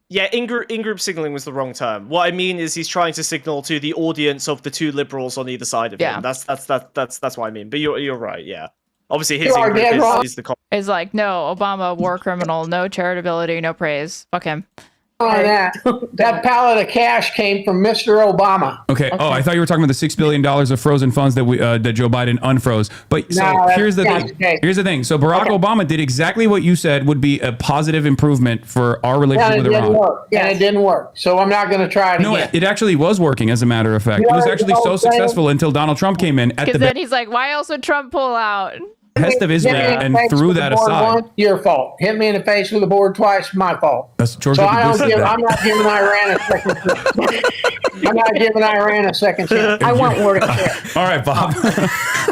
Yeah, in-group signaling was the wrong term. What I mean is he's trying to signal to the audience of the two liberals on either side of him. That's what I mean. But you're right. Yeah. Obviously, his in-group is the. Is like, no, Obama, war criminal, no charitability, no praise. Fuck him. That pallet of cash came from Mr. Obama. Okay. Oh, I thought you were talking about the $6 billion of frozen funds that that Joe Biden unfroze. But here's the thing. Here's the thing. So Barack Obama did exactly what you said would be a positive improvement for our relationship with Iran. And it didn't work. So I'm not going to try it again. No, it actually was working, as a matter of fact. It was actually so successful until Donald Trump came in. Because then he's like, why else would Trump pull out? Behest of Israel and threw that aside. Once, your fault. Hit me in the face with the board twice, my fault. That's George. So I'm not giving Iran a second chance. I'm not giving Iran a second chance. I want word of prayer. All right, Bob.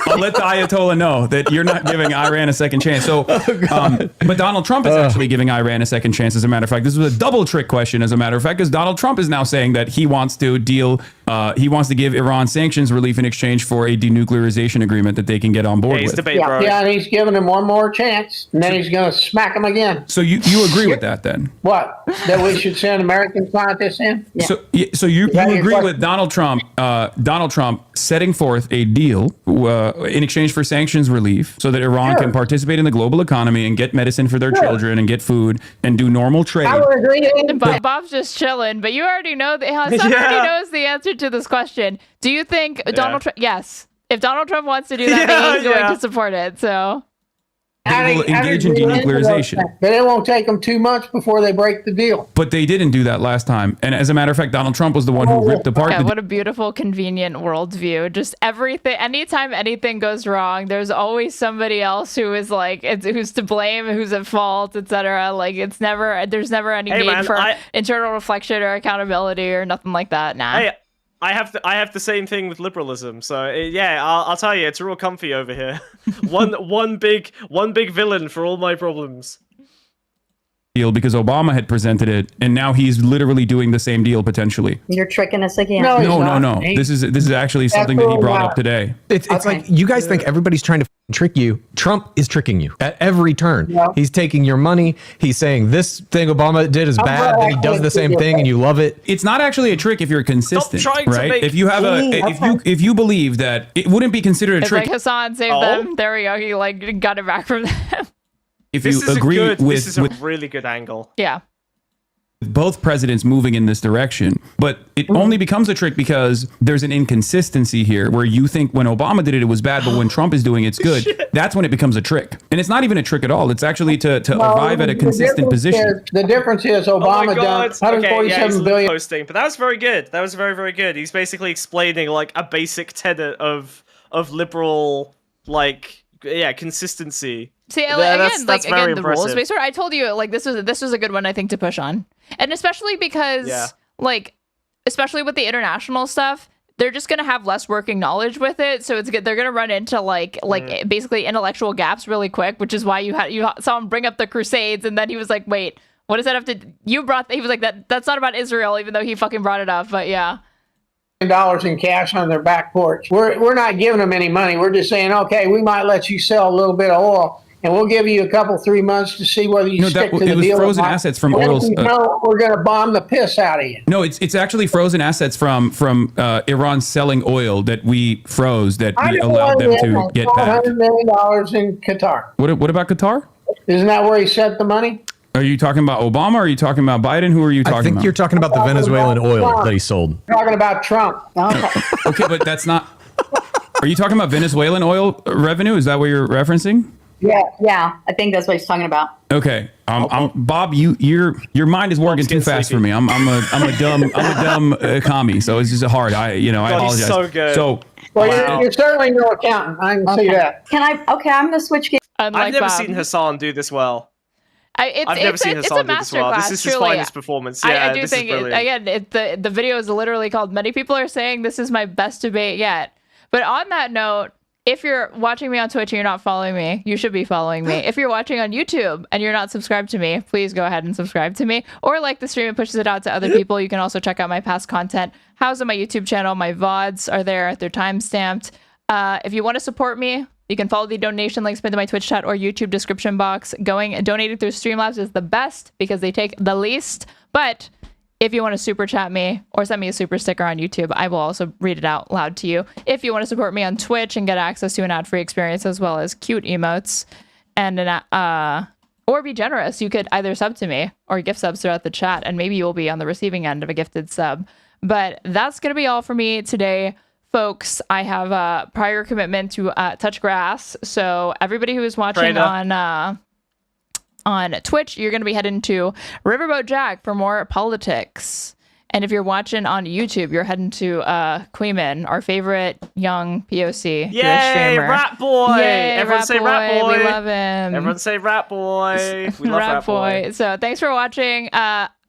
I'll let the Ayatollah know that you're not giving Iran a second chance. So, but Donald Trump is actually giving Iran a second chance. As a matter of fact, this was a double trick question. As a matter of fact, because Donald Trump is now saying that he wants to deal. He wants to give Iran sanctions relief in exchange for a denuclearization agreement that they can get on board with. Yeah, and he's giving him one more chance, and then he's going to smack him again. So you agree with that then? What? That we should send American scientists in? Yeah. So you agree with Donald Trump setting forth a deal in exchange for sanctions relief so that Iran can participate in the global economy and get medicine for their children and get food and do normal trade. I would agree. Bob's just chilling, but you already know Hasan already knows the answer to this question. Do you think Donald Trump? Yes. If Donald Trump wants to do that, then he's going to support it. So they will engage in denuclearization. But it won't take them 2 months before they break the deal. But they didn't do that last time. And as a matter of fact, Donald Trump was the one who ripped apart. What a beautiful, convenient worldview. Just everything. Anytime anything goes wrong, there's always somebody else who is like, who's to blame, who's at fault, etc. Like there's never any need for internal reflection or accountability or nothing like that. Nah. Hey, I have the same thing with liberalism. So I'll tell you, it's real comfy over here. one big villain for all my problems. Deal because Obama had presented it, and now he's literally doing the same deal potentially. You're tricking us again. No. This is actually something that he brought up today. It's like you guys think everybody's trying to trick you. Trump is tricking you at every turn. Yeah. He's taking your money. He's saying this thing Obama did is bad, then he does the same thing and you love it. It's not actually a trick if you're consistent, right? If you have if you believe that it wouldn't be considered a trick. Like Hasan saved them. There we go. He like got it back from them. If you agree with this is a really good angle. Yeah. Both presidents moving in this direction, but it only becomes a trick because there's an inconsistency here where you think when Obama did it, it was bad, but when Trump is doing it's good. That's when it becomes a trick. And it's not even a trick at all. It's actually to arrive at a consistent position. The difference is Obama done 147 billion. Posting, but that was very good. That was very, very good. He's basically explaining like a basic tenet of liberal consistency. See, again, the rules based. I told you, like this was a good one, I think, to push on, and especially because, especially with the international stuff, they're just gonna have less working knowledge with it, so it's good. They're gonna run into basically intellectual gaps really quick, which is why you saw him bring up the Crusades, and then he was like, wait, what does that have to? He was like that's not about Israel, even though he fucking brought it up, but yeah. $1 in cash on their back porch. We're not giving them any money. We're just saying, okay, we might let you sell a little bit of oil, and we'll give you a 3 months to see whether you stick to the deal. It was frozen assets from oil. We're going to bomb the piss out of you. No, it's actually frozen assets from Iran selling oil that we froze that we allowed them to get back. $100 million in Qatar. What about Qatar? Isn't that where he sent the money? Are you talking about Obama or are you talking about Biden? Who are you talking about? I think you're talking about the Venezuelan oil that he sold. Talking about Trump. Okay, but that's not... Are you talking about Venezuelan oil revenue? Is that what you're referencing? Yeah, I think that's what he's talking about. Okay, Bob, your mind is working too fast for me. I'm a dumb commie, so it's just hard. I apologize. So good. So, well, you're certainly no accountant. I can see that. I'm gonna switch gears. I've never seen Hasan do this well. I've never seen Hasan do this well. This is his finest performance. Yeah, I do think the video is literally called "Many People Are Saying This Is My Best Debate Yet." But on that note, if you're watching me on Twitch and you're not following me, you should be following me. If you're watching on YouTube and you're not subscribed to me, please go ahead and subscribe to me. Or like the stream, it pushes it out to other people. You can also check out my past content. Housed on my YouTube channel. My VODs are there. They're time-stamped. If you want to support me, you can follow the donation links pinned to my Twitch chat or YouTube description box. Donating through Streamlabs is the best because they take the least. But if you want to super chat me or send me a super sticker on YouTube, I will also read it out loud to you. If you want to support me on Twitch and get access to an ad-free experience as well as cute emotes and or be generous, you could either sub to me or gift subs throughout the chat, and maybe you'll be on the receiving end of a gifted sub. But that's going to be all for me today, folks. I have a prior commitment to touch grass. So everybody who is watching on Twitch, you're going to be heading to Riverboat Jack for more politics. And if you're watching on YouTube, you're heading to Queeman, our favorite young POC. Yay, Rat Boy! Yay, Everyone say Rat Boy. We love him. Everyone say Rat Boy. We love Rat Boy. So thanks for watching.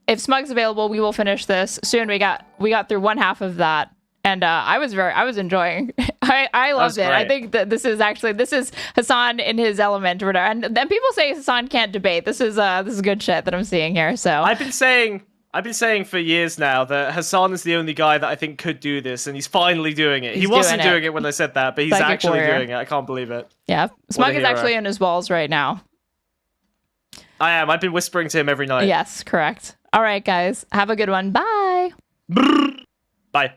If Smug's available, we will finish this soon. We got through one half of that. And I was enjoying. I loved it. I think that this is Hasan in his element or whatever. And then people say Hasan can't debate. This is good shit that I'm seeing here. So I've been saying for years now that Hasan is the only guy that I think could do this, and he's finally doing it. He wasn't doing it when I said that, but he's actually doing it. I can't believe it. Yeah, Smug is actually in his walls right now. I am. I've been whispering to him every night. Yes, correct. All right, guys. Have a good one. Bye. Bye.